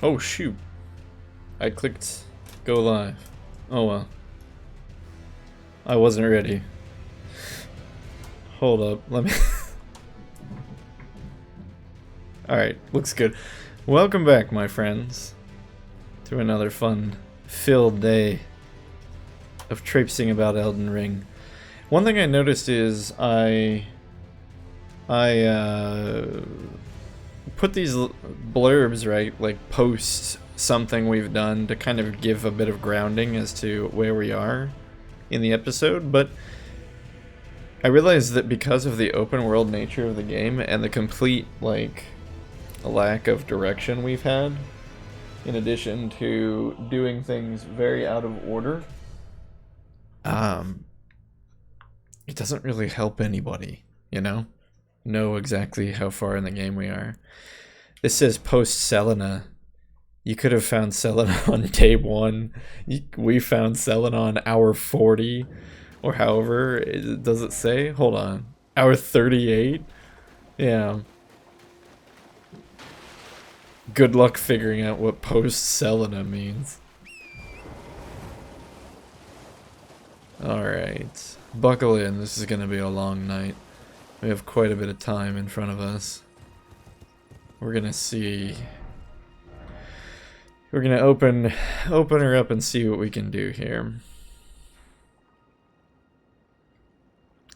Oh shoot. I clicked go live. Oh well. I wasn't ready. Hold up, let me... Alright, looks good. Welcome back, my friends, to another fun-filled day of traipsing about Elden Ring. One thing I noticed is I put these blurbs, right, like post something we've done to kind of give a bit of grounding as to where we are in the episode, but I realized that because of the open world nature of the game and the complete, like, lack of direction we've had, in addition to doing things very out of order, it doesn't really help anybody, you know exactly how far in the game we are. This says Post-Sellen. You could have found Sellen on day 1. We found Sellen on hour 40, or however, does it say? Hold on. Hour 38? Yeah. Good luck figuring out what Post-Sellen means. Alright. Buckle in, this is gonna be a long night. We have quite a bit of time in front of us. We're gonna see... We're gonna open her up and see what we can do here.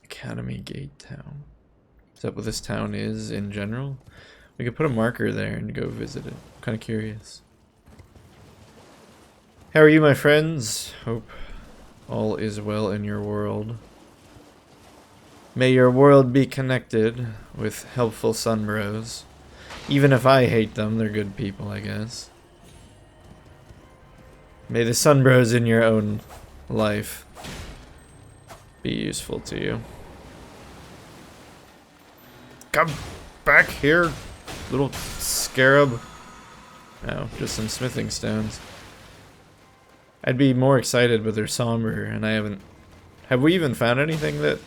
Academy Gate Town. Is that what this town is in general? We could put a marker there and go visit it. I'm kind of curious. How are you, my friends? Hope all is well in your world. May your world be connected with helpful sunbros. Even if I hate them, they're good people, I guess. May the sunbros in your own life be useful to you. Come back here, little scarab. Oh, just some smithing stones. I'd be more excited, but they're somber, and I haven't... Have we even found anything that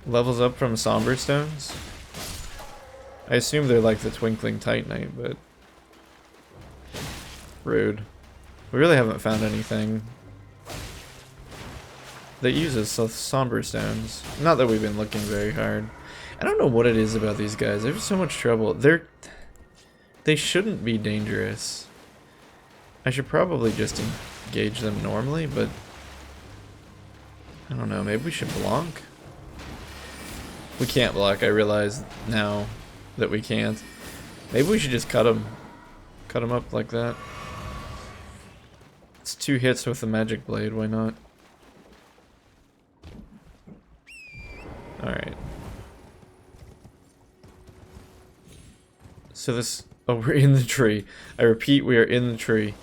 levels up from somber stones? I assume they're like the twinkling titanite, but... Rude. We really haven't found anything that uses somber stones. Not that we've been looking very hard. I don't know what it is about these guys. They have so much trouble. They shouldn't be dangerous. I should probably just engage them normally, but I don't know. Maybe we should block? We can't block. I realize now that we can't. Maybe we should just cut them. Cut them up like that. It's 2 hits with the magic blade. Why not? Alright. So this... Oh, we're in the tree. I repeat, we are in the tree.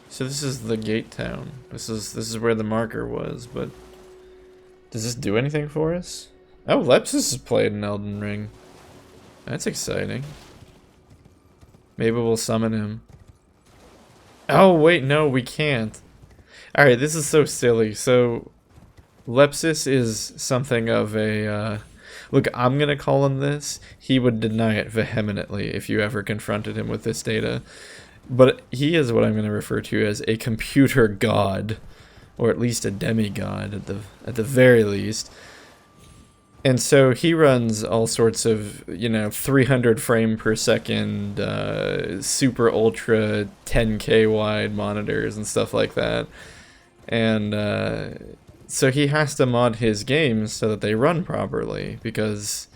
So this is the gate town. This is where the marker was, but... Does this do anything for us? Oh, Lepsis has played in Elden Ring. That's exciting. Maybe we'll summon him. Oh, wait, no, we can't. Alright, this is so silly. So, Lepsis is something of a, look, I'm gonna call him this. He would deny it vehemently if you ever confronted him with this data. But he is what I'm gonna refer to as a computer god. Or at least a demigod at the very least. And so he runs all sorts of, 300 frame per second, super ultra 10K wide monitors and stuff like that. And so he has to mod his games so that they run properly because,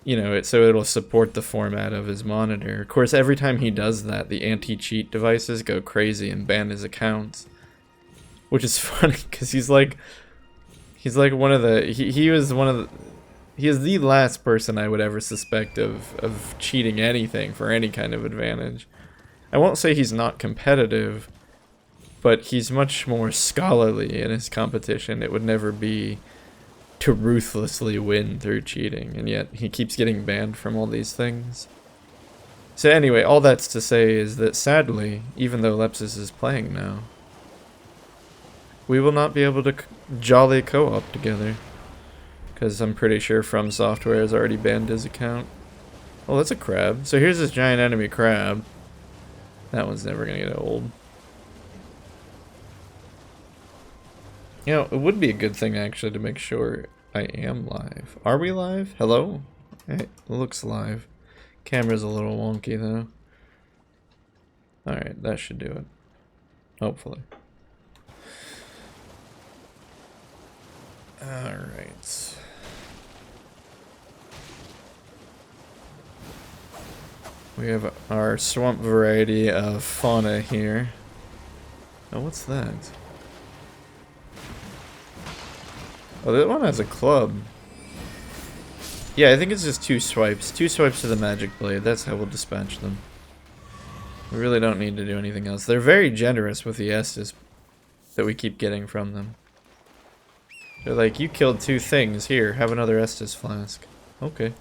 so it'll support the format of his monitor. Of course, every time he does that, the anti-cheat devices go crazy and ban his accounts. Which is funny because he's like one of the he is the last person I would ever suspect of cheating anything for any kind of advantage. I won't say he's not competitive, but he's much more scholarly in his competition. It would never be to ruthlessly win through cheating, and yet he keeps getting banned from all these things. So anyway, all that's to say is that sadly, even though Lepsis is playing now, we will not be able to jolly co-op together. Because I'm pretty sure From Software has already banned his account. Oh, that's a crab. So here's this giant enemy crab. That one's never gonna get old. You know, it would be a good thing actually to make sure I am live. Are we live? Hello? It looks live. Camera's a little wonky though. Alright, that should do it. Hopefully. Alright. We have our swamp variety of fauna here. Oh, what's that? Oh, that one has a club. Yeah, I think it's just 2 swipes. 2 swipes to the magic blade. That's how we'll dispatch them. We really don't need to do anything else. They're very generous with the Estus that we keep getting from them. They're like, you killed 2 things. Here, have another Estus flask. Okay.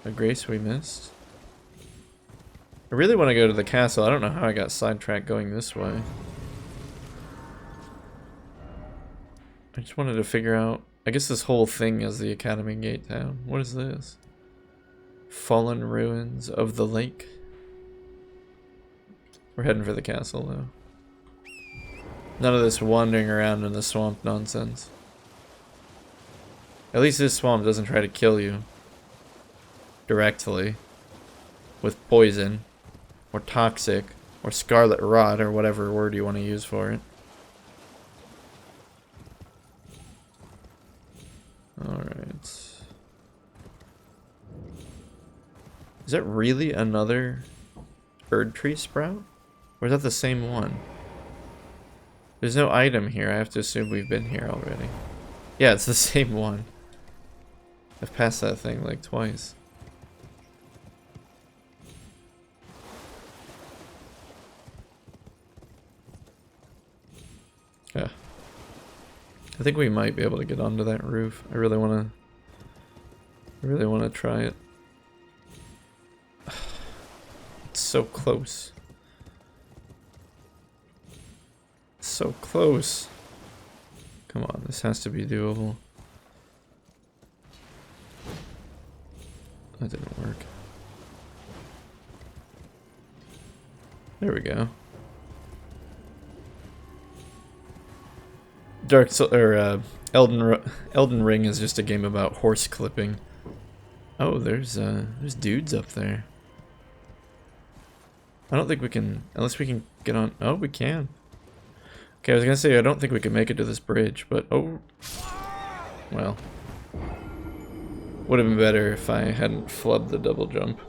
A grace we missed. I really want to go to the castle. I don't know how I got sidetracked going this way. I just wanted to figure out... I guess this whole thing is the Academy Gate Town. What is this? Fallen ruins of the lake. We're heading for the castle though. None of this wandering around in the swamp nonsense. At least this swamp doesn't try to kill you directly with poison or toxic or scarlet rot or whatever word you want to use for it. Alright. Is that really another bird tree sprout? Or is that the same one? There's no item here. I have to assume we've been here already. Yeah, it's the same one. I've passed that thing like twice. Yeah. I think we might be able to get onto that roof. I really want to try it. It's so close. So close. Come on, this has to be doable. That didn't work. There we go. Elden Ring is just a game about horse clipping. Oh, there's dudes up there. I don't think we can, unless we can get on. Oh, we can. Okay, I was gonna say I don't think we can make it to this bridge, but oh, well, would have been better if I hadn't flubbed the double jump.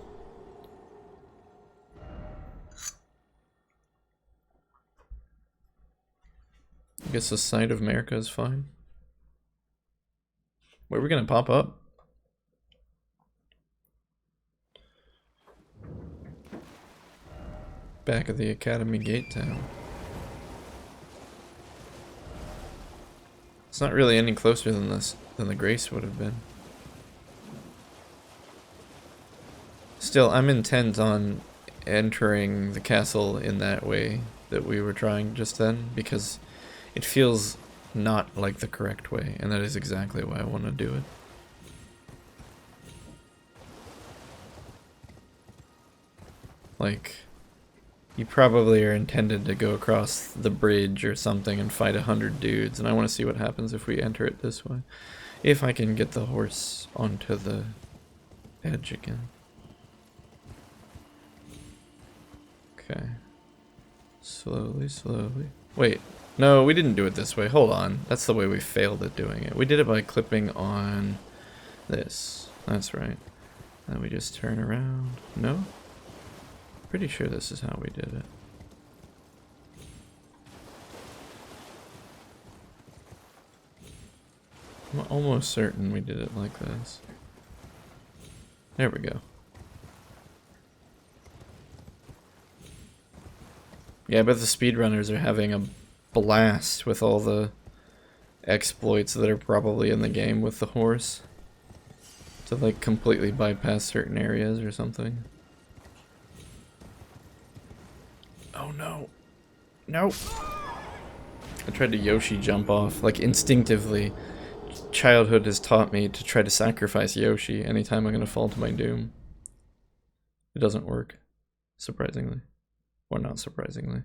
I guess the sight of America is fine. Where are we gonna pop up? Back of the Academy Gate Town. It's not really any closer than this than the Grace would have been. Still, I'm intent on entering the castle in that way that we were trying just then, because it feels not like the correct way, and that is exactly why I want to do it. Like, you probably are intended to go across the bridge or something and fight 100 dudes, and I want to see what happens if we enter it this way. If I can get the horse onto the edge again. Okay. Slowly, slowly. Wait. No, we didn't do it this way. Hold on. That's the way we failed at doing it. We did it by clipping on this. That's right. Then we just turn around. No? Pretty sure this is how we did it. I'm almost certain we did it like this. There we go. Yeah, I bet the speedrunners are having a blast with all the exploits that are probably in the game with the horse. To like completely bypass certain areas or something. Oh no. No. I tried to Yoshi jump off, like instinctively. Childhood has taught me to try to sacrifice Yoshi anytime I'm gonna fall to my doom. It doesn't work, surprisingly. Or not surprisingly.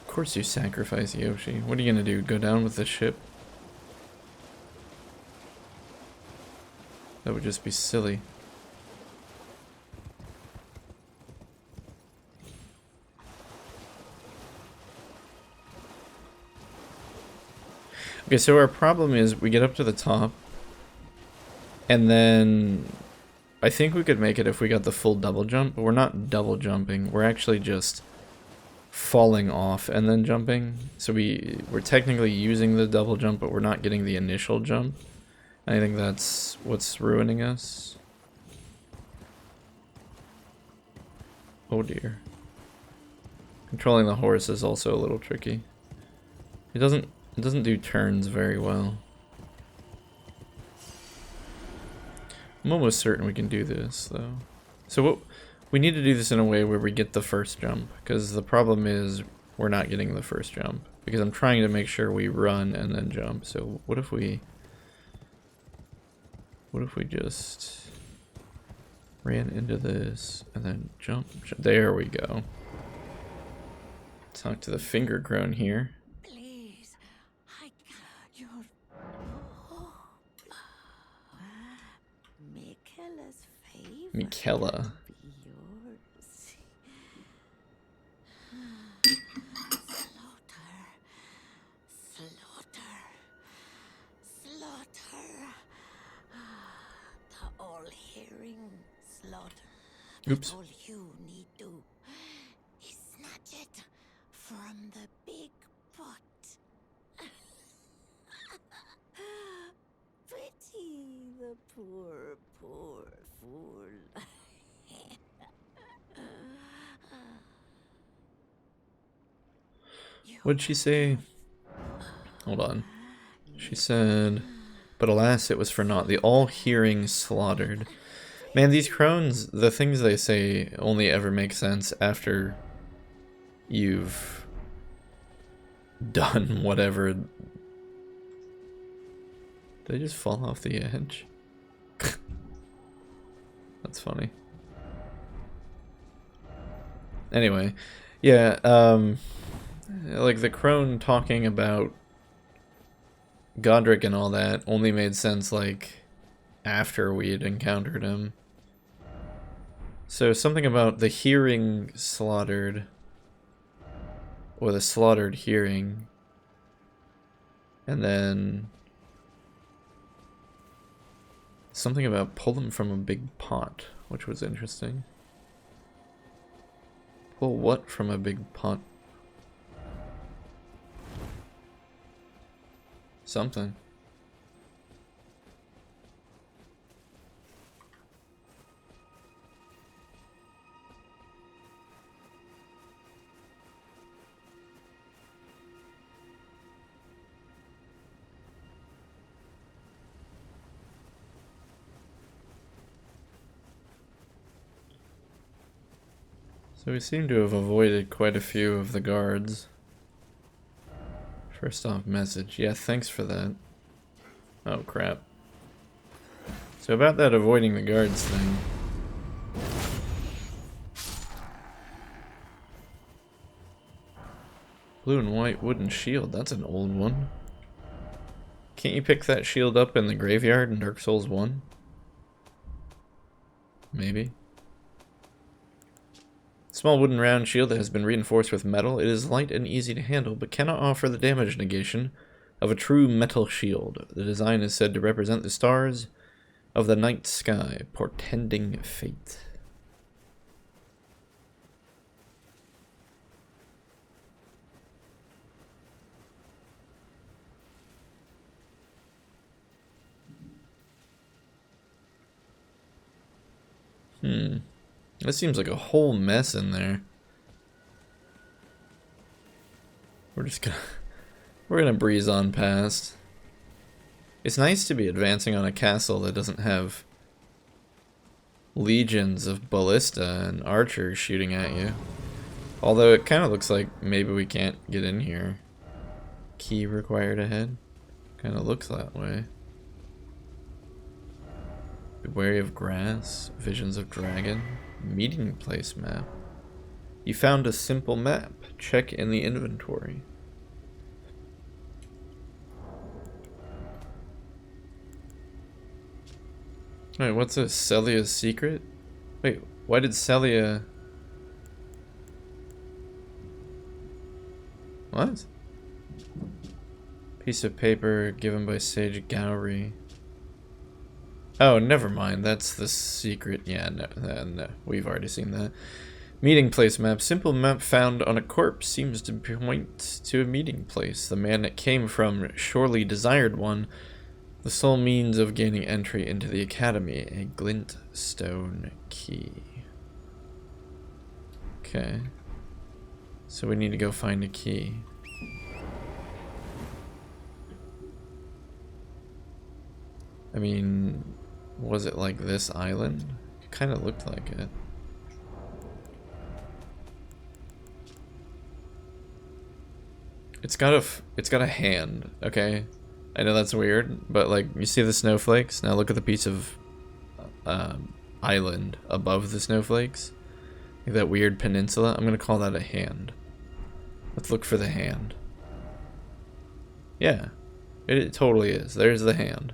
Of course you sacrifice Yoshi. What are you gonna do, go down with the ship? That would just be silly. Okay, so our problem is we get up to the top, and then I think we could make it if we got the full double jump, but we're not double jumping. We're actually just falling off and then jumping. So we're technically using the double jump, but we're not getting the initial jump. I think that's what's ruining us. Oh dear. Controlling the horse is also a little tricky. It doesn't do turns very well. I'm almost certain we can do this though. So we need to do this in a way where we get the first jump, because the problem is we're not getting the first jump, because I'm trying to make sure we run and then jump. So what if we just ran into this and then jump? There we go. Talk to the finger crone here. Please, I your Michaela's favor. Michaela. Oops. All you need to is snatch it from the big pot. Pity the poor, poor fool. What'd she say? Hold on. She said, but alas, it was for naught. The all-hearing slaughtered. Man, these crones, the things they say only ever make sense after you've done whatever. Did they just fall off the edge? That's funny. Anyway, yeah, like the crone talking about Godric and all that only made sense like after we had encountered him. So something about the hearing slaughtered, or the slaughtered hearing, and then something about pull them from a big pot, which was interesting. Pull what from a big pot? Something. So we seem to have avoided quite a few of the guards. First off message. Yeah, thanks for that. Oh crap. So about that avoiding the guards thing. Blue and white wooden shield. That's an old one. Can't you pick that shield up in the graveyard in Dark Souls 1? Maybe. Small wooden round shield that has been reinforced with metal. It is light and easy to handle, but cannot offer the damage negation of a true metal shield. The design is said to represent the stars of the night sky, portending fate. That seems like a whole mess in there. We're gonna breeze on past. It's nice to be advancing on a castle that doesn't have legions of ballista and archers shooting at you. Although it kind of looks like maybe we can't get in here. Key required ahead. Kind of looks that way. Be wary of grass. Visions of dragon. Meeting place map. You found a simple map. Check in the inventory. Wait, what's this? Celia's secret? Wait, why did Celia... What? Piece of paper given by Sage Gowrie. Oh, never mind. That's the secret. Yeah, no. We've already seen that. Meeting place map. Simple map found on a corpse seems to point to a meeting place. The man it came from surely desired one. The sole means of gaining entry into the academy. A Glinstone key. Okay. So we need to go find a key. I mean, was it like this island? It kind of looked like it. It's got a hand, okay? I know that's weird, but like, you see the snowflakes? Now look at the piece of island above the snowflakes. Like that weird peninsula. I'm gonna call that a hand. Let's look for the hand. Yeah, it totally is. There's the hand.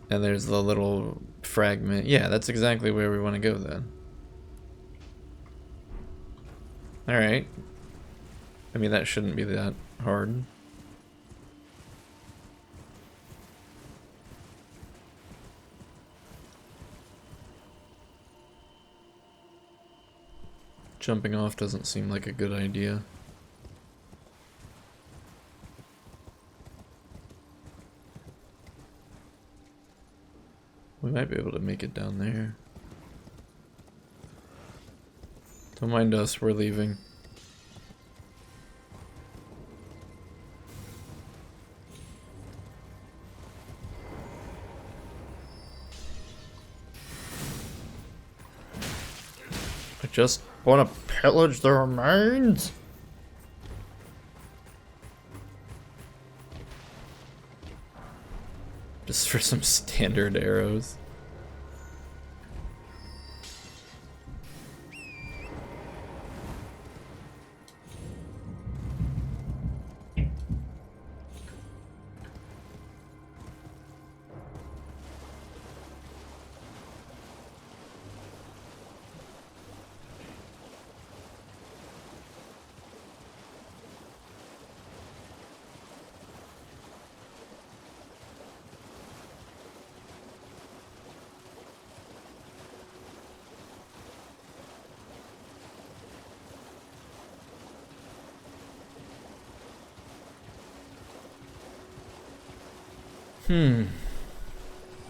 And there's the little fragment. Yeah, that's exactly where we want to go then. Alright. I mean, that shouldn't be that hard. Jumping off doesn't seem like a good idea. We might be able to make it down there. Don't mind us, we're leaving. I just want to pillage the remains. Just for some standard arrows.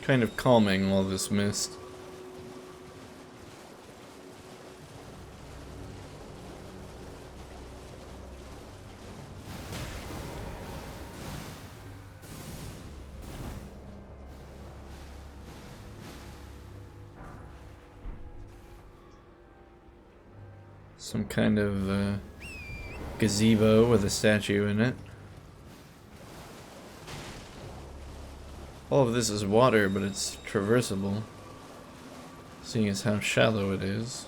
Kind of calming, all this mist. Some kind of gazebo with a statue in it. All of this is water, but it's traversable, seeing as how shallow it is.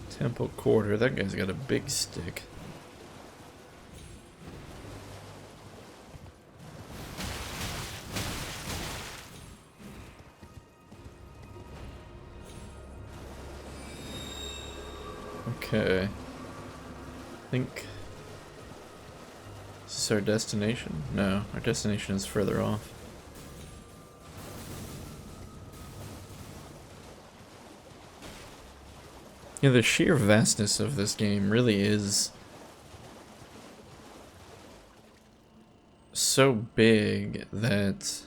Temple Quarter, that guy's got a big stick. Okay. I think... Is this our destination? No, our destination is further off. Yeah, the sheer vastness of this game really is so big that...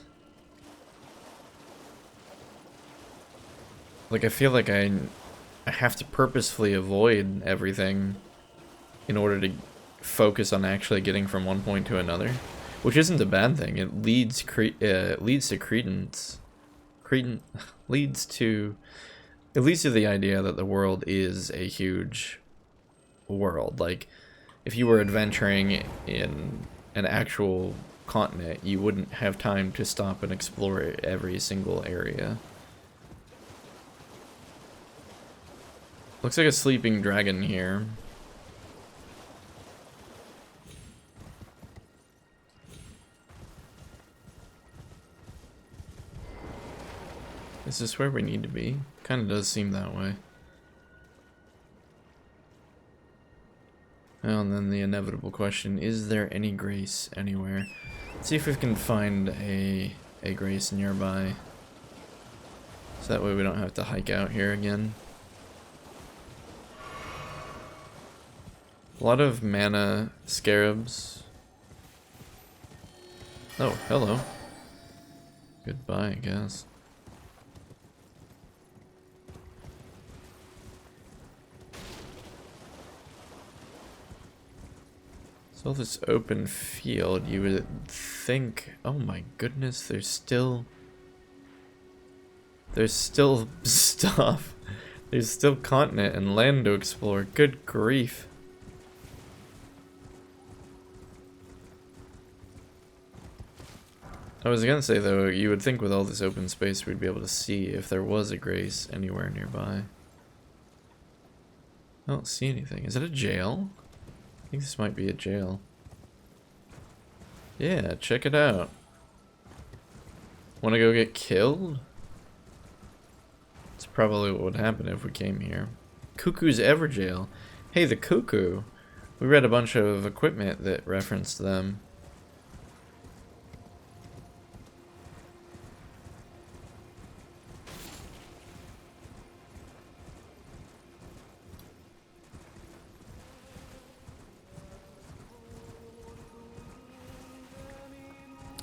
Like, I feel like I have to purposefully avoid everything in order to focus on actually getting from one point to another, which isn't a bad thing. It leads to credence. leads to It leads to the idea that the world is a huge world. Like, if you were adventuring in an actual continent, you wouldn't have time to stop and explore every single area. Looks like a sleeping dragon here. Is this where we need to be? Kind of does seem that way. Well, and then the inevitable question, is there any grace anywhere? Let's see if we can find a grace nearby. So that way we don't have to hike out here again. A lot of mana scarabs. Oh, hello. Goodbye, I guess. So this open field, you would think, oh my goodness, there's still stuff. There's still continent and land to explore. Good grief. I was gonna say though, you would think with all this open space we'd be able to see if there was a grace anywhere nearby. I don't see anything. Is it a jail? I think this might be a jail. Yeah, check it out. Wanna go get killed? That's probably what would happen if we came here. Cuckoo's Everjail. Hey, the Cuckoo. We read a bunch of equipment that referenced them.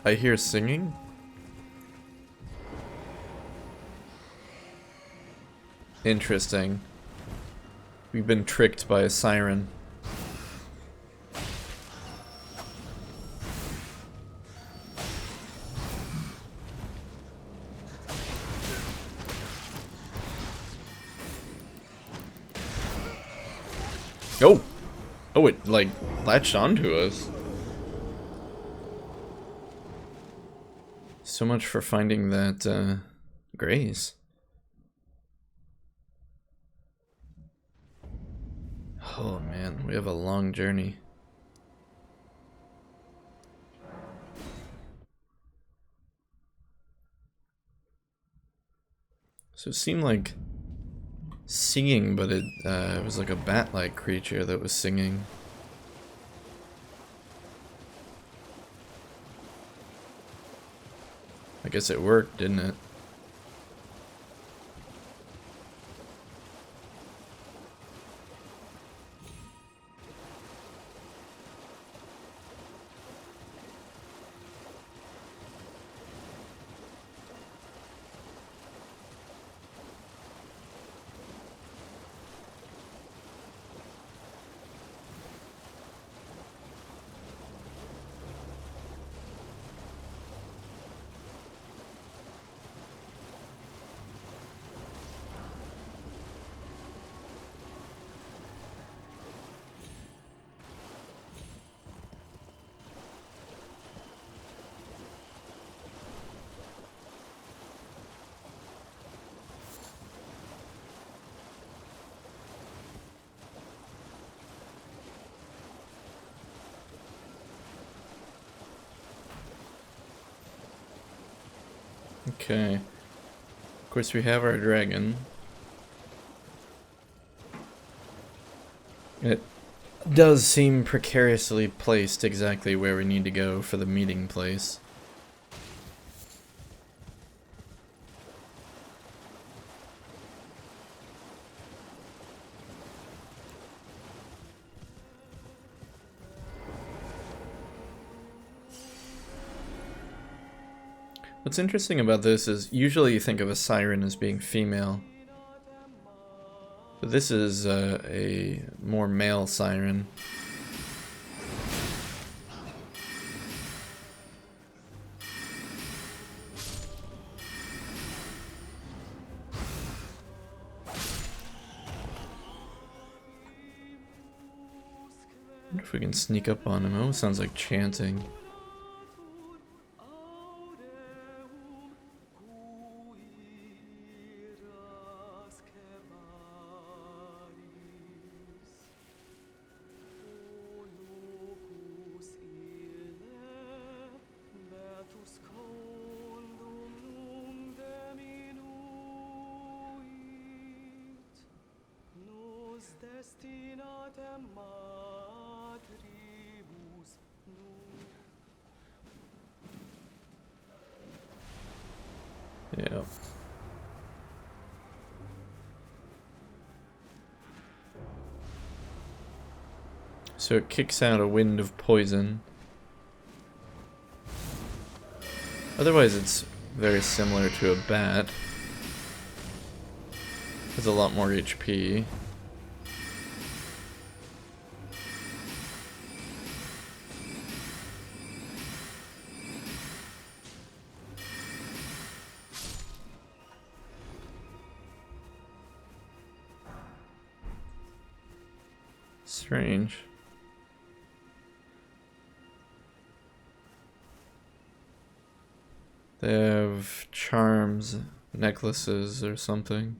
I hear singing. Interesting. We've been tricked by a siren. Oh! Oh, it, like, latched onto us. So much for finding that, grace. Oh man, we have a long journey. So it seemed like singing, but it was like a bat-like creature that was singing. I guess it worked, didn't it? Okay. Of course, we have our dragon. It does seem precariously placed exactly where we need to go for the meeting place. What's interesting about this is usually you think of a siren as being female, but this is a more male siren. wonder if we can sneak up on him. It almost sounds like chanting. Yeah. So it kicks out a wind of poison. Otherwise it's very similar to a bat. Has a lot more HP. Strange. They have charms, necklaces, or something.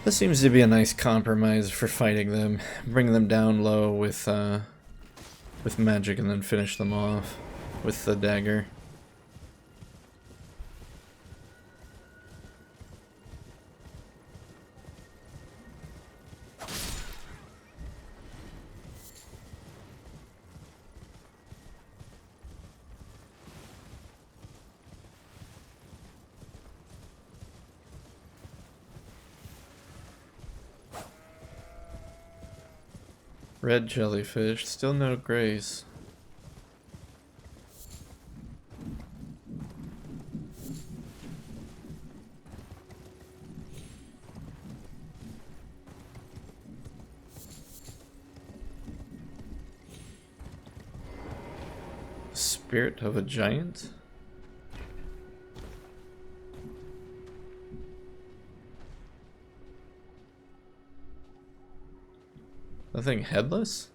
This seems to be a nice compromise for fighting them. Bring them down low with magic and then finish them off with the dagger. Red jellyfish, still no grace. Spirit of a giant? Nothing headless?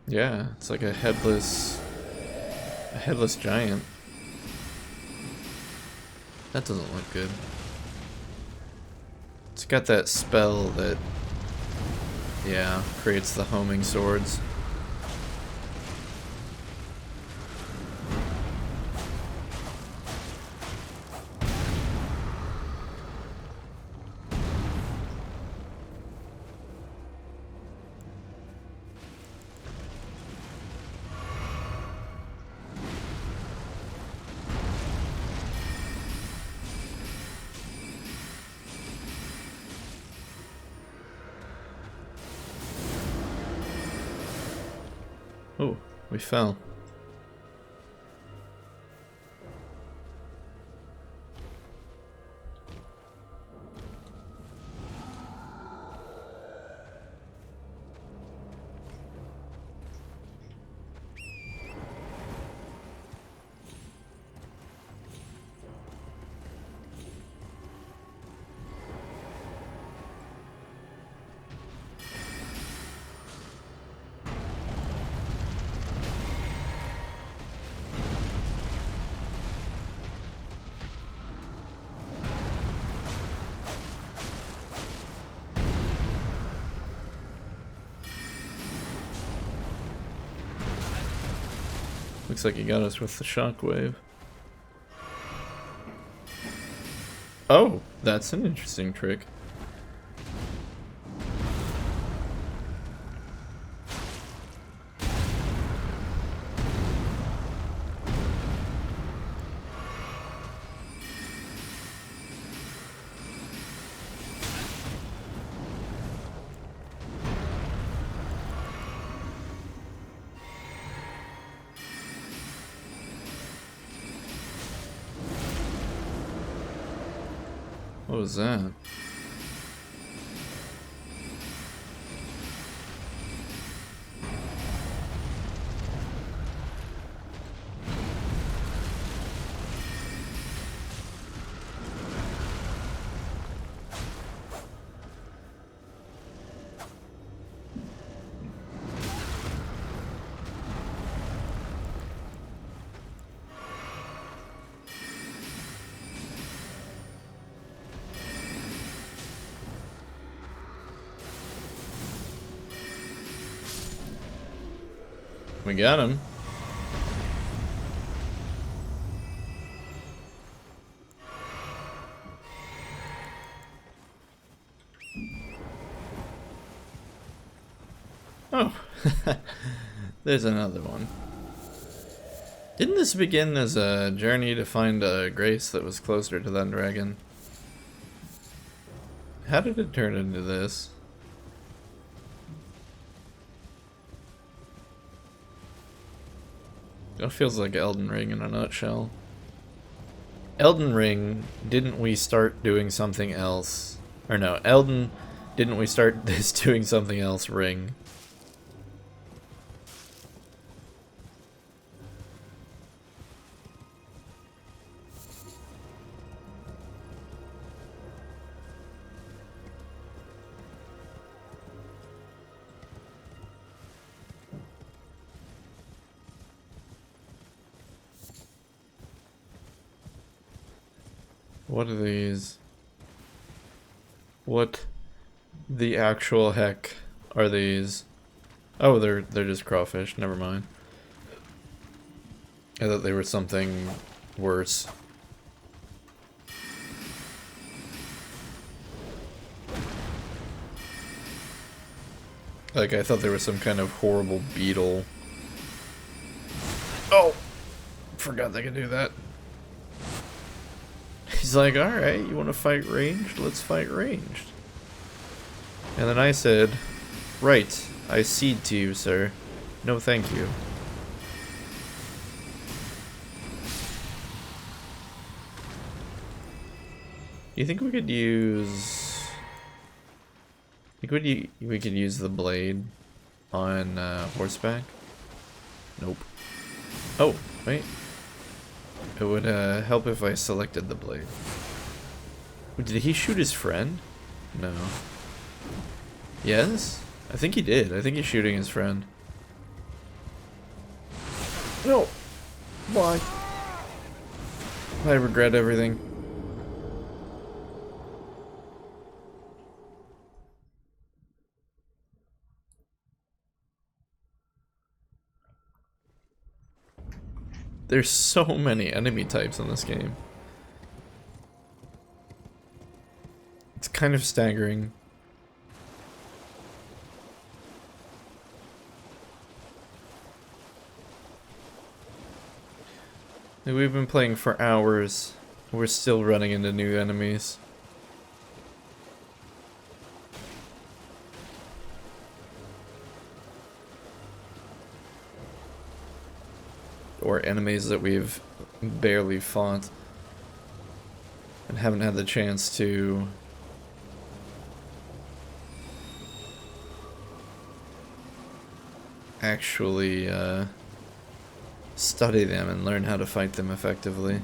Yeah, it's like a headless giant. That doesn't look good. It's got that spell that, yeah, creates the homing swords. Oh, we fell. Looks like he got us with the shockwave. Oh, that's an interesting trick. What was that? We got him. Oh, there's another one. Didn't this begin as a journey to find a grace that was closer to that dragon? How did it turn into this? It feels like Elden Ring in a nutshell. Elden Ring, didn't we start doing something else? Or no, didn't we start this doing something else Ring? What are these? What the actual heck are these? Oh, they're just crawfish. Never mind. I thought they were something worse. Like, I thought there was some kind of horrible beetle. Oh! Forgot they could do that. He's like, alright, you want to fight ranged? Let's fight ranged. And then I said, right, I cede to you, sir. No thank you. You think we could use... we could use the blade on horseback? Nope. Oh, wait. It would help if I selected the blade. Did he shoot his friend? No. Yes? I think he did. I think he's shooting his friend. No! Why? I regret everything. There's so many enemy types in this game. It's kind of staggering. Like, we've been playing for hours. We're still running into new enemies. Or enemies that we've barely fought and haven't had the chance to actually study them and learn how to fight them effectively.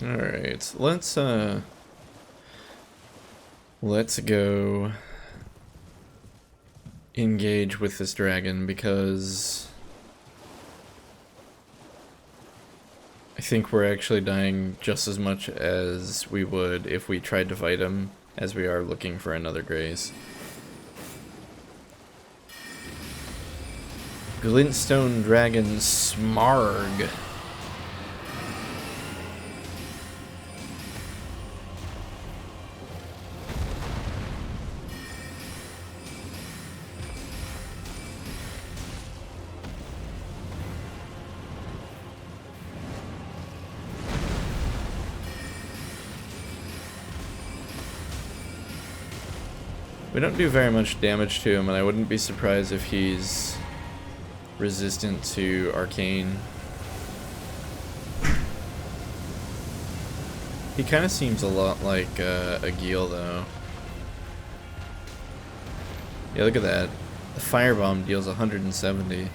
Alright, let's go engage with this dragon, because I think we're actually dying just as much as we would if we tried to fight him as we are looking for another grace. Glinstone Dragon Smarg. We don't do very much damage to him, and I wouldn't be surprised if he's resistant to arcane. He kind of seems a lot like a Geel, though. Yeah, look at that. The firebomb deals 170.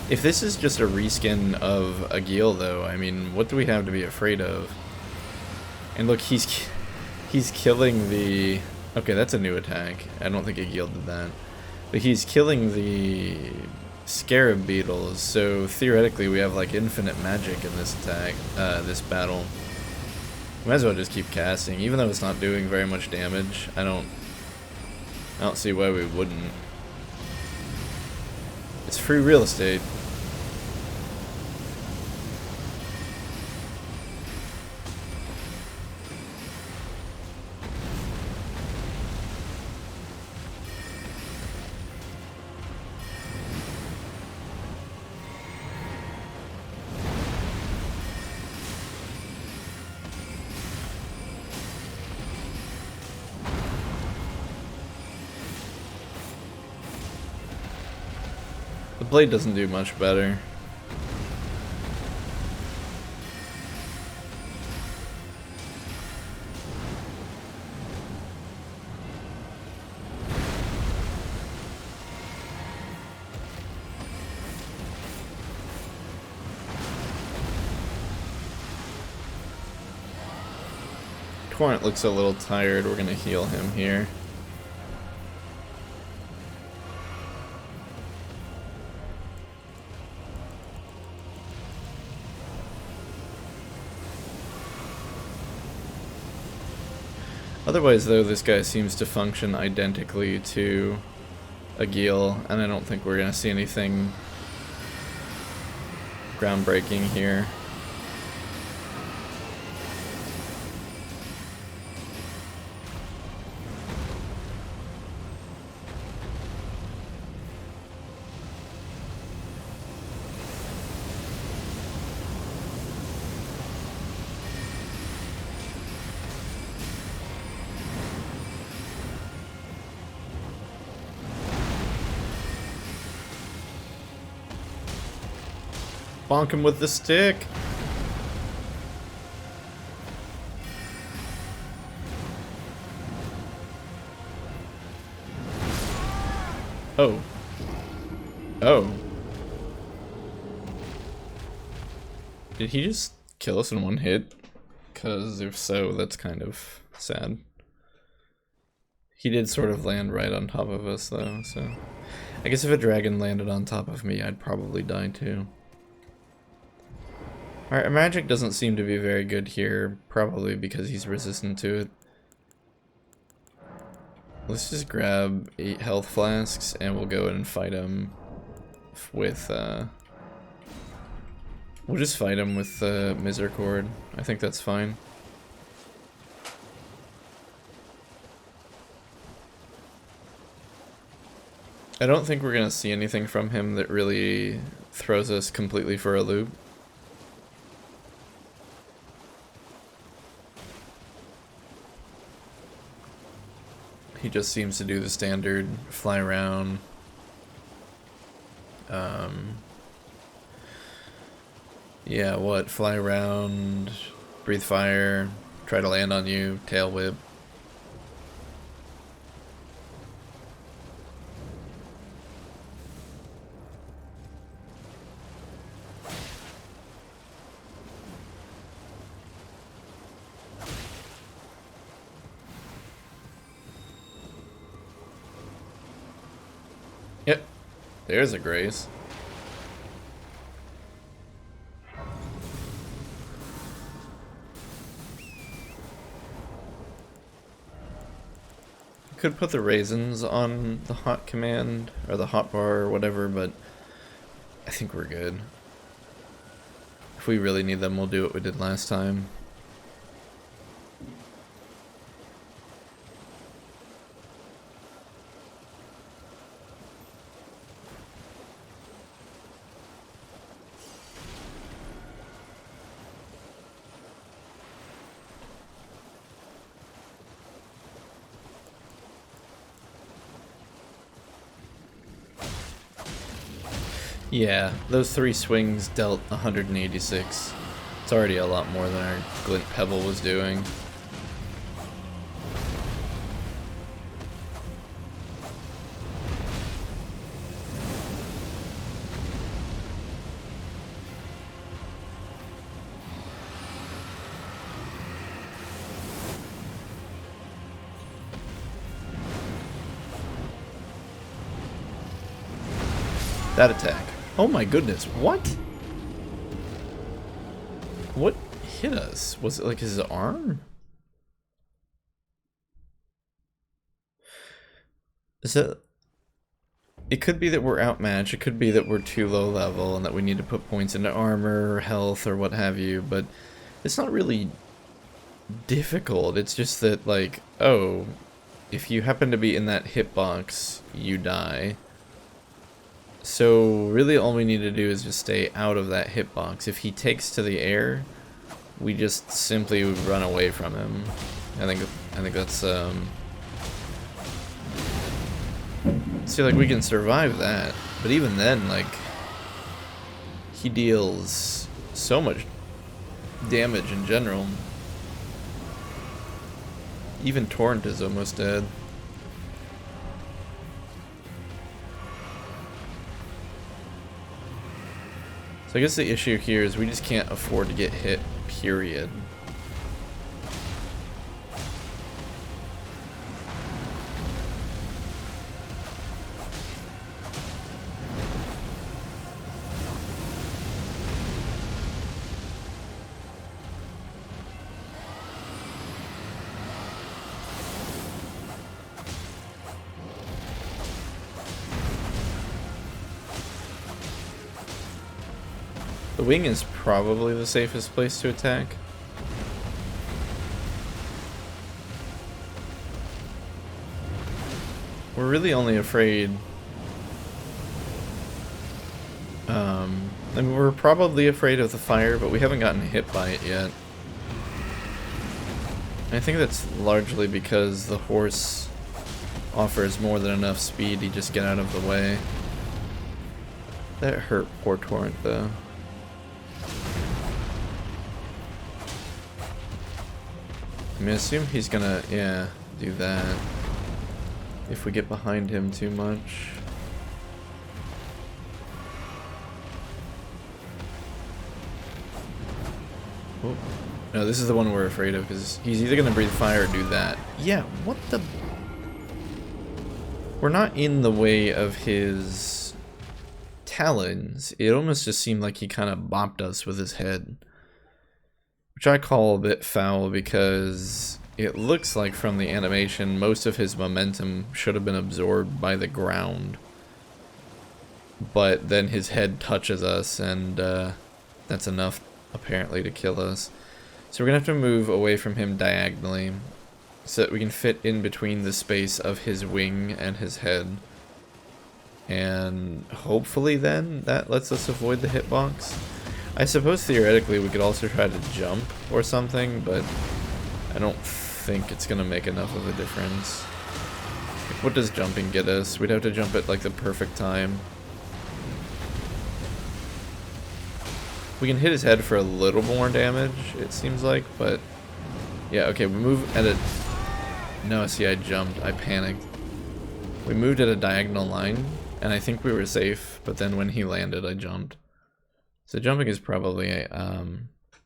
If this is just a reskin of a Geel, though, I mean, what do we have to be afraid of? And look, he's killing the... Okay, that's a new attack. I don't think a Geel did that. But he's killing the scarab beetles, so theoretically we have like infinite magic in this attack, this battle. Might as well just keep casting, even though it's not doing very much damage. I don't see why we wouldn't. It's free real estate. The blade doesn't do much better. Torrent looks a little tired. We're gonna heal him here. Otherwise, though, this guy seems to function identically to a Geel, and I don't think we're gonna see anything groundbreaking here. Bonk him with the stick. Oh. Oh. Did he just kill us in one hit? Because if so, that's kind of sad. He did sort of land right on top of us, though, so... I guess if a dragon landed on top of me, I'd probably die too. Our magic doesn't seem to be very good here, probably because he's resistant to it. Let's just grab 8 health flasks and we'll go in and fight him with, we'll just fight him with Misericord. I think that's fine. I don't think we're gonna see anything from him that really throws us completely for a loop. He just seems to do the standard fly around. Yeah, what? Fly around, breathe fire, try to land on you, tail whip. There's a grace. Could put the raisins on the hot command or the hot bar or whatever, but I think we're good. If we really need them, we'll do what we did last time. Yeah, those 3 swings dealt 186. It's already a lot more than our Glint Pebble was doing. That attack. Oh my goodness, what? What hit us? Was it like his arm? Is that... It could be that we're outmatched, it could be that we're too low level and that we need to put points into armor or health or what have you, but it's not really difficult. It's just that, like, oh, if you happen to be in that hitbox, you die. So really all we need to do is just stay out of that hitbox. If he takes to the air, we just simply run away from him. I think that's see, like, we can survive that, but even then, like, he deals so much damage in general. Even Torrent is almost dead. So I guess the issue here is we just can't afford to get hit, period. The wing is probably the safest place to attack. We're really only afraid... I mean, we're probably afraid of the fire, but we haven't gotten hit by it yet. And I think that's largely because the horse offers more than enough speed to just get out of the way. That hurt poor Torrent, though. I mean, I assume he's gonna, yeah, do that. If we get behind him too much. Oh. No, this is the one we're afraid of, because he's either gonna breathe fire or do that. Yeah, what the... We're not in the way of his talons. It almost just seemed like he kind of bopped us with his head. Which I call a bit foul because it looks like from the animation most of his momentum should have been absorbed by the ground. But then his head touches us and that's enough apparently to kill us. So we're going to have to move away from him diagonally so that we can fit in between the space of his wing and his head. And hopefully then that lets us avoid the hitbox. I suppose theoretically we could also try to jump or something, but I don't think it's gonna make enough of a difference. Like, what does jumping get us? We'd have to jump at like the perfect time. We can hit his head for a little more damage, it seems like, but yeah, okay, we move at a... No, see, I jumped. I panicked. We moved at a diagonal line, and I think we were safe, but then when he landed, I jumped. So jumping is probably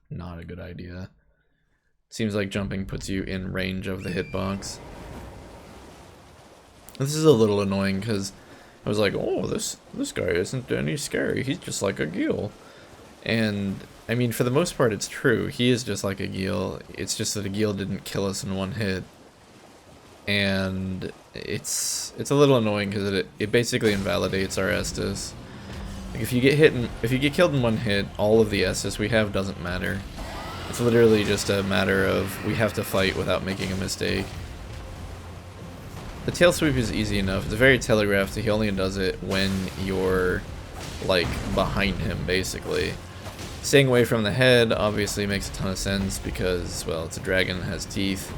not a good idea. Seems like jumping puts you in range of the hitbox. This is a little annoying because I was like, oh, this guy isn't any scary. He's just like a Gil. And I mean, for the most part, it's true. He is just like a Gil. It's just that a Gil didn't kill us in one hit. And it's a little annoying because it basically invalidates our Estus. Like if you get killed in one hit, all of the Estus we have doesn't matter. It's literally just a matter of we have to fight without making a mistake. The tail sweep is easy enough. It's very telegraphed. He only does it when you're like behind him, basically. Staying away from the head obviously makes a ton of sense because, well, it's a dragon that has teeth.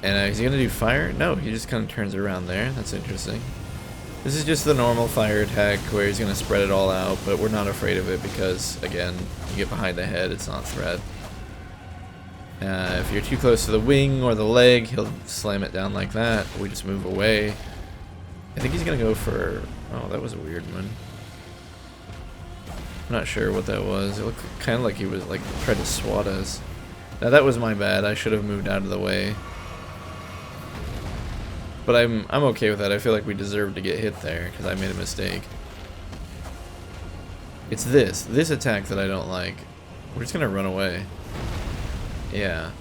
And is he gonna do fire? No, he just kind of turns it around there. That's interesting. This is just the normal fire attack where he's gonna spread it all out, but we're not afraid of it because, again, you get behind the head, it's not a threat. If you're too close to the wing or the leg, he'll slam it down like that. We just move away. I think he's gonna go for... Oh, that was a weird one. I'm not sure what that was. It looked kind of like he was like trying to swat us. Now that was my bad. I should have moved out of the way. But I'm okay with that. I feel like we deserved to get hit there because I made a mistake. It's this attack that I don't like. We're just gonna run away. Yeah.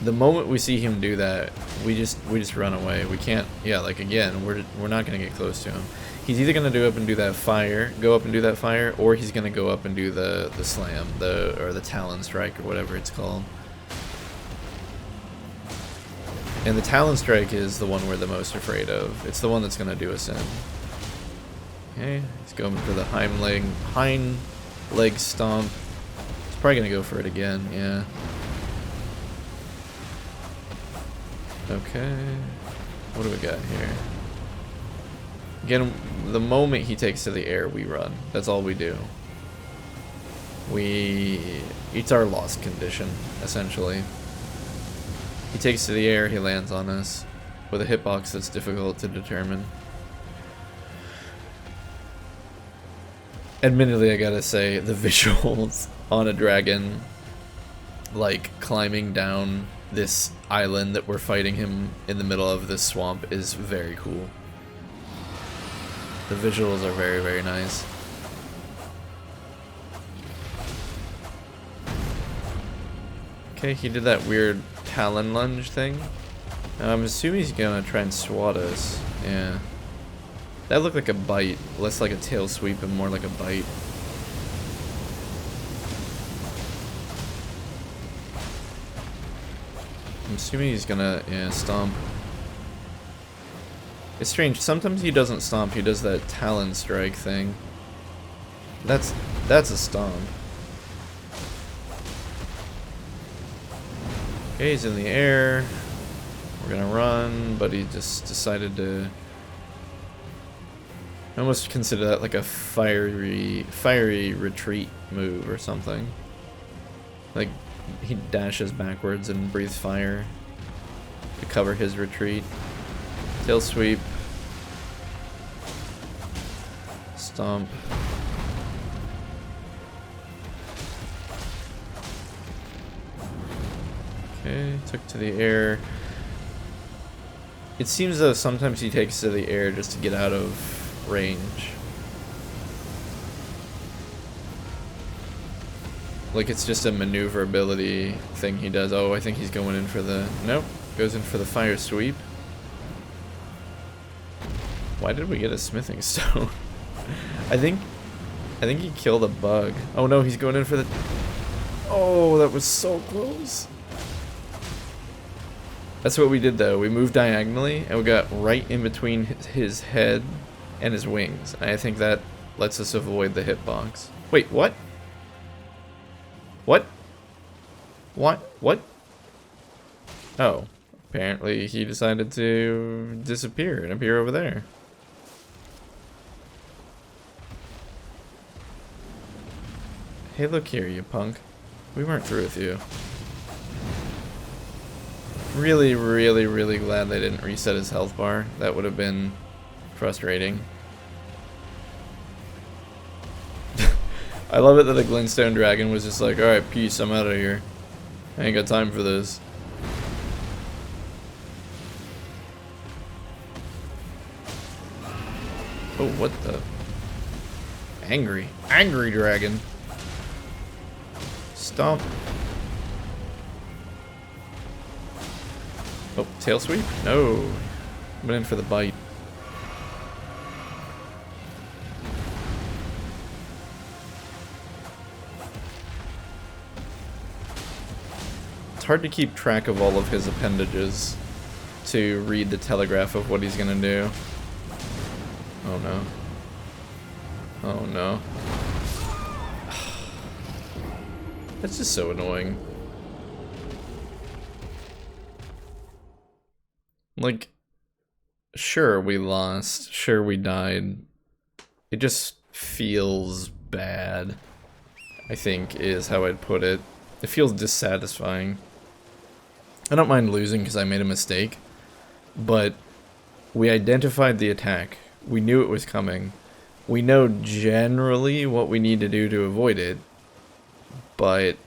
The moment we see him do that, we just run away. We can't. Yeah, like again, we're not gonna get close to him. He's either gonna go up and do that fire, or he's gonna go up and do the slam, or the Talon Strike or whatever it's called. And the Talon Strike is the one we're the most afraid of. It's the one that's gonna do us in. Okay, he's going for the hind leg stomp. He's probably gonna go for it again, yeah. Okay, what do we got here? Again, the moment he takes to the air, we run. That's all we do. It's our lost condition, essentially. He takes to the air, he lands on us with a hitbox that's difficult to determine. Admittedly, I gotta say, the visuals on a dragon, like climbing down this island that we're fighting him in the middle of this swamp, is very cool. The visuals are very, very nice. Okay, he did that weird Talon lunge thing. I'm assuming he's gonna try and swat us. Yeah. That looked like a bite, less like a tail sweep and more like a bite. I'm assuming he's gonna, yeah, stomp. It's strange, sometimes he doesn't stomp, he does that Talon Strike thing. That's a stomp. Okay, he's in the air. We're gonna run, but he just decided to... I almost consider that like a fiery retreat move or something. Like, he dashes backwards and breathes fire to cover his retreat. Tail sweep. Stomp. Okay, took to the air. It seems though sometimes he takes to the air just to get out of range. Like it's just a maneuverability thing he does. Oh, I think he's going in for the... Nope, goes in for the fire sweep. Why did we get a smithing stone? I think he killed a bug. Oh no, he's going in for the... Oh, that was so close. That's what we did though. We moved diagonally and we got right in between his head and his wings. And I think that lets us avoid the hitbox. Wait, what? What? What? Oh, apparently he decided to disappear and appear over there. Hey, look here, you punk. We weren't through with you. Really, really, really glad they didn't reset his health bar. That would have been frustrating. I love it that the Glinstone dragon was just like, alright, peace, I'm out of here. I ain't got time for this. Oh, what the? Angry. Angry dragon. Stomp. Oh, tail sweep? No. Went in for the bite. It's hard to keep track of all of his appendages to read the telegraph of what he's gonna do. Oh no. Oh no. That's just so annoying. Like, sure we lost, sure we died. It just feels bad, I think is how I'd put it. It feels dissatisfying. I don't mind losing because I made a mistake, but we identified the attack. We knew it was coming. We know generally what we need to do to avoid it, but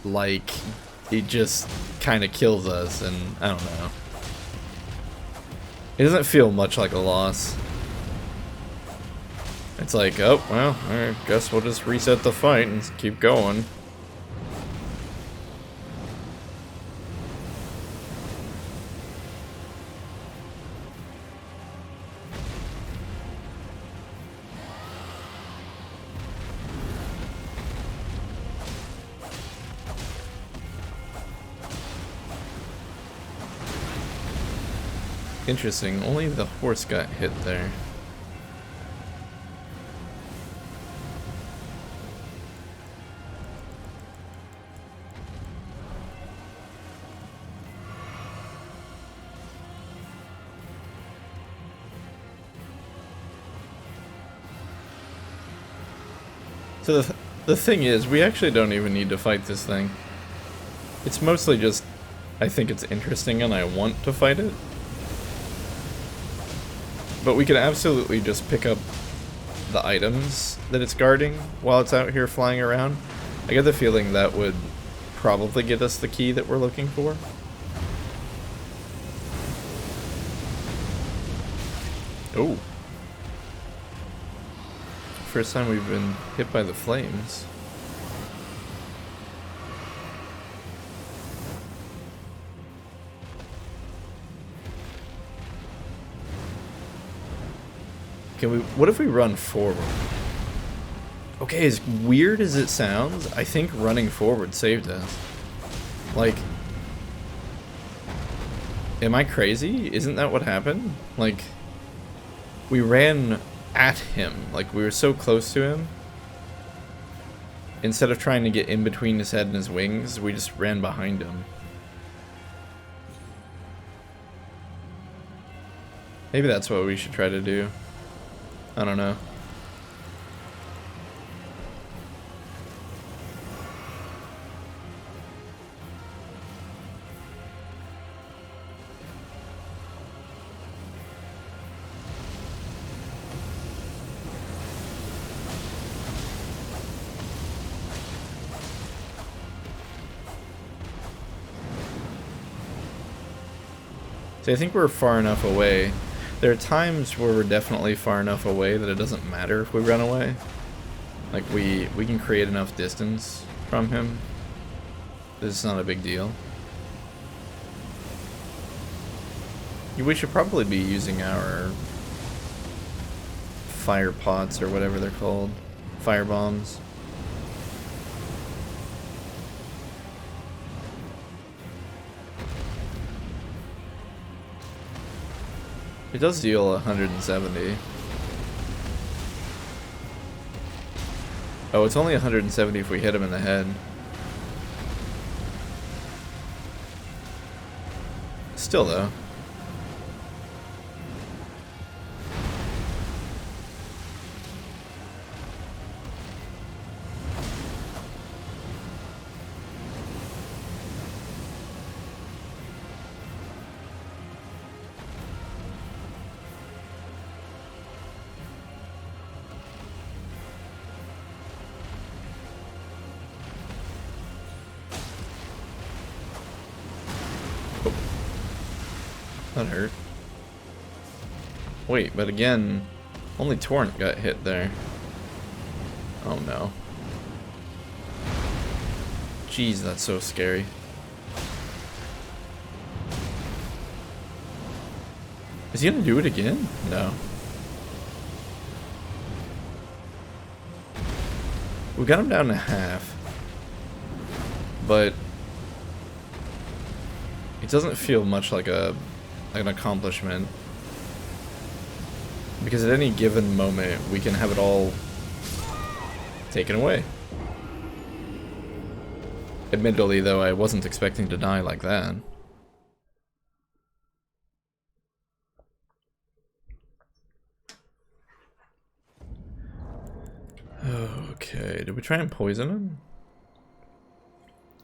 like it just kind of kills us, and I don't know. It doesn't feel much like a loss. It's like, oh, well, I guess we'll just reset the fight and keep going. Interesting, only the horse got hit there. So the thing is, we actually don't even need to fight this thing. It's mostly just, I think it's interesting and I want to fight it. But we could absolutely just pick up the items that it's guarding while it's out here flying around. I get the feeling that would probably get us the key that we're looking for. Oh. First time we've been hit by the flames. What if we run forward? Okay, as weird as it sounds, I think running forward saved us. Like, am I crazy? Isn't that what happened? Like, we ran at him, like we were so close to him. Instead of trying to get in between his head and his wings, we just ran behind him. Maybe that's what we should try to do. I don't know. So I think we're far enough away. There are times where we're definitely far enough away that it doesn't matter if we run away. Like we can create enough distance from him that it's not a big deal. We should probably be using our fire pots or whatever they're called. Fire bombs. It does deal 170. Oh, it's only 170 if we hit him in the head. Still though. That hurt. Wait, but again, Only Torrent got hit there. Oh no. Jeez, that's so scary. Is he gonna do it again? No. We got him down to half. But it doesn't feel much like an accomplishment. Because at any given moment we can have it all taken away. Admittedly though, I wasn't expecting to die like that. Okay, did we try and poison him?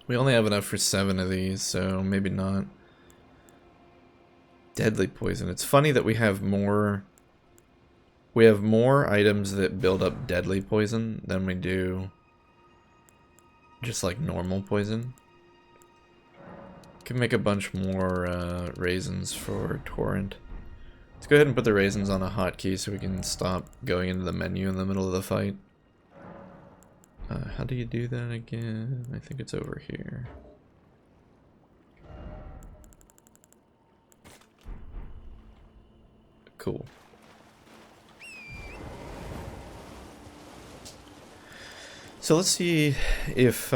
We only have enough for 7 of these, so maybe not. Deadly poison. It's funny that we have more items that build up deadly poison than we do just like normal poison. Can make a bunch more raisins for Torrent. Let's go ahead and put the raisins on a hotkey so we can stop going into the menu in the middle of the fight. How do you do that again? I think it's over here. Cool. So let's see if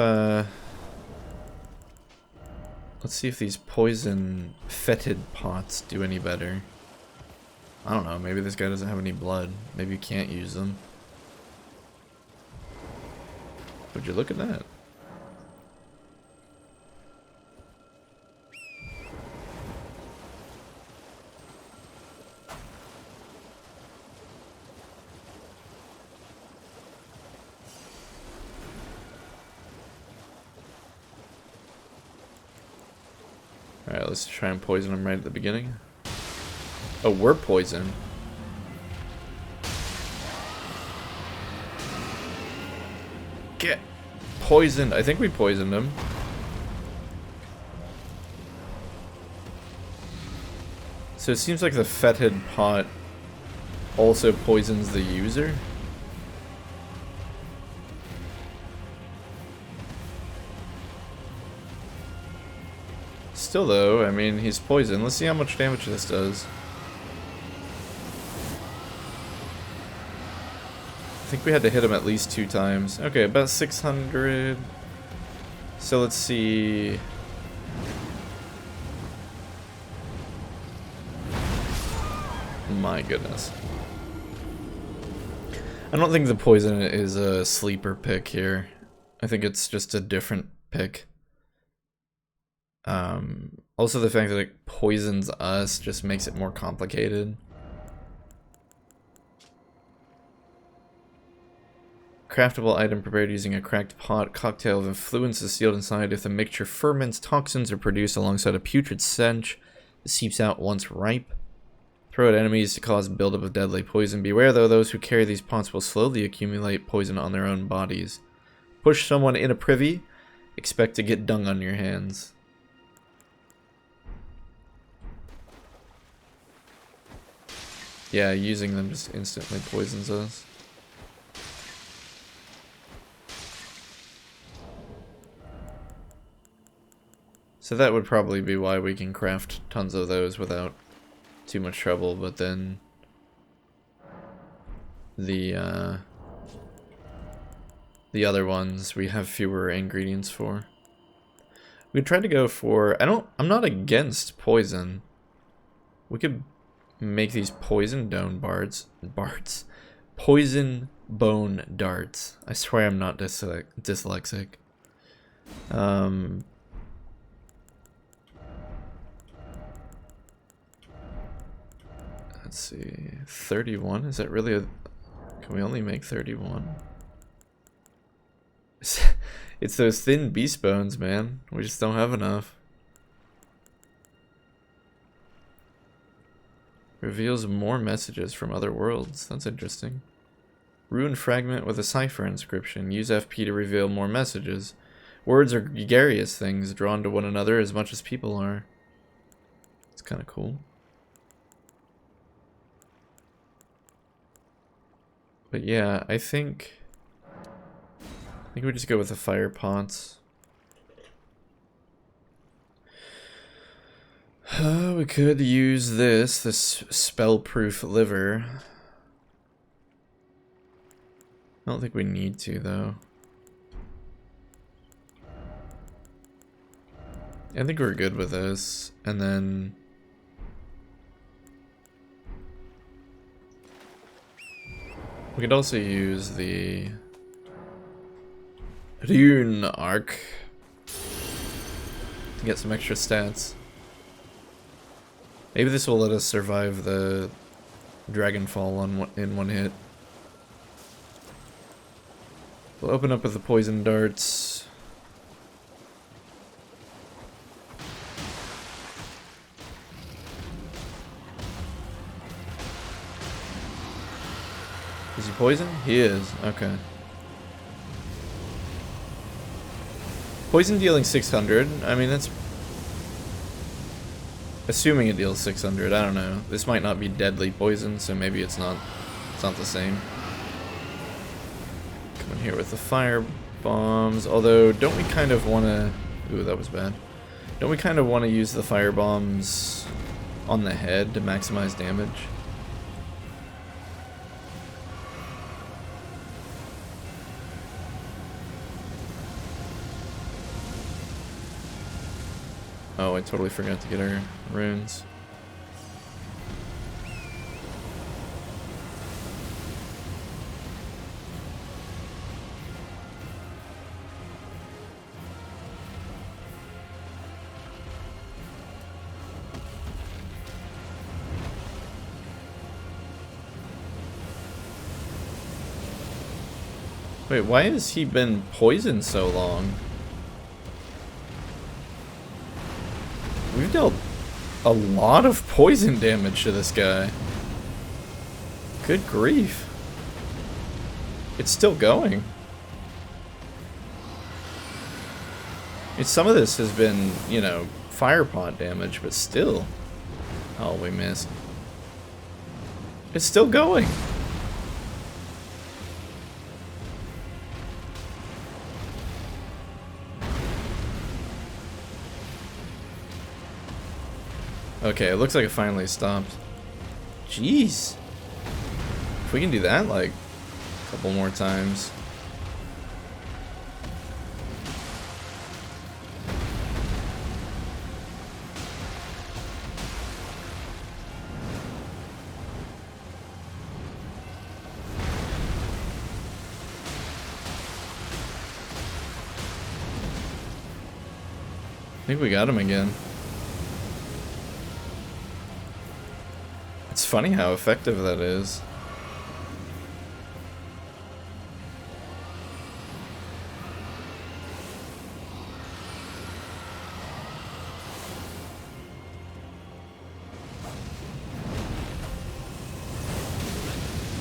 these poison fetid pots do any better. I don't know, maybe this guy doesn't have any blood. Maybe you can't use them. Would you look at that? Alright, let's try and poison him right at the beginning. Oh, we're poisoned. Get poisoned. I think we poisoned him. So it seems like the fetid pot also poisons the user. Still though, I mean, he's poisoned. Let's see how much damage this does. I think we had to hit him at least 2 times. Okay, about 600. So let's see. My goodness. I don't think the poison is a sleeper pick here. I think it's just a different pick. Also the fact that it poisons us just makes it more complicated. Craftable item prepared using a cracked pot. Cocktail of influence is sealed inside. If the mixture ferments, toxins are produced alongside a putrid stench that seeps out once ripe. Throw at enemies to cause buildup of deadly poison. Beware though, those who carry these pots will slowly accumulate poison on their own bodies. Push someone in a privy. Expect to get dung on your hands. Yeah, using them just instantly poisons us. So that would probably be why we can craft tons of those without too much trouble, but then the other ones we have fewer ingredients for. We tried to go for, I'm not against poison. We could make these poison bone poison bone darts. I swear I'm not dyslexic. Let's see, 31, is that really a, can we only make 31? It's those thin beast bones, man. We just don't have enough. Reveals more messages from other worlds. That's interesting. Rune fragment with a cipher inscription. Use FP to reveal more messages. Words are gregarious things, drawn to one another as much as people are. It's kind of cool. But yeah, I think we just go with the fire pots. We could use this spell-proof liver. I don't think we need to, though. I think we're good with this. And then we could also use the Rune Arc to get some extra stats. Maybe this will let us survive the Dragonfall in one hit. We'll open up with the poison darts. Is he poison? He is. Okay. Poison dealing 600. I mean, that's... Assuming it deals 600, I don't know. This might not be deadly poison, so maybe it's not the same. Come in here with the fire bombs. Although, don't we kind of want to... Ooh, that was bad. Don't we kind of want to use the fire bombs on the head to maximize damage? Oh, I totally forgot to get our runes. Wait, why has he been poisoned so long? We've dealt a lot of poison damage to this guy. Good grief. It's still going. Some of this has been, you know, fire pot damage, but still. Oh, we missed. It's still going. Okay, it looks like it finally stopped. Jeez. If we can do that, like, a couple more times. I think we got him again. It's funny how effective that is.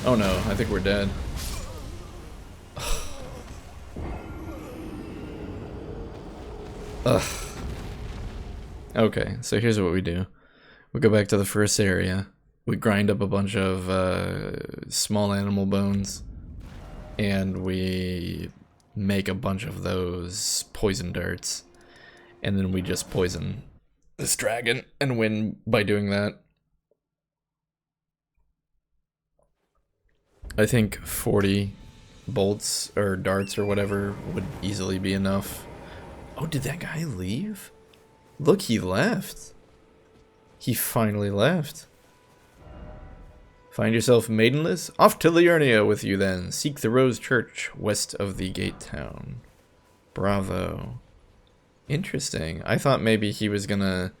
Oh no, I think we're dead. Ugh. Okay, so here's what we do. We go back to the first area. We grind up a bunch of small animal bones, and we make a bunch of those poison darts, and then we just poison this dragon and win by doing that. I think 40 bolts or darts or whatever would easily be enough. Oh, did that guy leave? Look, he left. He finally left. Find yourself maidenless? Off to Liurnia with you then. Seek the Rose Church west of the gate town. Bravo. Interesting. I thought maybe he was gonna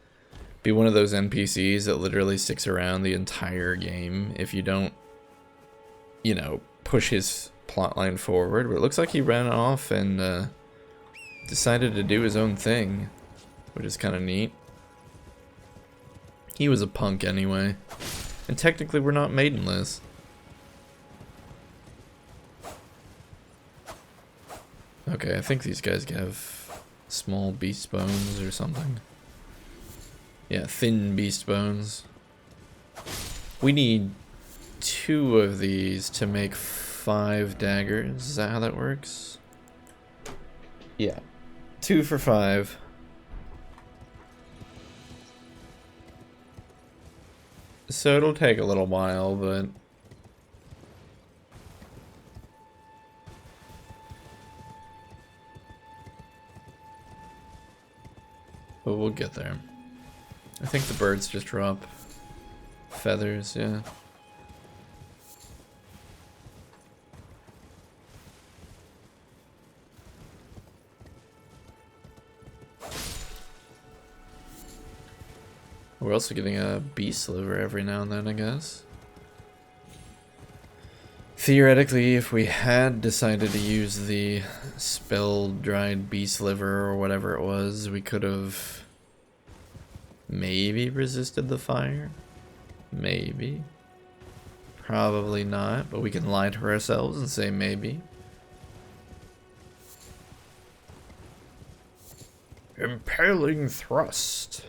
be one of those NPCs that literally sticks around the entire game if you don't, you know, push his plotline forward. But it looks like he ran off and decided to do his own thing, which is kind of neat. He was a punk anyway. And technically we're not maidenless. Okay, I think these guys have small beast bones or something. Yeah, thin beast bones. We need 2 of these to make 5 daggers. Is that how that works? Yeah. 2 for 5. So it'll take a little while, but we'll get there. I think the birds just drop feathers, yeah. We're also getting a beast liver every now and then, I guess. Theoretically, if we had decided to use the spell-dried beast liver or whatever it was, we could have maybe resisted the fire. Maybe. Probably not, but we can lie to ourselves and say maybe. Impaling Thrust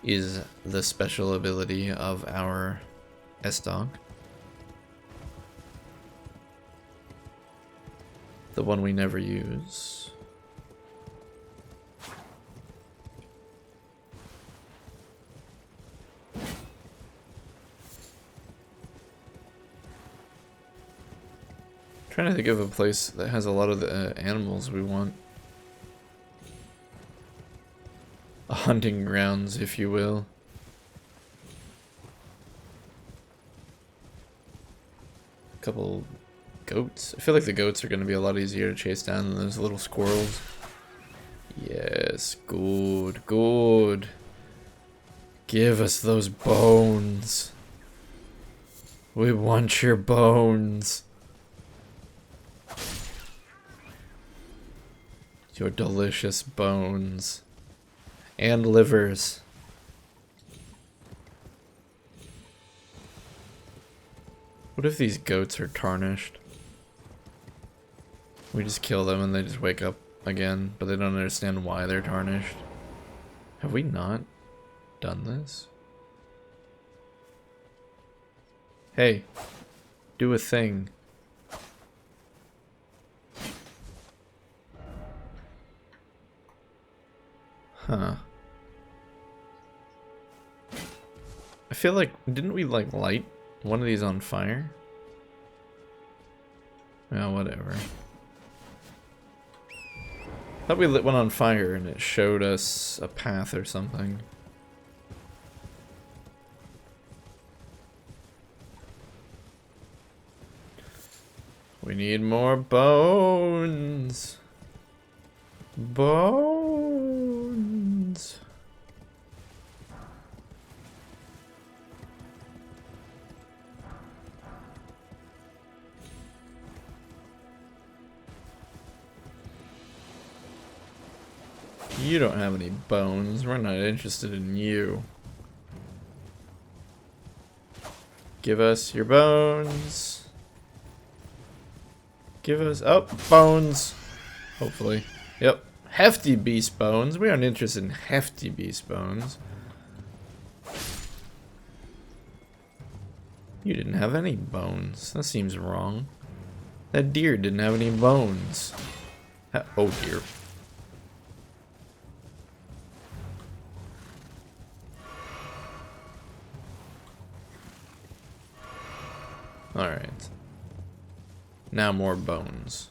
is the special ability of our S-Dog. The one we never use. Trying to think of a place that has a lot of the animals we want. Hunting grounds, if you will. A couple goats. I feel like the goats are going to be a lot easier to chase down than those little squirrels. Yes, good, good. Give us those bones. We want your bones. Your delicious bones. And livers. What if these goats are tarnished? We just kill them and they just wake up again, but they don't understand why they're tarnished. Have we not done this? Hey, do a thing. Huh. I feel like, didn't we like light one of these on fire? Well, whatever. Thought we lit one on fire and it showed us a path or something. We need more bones. Bones. You don't have any bones. We're not interested in you. Give us your bones. Give us... Oh, bones. Hopefully. Yep. Hefty beast bones. We aren't interested in hefty beast bones. You didn't have any bones. That seems wrong. That deer didn't have any bones. Oh dear. Alright. Now more bones.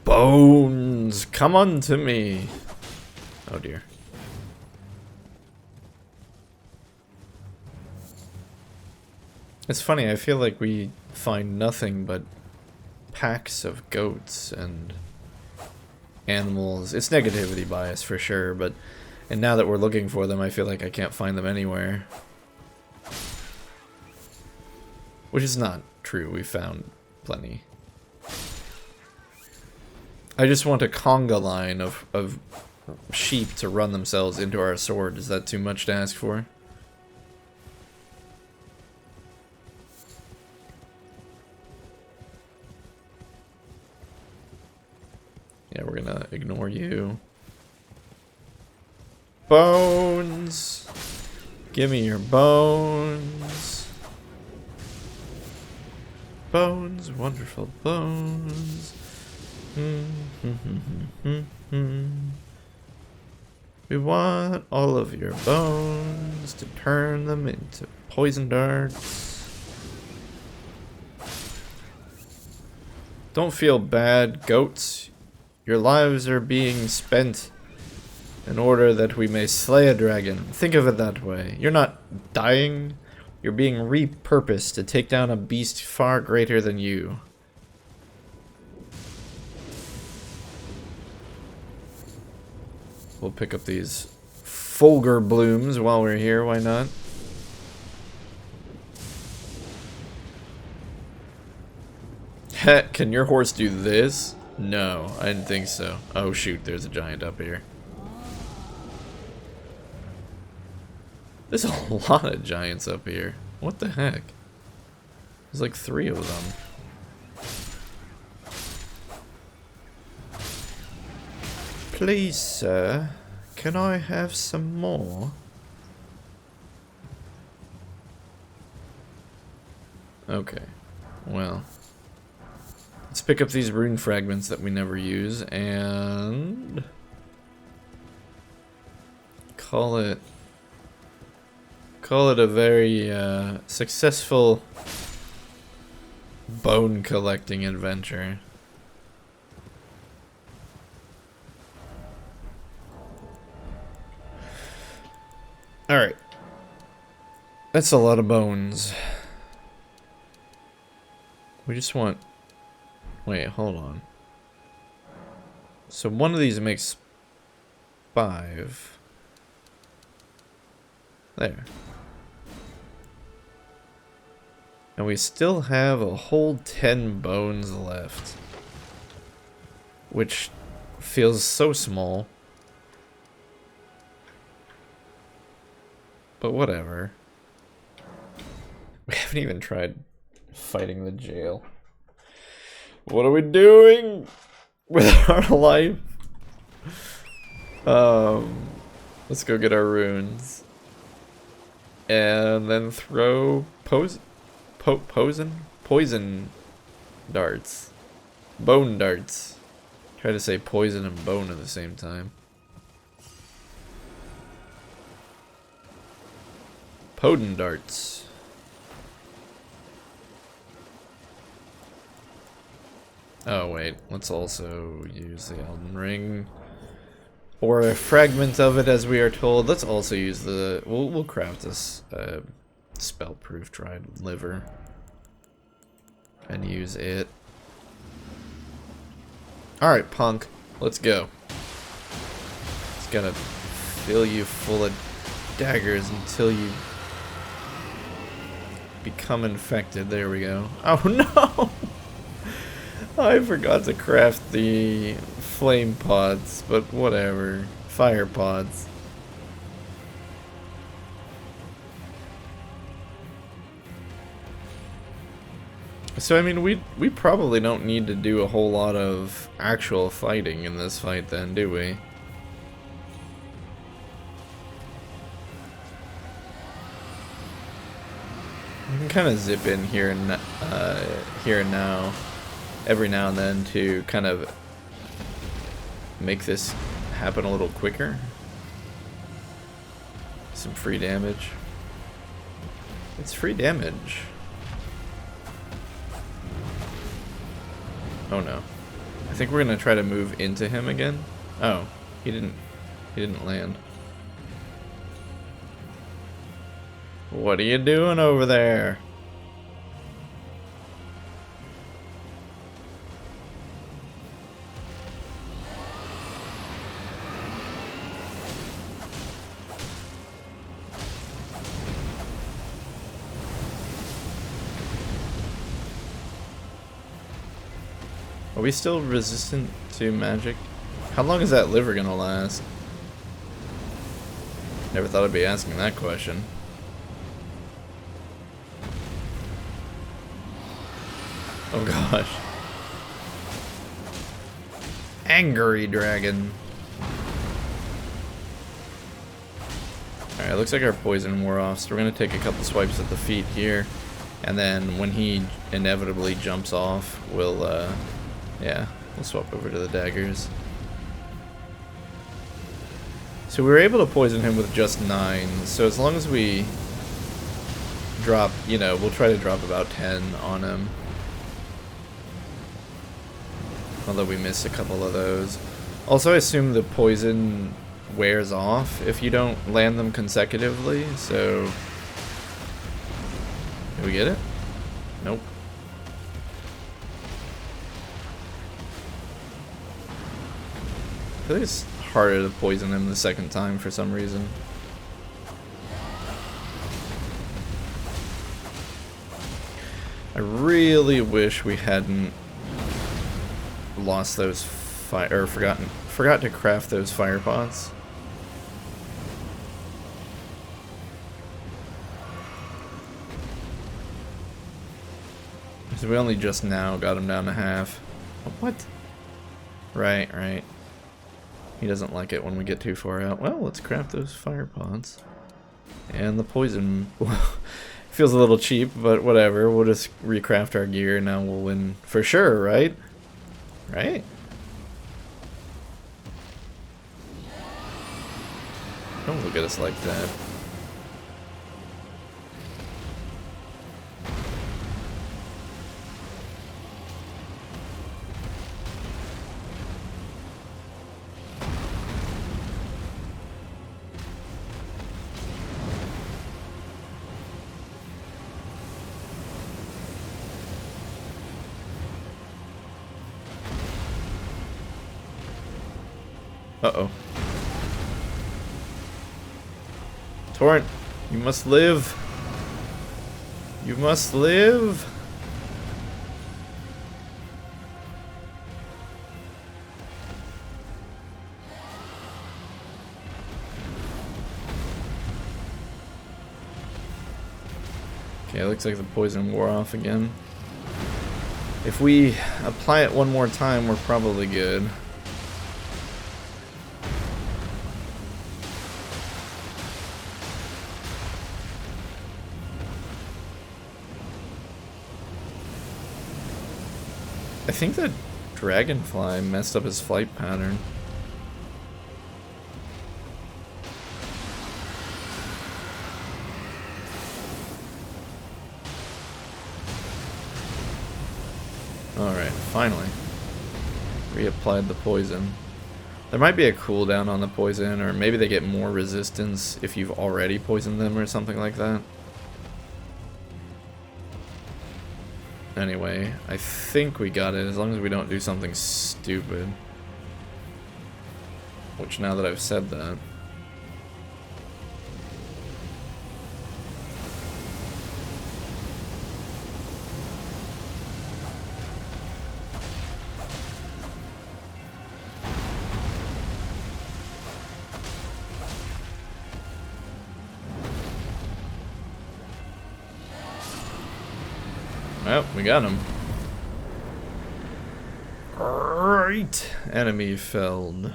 Bones! Come unto me! Oh dear. It's funny, I feel like we find nothing but packs of goats and animals. It's negativity bias for sure, but... And now that we're looking for them, I feel like I can't find them anywhere. Which is not true, we found plenty. I just want a conga line of sheep to run themselves into our sword. Is that too much to ask for? Yeah, we're gonna ignore you. Bones! Give me your bones. Bones, wonderful bones. We want all of your bones to turn them into poison darts. Don't feel bad, goats. Your lives are being spent in order that we may slay a dragon. Think of it that way. You're not dying. You're being repurposed to take down a beast far greater than you. We'll pick up these Fulgur blooms while we're here, why not? Heh, can your horse do this? No, I didn't think so. Oh shoot, there's a giant up here. There's a lot of giants up here. What the heck? There's like 3 of them. Please, sir, can I have some more? Okay, well, let's pick up these rune fragments that we never use and call it a very successful bone collecting adventure. Alright. That's a lot of bones. We just want... Wait, hold on. So one of these makes 5. There. And we still have a whole 10 bones left. Which feels so small. But whatever. We haven't even tried fighting the jail. What are we doing with our life? Let's go get our runes. And then throw poison darts. Bone darts. Try to say poison and bone at the same time. Poden darts. Oh wait, let's also use the Elden Ring. Or a fragment of it, as we are told. Let's also use the... We'll craft this spell-proof dried liver. And use it. Alright, punk. Let's go. It's gonna fill you full of daggers until you become infected. There we go. Oh no! I forgot to craft the flame pods, but whatever. Fire pods. So I mean, we probably don't need to do a whole lot of actual fighting in this fight then, do we? We can kind of zip in here and now, every now and then to kind of make this happen a little quicker. Some free damage. It's free damage. Oh no. I think we're gonna try to move into him again. Oh, he didn't land. What are you doing over there? Are we still resistant to magic? How long is that liver gonna last? Never thought I'd be asking that question. Oh gosh. Angry dragon. Alright, looks like our poison wore off, so we're gonna take a couple swipes at the feet here. And then when he inevitably jumps off, we'll swap over to the daggers. So we were able to poison him with just 9, so as long as we drop, you know, we'll try to drop about 10 on him. Although we missed a couple of those. Also, I assume the poison wears off if you don't land them consecutively, so... Did we get it? Nope. I feel like it's harder to poison him the second time for some reason. I really wish we hadn't lost those forgot to craft those fire pots. Because we only just now got him down to half. What? Right. He doesn't like it when we get too far out. Well, let's craft those fire pots. And the poison feels a little cheap, but whatever. We'll just recraft our gear and now we'll win for sure, right? Right? Don't look at us like that. Uh-oh. Torrent, you must live. You must live. Okay, it looks like the poison wore off again. If we apply it one more time, we're probably good. I think that dragonfly messed up his flight pattern. Alright, finally. Reapplied the poison. There might be a cooldown on the poison, or maybe they get more resistance if you've already poisoned them or something like that. Anyway, I think we got it, as long as we don't do something stupid. Which, now that I've said that... Well, we got him. Right. Enemy felled.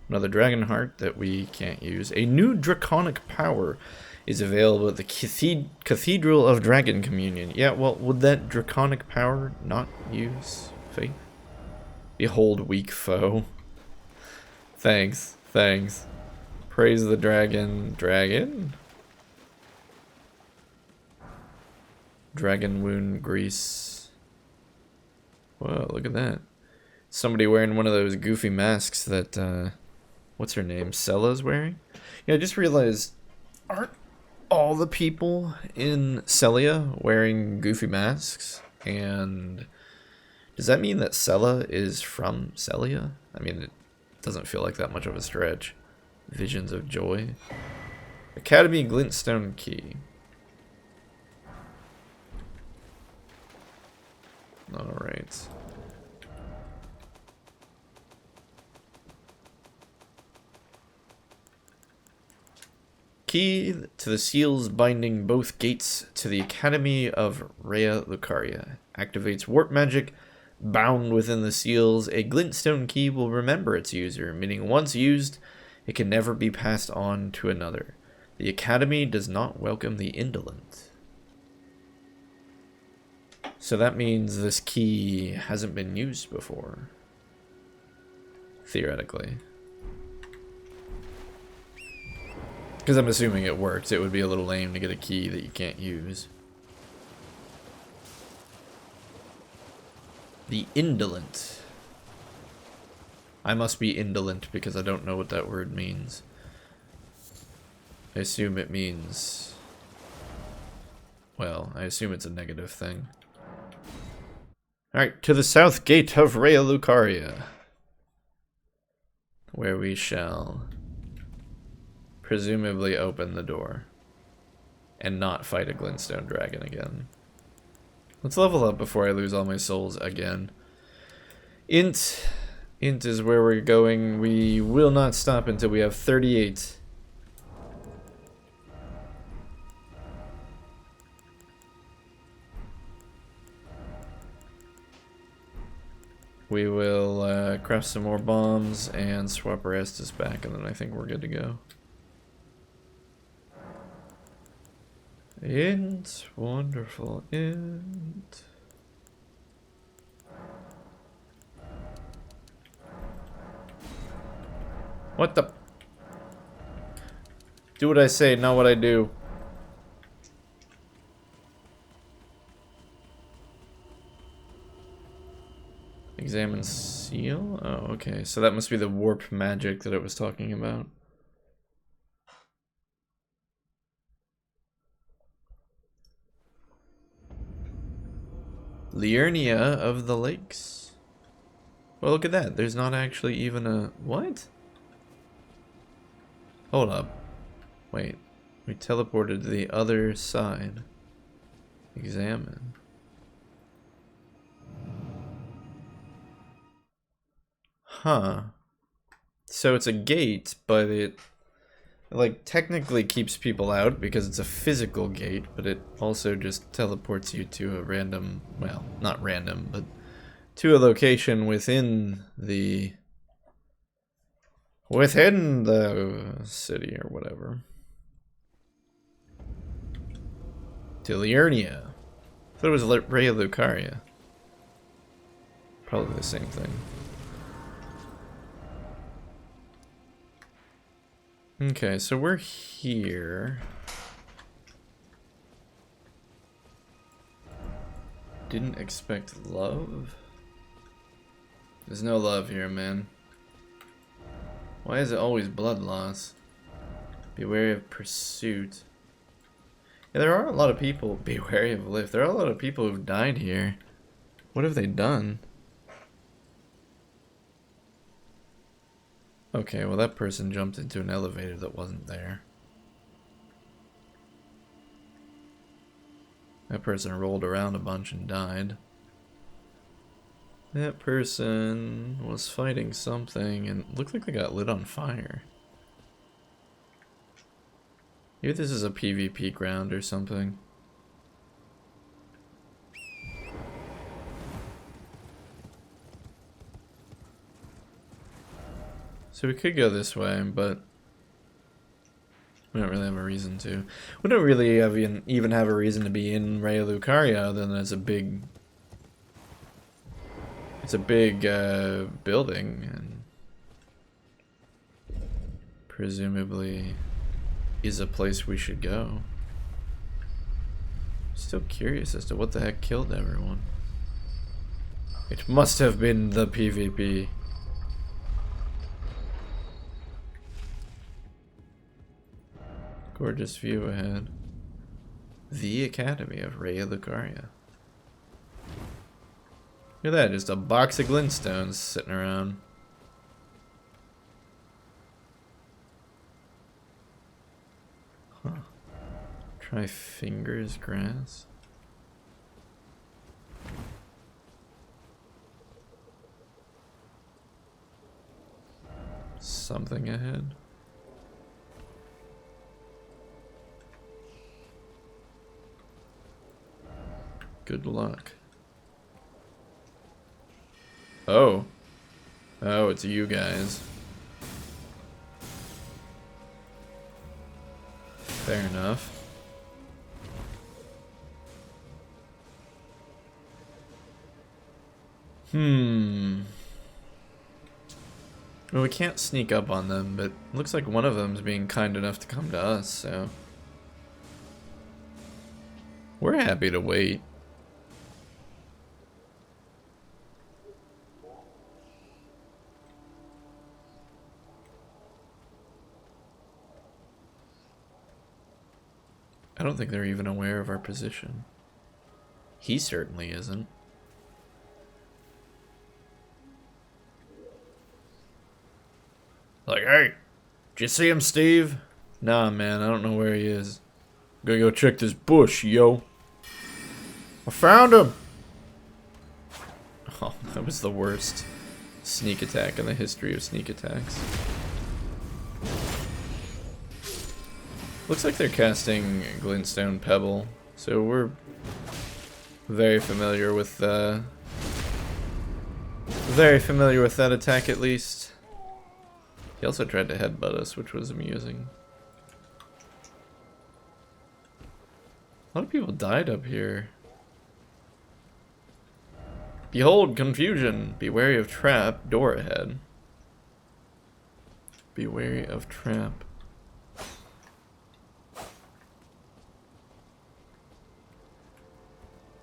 Another dragon heart that we can't use. A new draconic power is available at the Cathedral of Dragon Communion. Yeah, well, would that draconic power not use faith? Behold, weak foe. Thanks. Praise the dragon. Dragon wound grease. Whoa, look at that. Somebody wearing one of those goofy masks that, what's her name? Sella's wearing? Yeah, I just realized, aren't all the people in Sellia wearing goofy masks? And does that mean that Sella is from Sellia? I mean, it doesn't feel like that much of a stretch. Visions of Joy. Academy Glinstone Key. Alright. Key to the seals binding both gates to the Academy of Rhea Lucaria. Activates warp magic. Bound within the seals, a glintstone key will remember its user, meaning once used, it can never be passed on to another. The Academy does not welcome the indolent. So that means this key hasn't been used before. Theoretically. Because I'm assuming it works. It would be a little lame to get a key that you can't use. The indolent. I must be indolent because I don't know what that word means. I assume it means... Well, I assume it's a negative thing. Alright, to the south gate of Rhea Lucaria. Where we shall presumably open the door. And not fight a Glinstone dragon again. Let's level up before I lose all my souls again. Int is where we're going. We will not stop until we have 38. We will craft some more bombs and swap our Estus back, and then I think we're good to go. Int, wonderful int. What the? Do what I say, not what I do. Examine seal? Oh, okay. So that must be the warp magic that it was talking about. Liurnia of the Lakes. Well, look at that. There's not actually even a... What? Hold up. Wait. We teleported to the other side. Examine. Huh. So it's a gate, but it... like, technically keeps people out because it's a physical gate, but it also just teleports you to a random, well, not random, but to a location within the city or whatever. To Liurnia. I thought it was Rhea Lucaria. Probably the same thing. Okay, so we're here. Didn't expect love? There's no love here, man. Why is it always blood loss? Be wary of pursuit. Yeah, there are a lot of people. Be wary of lift. There are a lot of people who've died here. What have they done? Okay, well that person jumped into an elevator that wasn't there. That person rolled around a bunch and died. That person was fighting something and it looked like they got lit on fire. Maybe this is a PvP ground or something. So we could go this way, but we don't really have a reason to. We don't really even have a reason to be in Rhea Lucaria other than it's a big building and presumably is a place we should go. Still curious as to what the heck killed everyone. It must have been the PvP. Gorgeous view ahead. The Academy of Rhea Lucaria. Look at that, just a box of Glinstones sitting around. Huh. Try fingers grass. Something ahead. Good luck. Oh. Oh, it's you guys. Fair enough. Well, we can't sneak up on them, but it looks like one of them's being kind enough to come to us, so... We're happy to wait. I don't think they're even aware of our position. He certainly isn't. Like, hey, did you see him, Steve? Nah, man, I don't know where he is. Gotta go check this bush, yo. I found him! Oh, that was the worst sneak attack in the history of sneak attacks. Looks like they're casting Glinstone Pebble, so we're very familiar with that attack at least. He also tried to headbutt us, which was amusing. A lot of people died up here. Behold, confusion. Be wary of trap. Door ahead. Be wary of trap.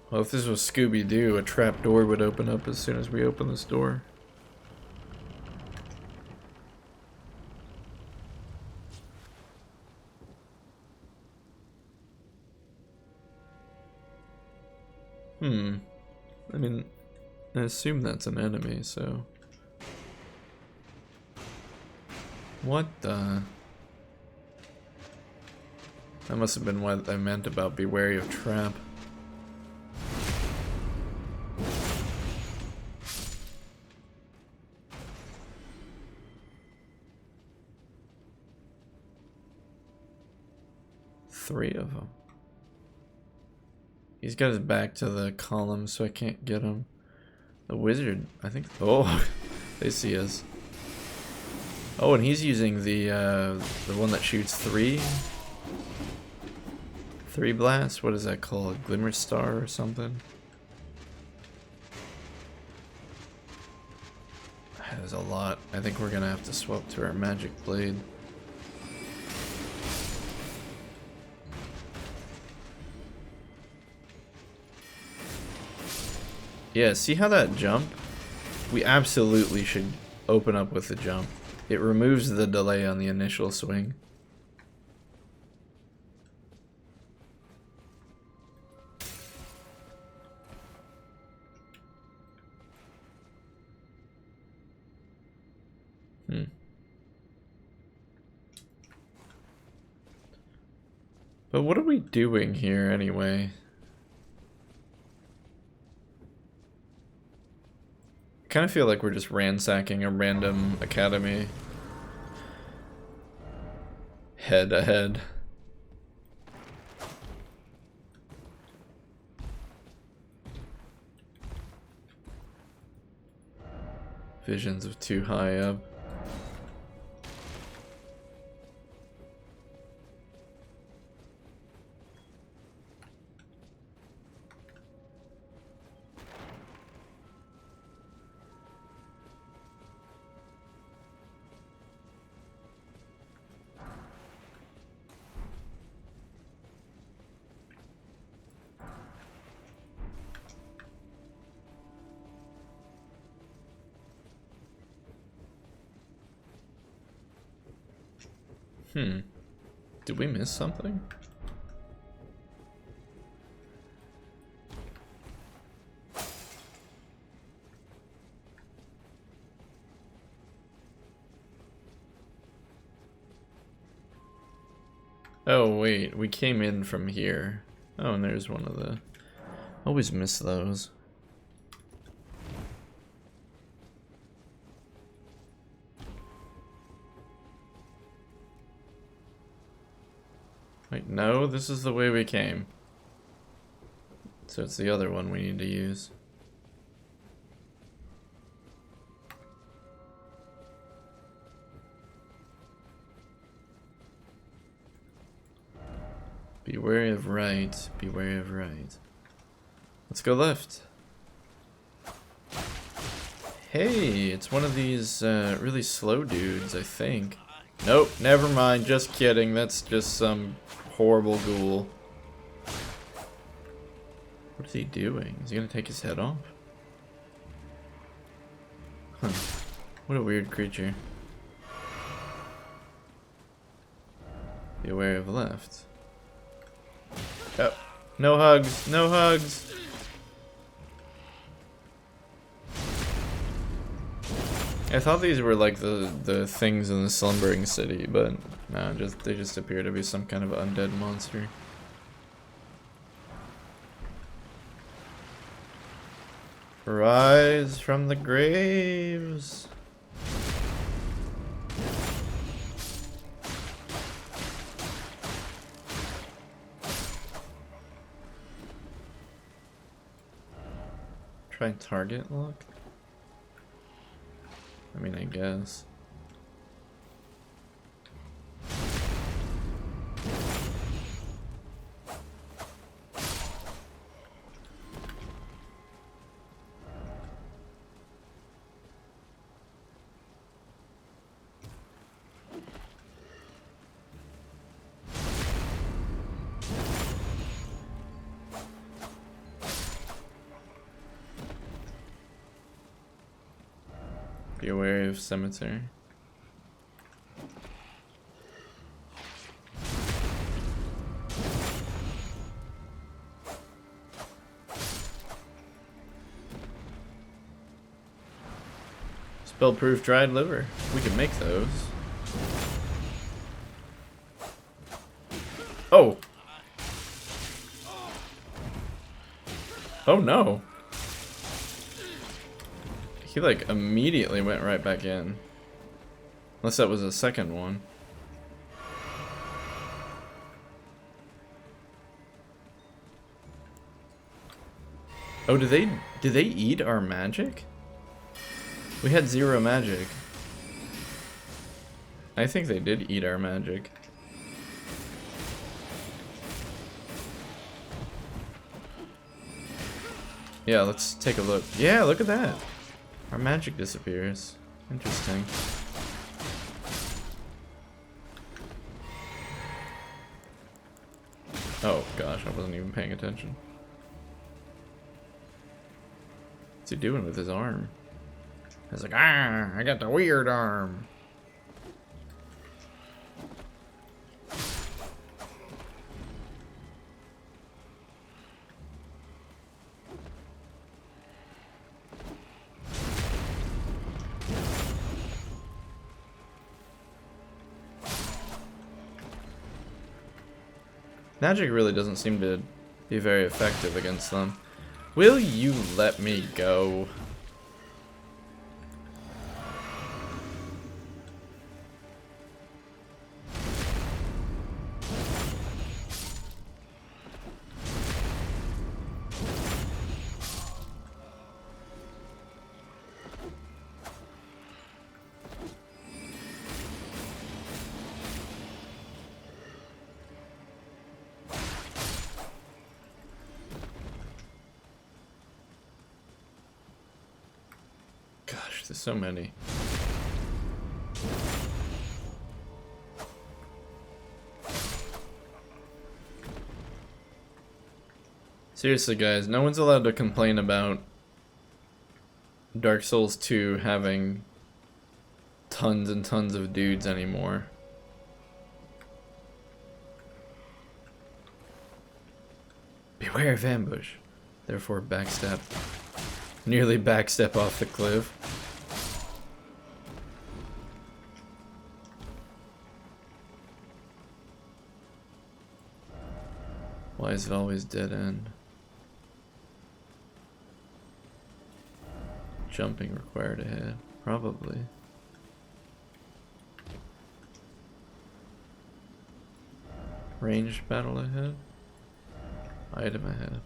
Well, if this was Scooby-Doo, a trap door would open up as soon as we open this door. I mean, I assume that's an enemy, so... What the... That must have been what I meant about be wary of trap. Three of them. He's got his back to the column, so I can't get him. The wizard, I think. Oh, they see us. Oh, and he's using the one that shoots three blasts. What is that called? Glimmer Star or something? There's a lot. I think we're gonna have to swap to our magic blade. Yeah, see how that jump? We absolutely should open up with the jump. It removes the delay on the initial swing. But what are we doing here anyway? I kind of feel like we're just ransacking a random academy. Head ahead. Visions of too high up. Did we miss something? Oh wait, we came in from here. Oh, and there's one of the... Always miss those. Wait, no, this is the way we came. So it's the other one we need to use. Be wary of right, be wary of right. Let's go left. Hey, it's one of these really slow dudes, I think. Nope, never mind, just kidding. That's just some horrible ghoul. What is he doing? Is he gonna take his head off? Huh. What a weird creature. Be aware of left. Oh, no hugs, no hugs. I thought these were like the things in the slumbering city, but no, they just appear to be some kind of undead monster. Rise from the graves. Try and target lock? I mean, I guess. Be aware of cemetery. Spell-proof dried liver. We can make those. Oh! Oh no! He like immediately went right back in. Unless that was a second one. Oh, did they eat our magic? We had 0 magic. I think they did eat our magic. Yeah, let's take a look. Yeah, look at that. Our magic disappears. Interesting. Oh gosh, I wasn't even paying attention. What's he doing with his arm? He's like, ah, I got the weird arm. Magic really doesn't seem to be very effective against them. Will you let me go? There's so many. Seriously, guys, no one's allowed to complain about Dark Souls 2 having tons and tons of dudes anymore. Beware of ambush. Therefore, backstep. Nearly backstep off the cliff. Why is it always dead end? Jumping required ahead. Probably. Ranged battle ahead. Item ahead.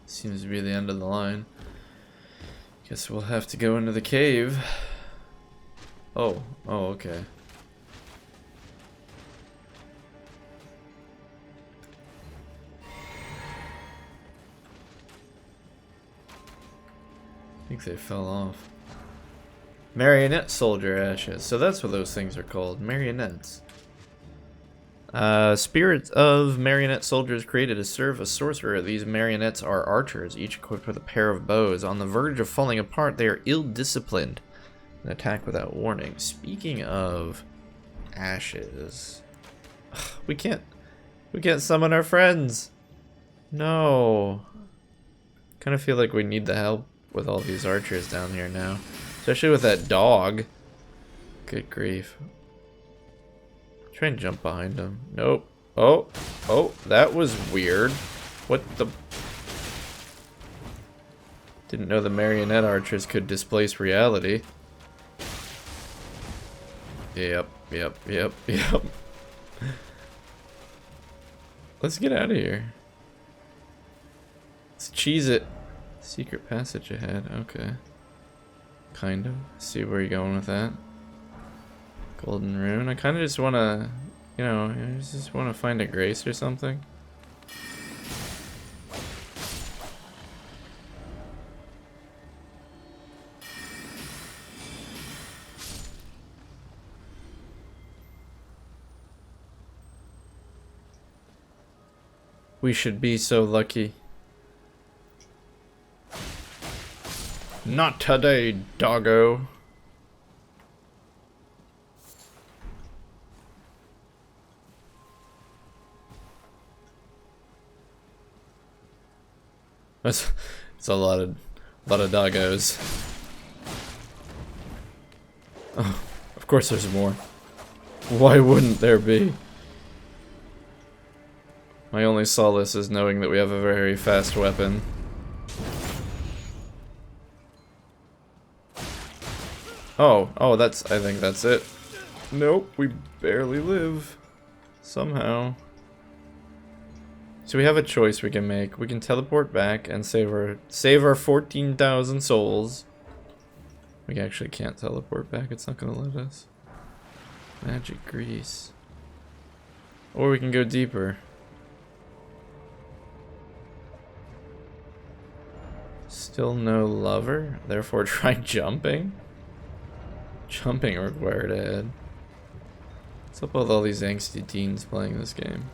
Seems to be the end of the line. Guess we'll have to go into the cave. Oh, okay. think they fell off. Marionette soldier ashes. So that's what those things are called. Marionettes. Spirits of marionette soldiers created to serve a sorcerer. These marionettes are archers, each equipped with a pair of bows. On the verge of falling apart, they are ill-disciplined and attack without warning. Speaking of ashes, we can't summon our friends. No. Kind of feel like we need the help with all these archers down here now, especially with that dog. Good grief. Try and jump behind him. Nope. Oh, that was weird. What the? Didn't know the marionette archers could displace reality. Yep. Let's get out of here. Let's cheese it. Secret passage ahead. Okay. Kind of. See where you're going with that. Golden rune. I kind of just want to, you know, I just want to find a grace or something. We should be so lucky. Not today, doggo. It's a lot of doggos. Oh, of course there's more. Why wouldn't there be? My only solace is knowing that we have a very fast weapon. Oh, that's, I think that's it. Nope, we barely live. Somehow. So we have a choice we can make. We can teleport back and save our 14,000 souls. We actually can't teleport back. It's not gonna let us. Magic grease. Or we can go deeper. Still no lover. Therefore, try jumping. Jumping required ahead. What's up with all these angsty teens playing this game?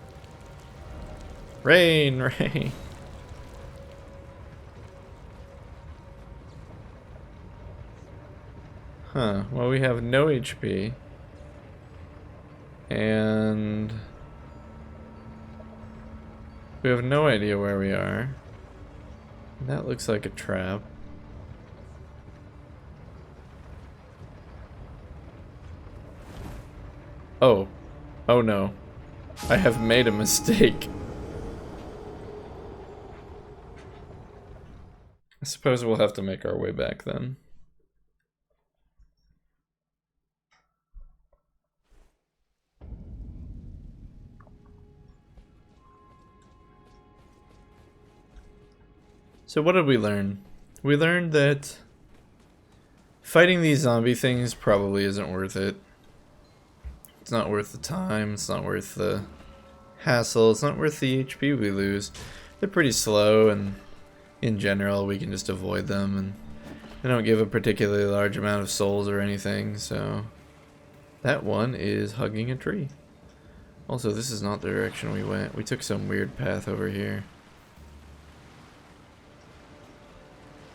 Rain, rain. Huh, well we have no HP. And we have no idea where we are. That looks like a trap. Oh no. I have made a mistake. I suppose we'll have to make our way back then. So what did we learn? We learned that fighting these zombie things probably isn't worth it. It's not worth the time, it's not worth the hassle, it's not worth the HP we lose. They're pretty slow, and in general we can just avoid them, and they don't give a particularly large amount of souls or anything, so that one is hugging a tree. Also, this is not the direction we went. We took some weird path over here.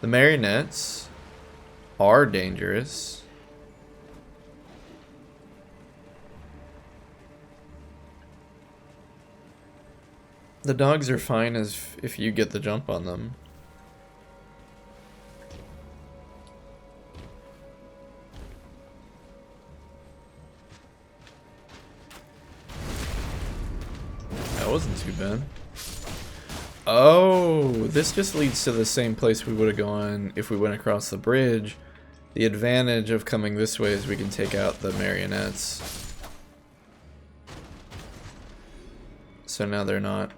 The marionettes are dangerous. The dogs are fine if you get the jump on them. That wasn't too bad. Oh, this just leads to the same place we would have gone if we went across the bridge. The advantage of coming this way is we can take out the marionettes. So now they're not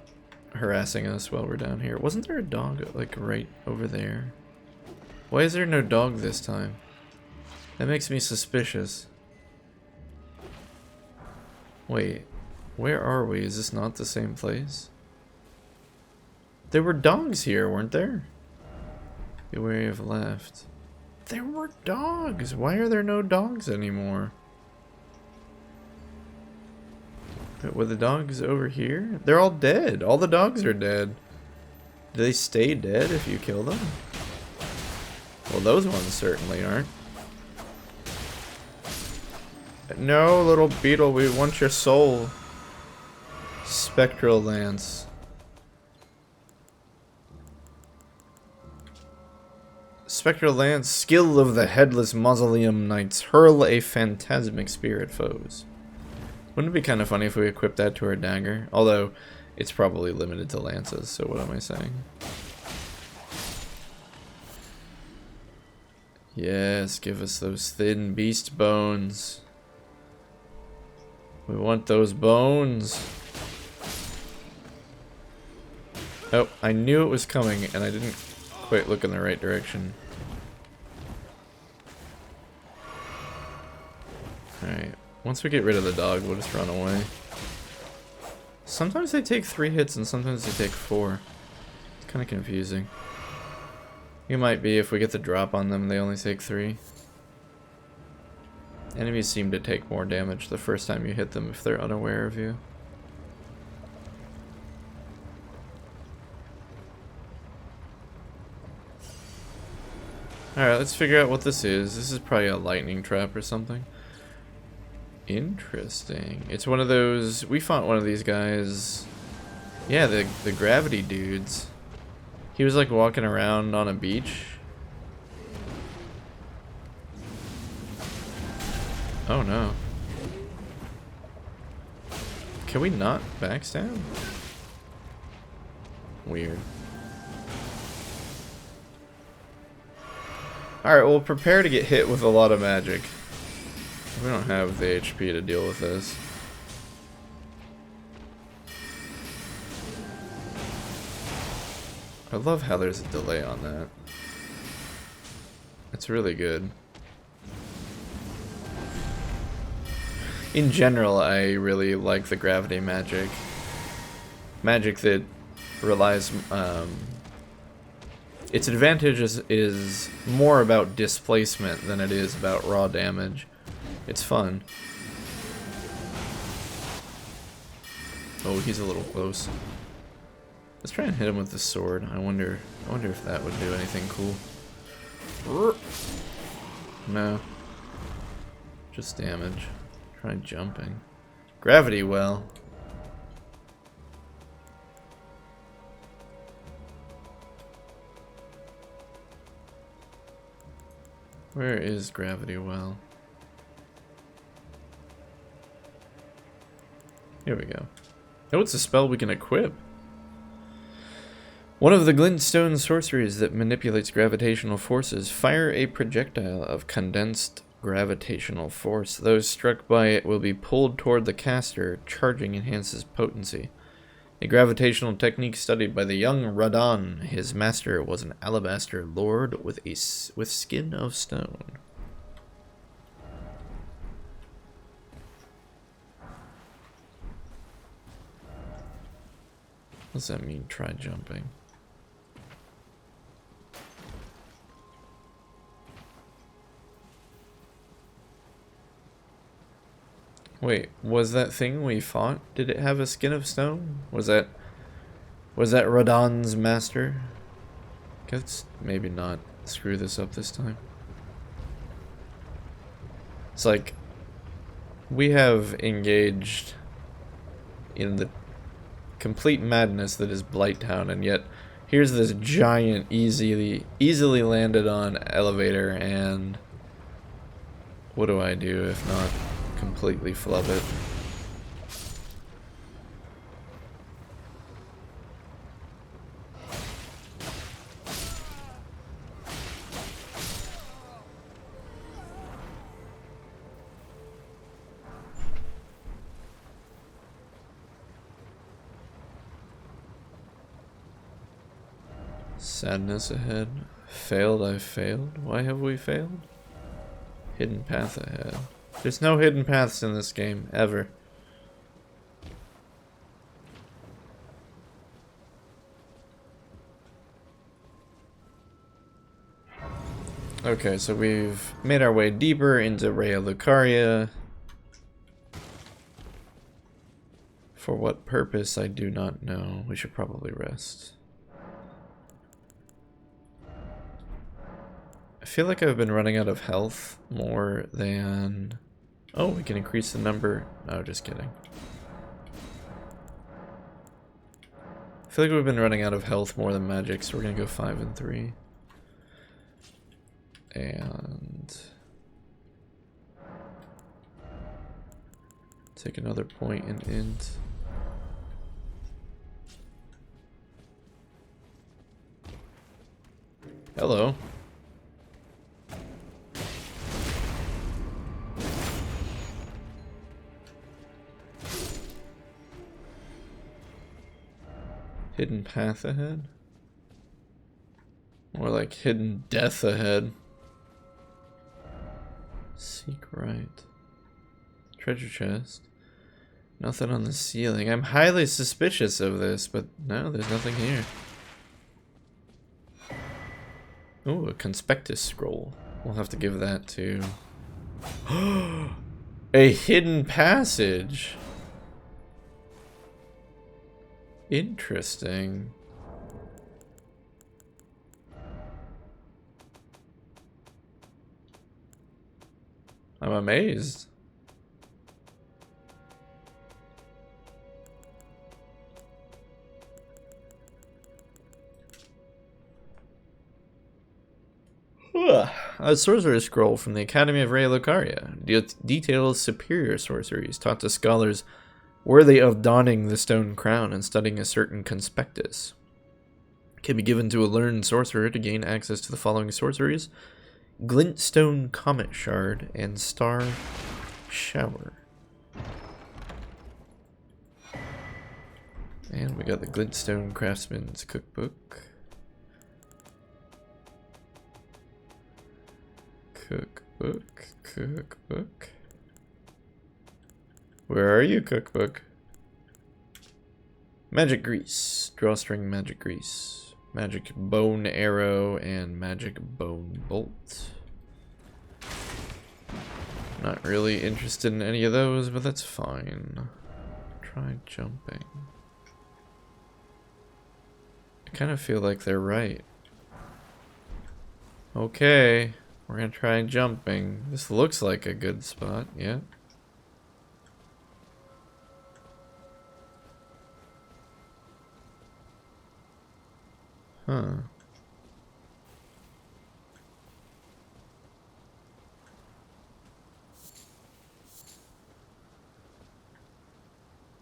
harassing us while we're down here. Wasn't there a dog like right over there? Why is there no dog this time? That makes me suspicious. Wait, where are we? Is this not the same place? There were dogs here, weren't there? Be wary of left. There were dogs. Why are there no dogs anymore? Were the dogs over here? They're all dead. All the dogs are dead. Do they stay dead if you kill them? Well, those ones certainly aren't. No, little beetle, we want your soul. Spectral Lance. Spectral Lance, skill of the Headless Mausoleum Knights. Hurl a phantasmic spear at foes. Wouldn't it be kind of funny if we equipped that to our dagger? Although, it's probably limited to lances, so what am I saying? Yes, give us those thin beast bones. We want those bones. Oh, I knew it was coming, and I didn't quite look in the right direction. Alright, once we get rid of the dog, we'll just run away. Sometimes they take 3 hits, and sometimes they take 4. It's kind of confusing. It might be if we get the drop on them, they only take 3. Enemies seem to take more damage the first time you hit them if they're unaware of you. Alright, let's figure out what this is. This is probably a lightning trap or something. Interesting. It's one of those... We fought one of these guys... Yeah, the gravity dudes. He was like walking around on a beach. Oh no. Can we not backstab? Weird. Alright, we'll prepare to get hit with a lot of magic. We don't have the HP to deal with this. I love how there's a delay on that. It's really good. In general, I really like the gravity magic. Magic that relies... its advantage is more about displacement than it is about raw damage. It's fun. Oh, he's a little close. Let's try and hit him with the sword. I wonder if that would do anything cool. No. Just damage. Try jumping. Gravity well. Where is gravity well? Here we go. Oh, it's a spell we can equip. One of the Glinstone sorceries that manipulates gravitational forces. Fire a projectile of condensed gravitational force. Those struck by it will be pulled toward the caster. Charging enhances potency. A gravitational technique studied by the young Radon. His master was an alabaster lord with skin of stone. What does that mean, try jumping? Wait, was that thing we fought, did it have a skin of stone? Was that Radon's master? Guess maybe not. Screw this up this time. It's like we have engaged in the complete madness that is Blighttown, and yet here's this giant, easily landed on elevator, and what do I do if not completely flub it? Sadness ahead. Failed, I failed. Why have we failed? Hidden path ahead. There's no hidden paths in this game, ever. Okay, so we've made our way deeper into Rhea Lucaria. For what purpose, I do not know. We should probably rest. I feel like I've been running out of health more than... Oh, we can increase the number. No, just kidding. I feel like we've been running out of health more than magic, so we're gonna go 5 and 3. And... take another point in int. Hello. Hidden path ahead? More like hidden death ahead. Seek right. Treasure chest. Nothing on the ceiling. I'm highly suspicious of this, but no, there's nothing here. Ooh, a conspectus scroll. We'll have to give that to... a hidden passage! Interesting. I'm amazed. A sorcerer's scroll from the Academy of Rhea Lucaria details superior sorceries taught to scholars worthy of donning the stone crown and studying a certain conspectus. It can be given to a learned sorcerer to gain access to the following sorceries: Glinstone Comet Shard and Star Shower. And we got the Glinstone Craftsman's Cookbook. Cookbook. Where are you, cookbook? Magic grease, drawstring magic grease, magic bone arrow, and magic bone bolt. Not really interested in any of those, but that's fine. Try jumping. I kind of feel like they're right. Okay. We're gonna try jumping. This looks like a good spot, yeah. Huh.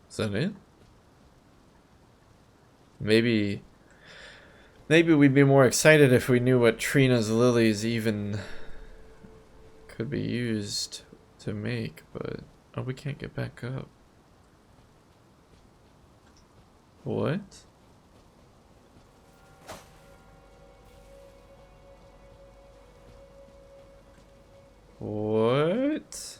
Is that it? Maybe we'd be more excited if we knew what Trina's lilies even could be used to make, but oh, we can't get back up. What? What?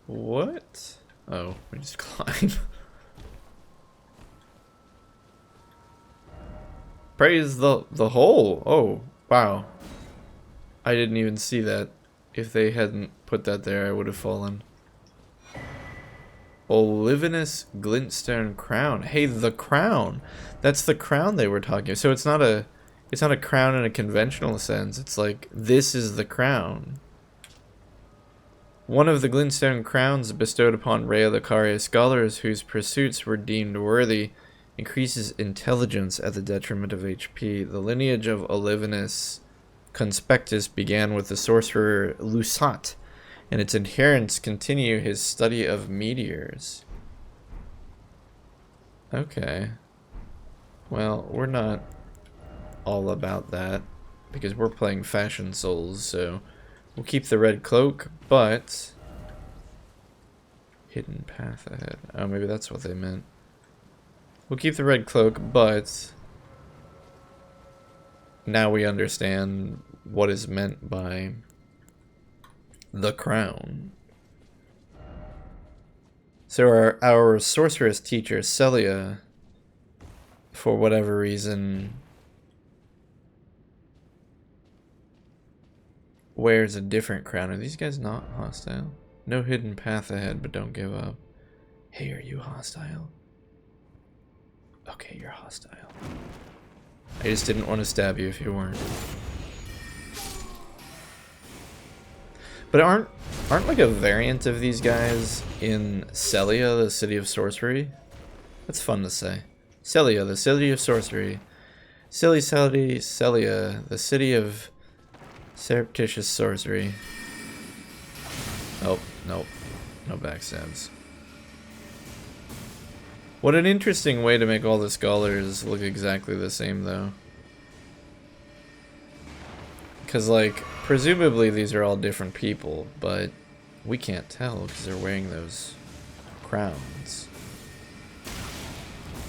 What? Oh, we just climbed. Praise the hole. Oh, wow. I didn't even see that. If they hadn't put that there, I would have fallen. Olivinous Glintstone crown. Hey, the crown. That's the crown they were talking about. So it's not a crown in a conventional sense. It's like, this is the crown. One of the Glinstone crowns bestowed upon Rhea Lucaria scholars whose pursuits were deemed worthy increases intelligence at the detriment of HP. The lineage of Olivinous Conspectus began with the sorcerer Lusat, and its adherents continue his study of meteors. Okay. Well, we're not all about that, because we're playing Fashion Souls, so we'll keep the red cloak, but... hidden path ahead. Oh, maybe that's what they meant. We'll keep the red cloak, but... now we understand what is meant by the crown. So our sorceress teacher, Celia, for whatever reason, wears a different crown. Are these guys not hostile? No hidden path ahead, but don't give up. Hey, are you hostile? Okay, you're hostile. I just didn't want to stab you if you weren't. But aren't like a variant of these guys in Celia, the city of sorcery? That's fun to say. Celia, the city of sorcery. Celia, the city of surreptitious sorcery. Oh, nope. No backstabs. What an interesting way to make all the scholars look exactly the same, though. Because, like, presumably these are all different people, but we can't tell because they're wearing those crowns.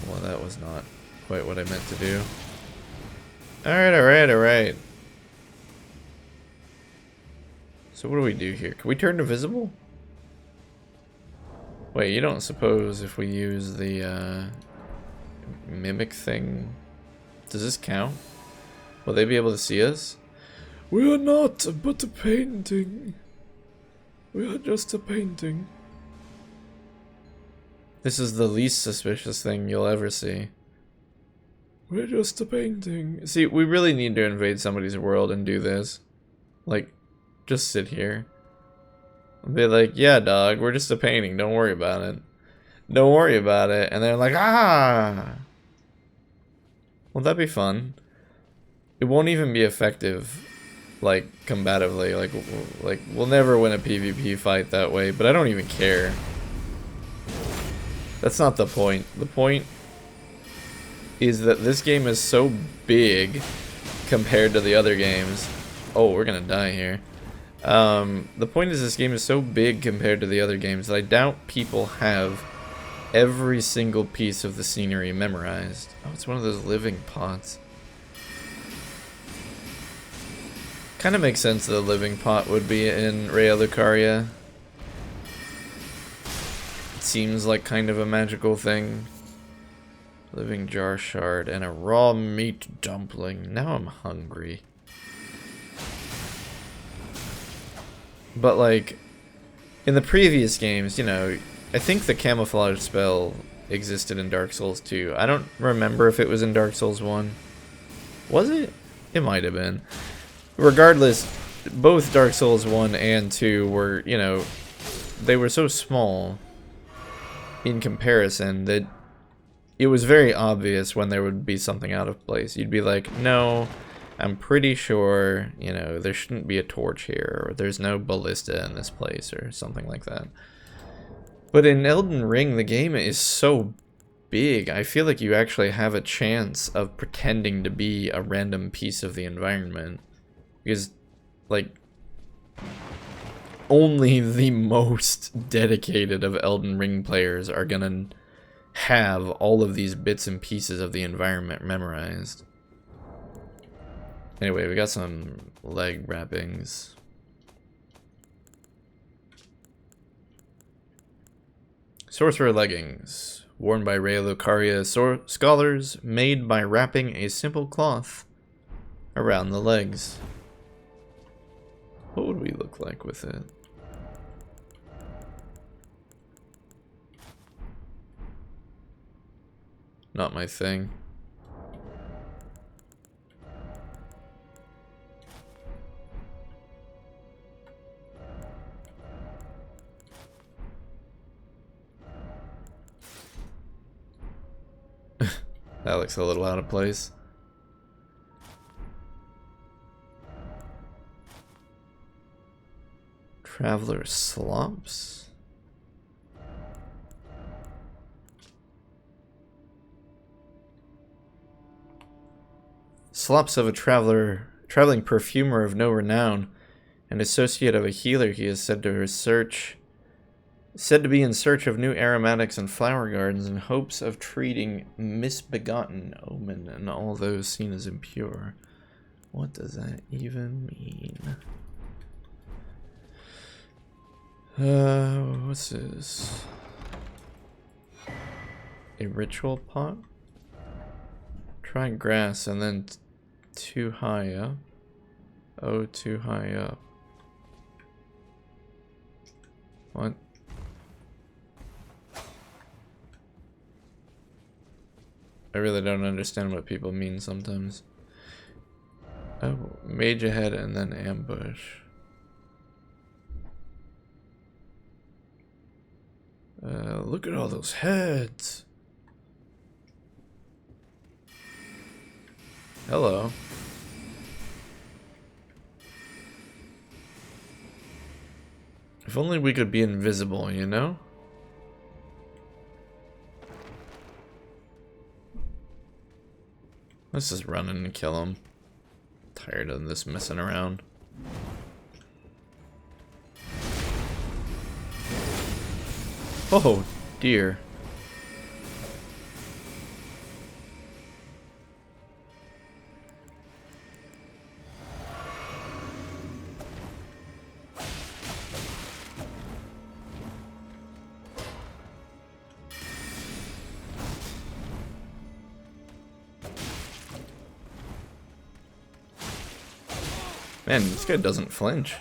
Well, that was not quite what I meant to do. Alright. So what do we do here? Can we turn invisible? Wait, you don't suppose if we use the mimic thing, does this count? Will they be able to see us? We are not but a painting. We are just a painting. This is the least suspicious thing you'll ever see. We're just a painting. See, we really need to invade somebody's world and do this. Like, just sit here. And be like, yeah, dog, we're just a painting. Don't worry about it. Don't worry about it. And they're like, ah! Well, that'd be fun. It won't even be effective, like, combatively. Like, we'll never win a PvP fight that way, but I don't even care. That's not the point. The point is that this game is so big compared to the other games. Oh, we're gonna die here. The point is this game is so big compared to the other games that I doubt people have every single piece of the scenery memorized. Oh, it's one of those living pots. Kind of makes sense that a living pot would be in Raya Lucaria. It seems like kind of a magical thing. Living jar shard and a raw meat dumpling. Now I'm hungry. But like, in the previous games, you know, I think the camouflage spell existed in Dark Souls 2. I don't remember if it was in Dark Souls 1. Was it? It might have been. Regardless, both Dark Souls 1 and 2 were, you know, they were so small in comparison that it was very obvious when there would be something out of place. You'd be like, no, I'm pretty sure, you know, there shouldn't be a torch here, or there's no ballista in this place, or something like that. But in Elden Ring, the game is so big, I feel like you actually have a chance of pretending to be a random piece of the environment. Because, like, only the most dedicated of Elden Ring players are gonna have all of these bits and pieces of the environment memorized. Anyway, we got some leg wrappings. Sorcerer leggings, worn by Raya Lucaria scholars, made by wrapping a simple cloth around the legs. What would we look like with it? Not my thing. That looks a little out of place. Traveler slumps? Slops of a traveling perfumer of no renown, an associate of a healer he is said to be in search of new aromatics and flower gardens in hopes of treating misbegotten omen and all those seen as impure. What does that even mean? What's this? A ritual pot? Try grass and then too high up. Oh, too high up. What? I really don't understand what people mean sometimes. Oh, mage ahead and then ambush. Look at all those heads. Hello. If only we could be invisible, you know? Let's just run in and kill him. Tired of this messing around. Oh, dear. Man, this guy doesn't flinch.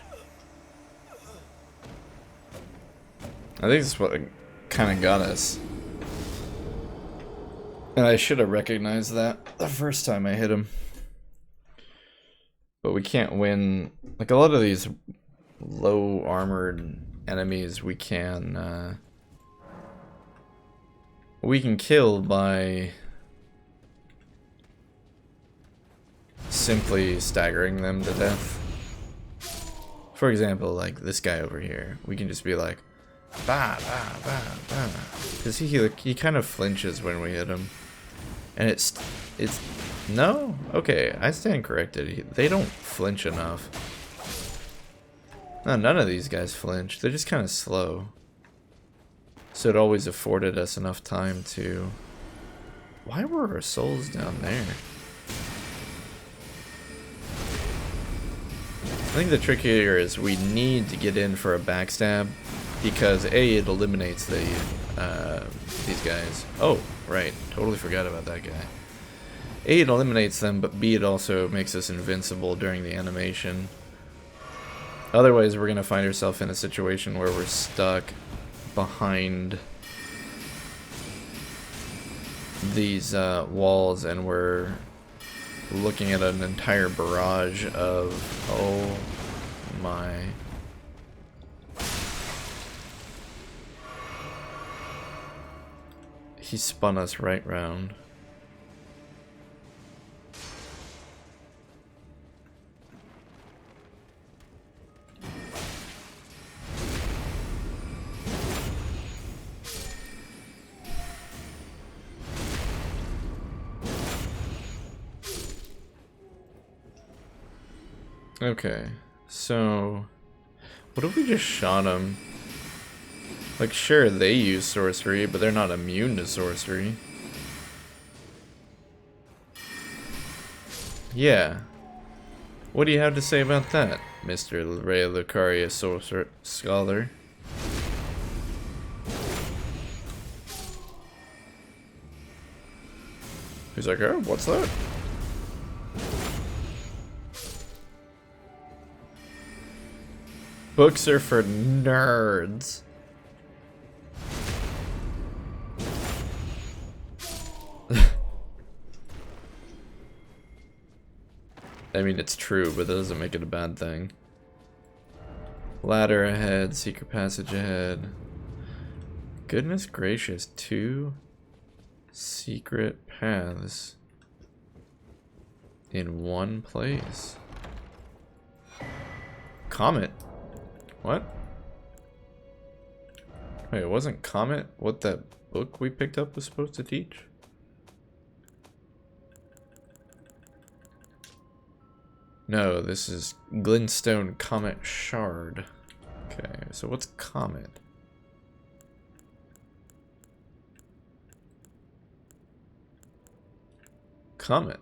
I think this is what kind of got us. And I should have recognized that the first time I hit him. But we can't win. Like a lot of these low armored enemies we can kill by simply staggering them to death. For example, like this guy over here, we can just be like, bah, bah, bah, bah. Because he kind of flinches when we hit him. And it's, no? Okay, I stand corrected. They don't flinch enough. No, none of these guys flinch. They're just kind of slow. So it always afforded us enough time to... Why were our souls down there? I think the trick here is we need to get in for a backstab because A, it eliminates the these guys. Oh, right, totally forgot about that guy. A, it eliminates them, but B, it also makes us invincible during the animation. Otherwise, we're gonna find ourselves in a situation where we're stuck behind these walls and we're looking at an entire barrage of, oh my. He spun us right round. Okay, so what if we just shot him? Like, sure, they use sorcery, but they're not immune to sorcery. Yeah. What do you have to say about that, Mr. Ray Lucaria Sorcerer Scholar? He's like, oh, what's that? Books are for nerds. I mean, it's true, but that doesn't make it a bad thing. Ladder ahead, secret passage ahead. Goodness gracious, 2 secret paths in one place. Comet. What? Wait, it wasn't Comet what that book we picked up was supposed to teach? No, this is Glinstone Comet Shard. Okay, so what's Comet? Comet.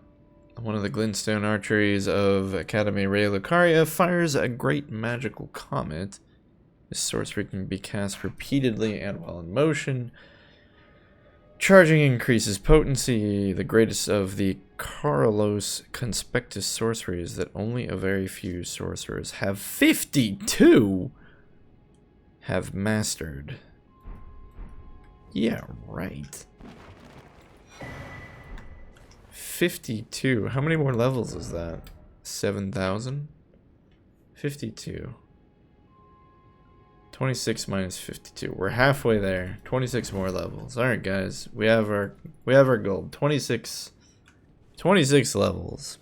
One of the Glinstone archeries of Academy Ray Lucaria fires a great magical comet. This sorcery can be cast repeatedly and while in motion. Charging increases potency. The greatest of the Carlos Conspectus sorceries that only a very few sorcerers have. 52? have mastered. Yeah, right. 52. How many more levels is that? 7,000? 52. 26 minus 52. We're halfway there. 26 more levels. Alright guys, we have our goal. 26 levels.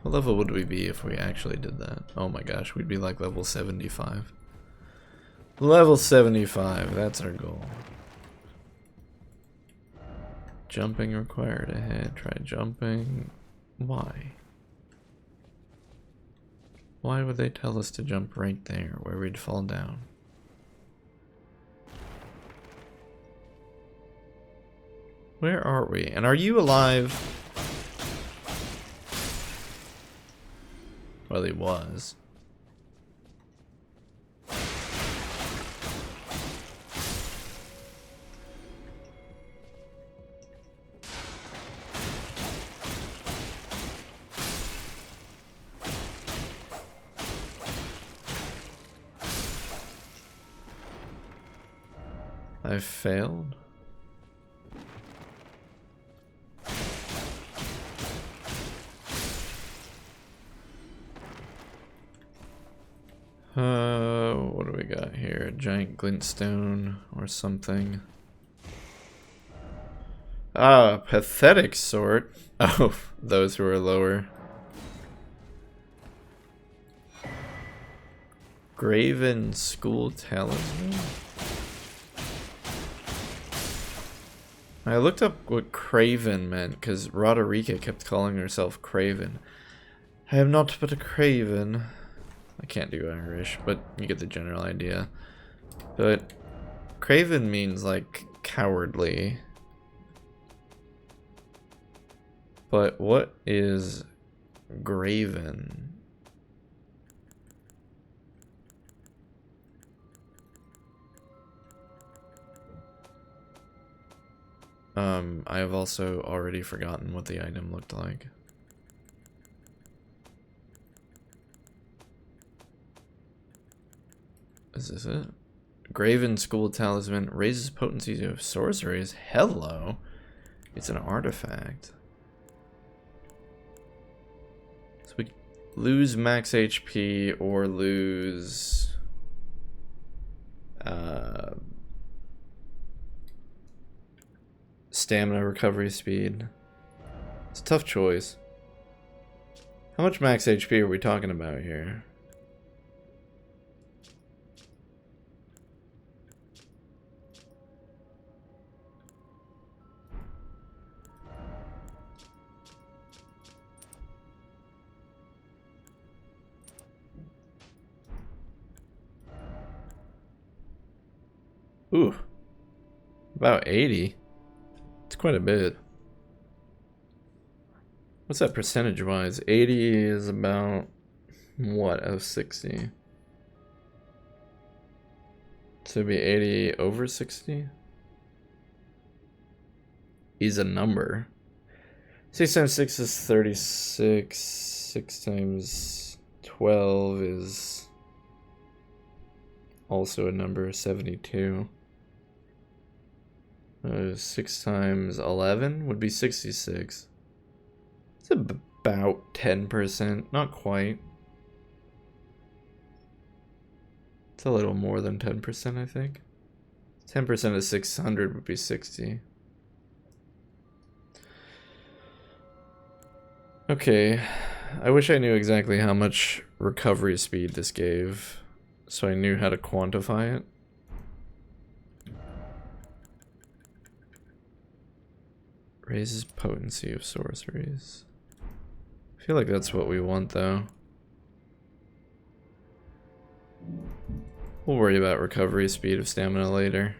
What level would we be if we actually did that? Oh my gosh, we'd be like level 75. Level 75, that's our goal. Jumping required ahead. Try jumping. Why? Why would they tell us to jump right there where we'd fall down? Where are we? And are you alive? Well, he was. I failed. What do we got here? A giant glintstone or something. Ah, pathetic sort. Oh, those who are lower. Graven school talisman? I looked up what Craven meant, because Roderica kept calling herself Craven. I am not but a Craven. I can't do Irish, but you get the general idea. But Craven means, like, cowardly. But what is Graven? I have also already forgotten what the item looked like. Is this it? Graven School Talisman raises potency of sorceries. Hello. It's an artifact. So we lose max HP or lose stamina recovery speed. It's a tough choice. How much max HP are we talking about here? Ooh, about 80. It's quite a bit. What's that percentage wise? 80 is about what of 60? So it'd be 80 over 60? Is a number. 6 times 6 is 36. 6 times 12 is also a number, 72. 6 times 11 would be 66. It's about 10%, not quite. It's a little more than 10%, I think. 10% of 600 would be 60. Okay, I wish I knew exactly how much recovery speed this gave, so I knew how to quantify it. Raises potency of sorceries. I feel like that's what we want, though. We'll worry about recovery speed of stamina later.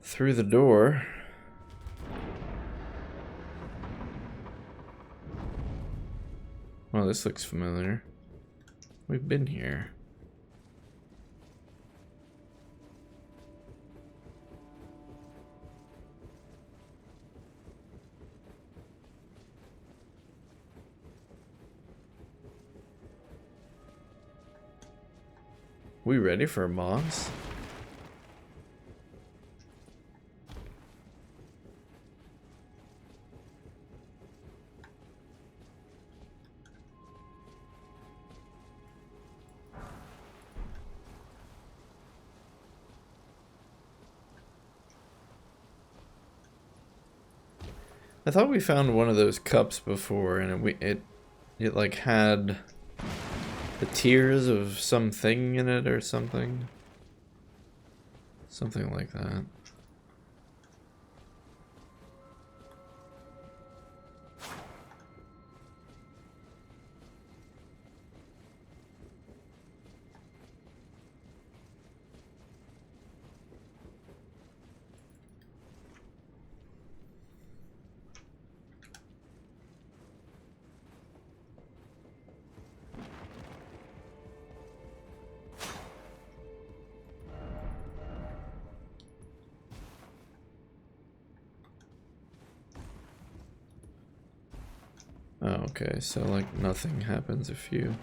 Through the door. Oh, this looks familiar. We've been here. We ready for a boss? I thought we found one of those cups before, and it like had the tears of something in it or something. Something like that. Oh, okay, so like nothing happens if you...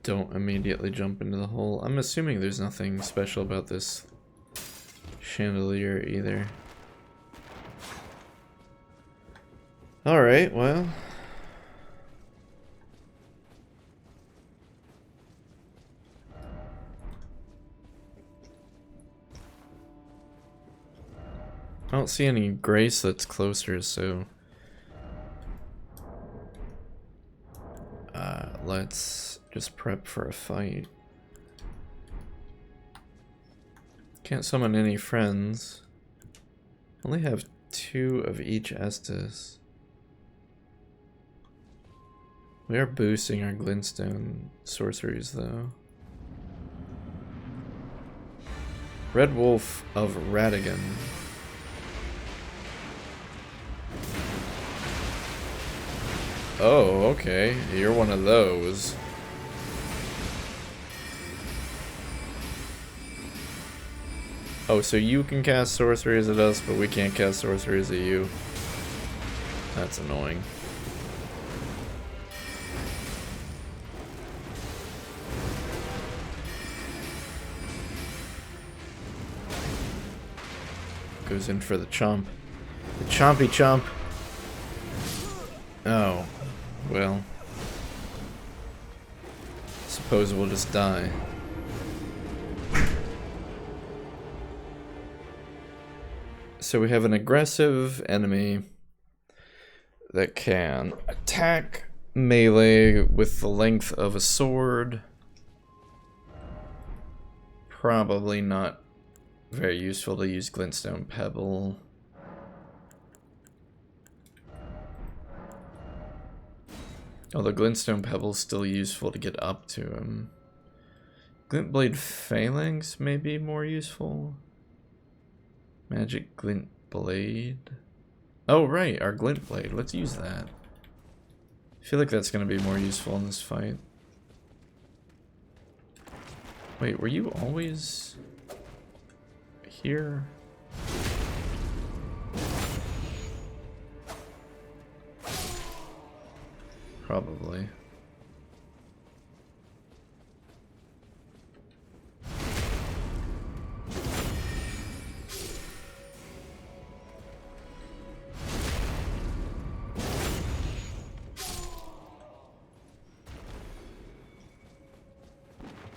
don't immediately jump into the hole. I'm assuming there's nothing special about this chandelier either. Alright, well... I don't see any grace that's closer, so... let's just prep for a fight. Can't summon any friends. Only have 2 of each Estus. We are boosting our Glinstone sorceries, though. Red Wolf of Radigan. Oh, okay. You're one of those. Oh, so you can cast sorceries at us, but we can't cast sorceries at you. That's annoying. Goes in for the chomp. The chompy chomp. Oh. Well, suppose we'll just die. So we have an aggressive enemy that can attack melee with the length of a sword. Probably not very useful to use Glinstone Pebble. Although Glinstone Pebble's still useful to get up to him. Glimplade Phalanx may be more useful. Magic Glimplade. Oh right, our Glimplade. Let's use that. I feel like that's going to be more useful in this fight. Wait, were you always here? Probably.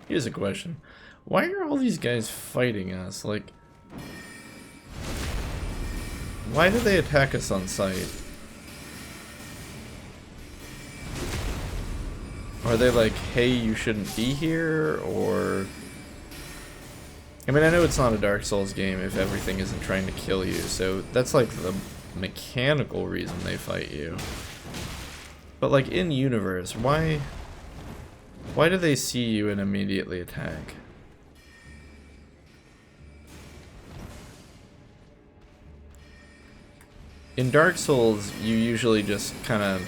Here's a question. Why are all these guys fighting us? Like, why do they attack us on sight? Are they like, hey, you shouldn't be here, or... I mean, I know it's not a Dark Souls game if everything isn't trying to kill you, so that's like the mechanical reason they fight you. But like, in-universe, why do they see you and immediately attack? In Dark Souls, you usually just kind of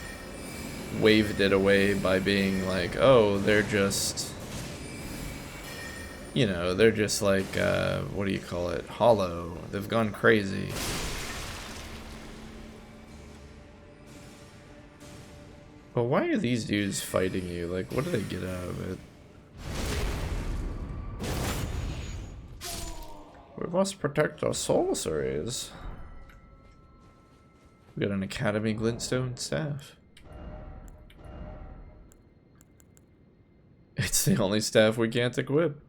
waved it away by being like, oh, they're just, you know, they're just like, what do you call it? Hollow. They've gone crazy. But why are these dudes fighting you? Like, what do they get out of it? We must protect our sorceries. We got an Academy Glinstone staff. It's the only staff we can't equip.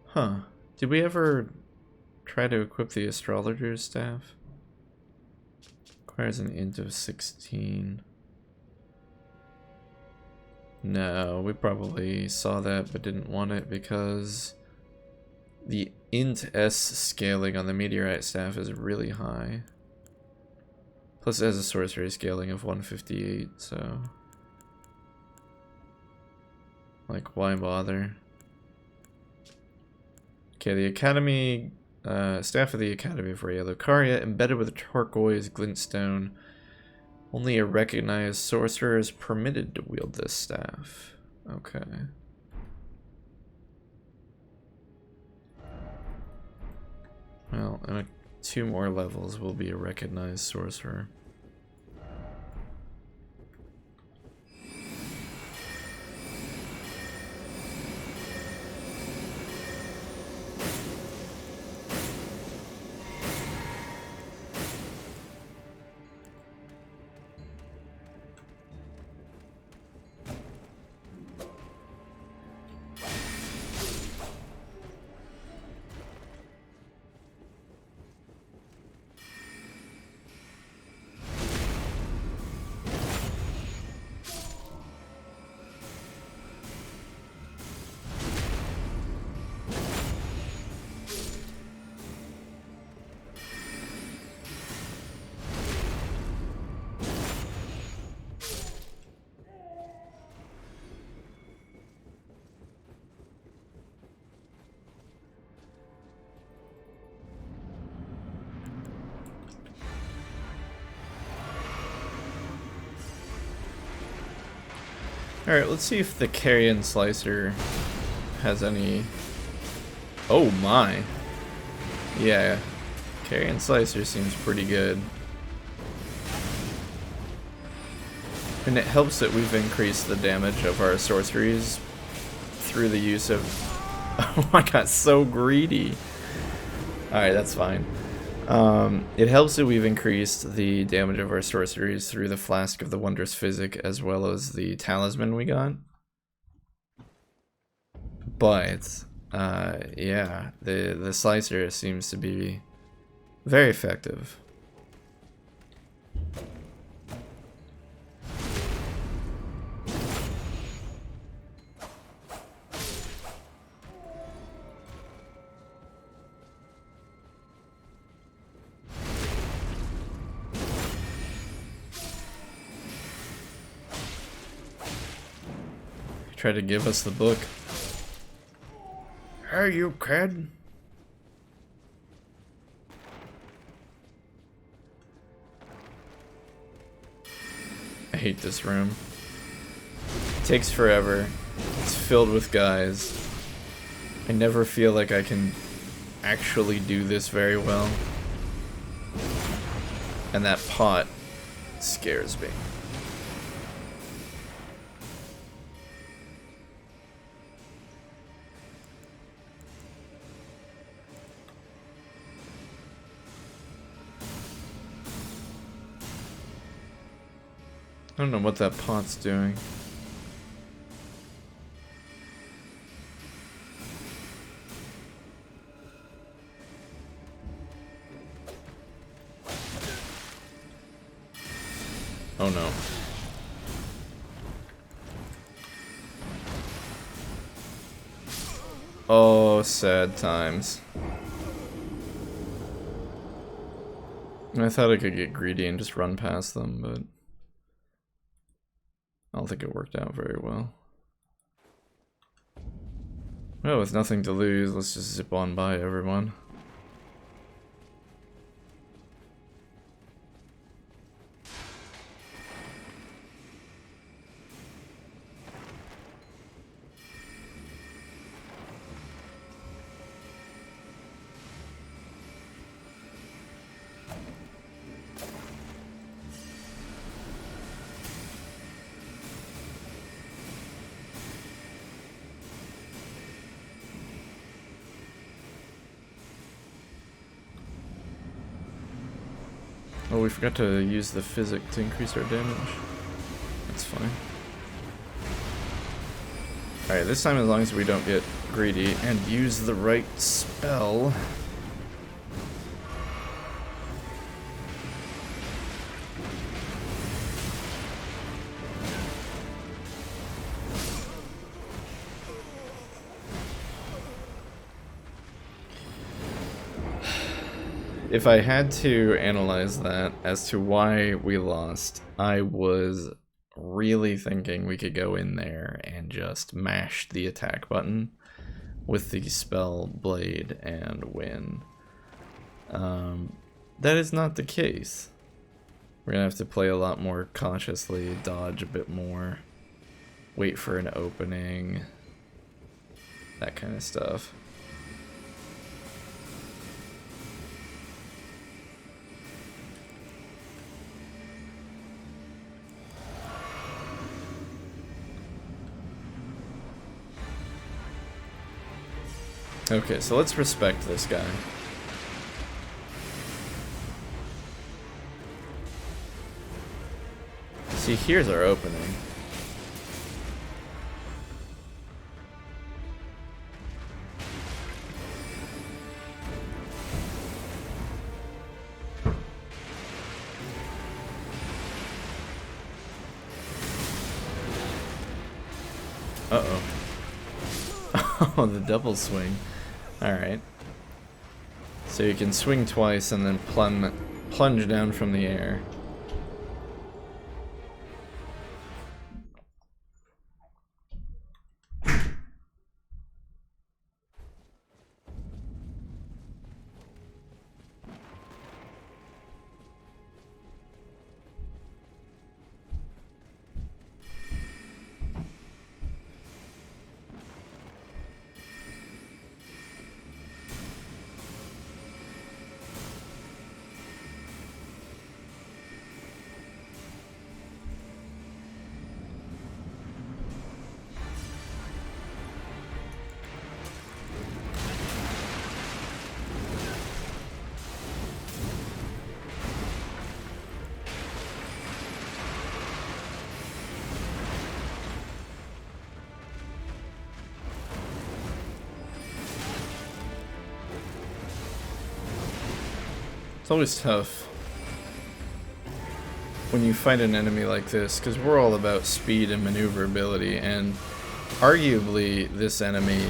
Huh. Did we ever try to equip the Astrologer's staff? Requires an int of 16. No, we probably saw that but didn't want it because the int S scaling on the Meteorite staff is really high. Plus it has a sorcery scaling of 158, so... like, why bother? Okay, the Academy... staff of the Academy of Rhea Lucaria, embedded with a turquoise glintstone. Only a recognized sorcerer is permitted to wield this staff. Okay. Well, in 2 more levels we'll be a recognized sorcerer. Alright, let's see if the Carrion Slicer has any... Oh my! Yeah, Carrion Slicer seems pretty good. And it helps that we've increased the damage of our sorceries through the use of... Oh, I got so greedy! Alright, that's fine. It helps that we've increased the damage of our sorceries through the Flask of the Wondrous Physic as well as the Talisman we got. But, yeah, the Slicer seems to be very effective. Try to give us the book. Hey, you kid. I hate this room. It takes forever. It's filled with guys. I never feel like I can actually do this very well. And that pot scares me. I don't know what that pot's doing. Oh no. Oh, sad times. I thought I could get greedy and just run past them, but... don't think it worked out very well. Well, with nothing to lose, let's just zip on by everyone. Oh, we forgot to use the physic to increase our damage. That's fine. Alright, this time as long as we don't get greedy and use the right spell. If I had to analyze that as to why we lost, I was really thinking we could go in there and just mash the attack button with the spell blade and win. That is not the case. We're gonna have to play a lot more cautiously, dodge a bit more, wait for an opening, that kind of stuff. Okay, so let's respect this guy. See, here's our opening. Uh-oh. Oh, the double swing. Alright. So you can swing twice and then plunge down from the air. It's always tough when you fight an enemy like this, because we're all about speed and maneuverability, and arguably this enemy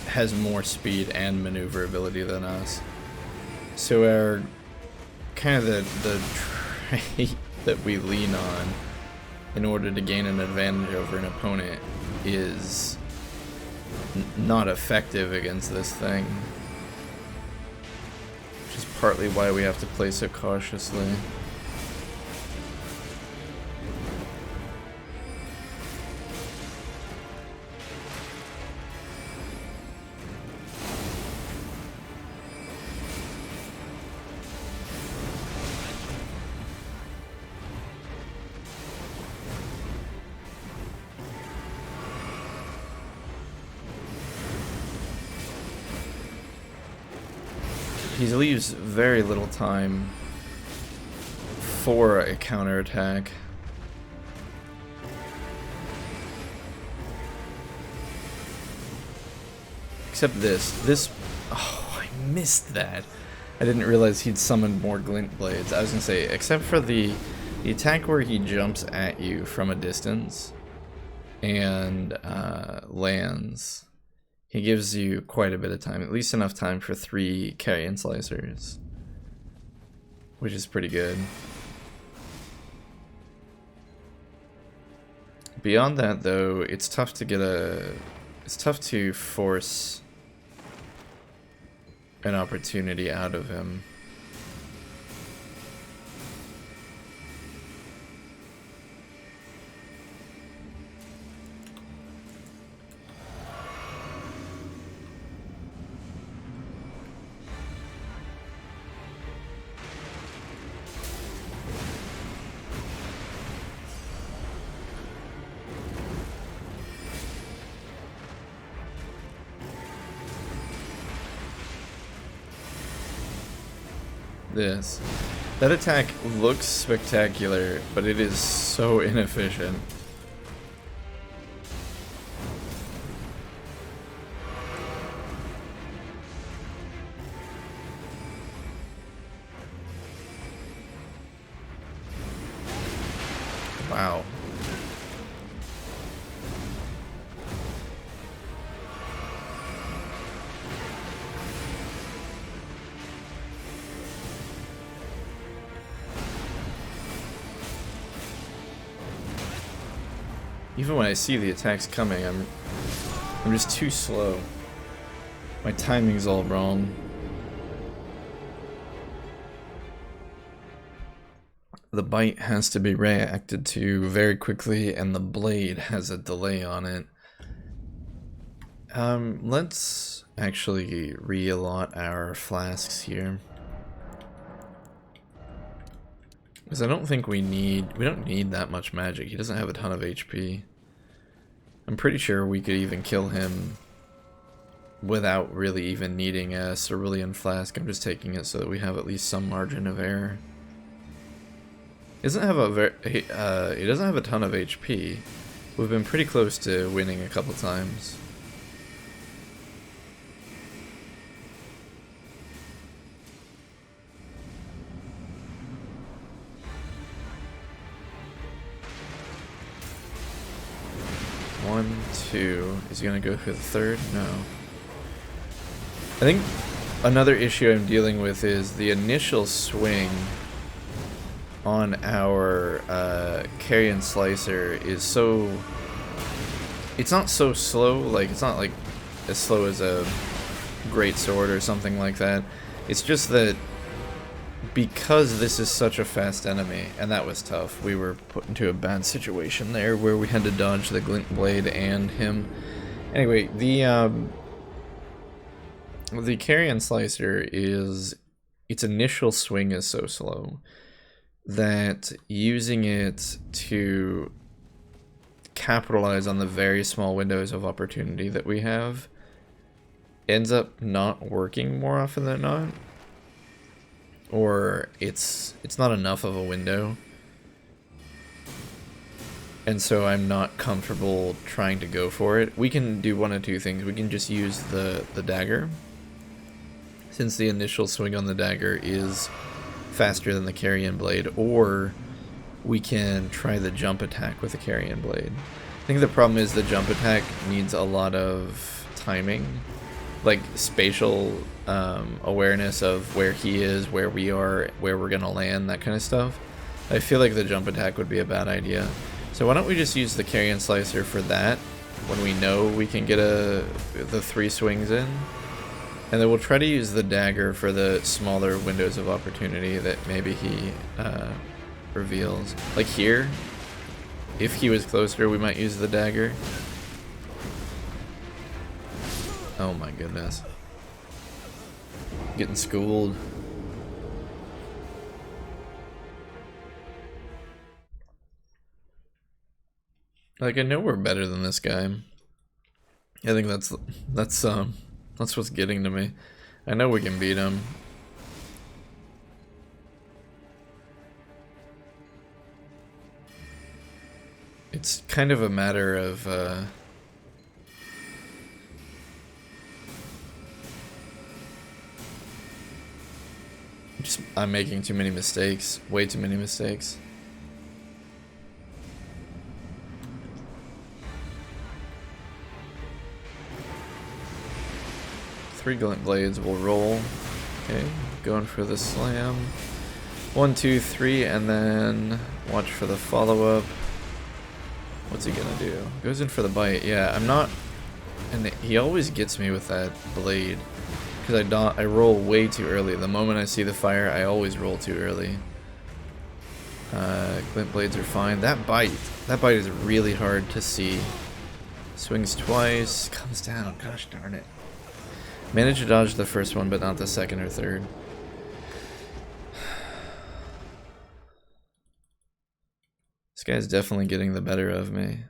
has more speed and maneuverability than us. So our kind of the trait that we lean on in order to gain an advantage over an opponent is not effective against this thing. Which is partly why we have to play so cautiously. He leaves very little time for a counterattack. Except this, oh, I missed that. I didn't realize he'd summoned more Glimplades. I was gonna say, except for the attack where he jumps at you from a distance and lands. He gives you quite a bit of time, at least enough time for 3 carrion slicers, which is pretty good. Beyond that, though, it's tough to get a... It's tough to force an opportunity out of him. This. That attack looks spectacular, but it is so inefficient. Wow. Even when I see the attacks coming, I'm just too slow. My timing's all wrong. The bite has to be reacted to very quickly, and the blade has a delay on it. Let's actually re-allot our flasks here. Because I don't think we don't need that much magic. He doesn't have a ton of HP. I'm pretty sure we could even kill him without really even needing a cerulean flask. I'm just taking it so that we have at least some margin of error. He doesn't have he doesn't have a ton of HP. We've been pretty close to winning a couple times. One, two. Is he gonna go for the third? No. I think another issue I'm dealing with is the initial swing on our Carrion Slicer is so... It's not so slow, like, it's not like as slow as a Great Sword or something like that. It's just that because this is such a fast enemy, and that was tough, we were put into a bad situation there where we had to dodge the Glimplade and him. Anyway, the Carrion Slicer is... its initial swing is so slow that using it to capitalize on the very small windows of opportunity that we have ends up not working more often than not. Or it's not enough of a window. And so I'm not comfortable trying to go for it. We can do one of two things. We can just use the dagger, since the initial swing on the dagger is faster than the Carrion Blade, or we can try the jump attack with the Carrion Blade. I think the problem is the jump attack needs a lot of timing, like spatial awareness of where he is, where we are, where we're gonna land, that kind of stuff. I feel like the jump attack would be a bad idea. So why don't we just use the Carrion Slicer for that when we know we can get the 3 swings in, and then we'll try to use the dagger for the smaller windows of opportunity that maybe he reveals. Like here, if he was closer, we might use the dagger. Oh my goodness. Getting schooled. Like, I know we're better than this guy. I think that's what's getting to me. I know we can beat him. It's kind of a matter of I'm making too many mistakes, way too many mistakes. Three Glimplades will roll. Okay, going for the slam. 1, 2, 3, and then watch for the follow-up. What's he gonna do? Goes in for the bite. Yeah, I'm not... And he always gets me with that blade. Because I roll way too early. The moment I see the fire, I always roll too early. Glint blades are fine. That bite is really hard to see. Swings twice, comes down. Gosh darn it. Managed to dodge the first one, but not the second or third. This guy's definitely getting the better of me.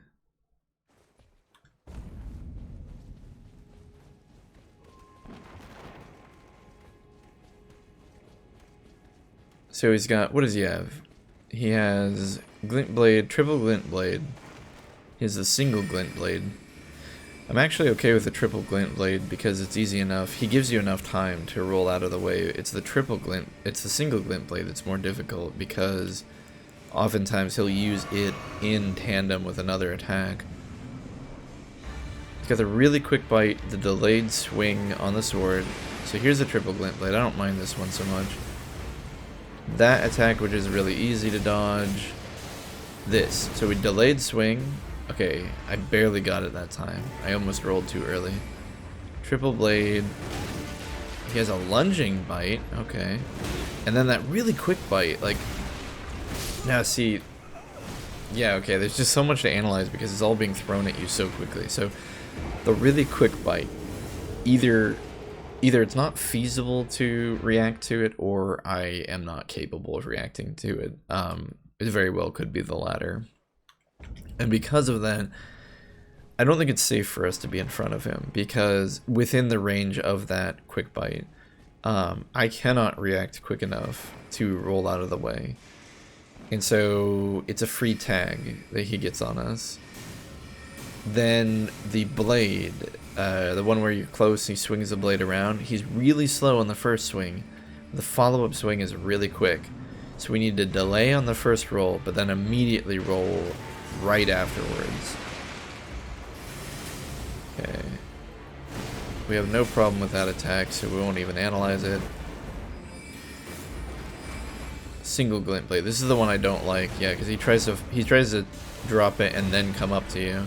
So he's got, what does he have? He has Glintblade, triple Glintblade. He has a single Glintblade. I'm actually okay with the triple Glintblade because it's easy enough. He gives you enough time to roll out of the way. It's the single Glintblade that's more difficult because oftentimes he'll use it in tandem with another attack. He's got the really quick bite, the delayed swing on the sword. So here's the triple Glintblade. I don't mind this one so much. That attack, which is really easy to dodge. This. So we delayed swing. Okay, I barely got it that time. I almost rolled too early. Triple blade. He has a lunging bite. Okay. And then that really quick bite. Like, now see. Yeah, okay, there's just so much to analyze because it's all being thrown at you so quickly. So the really quick bite. Either it's not feasible to react to it, or I am not capable of reacting to it. It very well could be the latter. And because of that, I don't think it's safe for us to be in front of him, because within the range of that quick bite, I cannot react quick enough to roll out of the way. And so it's a free tag that he gets on us. Then the blade, the one where you're close and he swings the blade around, he's really slow on the first swing. The follow-up swing is really quick. So we need to delay on the first roll, but then immediately roll right afterwards. Okay. We have no problem with that attack, so we won't even analyze it. Single Glintblade. This is the one I don't like. Yeah, because he tries to drop it and then come up to you.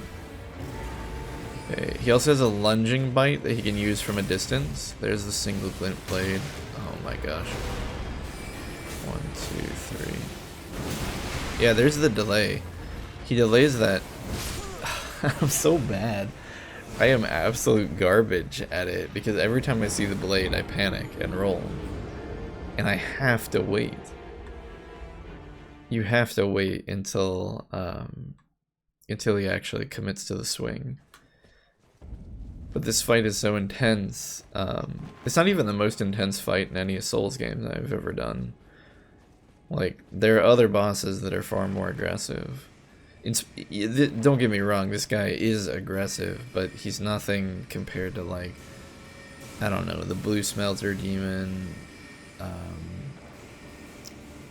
Okay. He also has a lunging bite that he can use from a distance. There's the single Glintblade. Oh my gosh. 1, 2, 3. Yeah, there's the delay. He delays that. I'm so bad. I am absolute garbage at it because every time I see the blade, I panic and roll. And I have to wait. You have to wait until he actually commits to the swing. But this fight is so intense. It's not even the most intense fight in any Souls game that I've ever done. Like, there are other bosses that are far more aggressive. Don't get me wrong, this guy is aggressive, but he's nothing compared to, like, I don't know, the Blue Smelter Demon,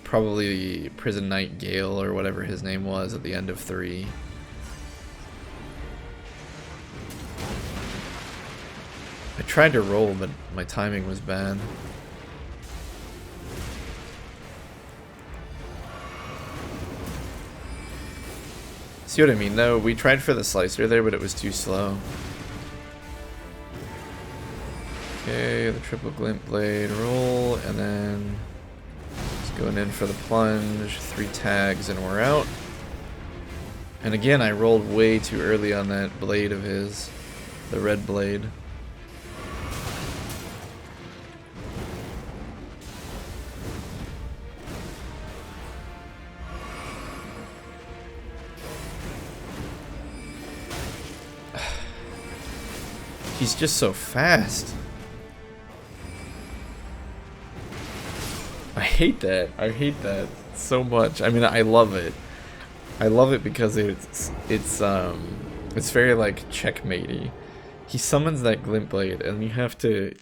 probably Prison Knight Gale or whatever his name was at the end of 3. I tried to roll, but my timing was bad. See what I mean, though? We tried for the slicer there, but it was too slow. Okay, the triple glint blade roll, and then just going in for the plunge. 3 tags, and we're out. And again, I rolled way too early on that blade of his, the red blade. He's just so fast. I hate that. I hate that so much. I mean, I love it. I love it because it's very like checkmatey. He summons that glint blade, and you have to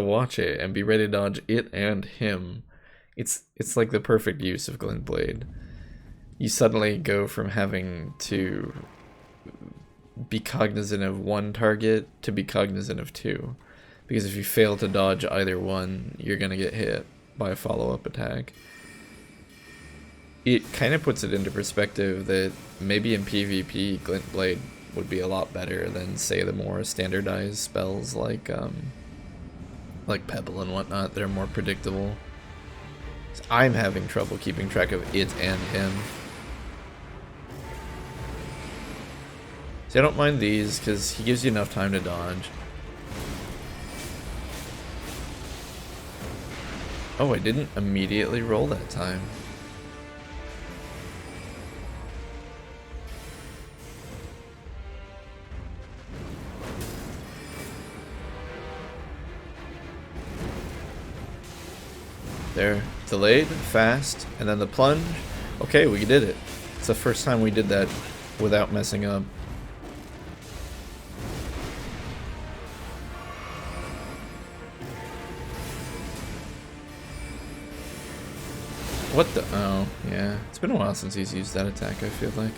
watch it and be ready to dodge it and him. It's like the perfect use of glint blade. You suddenly go from having to be cognizant of one target to be cognizant of 2, because if you fail to dodge either one, you're gonna get hit by a follow-up attack. it kind of puts it into perspective that maybe in PvP, Glimplade would be a lot better than, say, the more standardized spells like Pebble and whatnot that are more predictable. So I'm having trouble keeping track of it and him. So I don't mind these because he gives you enough time to dodge. Oh, I didn't immediately roll that time. There, delayed, fast, and then the plunge. Okay, we did it. It's the first time we did that without messing up. What the? Oh, yeah. It's been a while since he's used that attack, I feel like.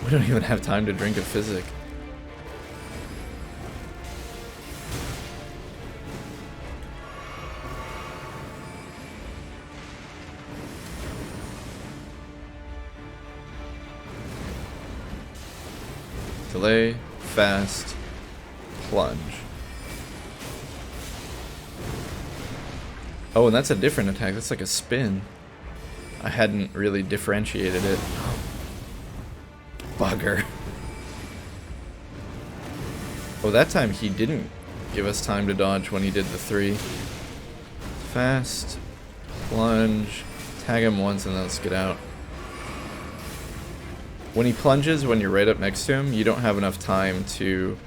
We don't even have time to drink a physic. Delay, fast, plunge. Oh, and that's a different attack. That's like a spin. I hadn't really differentiated it. Bugger. Oh, that time he didn't give us time to dodge when he did the 3. Fast, plunge, tag him once, and then let's get out. When he plunges, when you're right up next to him, you don't have enough time to...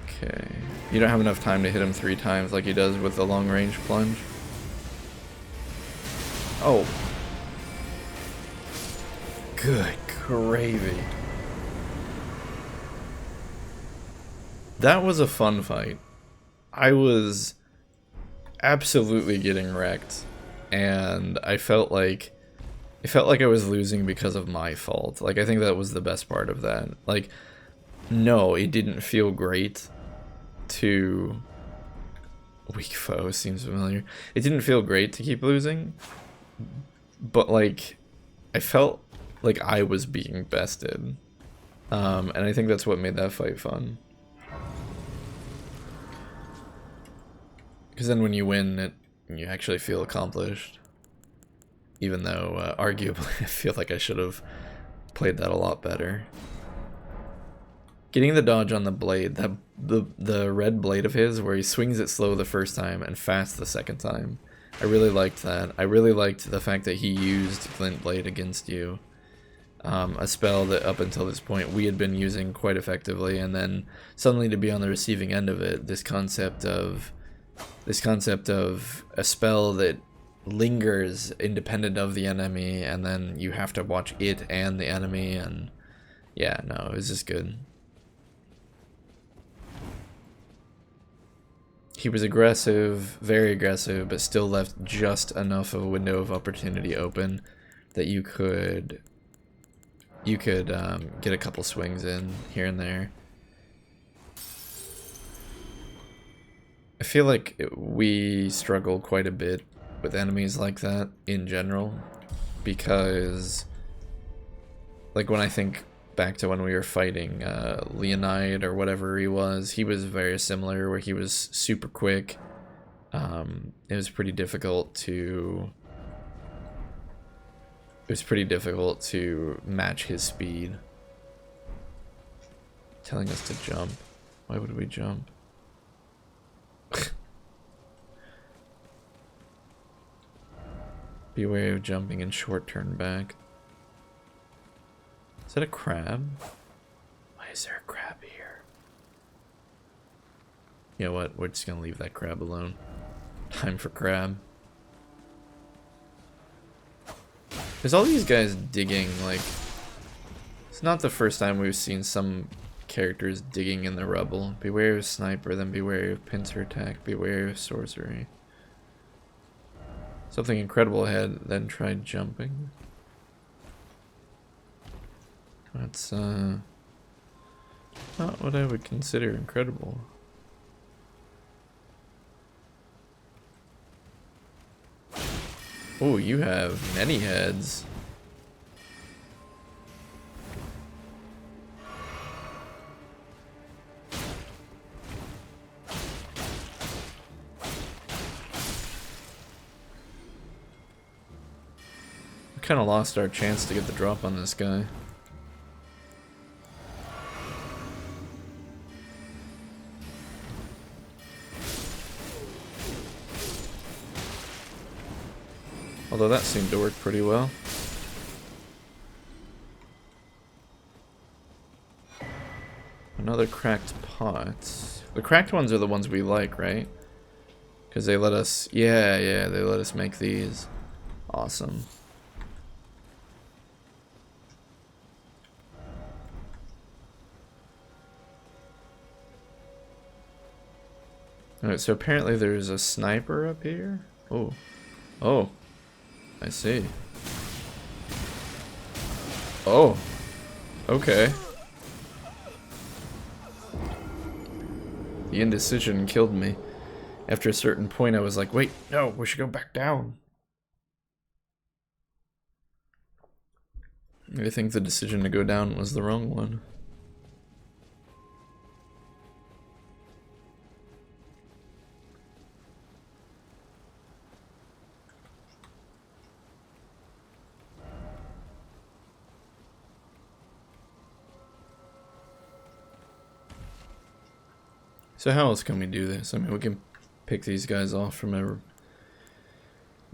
Okay. You don't have enough time to hit him 3 times like he does with the long range plunge. Oh. Good gravy. That was a fun fight. I was absolutely getting wrecked, and I felt like I was losing because of my fault. Like, I think that was the best part of that. Like, no, it didn't feel great to... Weak foe seems familiar. It didn't feel great to keep losing, but, like, I felt like I was being bested. And I think that's what made that fight fun. Because then when you win, you actually feel accomplished. Even though, arguably, I feel like I should have played that a lot better. Getting the dodge on the blade, the red blade of his, where he swings it slow the first time and fast the second time. I really liked that. I really liked the fact that he used Glimplade against you. A spell that up until this point we had been using quite effectively, and then suddenly to be on the receiving end of it, this concept of a spell that lingers independent of the enemy, and then you have to watch it and the enemy, and yeah, no, it was just good. He was aggressive, very aggressive, but still left just enough of a window of opportunity open that you could get a couple swings in here and there. I feel like we struggle quite a bit with enemies like that in general, because like when I think back to when we were fighting Leonide or whatever he was very similar, where he was super quick. It was pretty difficult to match his speed. Telling us to jump. Why would we jump? Beware of jumping in short turn back. Is that a crab? Why is there a crab here? You know what? We're just gonna leave that crab alone. Time for crab. There's all these guys digging, like... It's not the first time we've seen some characters digging in the rubble. Beware of sniper, then beware of pincer attack, beware of sorcery. Something incredible ahead, then try jumping. That's not what I would consider incredible. Oh, you have many heads. We kind of lost our chance to get the drop on this guy. Although that seemed to work pretty well. Another cracked pot. The cracked ones are the ones we like, right? Because they let us... Yeah, they let us make these. Awesome. Alright, so apparently there's a sniper up here? Oh. Oh. I see. Oh. Okay. The indecision killed me. After a certain point I was like, wait, no, we should go back down. I think the decision to go down was the wrong one. So how else can we do this? I mean, we can pick these guys off from a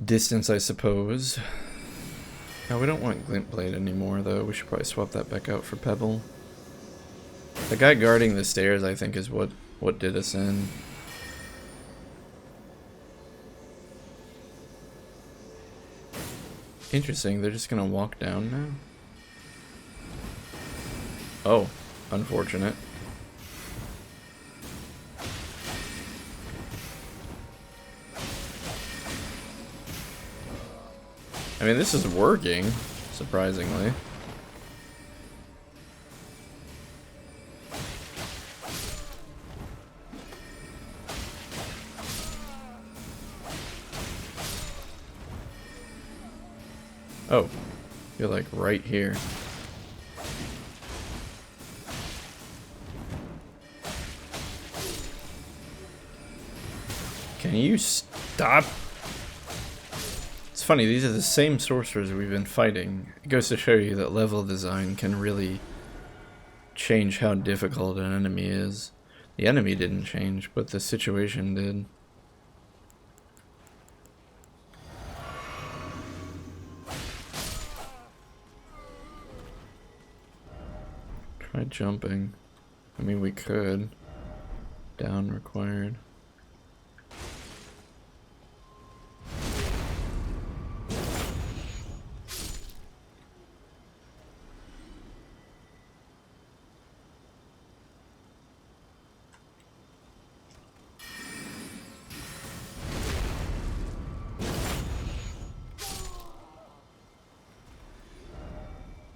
distance, I suppose. Now, we don't want Glimplade anymore, though. We should probably swap that back out for Pebble. The guy guarding the stairs, I think, is what did us in. Interesting, they're just gonna walk down now? Oh, unfortunate. I mean, this is working, surprisingly. Oh, you're like right here. Can you stop? It's funny, these are the same sorcerers we've been fighting. It goes to show you that level design can really change how difficult an enemy is. The enemy didn't change, but the situation did. Try jumping. I mean, we could. Down required.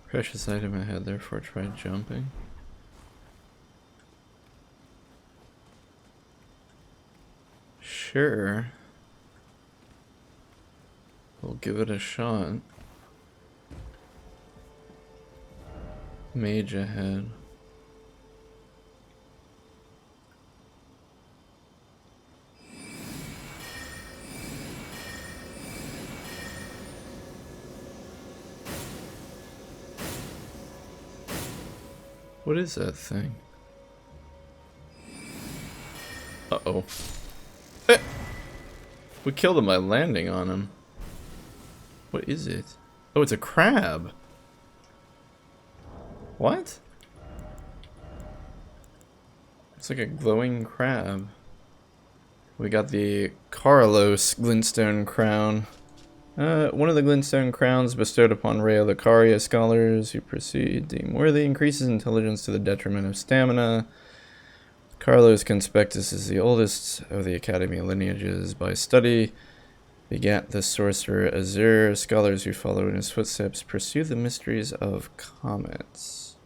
Precious item ahead, therefore try jumping. Sure. We'll give it a shot. Mage ahead. What is that thing? Uh-oh. We killed him by landing on him. What is it? Oh, it's a crab. What? It's like a glowing crab. We got the Carlos Glinstone crown. One of the Glinstone crowns bestowed upon Rea Lucaria scholars who proceed deem worthy increases intelligence to the detriment of stamina. Carlos Conspectus is the oldest of the Academy lineages by study. Begat the sorcerer Azure. Scholars who follow in his footsteps pursue the mysteries of comets.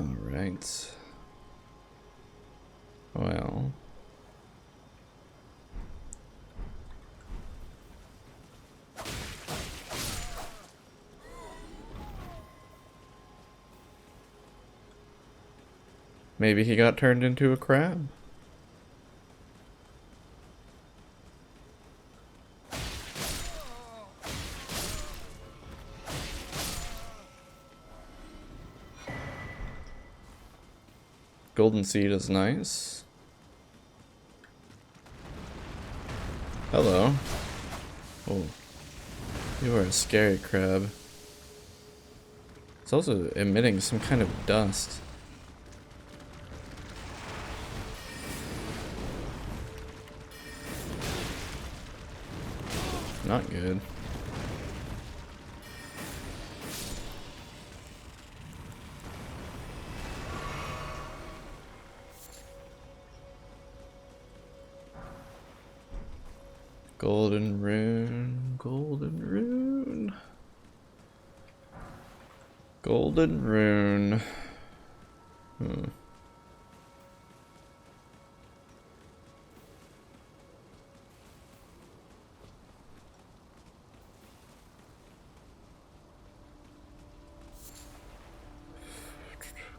Alright. Well. Maybe he got turned into a crab. Golden seed is nice. Hello. Oh. You are a scary crab. It's also emitting some kind of dust. Not good. Golden rune, golden rune. Golden rune.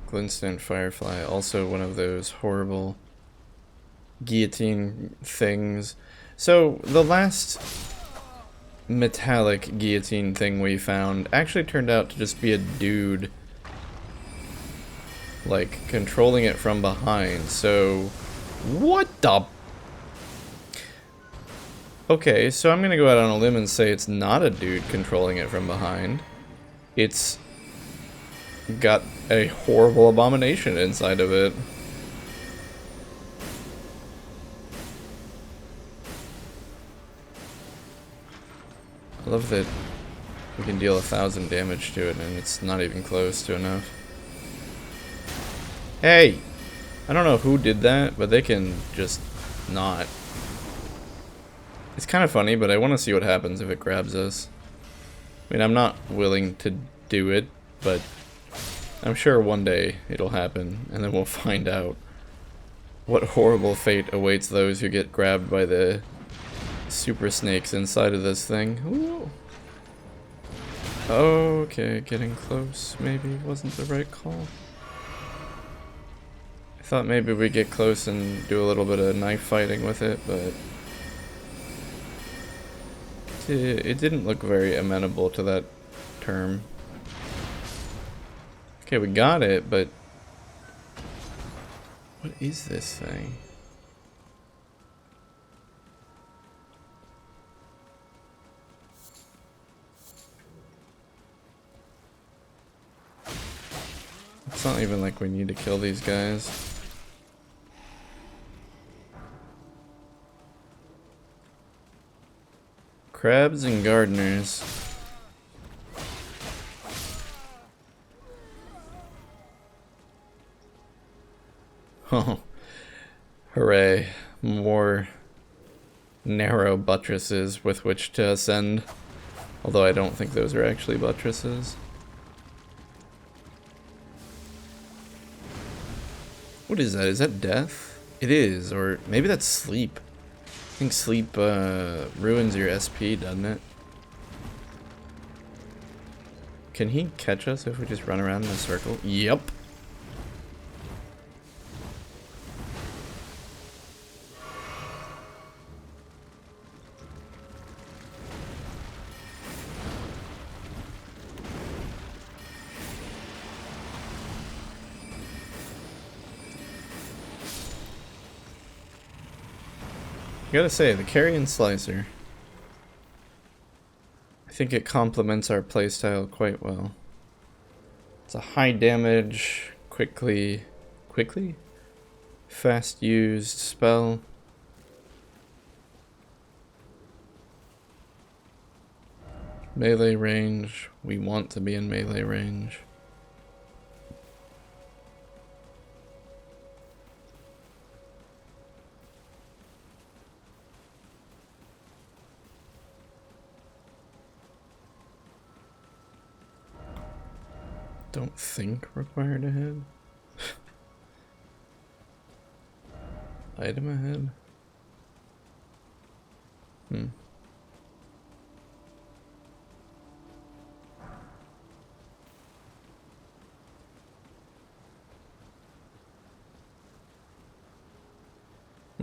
Glinstone Firefly, also one of those horrible guillotine things. So, the last metallic guillotine thing we found actually turned out to just be a dude, like, controlling it from behind. So, what the... Okay, so I'm gonna go out on a limb and say it's not a dude controlling it from behind. It's got a horrible abomination inside of it. I love that we can deal 1,000 damage to it and it's not even close to enough. Hey! I don't know who did that, but they can just not. It's kind of funny, but I want to see what happens if it grabs us. I mean, I'm not willing to do it, but I'm sure one day it'll happen, and then we'll find out what horrible fate awaits those who get grabbed by the super snakes inside of this thing. Ooh. Okay, getting close maybe wasn't the right call. I thought maybe we'd get close and do a little bit of knife fighting with it, but it didn't look very amenable to that term. Okay, we got it, but what is this thing? It's not even like we need to kill these guys. Crabs and gardeners. Oh, hooray. More narrow buttresses with which to ascend. Although I don't think those are actually buttresses. What is that? Is that death? It is, or maybe that's sleep. I think sleep ruins your SP, doesn't it? Can he catch us if we just run around in a circle? Yep. I gotta say, the carrion slicer, I think it complements our playstyle quite well. It's a high damage, fast used spell. Melee range, we want to be in melee range. Don't think required ahead. Item ahead.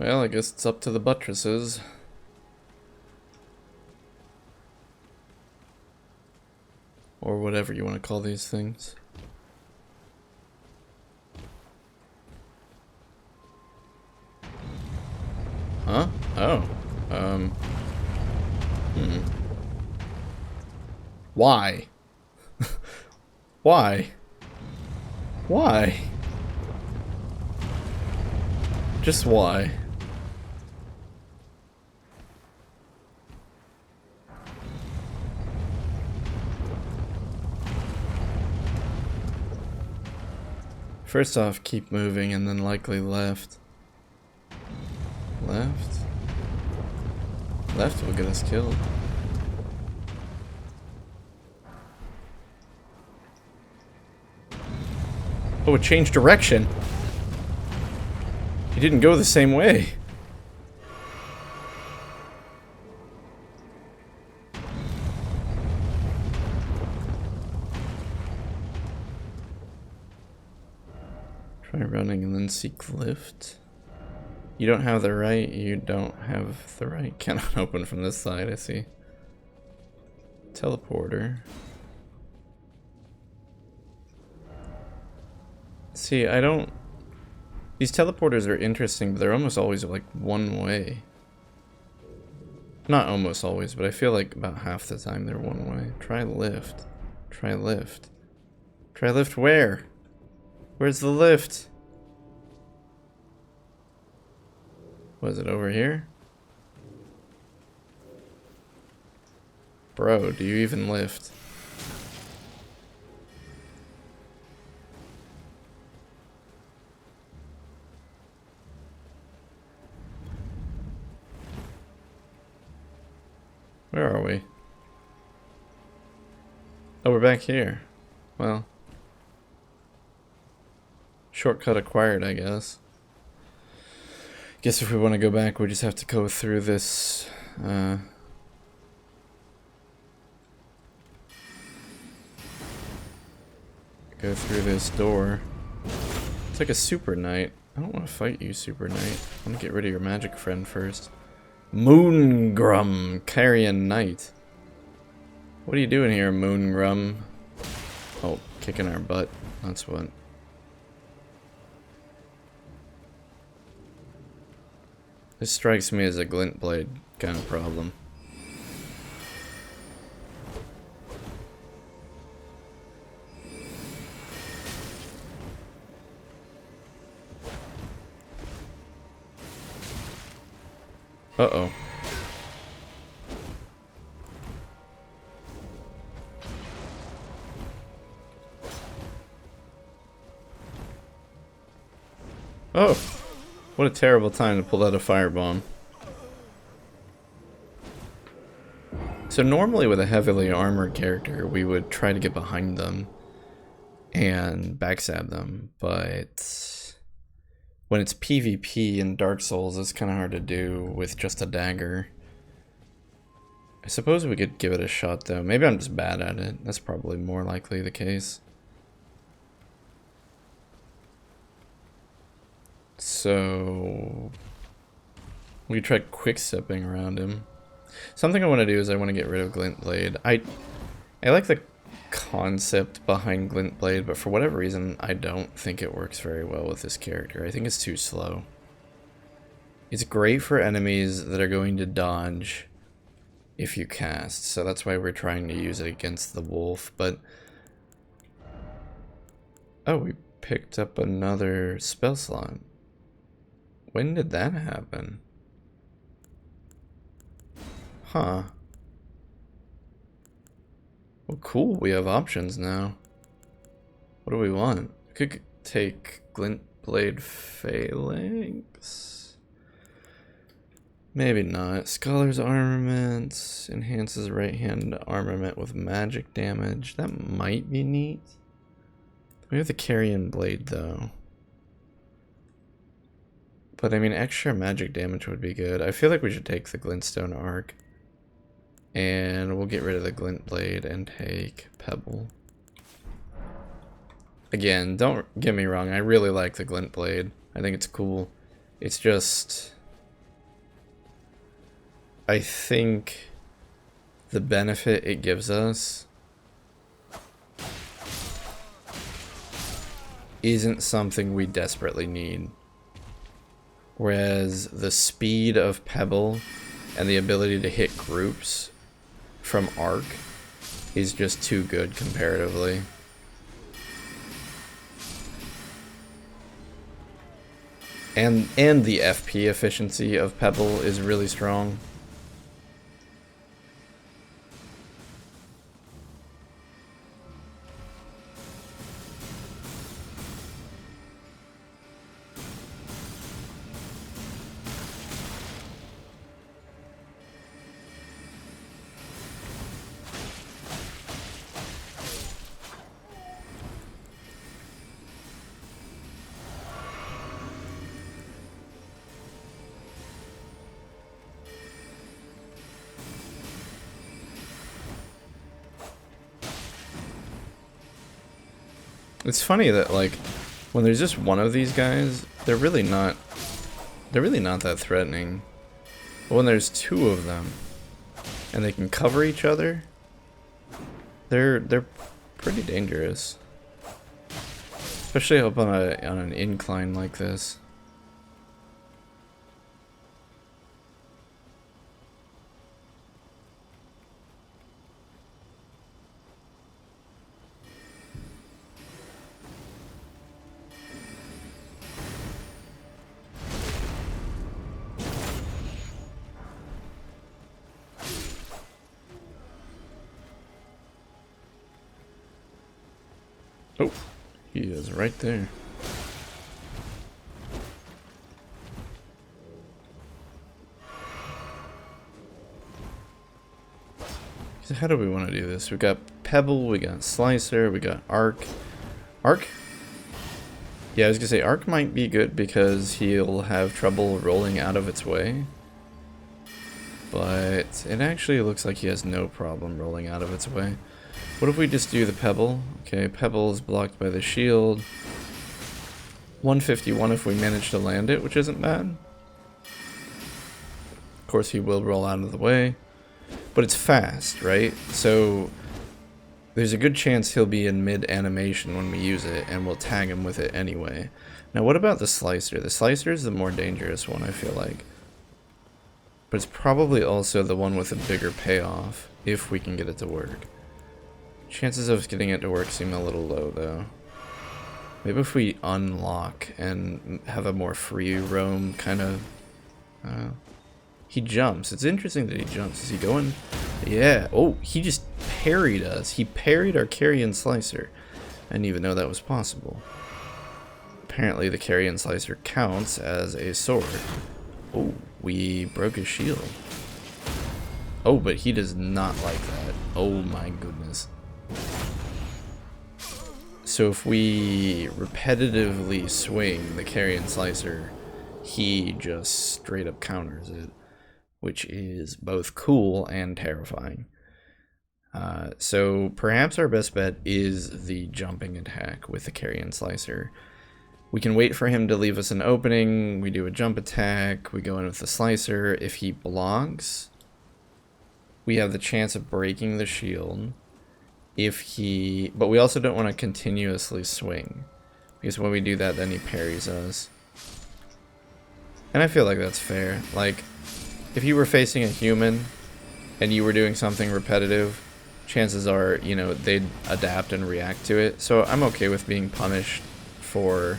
Well, I guess it's up to the buttresses. Or whatever you want to call these things. Huh? Oh. Why? Why? Why? Just why? First off, keep moving and then likely left. Left? Left will get us killed. Oh, it changed direction. He didn't go the same way. Try running and then seek lift. You don't have the right, you don't have the right. Cannot open from this side, I see. Teleporter. See, I don't... These teleporters are interesting, but they're almost always like one way. Not almost always, but I feel like about half the time they're one way. Try lift. Try lift. Try lift where? Where's the lift? Was it over here? Bro, do you even lift? Where are we? Oh, we're back here. Well. Shortcut acquired, I guess. Guess if we want to go back, we just have to go through this, go through this door. It's like a super knight. I don't want to fight you, super knight. I want to get rid of your magic friend first. Moongrum, carrion knight. What are you doing here, Moongrum? Oh, kicking our butt. That's what. This strikes me as a Glimplade kind of problem. Uh-oh. Oh! What a terrible time to pull out a firebomb. So normally with a heavily armored character, we would try to get behind them and backstab them, but when it's PvP in Dark Souls, it's kind of hard to do with just a dagger. I suppose we could give it a shot though. Maybe I'm just bad at it. That's probably more likely the case. So we could try quick stepping around him. Something I want to do is I want to get rid of Glimplade. I like the concept behind Glimplade, but for whatever reason, I don't think it works very well with this character. I think it's too slow. It's great for enemies that are going to dodge if you cast, so that's why we're trying to use it against the wolf, but... Oh, we picked up another spell slot. When did that happen? Huh. Well, cool, we have options now. What do we want? We could take Glintblade Phalanx? Maybe not. Scholar's Armament enhances right hand armament with magic damage. That might be neat. We have the Carrion Blade though. But I mean, extra magic damage would be good. I feel like we should take the Glinstone Arc. And we'll get rid of the Glintblade and take Pebble. Again, don't get me wrong, I really like the Glintblade. I think it's cool. It's just... I think the benefit it gives us isn't something we desperately need. Whereas the speed of Pebble and the ability to hit groups from Arc is just too good comparatively. And the FP efficiency of Pebble is really strong. It's funny that, like, when there's just one of these guys, they're really not that threatening. But when there's two of them and they can cover each other, they're pretty dangerous. Especially up on an incline like this. Oh, he is right there. So how do we want to do this? We got Pebble, we got Slicer, we got Arc. Arc? Yeah, I was gonna say Arc might be good because he'll have trouble rolling out of its way. But it actually looks like he has no problem rolling out of its way. What if we just do the Pebble? Okay, Pebble is blocked by the shield. 151 if we manage to land it, which isn't bad. Of course, he will roll out of the way. But it's fast, right? So there's a good chance he'll be in mid-animation when we use it, and we'll tag him with it anyway. Now, what about the Slicer? The Slicer is the more dangerous one, I feel like. But it's probably also the one with a bigger payoff, if we can get it to work. Chances of getting it to work seem a little low, though. Maybe if we unlock and have a more free roam kind of... he jumps. It's interesting that he jumps. Is he going? Yeah. Oh, he just parried us. He parried our Carrion Slicer. I didn't even know that was possible. Apparently the Carrion Slicer counts as a sword. Oh, we broke his shield. Oh, but he does not like that. Oh my goodness. So if we repetitively swing the Carrion Slicer, he just straight up counters it, which is both cool and terrifying. So perhaps our best bet is the jumping attack with the Carrion Slicer. We can wait for him to leave us an opening, we do a jump attack, we go in with the Slicer. If he blocks, we have the chance of breaking the shield. But we also don't want to continuously swing, because when we do that, then he parries us. And I feel like that's fair. Like, if you were facing a human and you were doing something repetitive, chances are, you know, they'd adapt and react to it. So I'm okay with being punished for,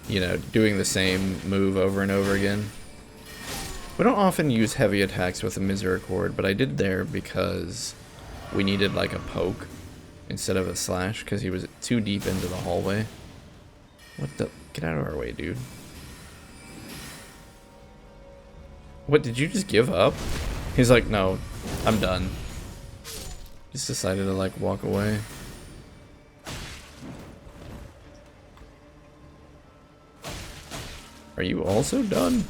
you know, doing the same move over and over again. We don't often use heavy attacks with a Misericord, but I did there because we needed like a poke instead of a slash because he was too deep into the hallway. What the? Get out of our way, dude. What, did you just give up? He's like, no, I'm done. Just decided to like walk away. Are you also done?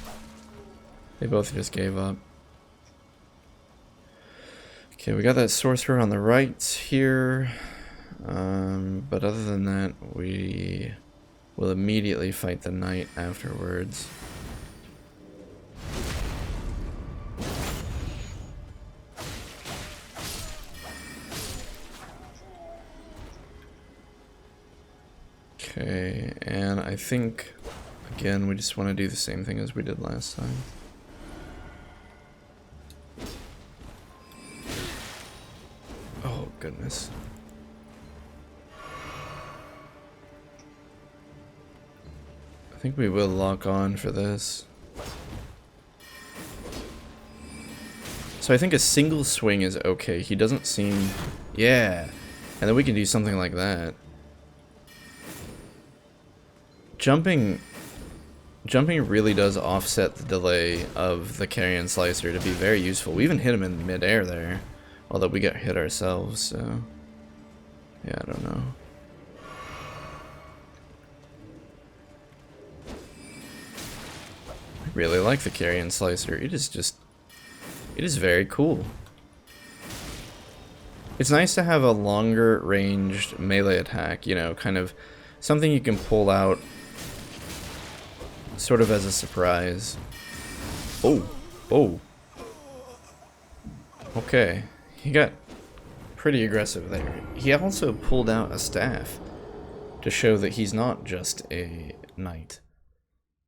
They both just gave up. Okay, we got that sorcerer on the right here. But other than that, we will immediately fight the knight afterwards. Okay, and I think, again, we just want to do the same thing as we did last time. Oh, goodness. I think we will lock on for this. So I think a single swing is okay. He doesn't seem... Yeah. And then we can do something like that. Jumping really does offset the delay of the carrion slicer to be very useful. We even hit him in midair there. Although we got hit ourselves, so... Yeah, I don't know. I really like the carrion slicer. It is just... It is very cool. It's nice to have a longer ranged melee attack, you know, kind of something you can pull out sort of as a surprise. Oh, oh. Okay, he got pretty aggressive there. He also pulled out a staff to show that he's not just a knight.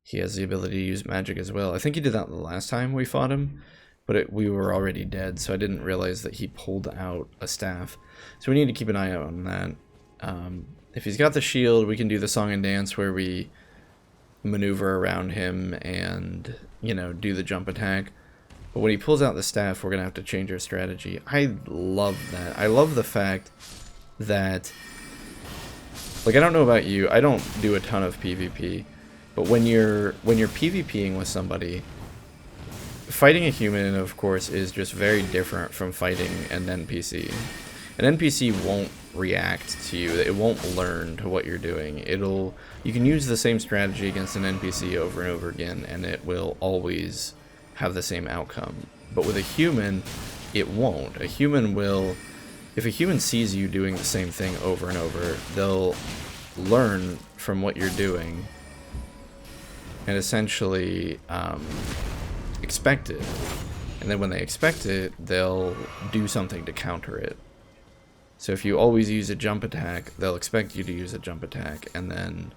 He has the ability to use magic as well. I think he did that the last time we fought him. But we were already dead, so I didn't realize that he pulled out a staff. So we need to keep an eye out on that. If he's got the shield, we can do the song and dance where we maneuver around him and, you know, do the jump attack. But when he pulls out the staff, we're going to have to change our strategy. I love that. I love the fact that... Like, I don't know about you, I don't do a ton of PvP. But when you're PvPing with somebody... Fighting a human, of course, is just very different from fighting an NPC. An NPC won't react to you. It won't learn to what you're doing. You can use the same strategy against an NPC over and over again, and it will always have the same outcome. But with a human, it won't. A human will... If a human sees you doing the same thing over and over, they'll learn from what you're doing and essentially... expect it, and then when they expect it, they'll do something to counter it. So if you always use a jump attack, they'll expect you to use a jump attack and then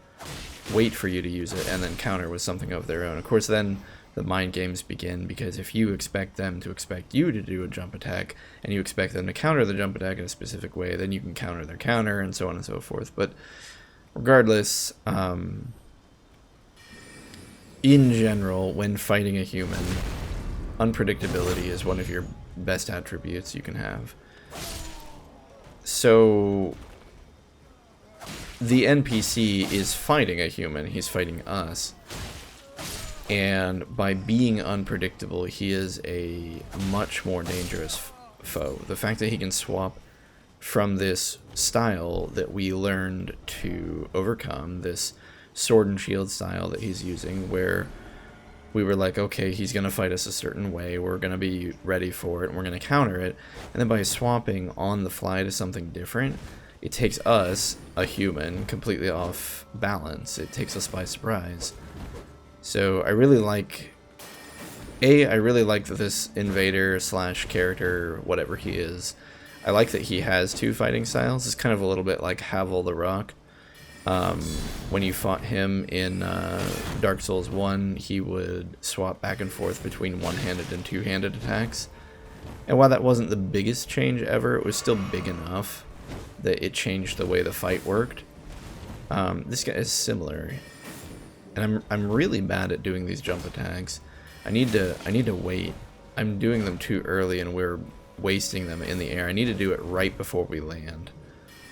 wait for you to use it and then counter with something of their own. Of course, then the mind games begin, because if you expect them to expect you to do a jump attack and you expect them to counter the jump attack in a specific way, then you can counter their counter and so on and so forth. But regardless, in general, when fighting a human, unpredictability is one of your best attributes you can have. So, the NPC is fighting a human, he's fighting us. And by being unpredictable, he is a much more dangerous foe. The fact that he can swap from this style that we learned to overcome, this sword and shield style that he's using, where we were like, okay, he's going to fight us a certain way, we're going to be ready for it, and we're going to counter it, and then by swapping on the fly to something different, it takes us, a human, completely off balance. It takes us by surprise. So I really like... I really like that this invader slash character, whatever he is, I like that he has two fighting styles. It's kind of a little bit like Havel the Rock. When you fought him in Dark Souls 1, he would swap back and forth between one-handed and two-handed attacks. And while that wasn't the biggest change ever, it was still big enough that it changed the way the fight worked. This guy is similar. And I'm really bad at doing these jump attacks. I need to wait. I'm doing them too early and we're wasting them in the air. I need to do it right before we land.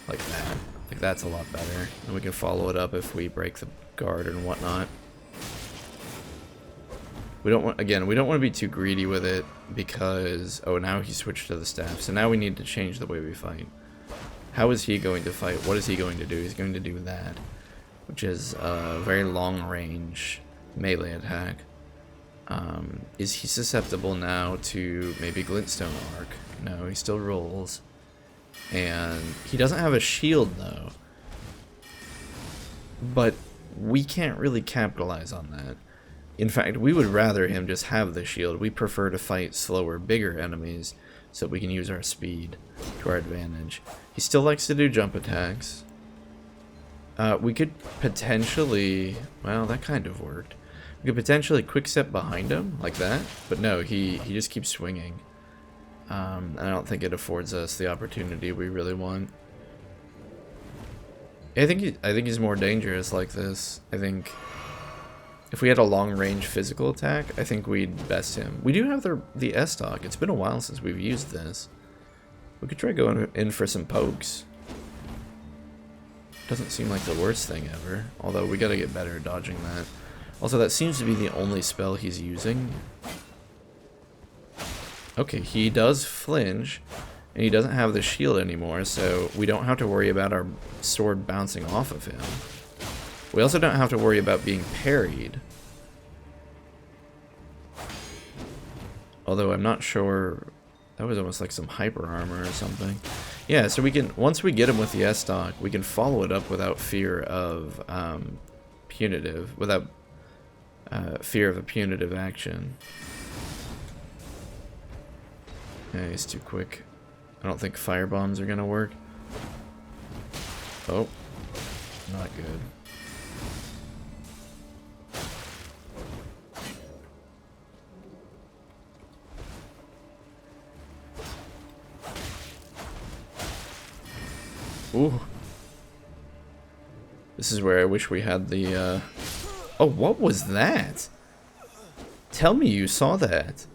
Like that. Like that's a lot better. And we can follow it up if we break the guard and whatnot. We don't want to be too greedy with it because, oh, now he switched to the staff. So now we need to change the way we fight. How is he going to fight? What is he going to do? He's going to do that, which is a very long range melee attack. Is he susceptible now to maybe Glinstone arc? No, he still rolls. And he doesn't have a shield though. But we can't really capitalize on that. In fact, we would rather him just have the shield. We prefer to fight slower, bigger enemies so we can use our speed to our advantage. He still likes to do jump attacks. We could potentially... Well, that kind of worked. We could potentially quick step behind him, like that. But no, he just keeps swinging. And I don't think it affords us the opportunity we really want. I think he's more dangerous like this. I think if we had a long-range physical attack, I think we'd best him. We do have the S-Stock. It's been a while since we've used this. We could try going in for some pokes. Doesn't seem like the worst thing ever. Although we gotta get better at dodging that. Also, that seems to be the only spell he's using. Okay, he does flinch. And he doesn't have the shield anymore, so we don't have to worry about our sword bouncing off of him. We also don't have to worry about being parried. Although I'm not sure... That was almost like some hyper armor or something. Yeah, so we can... Once we get him with the S-Stock, we can follow it up without fear of punitive... Without fear of a punitive action. Yeah, he's too quick. I don't think fire bombs are gonna work. Oh, not good. Ooh. This is where I wish we had the, Oh, what was that? Tell me you saw that.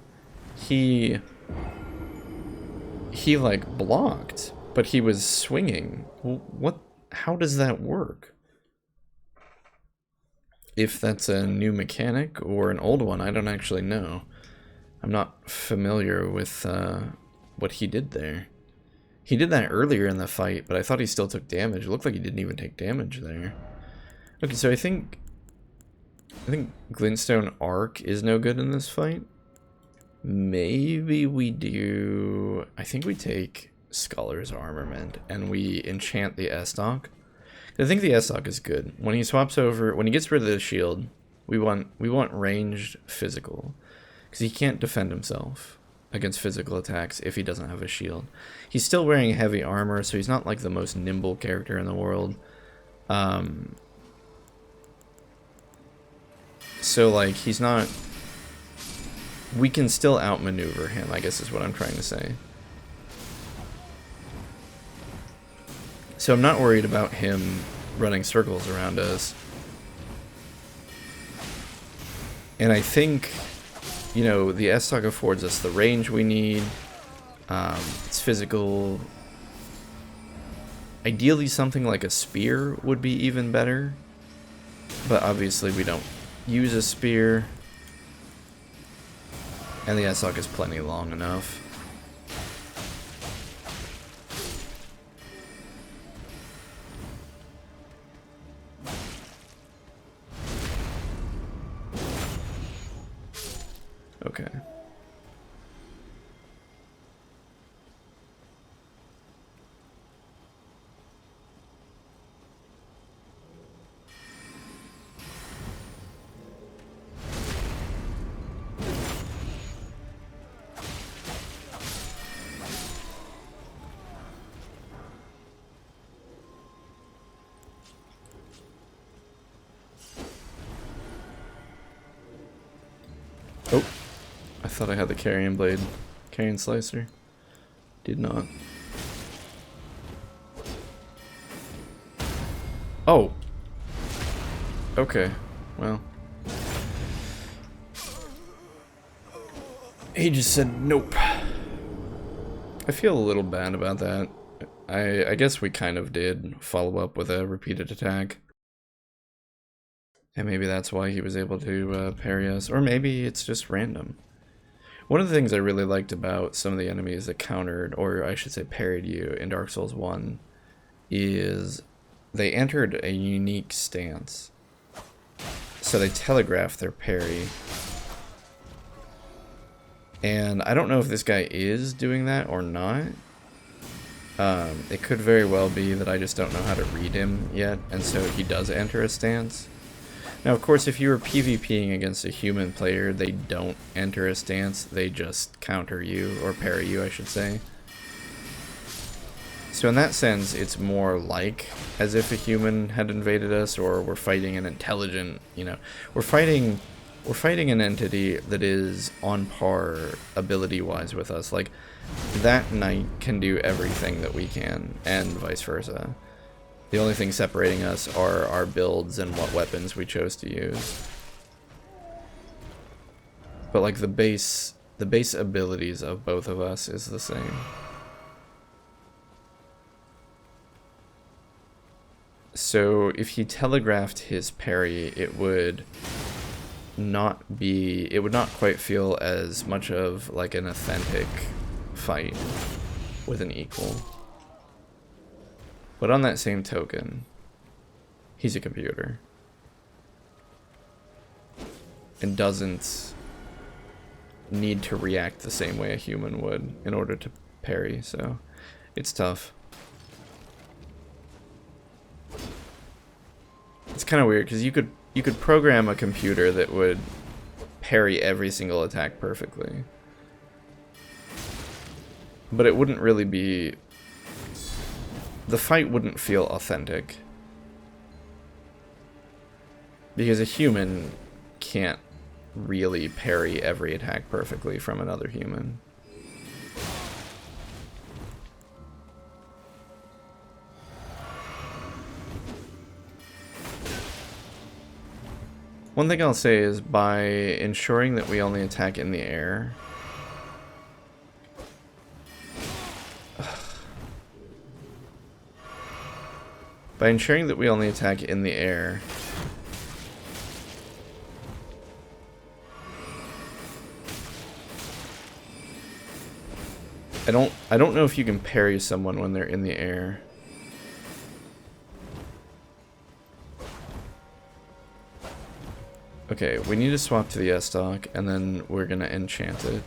He like blocked, but he was swinging. What? How does that work? If that's a new mechanic or an old one, I don't actually know. I'm not familiar with what he did there. He did that earlier in the fight, but I thought he still took damage. It looked like he didn't even take damage there. Okay, so I think Glinstone Arc is no good in this fight. Maybe we do... I think we take Scholar's Armament and we enchant the S-Stock. I think the S-Stock is good. When he swaps over... When he gets rid of the shield, we want ranged physical. Because he can't defend himself against physical attacks if he doesn't have a shield. He's still wearing heavy armor, so he's not like the most nimble character in the world. So like, he's not... We can still outmaneuver him, I guess is what I'm trying to say. So I'm not worried about him running circles around us. And I think, you know, the S-Stock affords us the range we need. It's physical. Ideally something like a spear would be even better. But obviously we don't use a spear. And the S-Stock is plenty long enough. Okay. Oh, I thought I had the carrion blade, carrion slicer. Did not. Oh. Okay, well. He just said nope. I feel a little bad about that. I guess we kind of did follow up with a repeated attack. And maybe that's why he was able to parry us. Or maybe it's just random. One of the things I really liked about some of the enemies that countered, or I should say parried you in Dark Souls 1, is they entered a unique stance. So they telegraphed their parry. And I don't know if this guy is doing that or not. It could very well be that I just don't know how to read him yet, and so he does enter a stance. Now, of course, if you were PvPing against a human player, they don't enter a stance, they just counter you, or parry you, I should say. So in that sense, it's more like as if a human had invaded us, or we're fighting an intelligent, you know, we're fighting an entity that is on par ability-wise with us. Like, that knight can do everything that we can, and vice versa. The only thing separating us are our builds and what weapons we chose to use. But like the base abilities of both of us is the same. So if he telegraphed his parry, it would not quite feel as much of like an authentic fight with an equal. But on that same token, he's a computer and doesn't need to react the same way a human would in order to parry, so it's tough. It's kind of weird because you could program a computer that would parry every single attack perfectly, but it wouldn't really be, the fight wouldn't feel authentic because a human can't really parry every attack perfectly from another human. One thing I'll say is by ensuring that we only attack in the air, by ensuring that we only attack in the air, I don't know if you can parry someone when they're in the air. Okay, we need to swap to the S-Stock, and then we're gonna enchant it.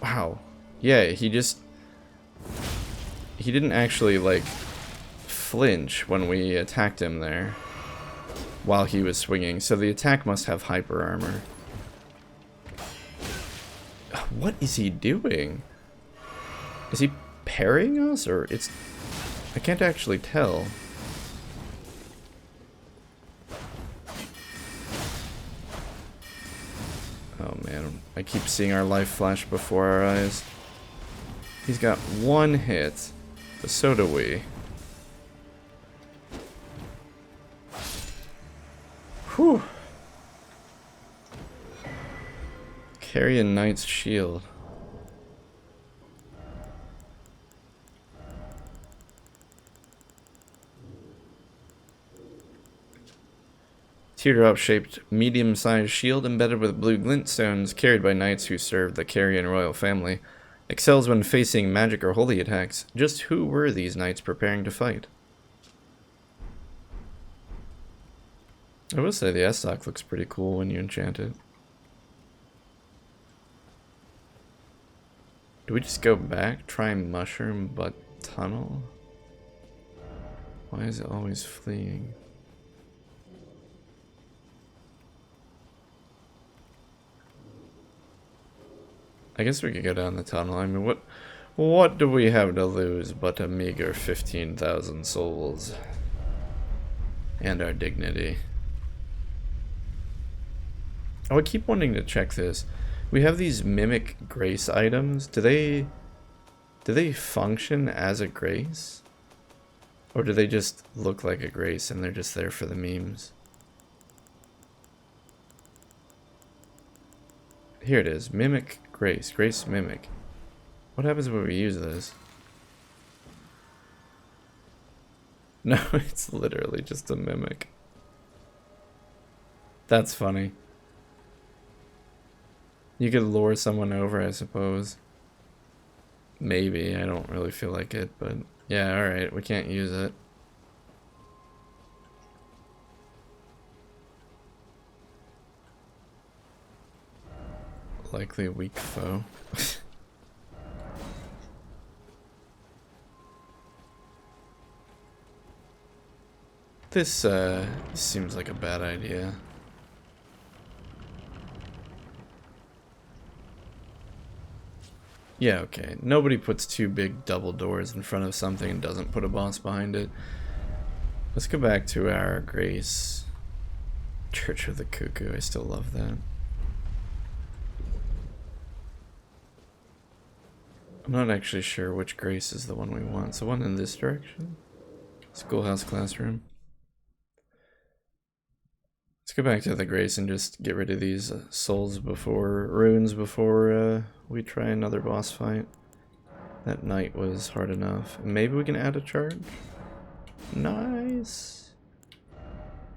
Wow. Yeah, he didn't actually, like, flinch when we attacked him there while he was swinging, so the attack must have hyper armor. What is he doing? Is he parrying us, or it's... I can't actually tell. Oh man, I keep seeing our life flash before our eyes. He's got one hit, but so do we. Whew. Carry a knight's shield. Teardrop-shaped, medium-sized shield embedded with blue glintstones, carried by knights who served the Carrion royal family. Excels when facing magic or holy attacks. Just who were these knights preparing to fight? I will say the S-Stock looks pretty cool when you enchant it. Do we just go back? Try mushroom but tunnel? Why is it always fleeing? I guess we could go down the tunnel. I mean, what do we have to lose but a meager 15,000 souls? And our dignity. Oh, I keep wanting to check this. We have these mimic grace items. Do they function as a grace? Or do they just look like a grace and they're just there for the memes? Here it is. Mimic grace. Grace mimic. What happens when we use this? No, it's literally just a mimic. That's funny. You could lure someone over, I suppose. Maybe. I don't really feel like it, but yeah, alright. We can't use it. Likely weak foe. This seems like a bad idea. Yeah, okay. Nobody puts two big double doors in front of something and doesn't put a boss behind it. Let's go back to our Grace. Church of the Cuckoo. I still love that. I'm not actually sure which Grace is the one we want. So one in this direction? Schoolhouse classroom. Let's go back to the Grace and just get rid of these runes before we try another boss fight. That night was hard enough. Maybe we can add a charge? Nice!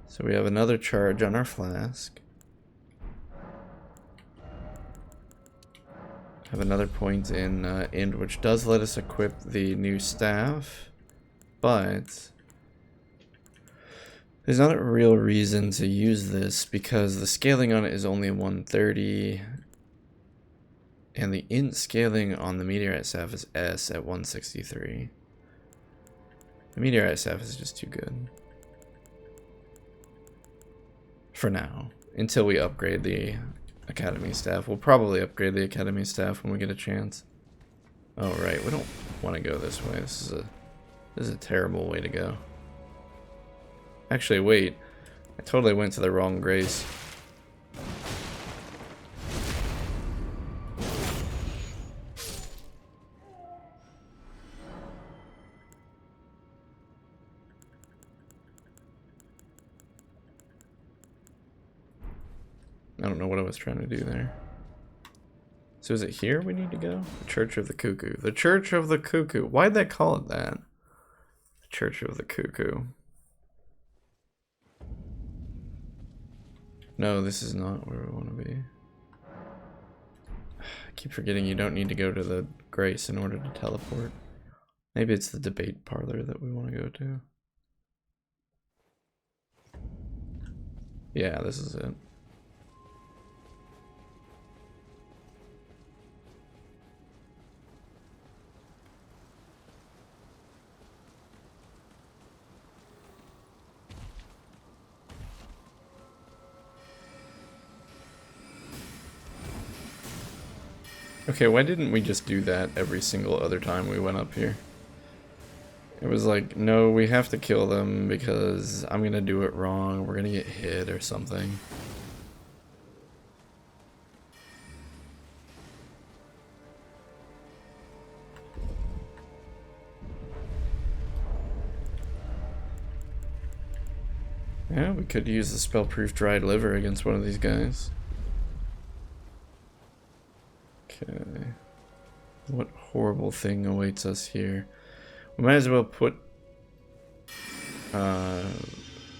So we have another charge on our flask. Have another point in Ind, which does let us equip the new staff, but there's not a real reason to use this because the scaling on it is only 130, and the int scaling on the meteorite staff is S at 163. The meteorite staff is just too good for now, until we upgrade the Academy staff. We'll probably upgrade the Academy staff when we get a chance. Oh right, we don't want to go this way. This is a terrible way to go. Actually, wait. I totally went to the wrong Grace. I don't know what I was trying to do there. So is it here we need to go? The Church of the Cuckoo. The Church of the Cuckoo. Why'd they call it that? The Church of the Cuckoo. No, this is not where we want to be. I keep forgetting you don't need to go to the Grace in order to teleport. Maybe it's the debate parlor that we want to go to. Yeah, this is it. Okay, why didn't we just do that every single other time we went up here? It was like, no, we have to kill them because I'm gonna do it wrong, we're gonna get hit or something. Yeah, we could use the spell-proof dried liver against one of these guys. Okay. What horrible thing awaits us here? We might as well put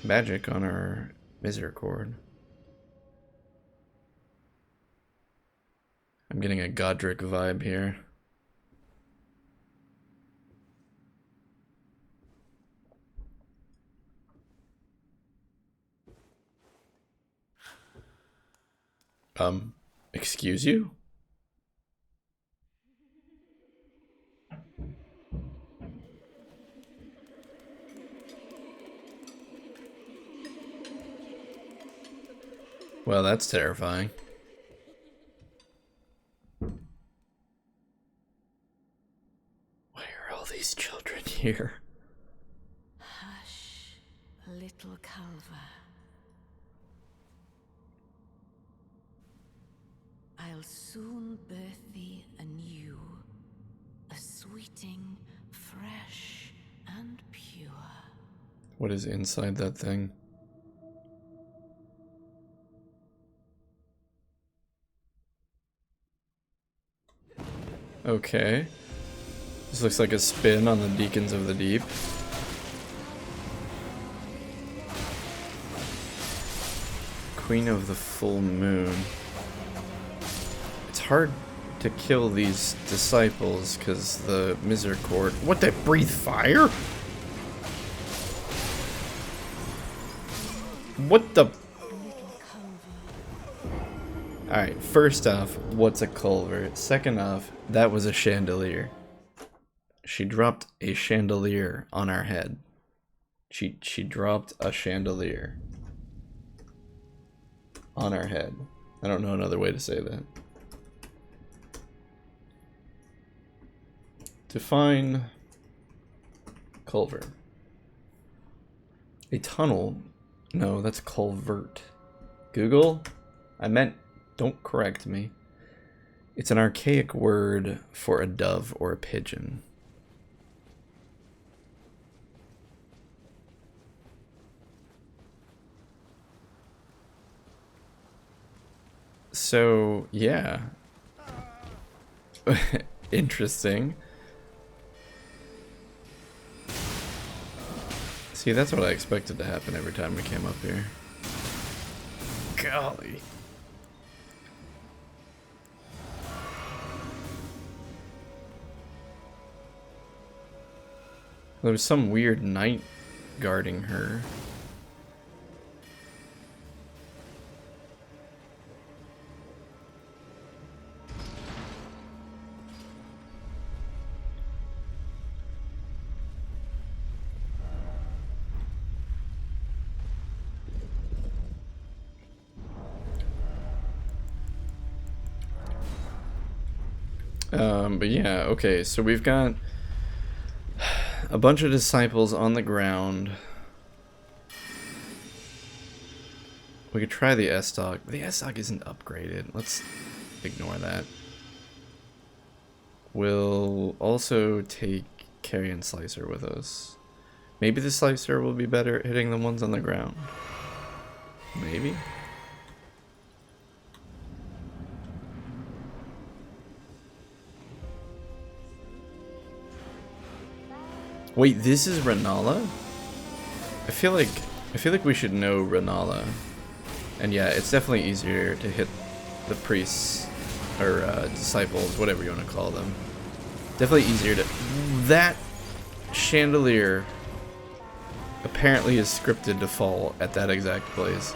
magic on our misericord. I'm getting a Godric vibe here. Excuse you? Well, that's terrifying. Why are all these children here? Hush, little Culver. I'll soon birth thee anew, a sweeting, fresh and pure. What is inside that thing? Okay. This looks like a spin on the Deacons of the Deep. Queen of the Full Moon. It's hard to kill these disciples because the misericord. What, they breathe fire? What the? Alright, first off, what's a culvert? Second off, that was a chandelier. She dropped a chandelier on our head. She dropped a chandelier on our head. I don't know another way to say that. Define culvert. A tunnel. No, that's culvert. Google? I meant, don't correct me. It's an archaic word for a dove or a pigeon. So, yeah. Interesting. See, that's what I expected to happen every time we came up here. Golly. There was some weird knight guarding her. But yeah, okay, so we've got a bunch of disciples on the ground. We could try the S-Stock. The S-Stock isn't upgraded. Let's ignore that. We'll also take Carrion Slicer with us. Maybe the Slicer will be better at hitting the ones on the ground. Maybe? Wait, this is Renala? I feel like we should know Renala. And yeah, it's definitely easier to hit the priests or disciples, whatever you want to call them. Definitely easier to. That chandelier apparently is scripted to fall at that exact place.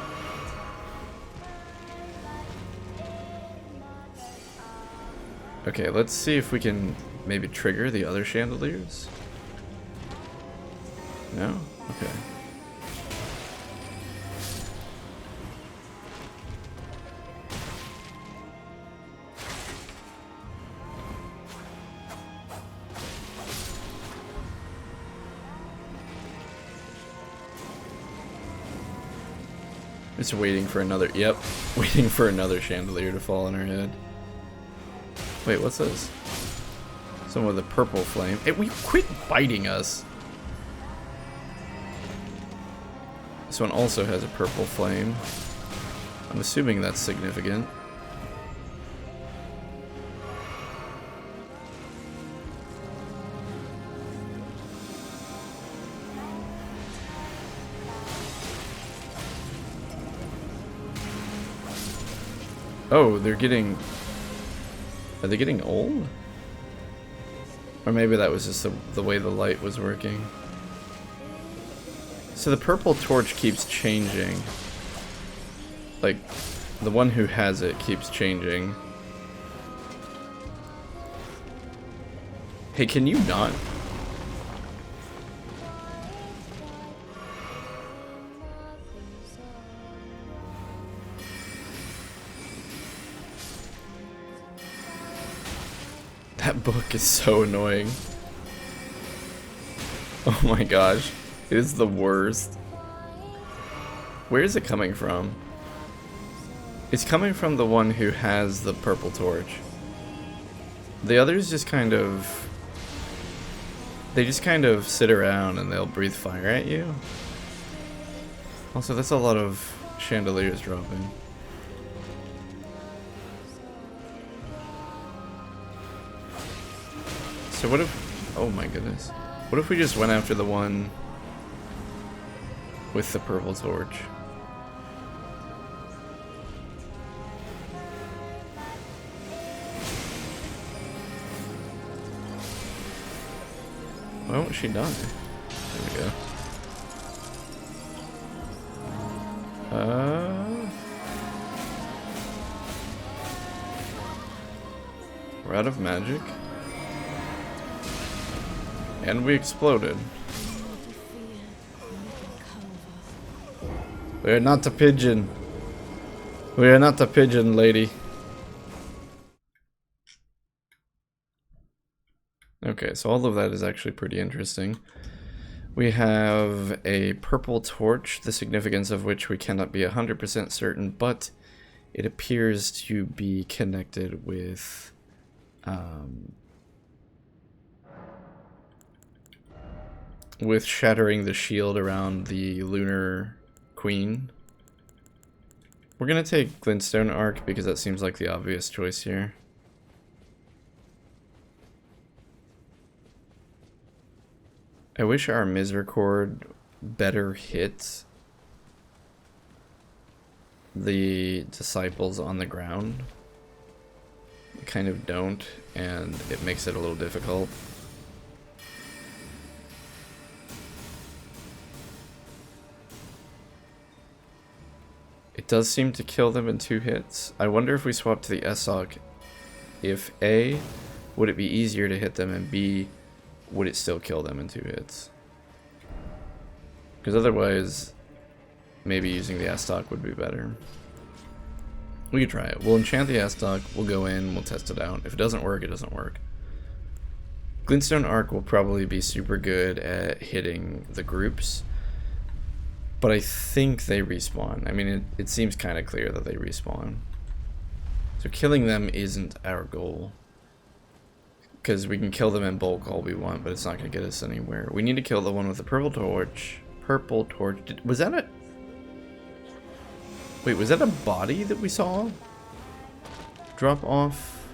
Okay, let's see if we can maybe trigger the other chandeliers. No? Okay. Just waiting for another, yep, waiting for another chandelier to fall on her head. Wait, what's this? Someone with a purple flame. Hey, we quit biting us. This one also has a purple flame. I'm assuming that's significant. Oh, they're getting... Are they getting old? Or maybe that was just the way the light was working. So the purple torch keeps changing. Like, the one who has it keeps changing. Hey, can you not? That book is so annoying. Oh my gosh. It is the worst. Where is it coming from? It's coming from the one who has the purple torch. The others just kind of... They just kind of sit around and they'll breathe fire at you. Also, that's a lot of chandeliers dropping. So what if... Oh my goodness. What if we just went after the one with the purple torch? Why won't she die? There we go. We're out of magic. And we exploded. We are not a pigeon. We are not a pigeon, lady. Okay, so all of that is actually pretty interesting. We have a purple torch, the significance of which we cannot be 100% certain, but it appears to be connected with shattering the shield around the Lunar Queen. We're gonna take Glinstone Arc because that seems like the obvious choice here. I wish our Misericord better hit the disciples on the ground. They kind of don't, and it makes it a little difficult. It does seem to kill them in 2 hits. I wonder if we swap to the SOC, if A, would it be easier to hit them, and B, would it still kill them in 2 hits? Because otherwise, maybe using the S-Stock would be better. We could try it. We'll enchant the S-Stock, we'll go in, we'll test it out. If it doesn't work, it doesn't work. Glinstone Arc will probably be super good at hitting the groups, but I think they respawn. I mean, it seems kind of clear that they respawn. So killing them isn't our goal. Because we can kill them in bulk all we want, but it's not going to get us anywhere. We need to kill the one with the purple torch. Purple torch. Was that a... Wait, was that a body that we saw drop off?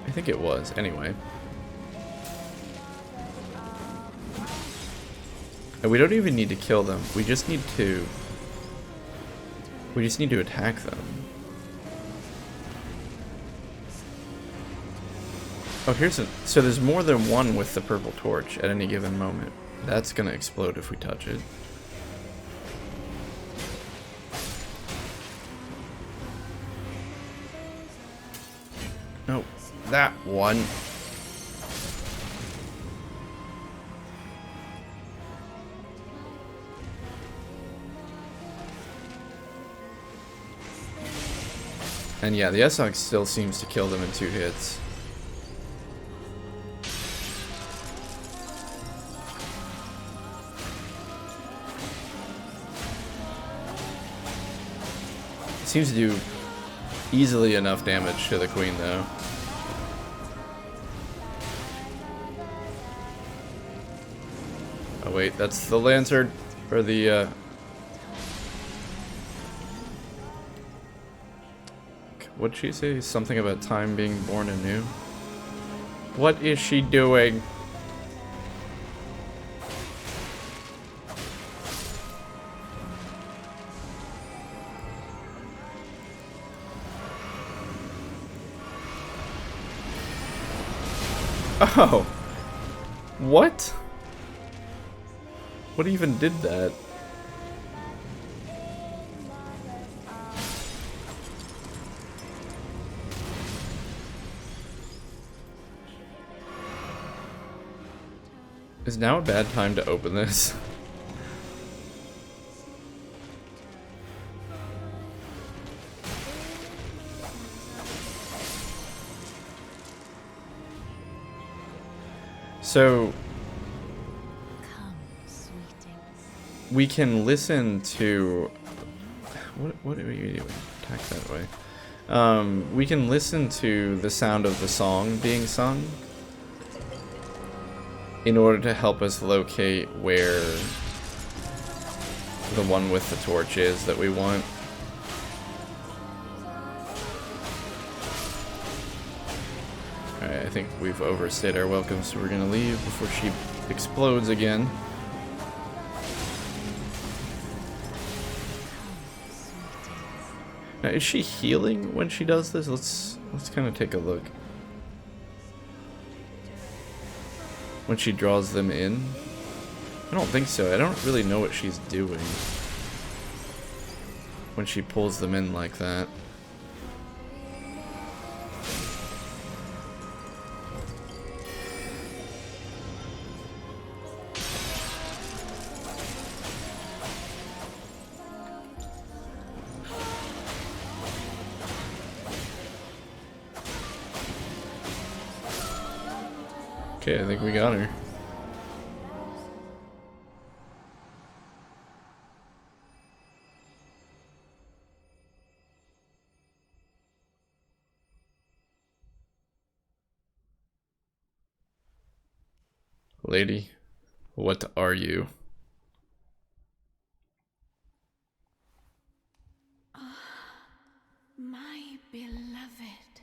I think it was. Anyway. And we don't even need to kill them. We just need to... attack them. Oh, here's a... So there's more than one with the purple torch at any given moment. That's gonna explode if we touch it. No, that one. And yeah, the SOX still seems to kill them in 2 hits. Seems to do easily enough damage to the queen, though. Oh wait, that's the Lancer, or the, what'd she say? Something about time being born anew? What is she doing? Oh. What? What even did that? Is now a bad time to open this? So we can listen to what are you doing? Attack that way. We can listen to the sound of the song being sung in order to help us locate where the one with the torch is that we want. Alright, I think we've overstayed our welcome, so we're gonna leave before she explodes again. Now, is she healing when she does this? Let's kind of take a look. When she draws them in? I don't think so. I don't really know what she's doing when she pulls them in like that. Okay, I think we got her. Lady, what are you? My beloved,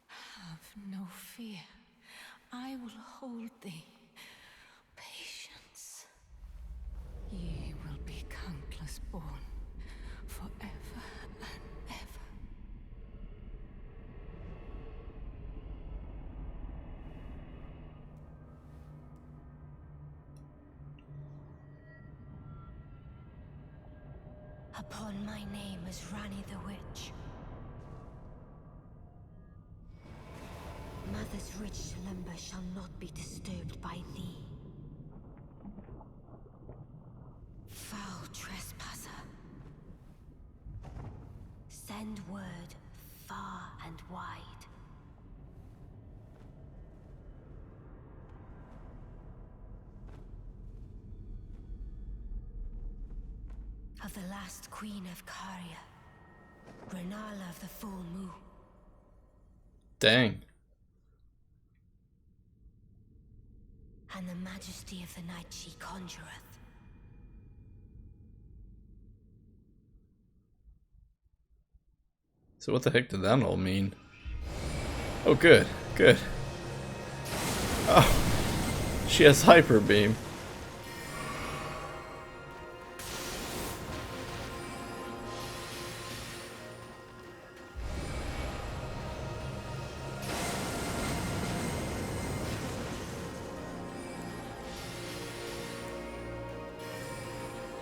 have no fear. I will hold thee. Patience. Ye will be countless born, forever and ever. Upon my name is Rani the Witch. Mother's rich slumber shall not be disturbed by thee. Foul trespasser. Send word far and wide. Of the last queen of Caria, Renala of the full moon. Dang. And the majesty of the night she conjureth. So what the heck did that all mean? Oh, good, good. Oh, she has hyper beam.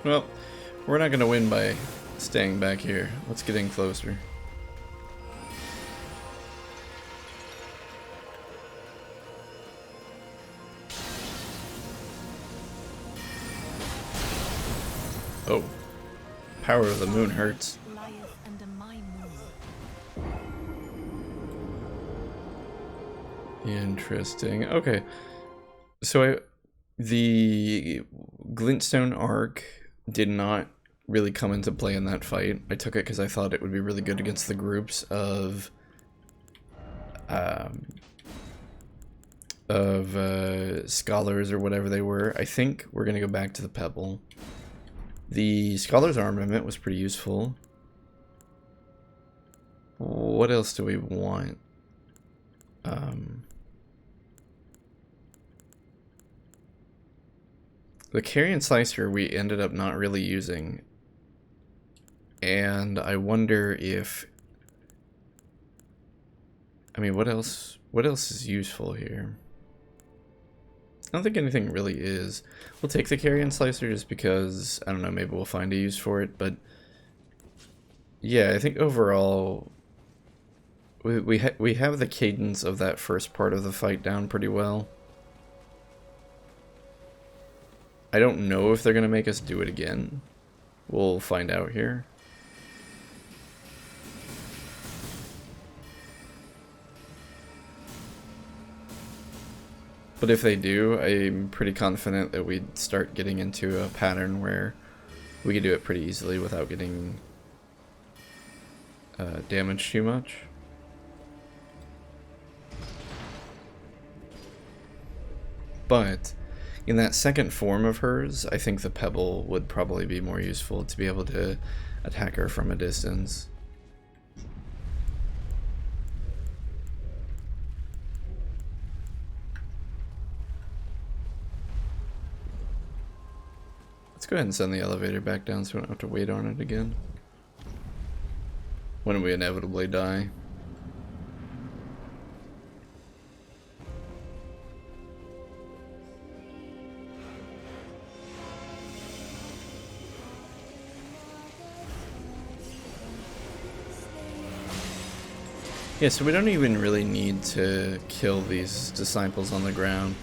Well, we're not gonna win by staying back here. Let's get in closer. Oh, power of the moon hurts. Lieth under my moon. Interesting. Okay, so the Glinstone arc did not really come into play in that fight. I took it because I thought it would be really good against the groups of scholars or whatever they were. I think we're gonna go back to the Pebble. The Scholar's Armament was pretty useful. What else do we want? The Carrion Slicer we ended up not really using. And I wonder if... I mean, what else is useful here? I don't think anything really is. We'll take the Carrion Slicer just because, I don't know, maybe we'll find a use for it, but... Yeah, I think overall... We have the cadence of that first part of the fight down pretty well. I don't know if they're going to make us do it again. We'll find out here. But if they do, I'm pretty confident that we'd start getting into a pattern where we could do it pretty easily without getting damaged too much. But in that second form of hers, I think the Pebble would probably be more useful to be able to attack her from a distance. Let's go ahead and send the elevator back down so we don't have to wait on it again when we inevitably die. Yeah, so we don't even really need to kill these disciples on the ground.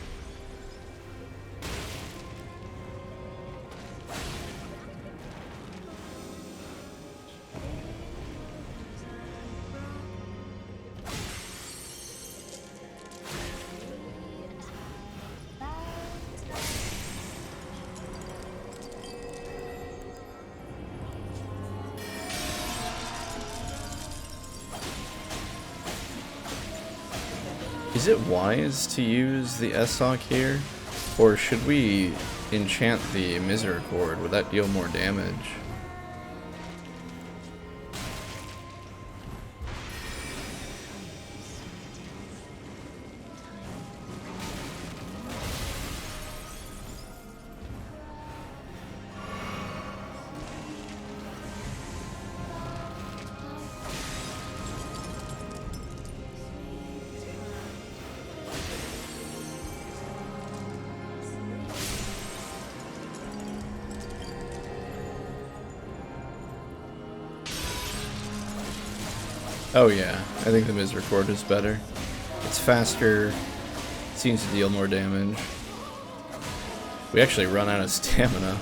Is it wise to use the S-Sock here? Or should we enchant the Misericord? Would that deal more damage? Oh yeah, I think the Misericord is better. It's faster, seems to deal more damage. We actually run out of stamina.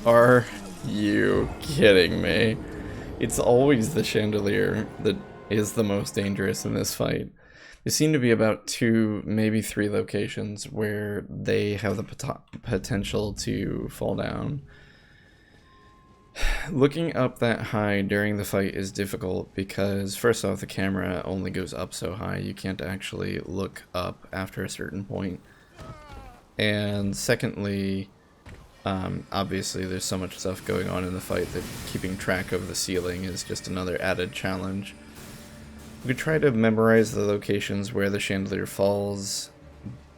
Are you kidding me? It's always the chandelier that is the most dangerous in this fight. There seem to be about 2, maybe 3 locations where they have the potential to fall down. Looking up that high during the fight is difficult because, first off, the camera only goes up so high. You can't actually look up after a certain point. And secondly, obviously there's so much stuff going on in the fight that keeping track of the ceiling is just another added challenge. We could try to memorize the locations where the chandelier falls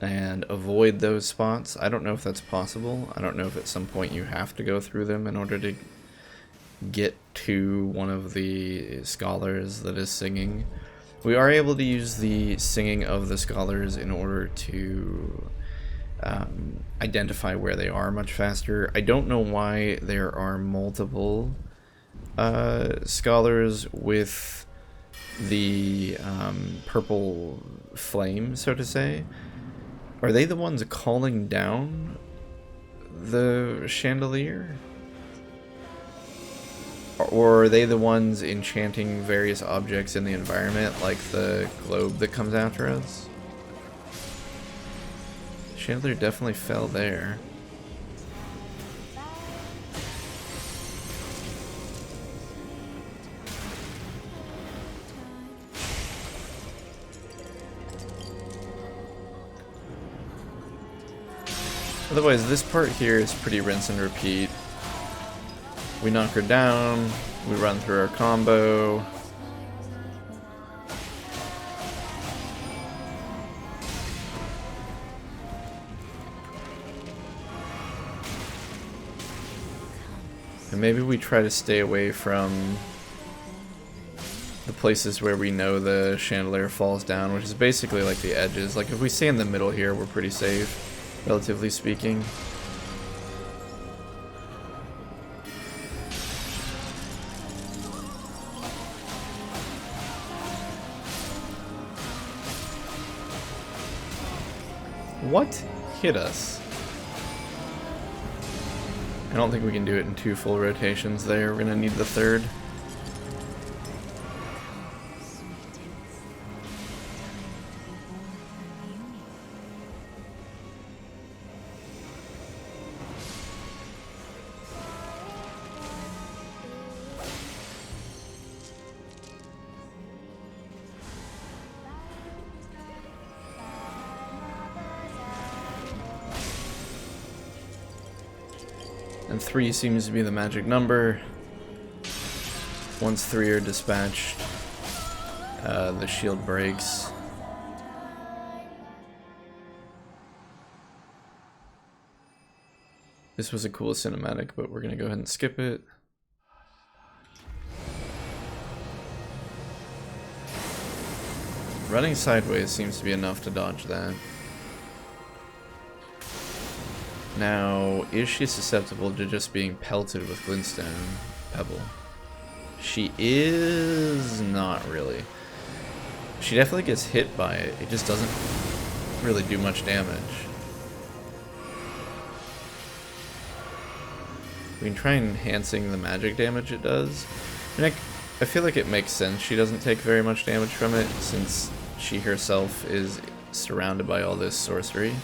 and avoid those spots. I don't know if that's possible. I don't know if at some point you have to go through them in order to get to one of the scholars that is singing. We are able to use the singing of the scholars in order to identify where they are much faster. I don't know why there are multiple scholars with the purple flame, so to say. Are they the ones calling down the chandelier? Or are they the ones enchanting various objects in the environment, like the globe that comes after us? Chandelier definitely fell there. Otherwise, this part here is pretty rinse and repeat. We knock her down, we run through our combo. And maybe we try to stay away from the places where we know the chandelier falls down, which is basically like the edges. Like if we stay in the middle here, we're pretty safe, relatively speaking. What hit us? I don't think we can do it in 2 full rotations there. We're gonna need the 3rd. And 3 seems to be the magic number. Once 3 are dispatched, the shield breaks. This was a cool cinematic, but we're gonna go ahead and skip it. Running sideways seems to be enough to dodge that. Now, is she susceptible to just being pelted with Glinstone Pebble? She is not really. She definitely gets hit by it. It just doesn't really do much damage. We can try enhancing the magic damage it does. And I feel like it makes sense she doesn't take very much damage from it, since she herself is surrounded by all this sorcery.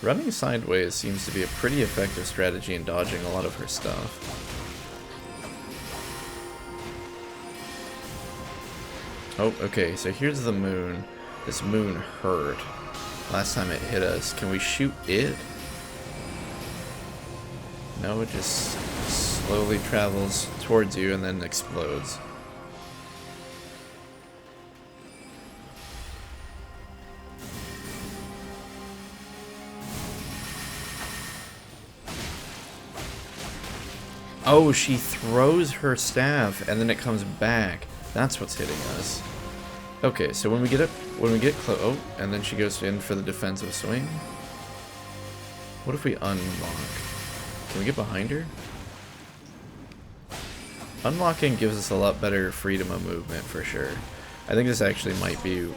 Running sideways seems to be a pretty effective strategy in dodging a lot of her stuff. Oh, okay, so here's the moon. This moon hurt last time it hit us. Can we shoot it? No, it just slowly travels towards you and then explodes. Oh, she throws her staff and then it comes back. That's what's hitting us. Okay, so when we get close, oh, and then she goes in for the defensive swing. What if we unlock? Can we get behind her? Unlocking gives us a lot better freedom of movement for sure. I think this actually might be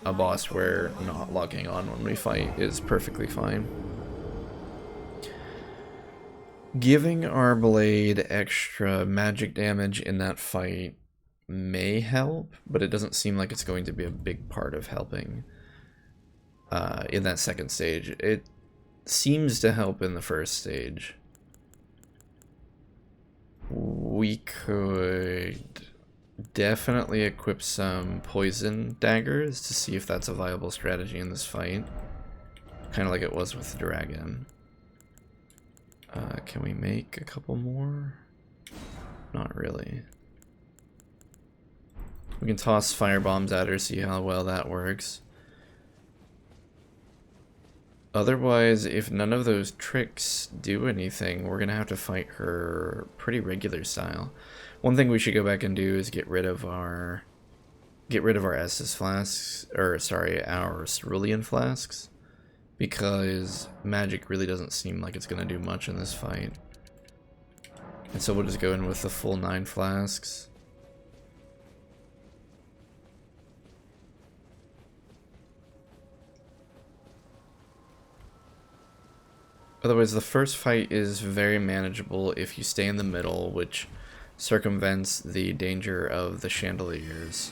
a boss where not locking on when we fight is perfectly fine. Giving our blade extra magic damage in that fight may help, but it doesn't seem like it's going to be a big part of helping in that second stage. It seems to help in the first stage. We could definitely equip some poison daggers to see if that's a viable strategy in this fight. Kind of like it was with the dragon. Can we make a couple more? Not really. We can toss fire bombs at her, see how well that works. Otherwise, if none of those tricks do anything, we're gonna have to fight her pretty regular style. One thing we should go back and do is get rid of our Estus flasks, or sorry, our cerulean flasks, because magic really doesn't seem like it's gonna do much in this fight. And so we'll just go in with the full 9 flasks. Otherwise, the first fight is very manageable if you stay in the middle, which circumvents the danger of the chandeliers.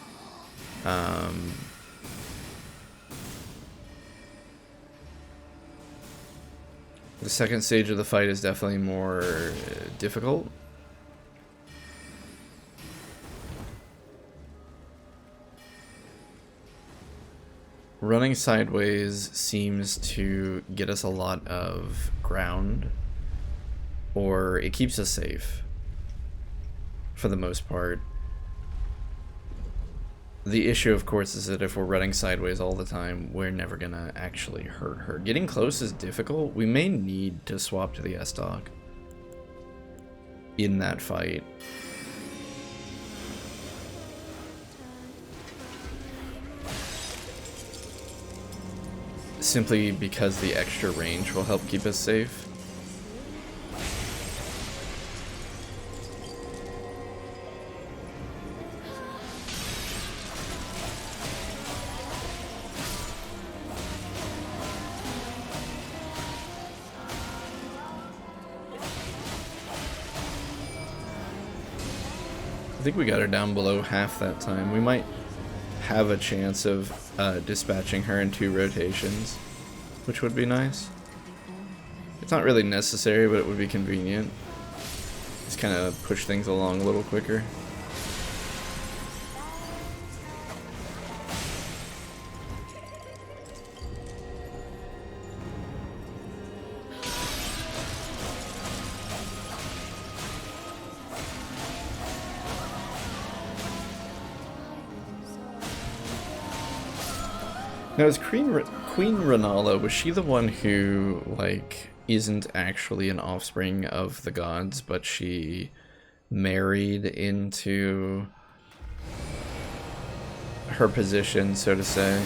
The second stage of the fight is definitely more difficult. Running sideways seems to get us a lot of ground, or it keeps us safe for the most part. The issue, of course, is that if we're running sideways all the time, we're never gonna actually hurt her. Getting close is difficult. We may need to swap to the S-Dock in that fight. Simply because the extra range will help keep us safe. I think we got her down below half that time. We might have a chance of dispatching her in 2 rotations, which would be nice. It's not really necessary, but it would be convenient. Just kind of push things along a little quicker. Now, is Queen Renala, was she the one who, like, isn't actually an offspring of the gods, but she married into her position, so to say?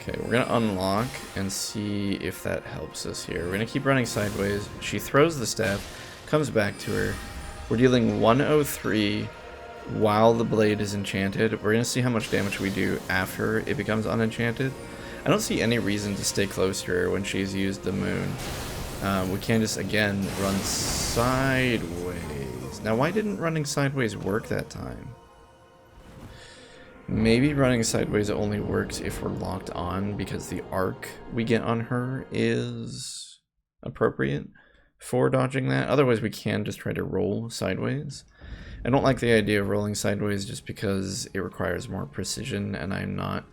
Okay, we're gonna unlock and see if that helps us here. We're gonna keep running sideways. She throws the staff, comes back to her. We're dealing 103 while the blade is enchanted. We're gonna see how much damage we do after it becomes unenchanted. I don't see any reason to stay close to her when she's used the moon. We can just, again, run sideways. Now, why didn't running sideways work that time? Maybe running sideways only works if we're locked on because the arc we get on her is appropriate for dodging that. Otherwise, we can just try to roll sideways. I don't like the idea of rolling sideways just because it requires more precision, and I'm not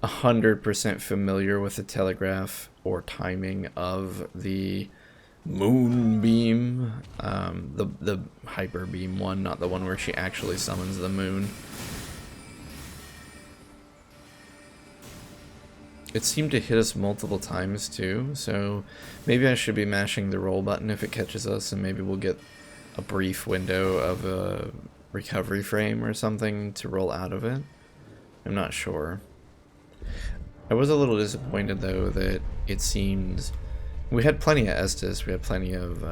100% familiar with the telegraph or timing of the moonbeam. The hyper beam one, not the one where she actually summons the moon. It seemed to hit us multiple times too, so maybe I should be mashing the roll button if it catches us, and maybe we'll get a brief window of a recovery frame or something to roll out of it. I'm not sure. I was a little disappointed though that it seemed we had plenty of Estus, we had plenty of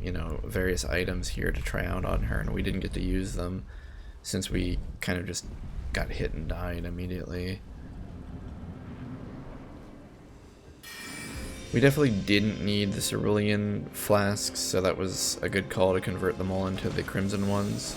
you know, various items here to try out on her, and we didn't get to use them since we kind of just got hit and died immediately. We definitely didn't need the cerulean flasks, so that was a good call to convert them all into the crimson ones.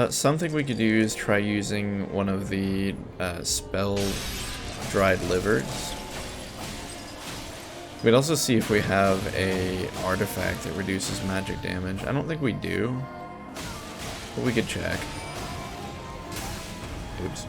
Something we could do is try using one of the spell dried livers. We'd also see if we have a artifact that reduces magic damage. I don't think we do, but we could check. Oops.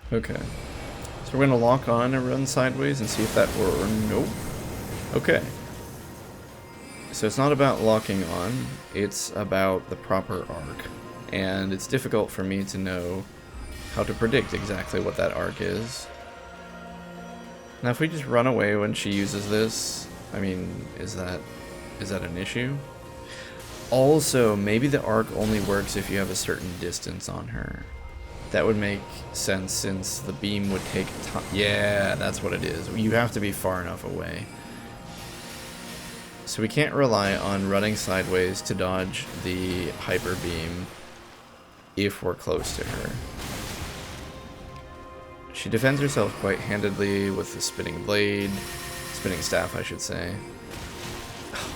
Okay, so we're gonna lock on and run sideways and see if that works. Nope. Okay. So it's not about locking on, it's about the proper arc. And it's difficult for me to know how to predict exactly what that arc is. Now if we just run away when she uses this, I mean, is that an issue? Also, maybe the arc only works if you have a certain distance on her. That would make sense since the beam would take time. Yeah, that's what it is. You have to be far enough away. So we can't rely on running sideways to dodge the hyper beam if we're close to her. She defends herself quite handedly with the spinning blade. Spinning staff, I should say. Oh,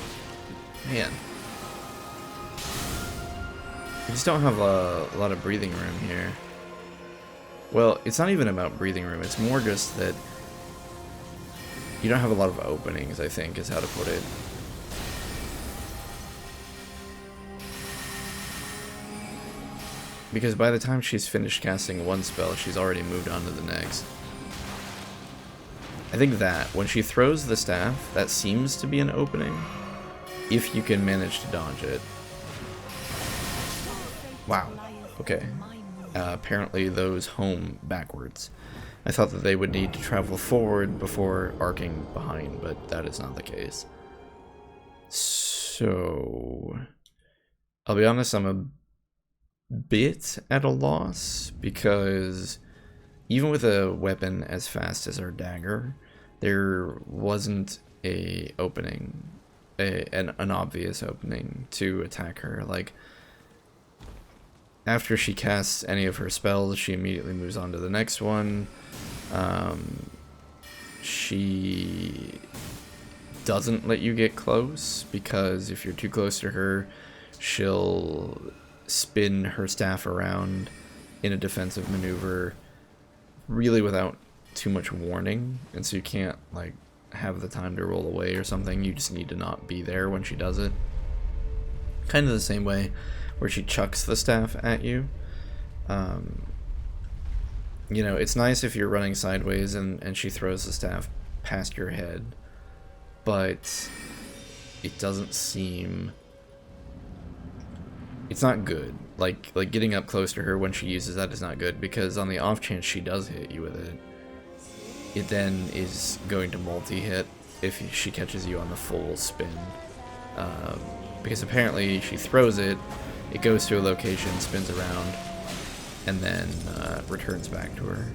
man. We just don't have a lot of breathing room here. Well, it's not even about breathing room, it's more just that you don't have a lot of openings, I think, is how to put it. Because by the time she's finished casting one spell, she's already moved on to the next. I think that, when she throws the staff, that seems to be an opening, if you can manage to dodge it. Wow, okay. Apparently those home backwards. I thought that they would need to travel forward before arcing behind, but that is not the case. So, I'll be honest, I'm a bit at a loss, because even with a weapon as fast as our dagger, there wasn't a opening, an obvious opening to attack her. Like, after she casts any of her spells, she immediately moves on to the next one. she doesn't let you get close, because if you're too close to her, she'll spin her staff around in a defensive maneuver really without too much warning, and so you can't like have the time to roll away or something. You just need to not be there when she does it. Kind of the same way where she chucks the staff at you. You know, it's nice if you're running sideways and she throws the staff past your head, but it doesn't seem... It's not good. Like getting up close to her when she uses that is not good, because on the off chance she does hit you with it, it then is going to multi-hit if she catches you on the full spin. Because apparently she throws it, it goes to a location, spins around, and then returns back to her.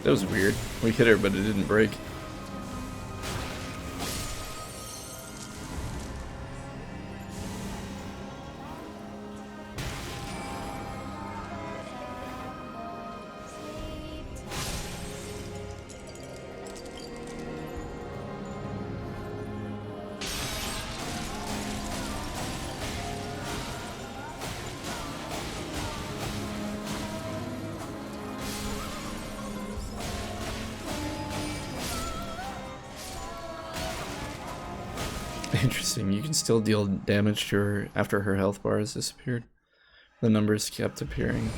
That was weird. We hit her, but it didn't break. Interesting, you can still deal damage to her after her health bar has disappeared. The numbers kept appearing.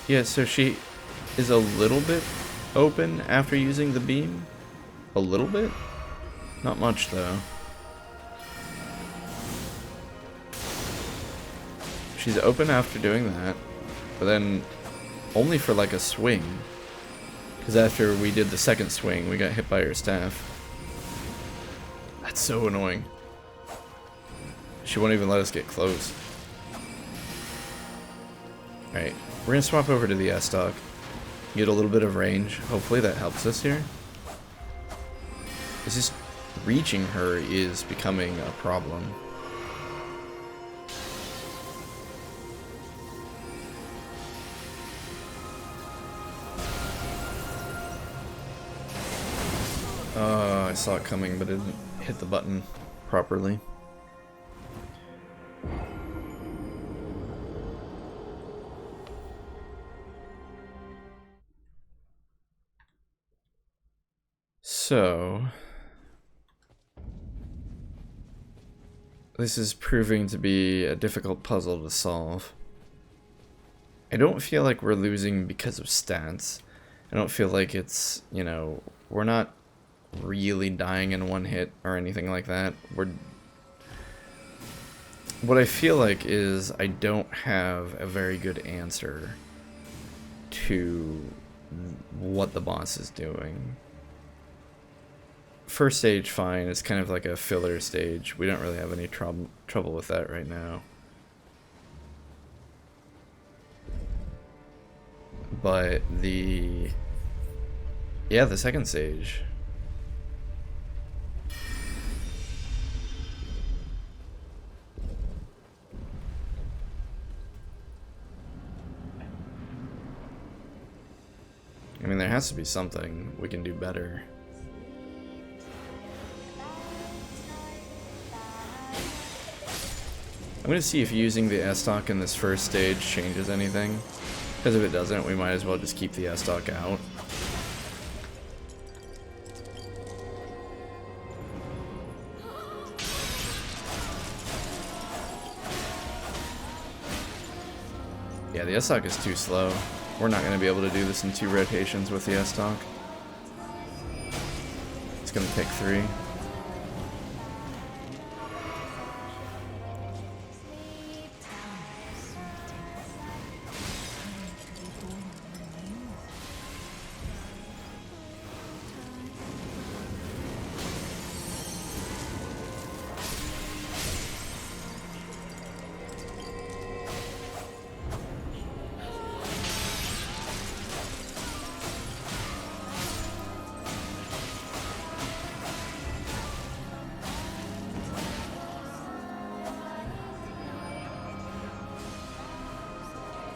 Yeah, so she is a little bit open after using the beam. A little bit? Not much though. She's open after doing that, but then only for like a swing, because after we did the second swing we got hit by her staff. That's so annoying. She won't even let us get close. Alright, we're gonna swap over to the S-Stock, get a little bit of range. Hopefully that helps us here. It's just reaching her is becoming a problem. I saw it coming, but it didn't hit the button properly. So, this is proving to be a difficult puzzle to solve. I don't feel like we're losing because of stats. I don't feel like it's, you know, we're not really dying in one hit or anything like that. What I feel like is I don't have a very good answer to what the boss is doing. First stage, fine. It's kind of like a filler stage. We don't really have any trouble with that right now. But the second stage. I mean, there has to be something we can do better. I'm gonna see if using the S-Stock in this first stage changes anything. Because if it doesn't, we might as well just keep the S-Stock out. Yeah, the S-Stock is too slow. We're not going to be able to do this in 2 rotations with the S-Stock. gonna take 3.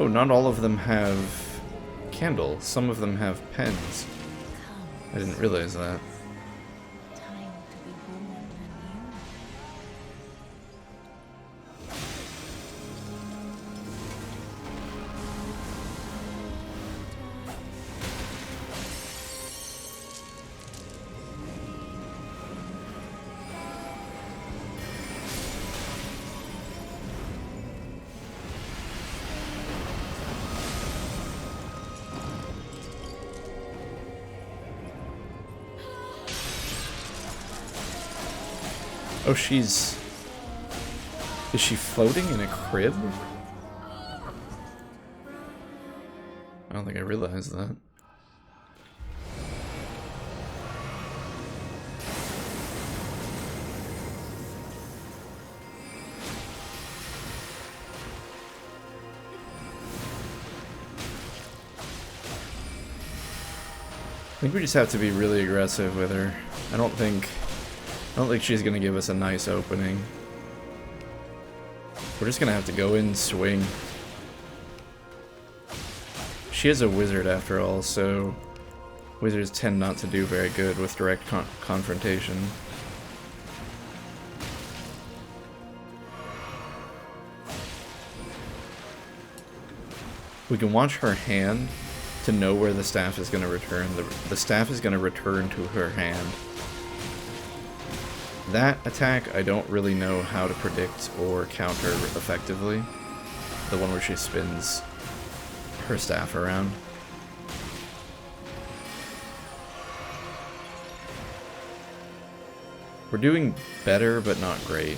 Oh, not all of them have candles. Some of them have pens. I didn't realize that. Time to be born anew. Oh, is she floating in a crib? I don't think I realized that. I think we just have to be really aggressive with her. I don't think she's gonna give us a nice opening. We're just gonna have to go in, swing. She is a wizard after all, so wizards tend not to do very good with direct confrontation. We can watch her hand to know where the staff is gonna return. The staff is gonna return to her hand. That attack, I don't really know how to predict or counter effectively. The one where she spins her staff around. We're doing better, but not great.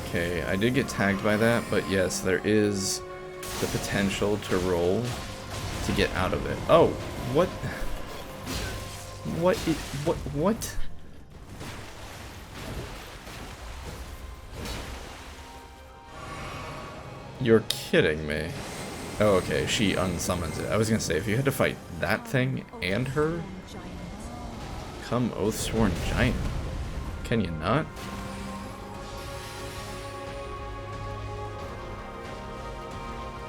Okay, I did get tagged by that, but yes, there is the potential to roll to get out of it. Oh, what? What? You're kidding me. Oh, okay, she unsummons it. I was gonna say, if you had to fight that thing and her, come Oathsworn Giant. Can you not?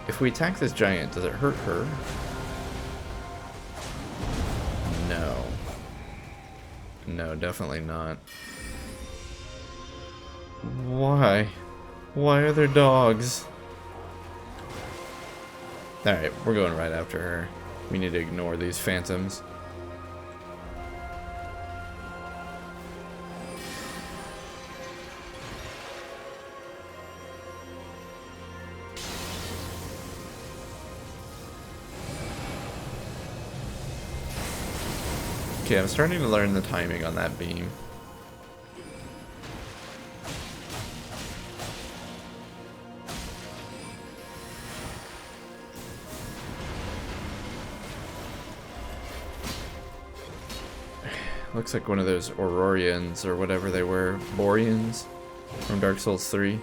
If we attack this giant, does it hurt her? No. No, definitely not. Why? Why are there dogs? Alright, we're going right after her. We need to ignore these phantoms. Okay, I'm starting to learn the timing on that beam. Looks like one of those Aurorians or whatever they were, Boreans from Dark Souls 3.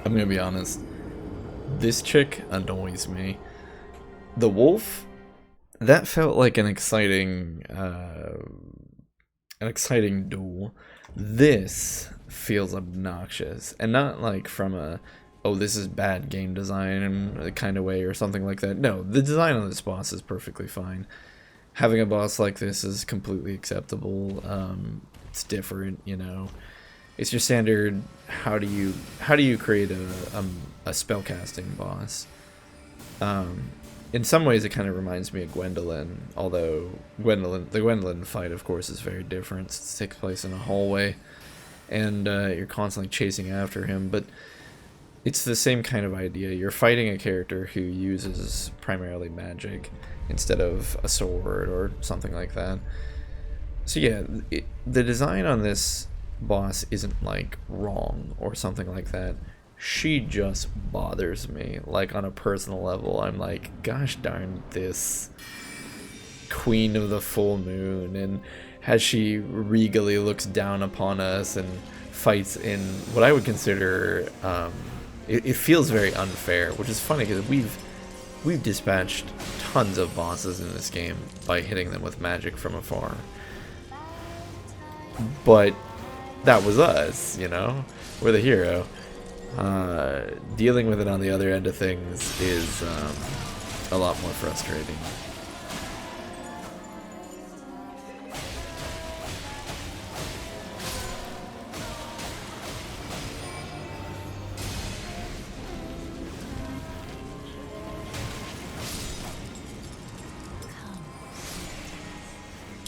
I'm gonna be honest, this chick annoys me. The wolf, that felt like an exciting duel. This feels obnoxious, and not like from a, oh, this is bad game design kind of way or something like that. No, the design on this boss is perfectly fine. Having a boss like this is completely acceptable. It's different, you know. It's your standard. How do you create a spellcasting boss? In some ways, it kind of reminds me of Gwendolyn. Although the Gwendolyn fight, of course, is very different. It takes place in a hallway, and you're constantly chasing after him. But it's the same kind of idea. You're fighting a character who uses primarily magic instead of a sword or something like that. So yeah, the design on this boss isn't like wrong or something like that. She just bothers me, like on a personal level. I'm like, gosh darn this Queen of the Full Moon, and as she regally looks down upon us and fights in what I would consider it feels very unfair, which is funny because we've dispatched tons of bosses in this game by hitting them with magic from afar. But that was us, you know? We're the hero. Dealing with it on the other end of things is a lot more frustrating.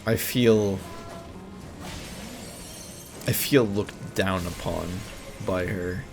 I feel looked down upon by her.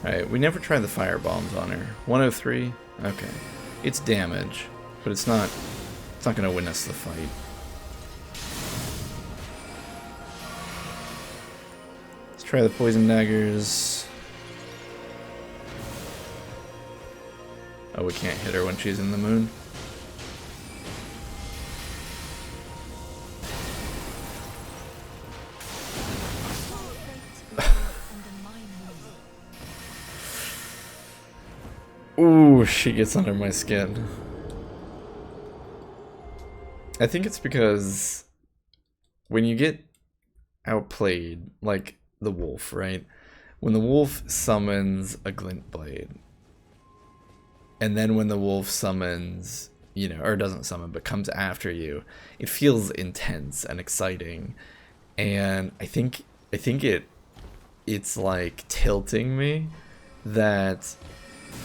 Alright, we never tried the fire bombs on her. 103? Okay. It's damage, but it's not gonna win us the fight. Let's try the poison daggers. Oh, we can't hit her when she's in the moon. Ooh, she gets under my skin. I think it's because when you get outplayed, like the wolf, right? When the wolf summons a Glimplade, and then when the wolf summons, you know, or doesn't summon, but comes after you, it feels intense and exciting. And I think it's like tilting me that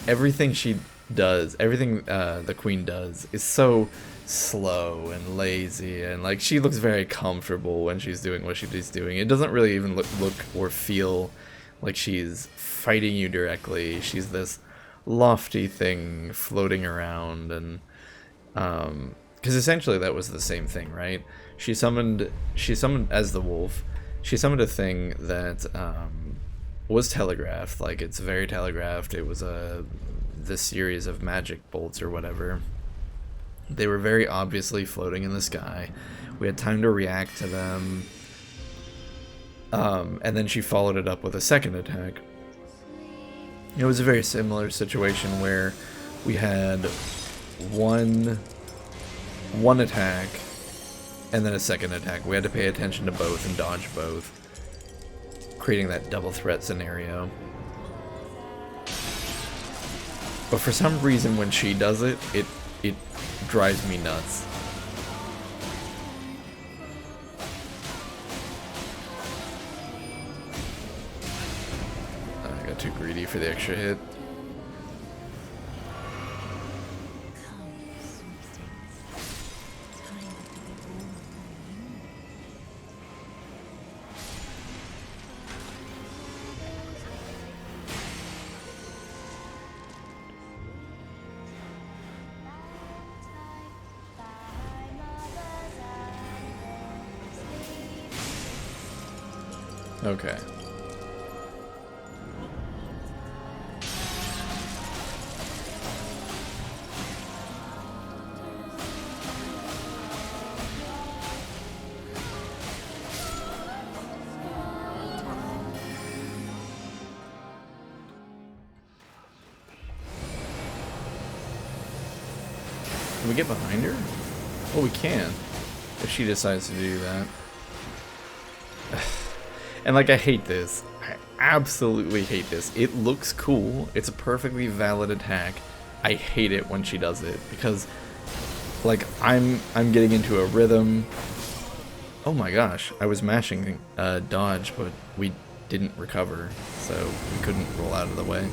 everything she does, everything the queen does is so slow and lazy, and like she looks very comfortable when she's doing what she's doing. It doesn't really even look or feel like she's fighting you directly. She's this lofty thing floating around, and because essentially that was the same thing, right? She summoned as the wolf. She summoned a thing that was telegraphed, like it's very telegraphed. It was this series of magic bolts or whatever. They were very obviously floating in the sky. We had time to react to them, and then she followed it up with a second attack. It was a very similar situation where we had one attack and then a second attack. We had to pay attention to both and dodge both, creating that double threat scenario. But for some reason when she does it, it drives me nuts. I got too greedy for the extra hit. Okay. Can we get behind her? Oh, we can. If she decides to do that. And like, I hate this. I absolutely hate this. It looks cool. It's a perfectly valid attack. I hate it when she does it because, like, I'm getting into a rhythm. Oh my gosh, I was mashing dodge, but we didn't recover, so we couldn't roll out of the way.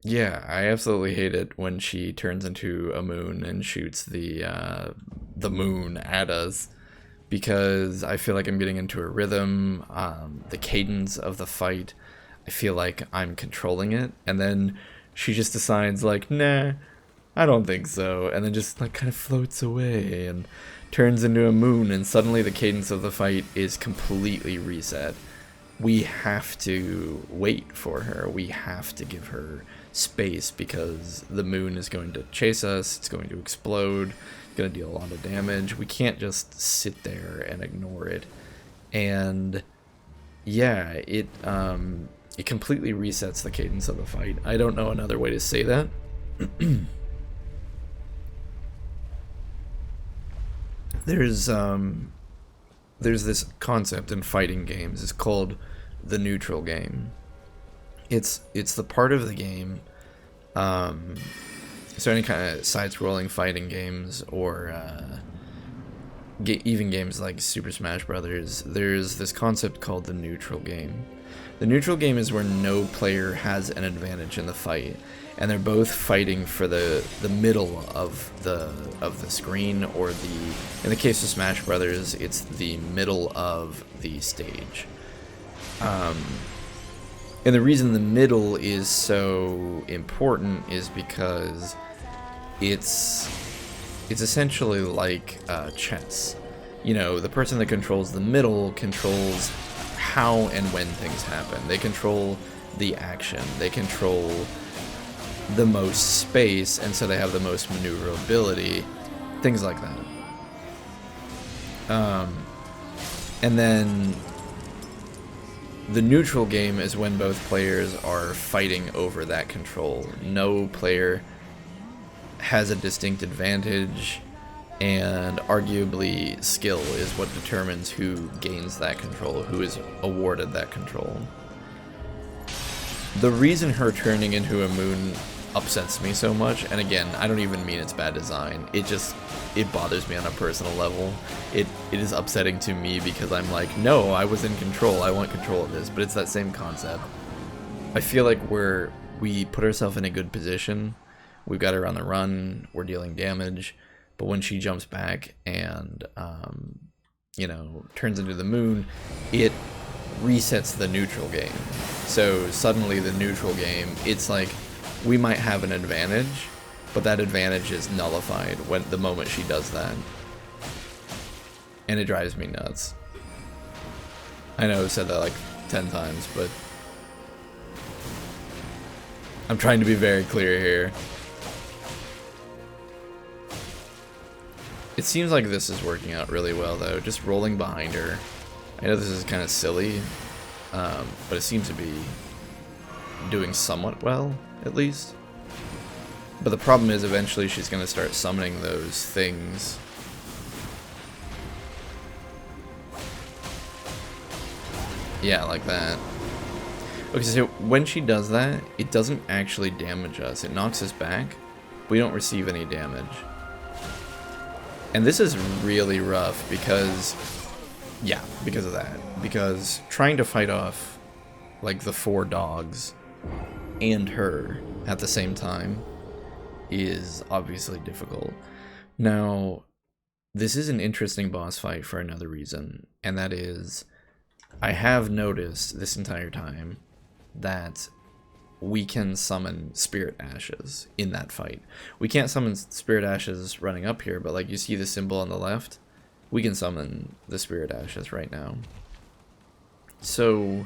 Yeah, I absolutely hate it when she turns into a moon and shoots the moon at us, because I feel like I'm getting into a rhythm, the cadence of the fight. I feel like I'm controlling it, and then she just decides like, nah, I don't think so, and then just like kind of floats away and turns into a moon, and suddenly the cadence of the fight is completely reset. We have to wait for her. We have to give her space because the moon is going to chase us. It's going to explode. It's going to deal a lot of damage. We can't just sit there and ignore it. And yeah, it completely resets the cadence of the fight. I don't know another way to say that. There's this concept in fighting games. It's called the neutral game. It's the part of the game. So any kind of side-scrolling fighting games, or even games like Super Smash Brothers, there's this concept called the neutral game. The neutral game is where no player has an advantage in the fight, and they're both fighting for the middle of the screen, or in the case of Smash Brothers, it's the middle of the stage. And the reason the middle is so important is because it's essentially like chess. You know, the person that controls the middle controls how and when things happen. They control the action. They control the most space, and so they have the most maneuverability. Things like that. And then the neutral game is when both players are fighting over that control. No player has a distinct advantage, and arguably skill is what determines who gains that control, who is awarded that control. The reason her turning into a moon upsets me so much, and again, I don't even mean it's bad design, it bothers me on a personal level. It is upsetting to me because I'm like, no, I was in control, I want control of this, but it's that same concept. I feel like we put ourselves in a good position. We've got her on the run, we're dealing damage, but when she jumps back and, you know, turns into the moon, it resets the neutral game. So suddenly the neutral game, it's like, we might have an advantage, but that advantage is nullified when the moment she does that. And it drives me nuts. I know I've said that like 10 times, but I'm trying to be very clear here. It seems like this is working out really well though, just rolling behind her. I know this is kind of silly, but it seems to be doing somewhat well, at least. But the problem is eventually she's going to start summoning those things. Yeah, like that. Okay, so when she does that, it doesn't actually damage us. It knocks us back. We don't receive any damage. And this is really rough because, yeah, because of that. Because trying to fight off, like, the 4 dogs and her at the same time is obviously difficult. Now, this is an interesting boss fight for another reason, and that is, I have noticed this entire time that we can summon Spirit Ashes in that fight. We can't summon Spirit Ashes running up here, but like you see the symbol on the left, we can summon the Spirit Ashes right now. So,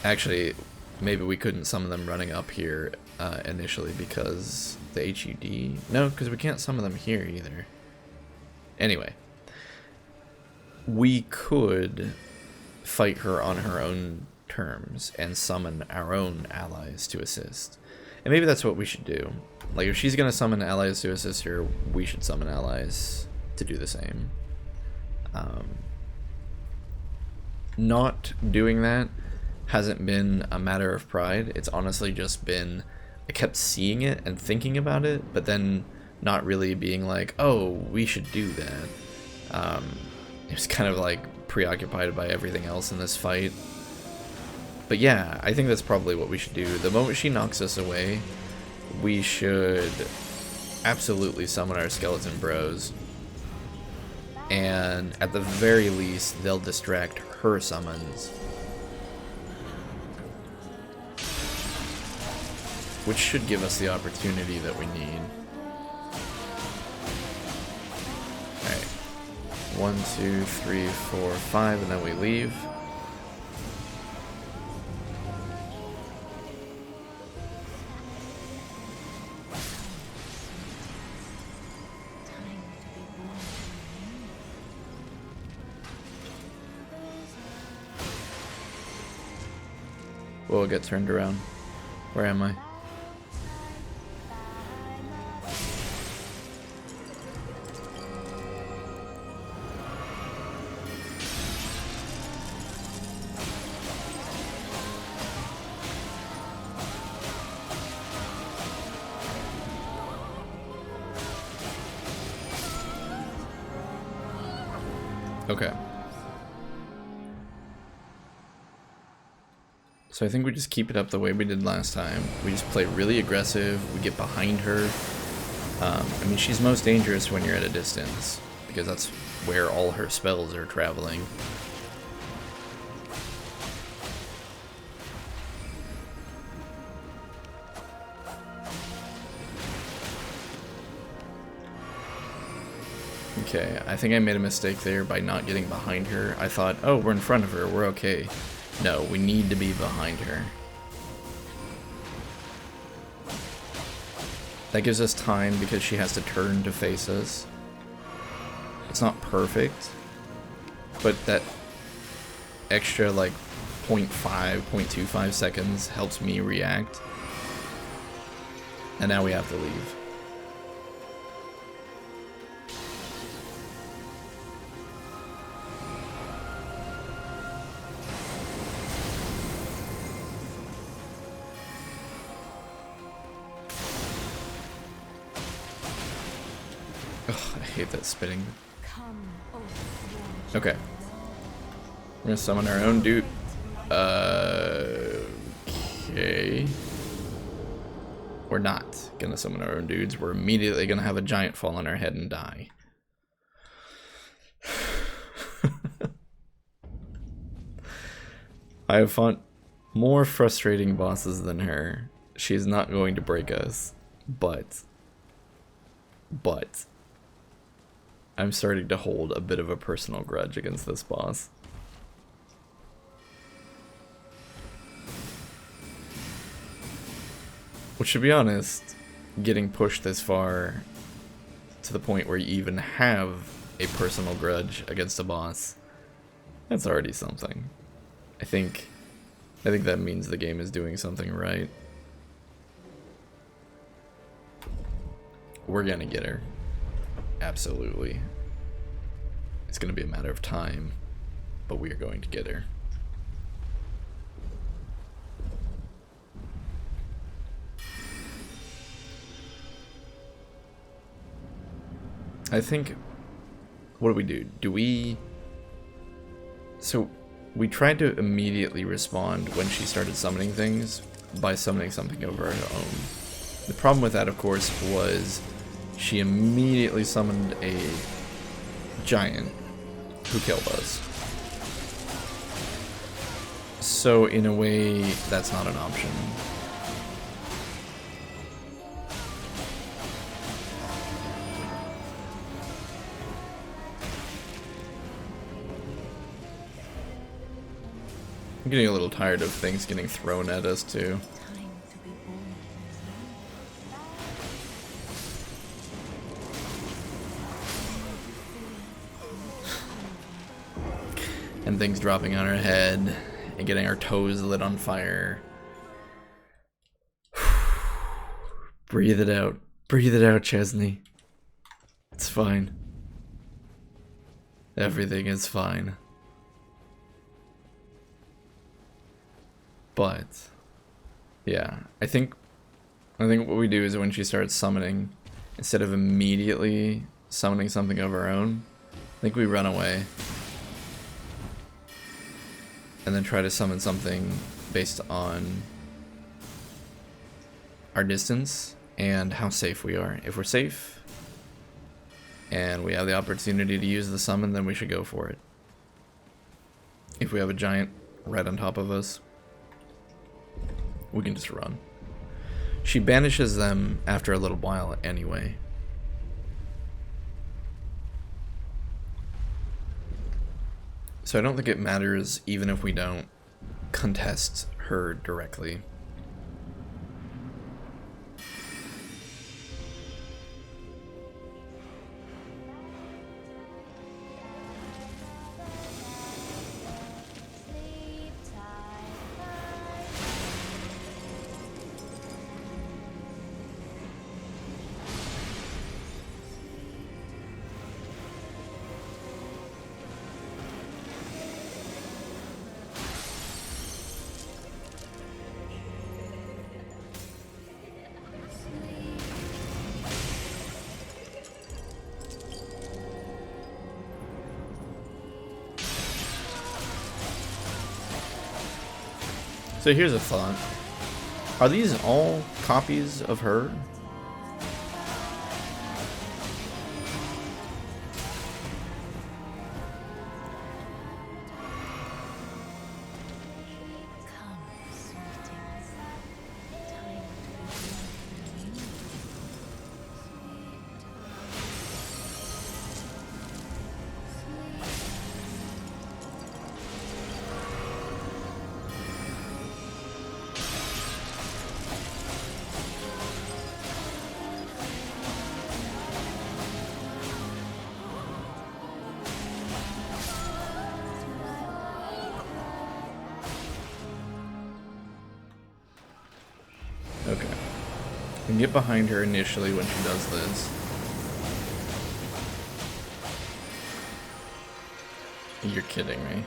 actually, maybe we couldn't summon them running up here initially because the HUD... No, because we can't summon them here either. Anyway, we could fight her on her own terms and summon our own allies to assist. And maybe that's what we should do. Like, if she's gonna summon allies to assist her, we should summon allies to do the same. Not doing that hasn't been a matter of pride. It's honestly just been, I kept seeing it and thinking about it, but then not really being like, oh, we should do that. It was kind of like preoccupied by everything else in this fight. But yeah, I think that's probably what we should do. The moment she knocks us away, we should absolutely summon our skeleton bros. And at the very least, they'll distract her summons. Which should give us the opportunity that we need. Alright. 1, 2, 3, 4, 5, and then we leave. We'll get turned around. Where am I? Okay. So I think we just keep it up the way we did last time. We just play really aggressive, we get behind her. I mean, she's most dangerous when you're at a distance, because that's where all her spells are traveling. Okay, I think I made a mistake there by not getting behind her. I thought, oh, we're in front of her, we're okay. No, we need to be behind her. That gives us time because she has to turn to face us. It's not perfect, but that extra like 0.5, 0.25 seconds helps me react. And now we have to leave. I hate that spitting. Okay. We're gonna summon our own dude. Okay. We're not gonna summon our own dudes. We're immediately gonna have a giant fall on our head and die. I have fought more frustrating bosses than her. She's not going to break us, but I'm starting to hold a bit of a personal grudge against this boss. Which, to be honest, getting pushed this far to the point where you even have a personal grudge against a boss, that's already something. I think that means the game is doing something right. We're gonna get her. Absolutely. It's gonna be a matter of time, but we are going to get her. I think, what do we do? So we tried to immediately respond when she started summoning things by summoning something of our own. The problem with that, of course, was she immediately summoned a giant who killed us. So in a way, that's not an option. I'm getting a little tired of things getting thrown at us too. And things dropping on her head, and getting our toes lit on fire. Breathe it out. Breathe it out, Chezni. It's fine. Everything is fine. But yeah, I think what we do is when she starts summoning, instead of immediately summoning something of our own, I think we run away. And then try to summon something based on our distance and how safe we are. If we're safe and we have the opportunity to use the summon, then we should go for it. If we have a giant right on top of us, we can just run. She banishes them after a little while anyway. So I don't think it matters even if we don't contest her directly. So here's a thought. Are these all copies of her? Okay. I can get behind her initially when she does this. You're kidding me.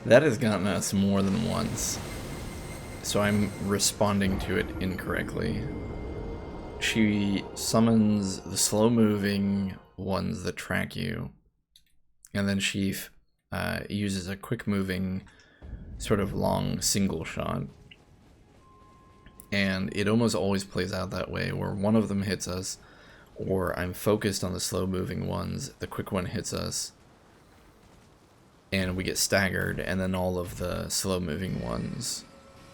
That has gotten us more than once. So I'm responding to it incorrectly. She summons the slow-moving ones that track you, and then she uses a quick-moving, sort of long single shot. And it almost always plays out that way, where one of them hits us, or I'm focused on the slow-moving ones, the quick one hits us, and we get staggered, and then all of the slow-moving ones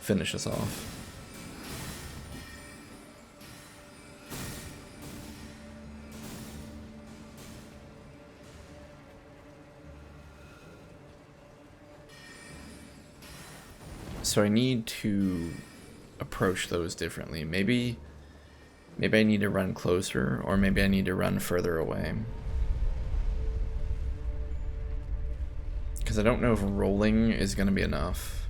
finish us off. So I need to approach those differently. Maybe I need to run closer, or maybe I need to run further away. Because I don't know if rolling is going to be enough.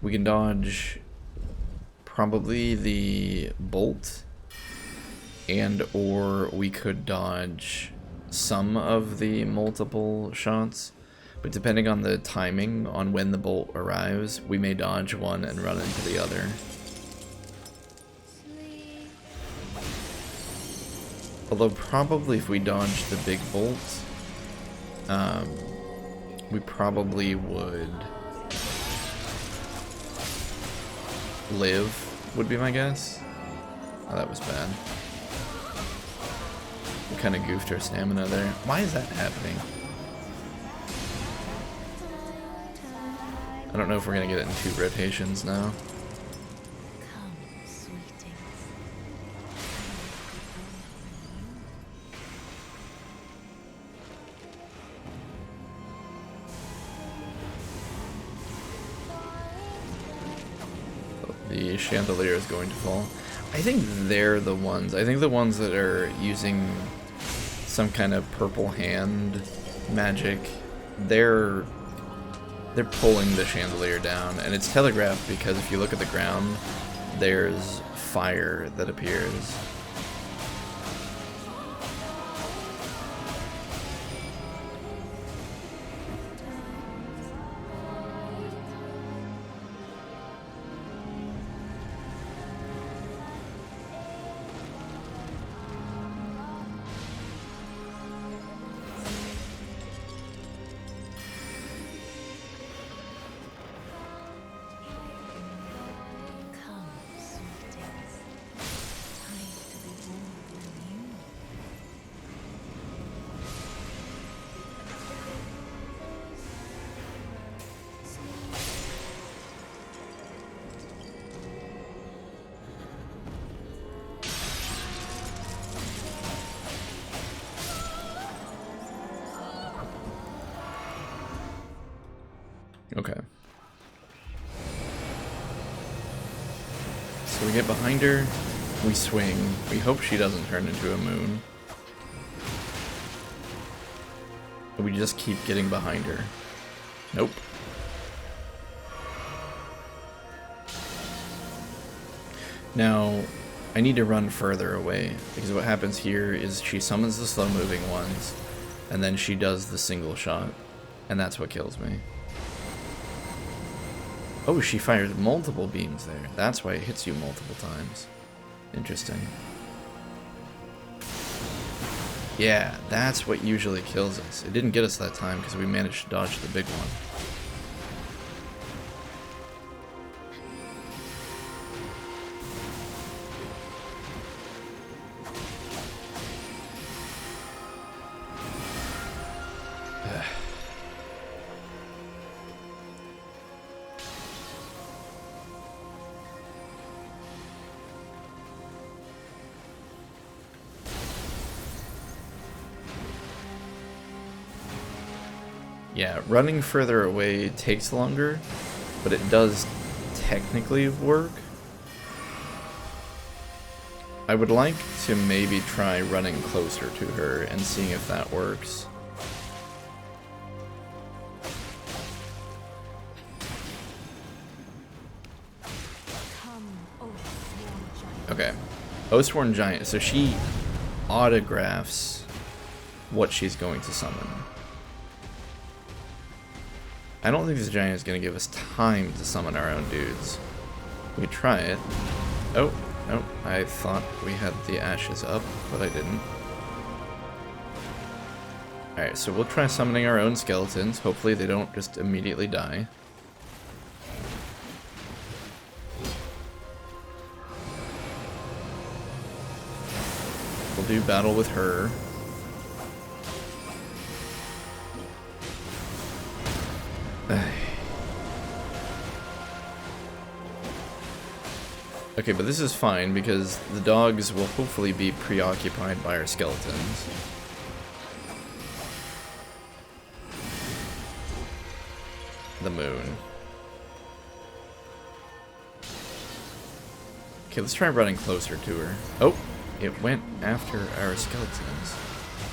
We can dodge probably the bolt, and or we could dodge some of the multiple shots. But depending on the timing on when the bolt arrives, we may dodge one and run into the other. Although probably if we dodge the big bolt, we probably would live, would be my guess. Oh, that was bad. We kind of goofed our stamina there. Why is that happening? I don't know if we're gonna get it in 2 rotations now. the chandelier is going to fall. I think they're the ones. I think the ones that are using some kind of purple hand magic, they're pulling the chandelier down, and it's telegraphed because if you look at the ground, there's fire that appears. Okay. So we get behind her, we swing, we hope she doesn't turn into a moon. But we just keep getting behind her. Nope. Now, I need to run further away, because what happens here is she summons the slow-moving ones, and then she does the single shot, and that's what kills me. Oh, she fires multiple beams there. That's why it hits you multiple times. Interesting. Yeah, that's what usually kills us. It didn't get us that time because we managed to dodge the big one. Yeah, running further away takes longer, but it does technically work. I would like to maybe try running closer to her and seeing if that works. Okay. Oathsworn Giant. So she autographs what she's going to summon. I don't think this giant is going to give us time to summon our own dudes. We try it. Oh, no, I thought we had the ashes up, but I didn't. Alright, so we'll try summoning our own skeletons. Hopefully they don't just immediately die. We'll do battle with her. Okay, but this is fine because the dogs will hopefully be preoccupied by our skeletons. The moon. Okay, let's try running closer to her. Oh, it went after our skeletons.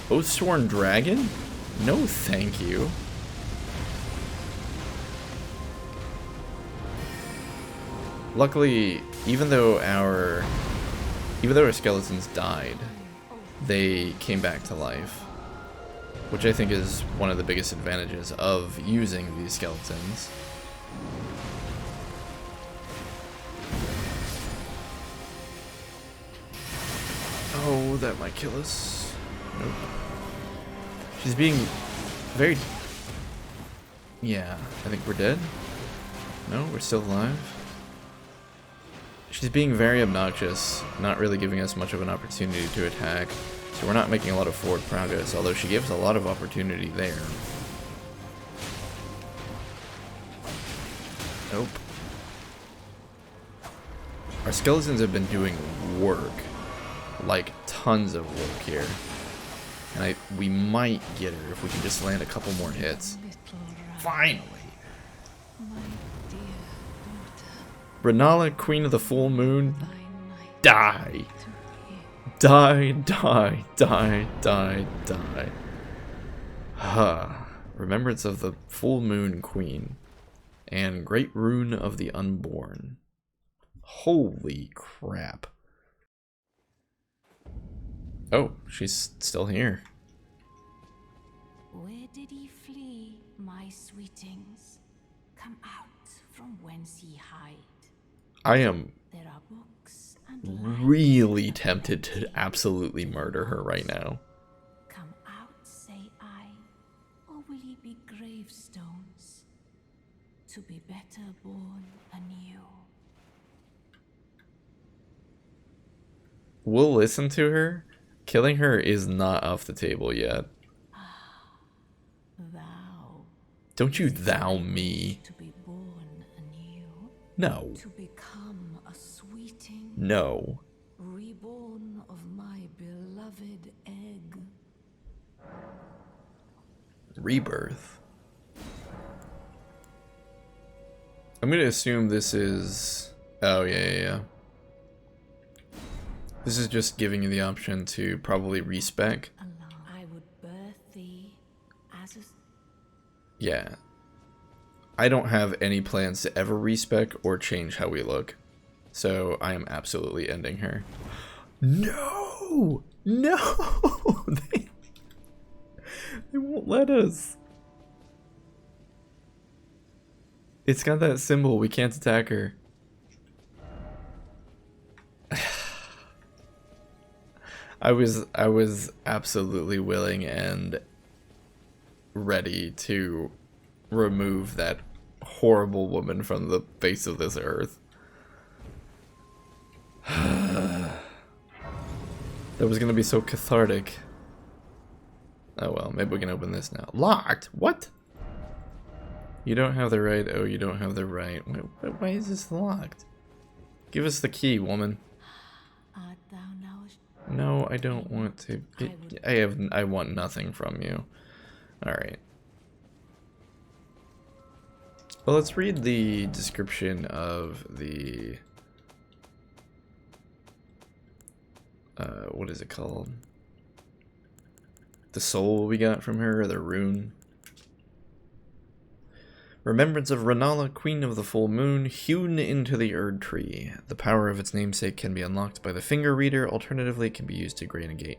Oathsworn Dragon? No, thank you. Luckily, even though our skeletons died, they came back to life, which I think is one of the biggest advantages of using these skeletons. Oh, that might kill us. Nope. She's being very... Yeah, I think we're dead. No, we're still alive. She's being very obnoxious, not really giving us much of an opportunity to attack, so we're not making a lot of forward progress, although she gives a lot of opportunity there. Nope. Our skeletons have been doing work, like tons of work here, and we might get her if we can just land a couple more hits. Finally! Renala, Queen of the Full Moon, die. Die, die, die, die, die. Remembrance of the Full Moon Queen. And Great Rune of the Unborn. Holy crap. Oh, she's still here. Where did he flee, my sweetings? Come out from whence ye hide. I am There are books and really tempted to absolutely murder her right now. come out, say I, or will ye be gravestones, to be better born anew? We'll listen to her. Killing her is not off the table yet. Thou. Don't you thou me. To be born anew. No. To become a sweeting. No. Reborn of my beloved egg. Rebirth. I'm gonna assume this is... Oh, yeah. This is just giving you the option to probably respec. I would birth thee as a... Yeah. I don't have any plans to ever respec or change how we look. So I am absolutely ending her. No! No! They won't let us. It's got that symbol. We can't attack her. I was absolutely willing and ready to remove that horrible woman from the face of this earth. That was gonna be so cathartic. Oh well, maybe we can open this now. Locked? What? You don't have the right. Oh, you don't have the right. Why is this locked? Give us the key, woman. Art thou now? No, I don't want to. I want nothing from you. Alright. Well, let's read the description of the... what is it called? The soul we got from her, or the rune. Remembrance of Renala, Queen of the Full Moon, hewn into the Erd Tree. The power of its namesake can be unlocked by the finger reader. Alternatively, it can be used to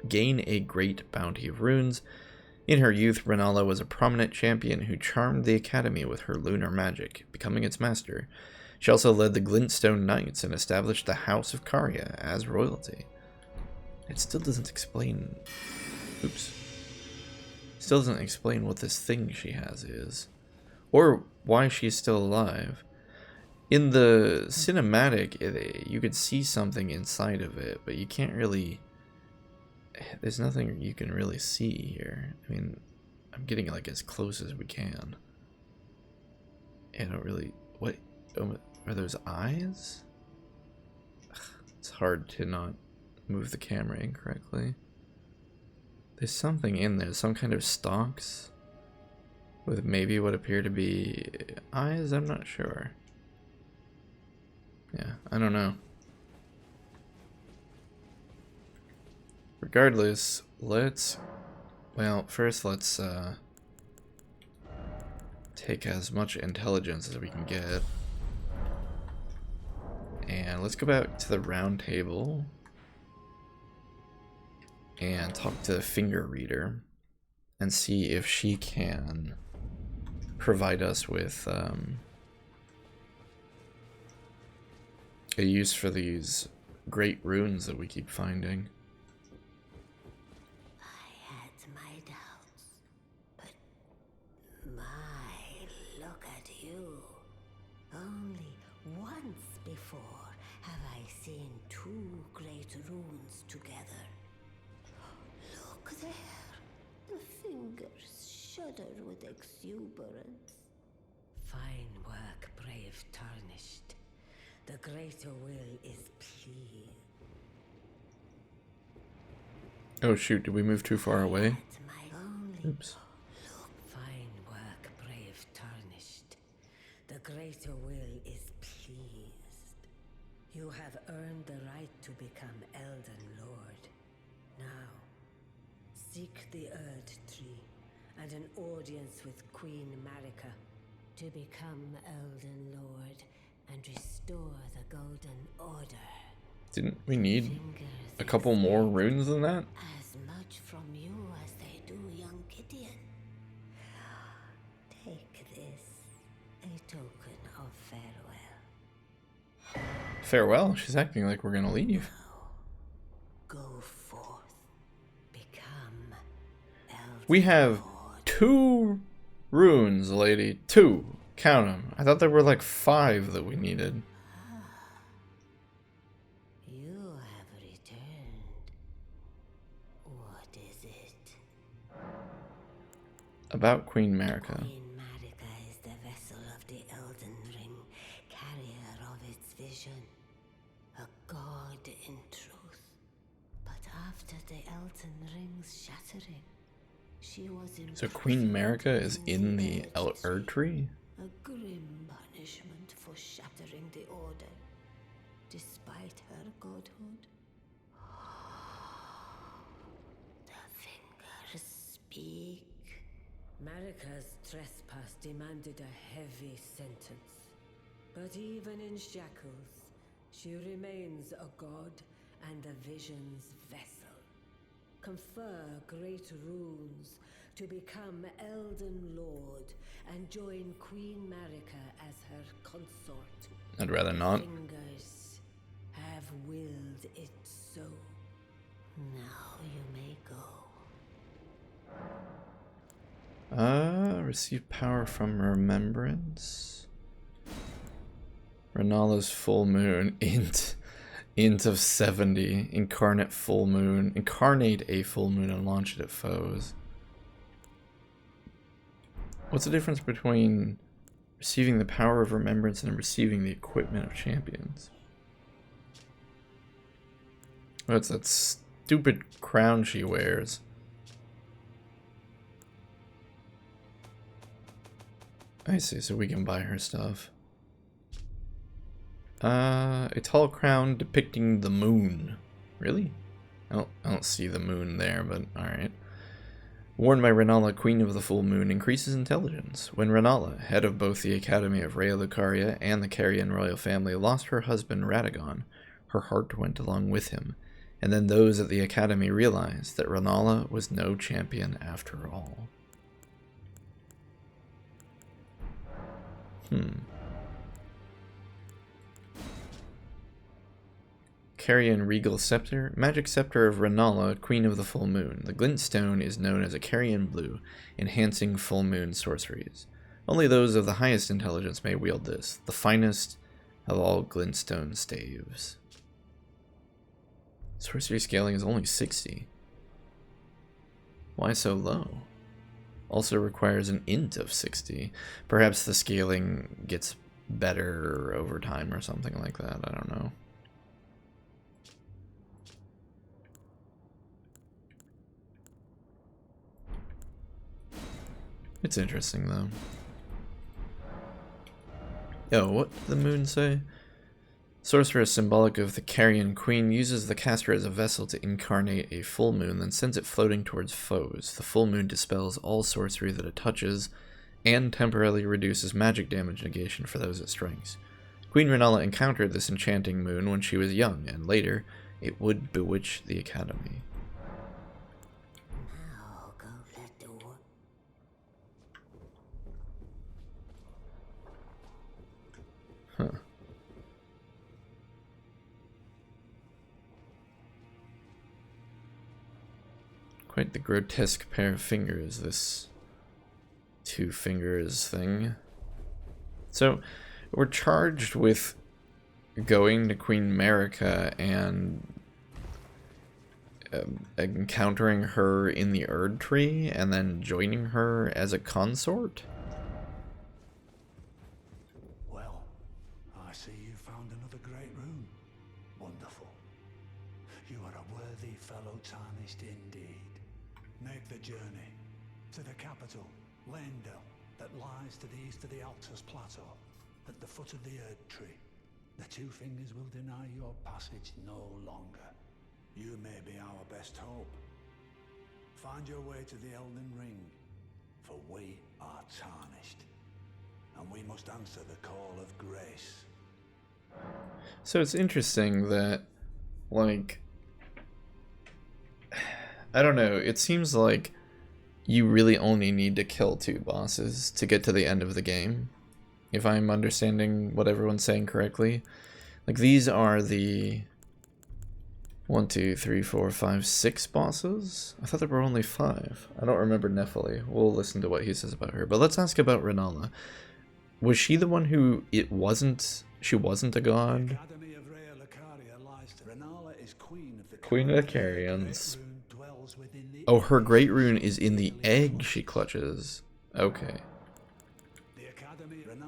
gain a great bounty of runes. In her youth, Renala was a prominent champion who charmed the Academy with her lunar magic, becoming its master. She also led the Glinstone Knights and established the House of Karya as royalty. It still doesn't explain... Oops. Still doesn't explain what this thing she has is. Or why she's still alive. In the cinematic, you could see something inside of it, but you can't really... There's nothing you can really see here. I mean, I'm getting like as close as we can. I don't really... What? Are those eyes? It's hard to not move the camera incorrectly. There's something in there, some kind of stalks with maybe what appear to be eyes. I'm not sure. Yeah, I don't know. Regardless, first let's take as much intelligence as we can get. And let's go back to the round table and talk to the finger reader and see if she can provide us with a use for these great runes that we keep finding. I had my doubts, but look at you. Only once before have I seen two great runes together. Look there. The fingers shudder with exuberance. Fine work, brave tarnished. The greater will is pleased. Oh shoot, did we move too far away? Oops. Fine work, brave tarnished. The greater will is pleased. You have earned the right to become Elden Lord. Now, seek the Erd Tree and an audience with Queen Marika to become Elden Lord and restore the Golden Order. Didn't we need a couple more runes than that? As much from you as they do young Gideon. Take this, a token of farewell. Farewell? She's acting like we're gonna leave. Go forth. Become Elden We have Lord. 2 runes, lady. 2. Count them. I thought there were like 5 that we needed. You have returned. What is it? About Queen Marika. Queen Marika is the vessel of the Elden Ring, carrier of its vision. A god in truth. But after the Elden Ring's shattering, she was So Queen Marika is in the Erd Tree? A grim punishment for shattering the Order, despite her godhood. The fingers speak. Marika's trespass demanded a heavy sentence. But even in shackles, she remains a god and the vision's vessel. Confer great runes to become Elden Lord and join Queen Marika as her consort. I'd rather not. Fingers have willed it so. Now you may go. Receive power from remembrance. Renala's full moon. Int of 70. Incarnate full moon. Incarnate a full moon and launch it at foes. What's the difference between receiving the power of remembrance and receiving the equipment of champions? What's that stupid crown she wears? I see, so we can buy her stuff. A tall crown depicting the moon. Really? I don't see the moon there, but alright. Worn by Renala, Queen of the Full Moon, increases intelligence. When Renala, head of both the Academy of Rhea Lucaria and the Carian royal family, lost her husband Radagon, her heart went along with him, and then those at the Academy realized that Renala was no champion after all. Carian Regal Scepter, Magic Scepter of Renala, Queen of the Full Moon. The Glinstone is known as a Carian Blue, enhancing full moon sorceries. Only those of the highest intelligence may wield this, the finest of all Glinstone staves. Sorcery scaling is only 60. Why so low? Also requires an int of 60. Perhaps the scaling gets better over time or something like that, I don't know. It's interesting, though. Oh, what did the moon say? Sorcerer symbolic of the Carian Queen uses the caster as a vessel to incarnate a full moon, then sends it floating towards foes. The full moon dispels all sorcery that it touches, and temporarily reduces magic damage negation for those it strikes. Queen Renala encountered this enchanting moon when she was young, and later, it would bewitch the Academy. Now go let the war. Huh. Quite the grotesque pair of fingers, this 2 fingers thing. So, we're charged with going to Queen Marika and encountering her in the Erd Tree and then joining her as a consort? Well, I see you found another great rune. Wonderful. You are a worthy fellow tarnished indeed. Make the journey to the capital, Leyndell, that lies to the east of the Altus Plateau, at the foot of the Erd Tree. The Two Fingers will deny your passage no longer. You may be our best hope. Find your way to the Elden Ring, for we are tarnished, and we must answer the call of grace. So it's interesting that, like, I don't know, it seems like you really only need to kill 2 bosses to get to the end of the game, if I'm understanding what everyone's saying correctly. Like, these are the 1, 2, 3, 4, 5, 6 bosses? I thought there were only 5. I don't remember Nephili. We'll listen to what he says about her. But let's ask about Renala. Was she the one who she wasn't a god? Queen of the Carians. Oh, her great rune is in the egg she clutches. Okay.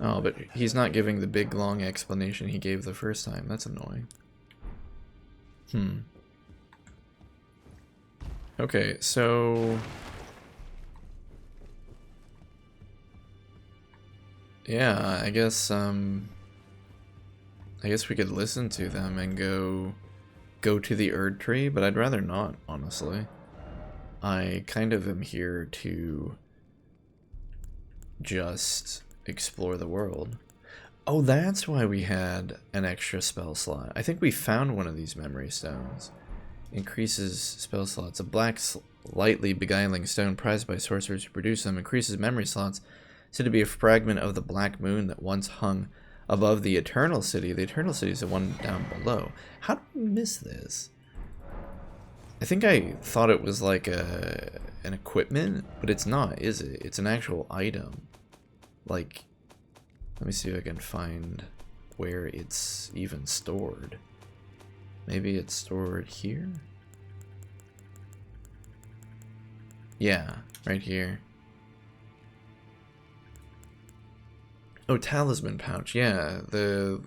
Oh, but he's not giving the big long explanation he gave the first time. That's annoying. Okay, so... yeah, I guess we could listen to them and go to the Erd Tree, but I'd rather not, honestly. I kind of am here to just explore the world. Oh, that's why we had an extra spell slot. I think we found one of these memory stones. Increases spell slots. A black, lightly beguiling stone prized by sorcerers who produce them increases memory slots. Said to be a fragment of the black moon that once hung above the Eternal City. The Eternal City is the one down below. How did we miss this? I think I thought it was like an equipment, but it's not, is it? It's an actual item. Like, let me see if I can find where it's even stored. Maybe it's stored here? Yeah, right here. Oh, talisman pouch. Yeah, the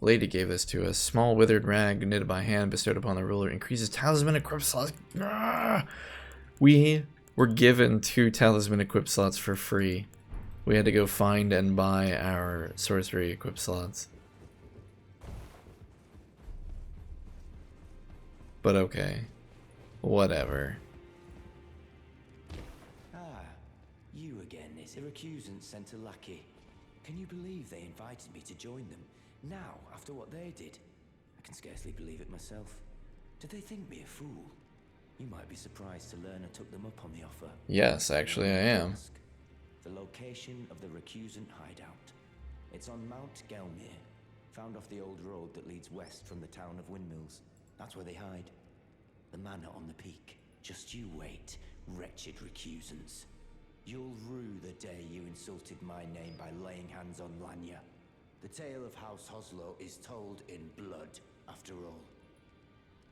lady gave this to us. Small withered rag knitted by hand bestowed upon the ruler increases talisman equipped slots. We were given 2 talisman equipped slots for free. We had to go find and buy our sorcery equipped slots. But okay. Whatever. Ah, you again. It's Iracusans sent a lackey. Can you believe they invited me to join them? Now, after what they did? I can scarcely believe it myself. Did they think me a fool? You might be surprised to learn I took them up on the offer. Yes, actually I am. The location of the recusant hideout. It's on Mount Gelmir, found off the old road that leads west from the town of Windmills. That's where they hide. The manor on the peak. Just you wait, wretched recusants. You'll rue the day you insulted my name by laying hands on Lanya. The tale of House Hoslo is told in blood, after all.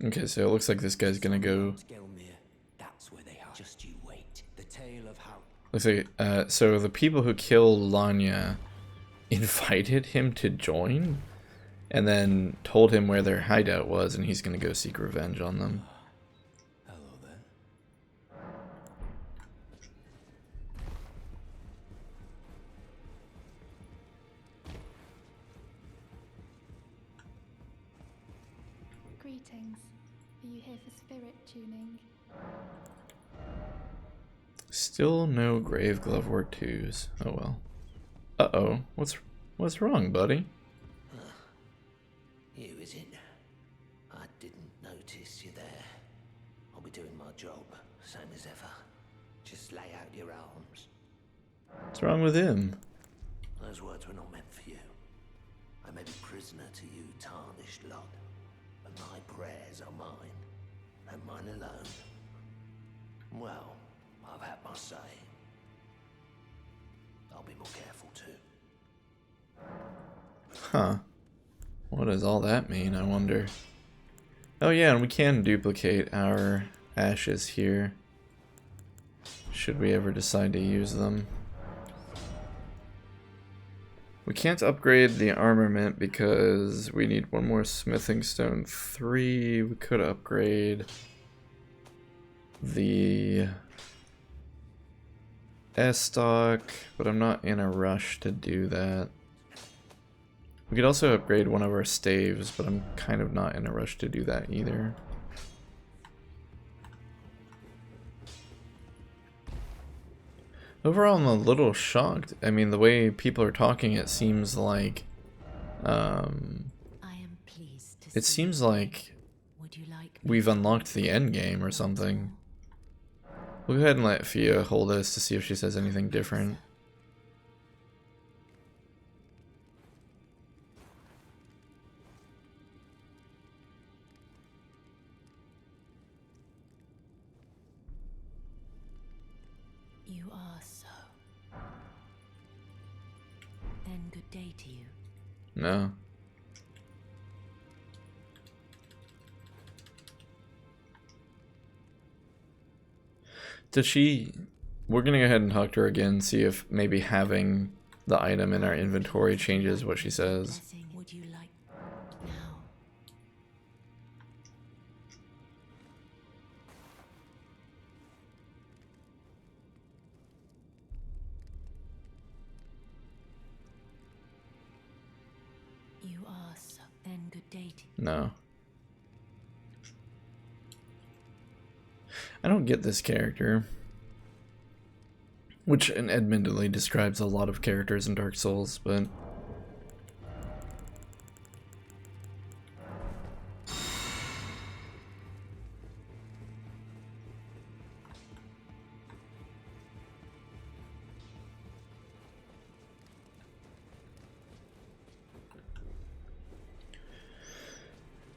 Okay, so it looks like this guy's gonna go... Gelmir, that's where they hide. Just you wait. The tale of how... Looks like, so the people who killed Lanya invited him to join? And then told him where their hideout was, and he's gonna go seek revenge on them. Hello there. Greetings. Are you here for spirit tuning? Still no grave glove work 2s. Oh well. Uh-oh. What's wrong, buddy? You, is it? I didn't notice you there. I'll be doing my job, same as ever. Just lay out your arms. What's wrong with him? Those words were not meant for you. I may be prisoner to you, tarnished lot, but my prayers are mine, and mine alone. Well, I've had my say. I'll be more careful too. Huh. What does all that mean, I wonder? Oh yeah, and we can duplicate our ashes here, should we ever decide to use them. We can't upgrade the armament because we need 1 more smithing stone 3. We could upgrade the S-stock, but I'm not in a rush to do that. We could also upgrade one of our staves, but I'm kind of not in a rush to do that either. Overall, I'm a little shocked. I mean, the way people are talking, it seems like, it seems like we've unlocked the end game or something. We'll go ahead and let Fia hold us to see if she says anything different. You are so. Then good day to you. No. Does she... We're gonna go ahead and talk to her again, see if maybe having the item in our inventory changes what she says. Would you like now? You are so. Then good day to you. No. I don't get this character. Which admittedly describes a lot of characters in Dark Souls, but...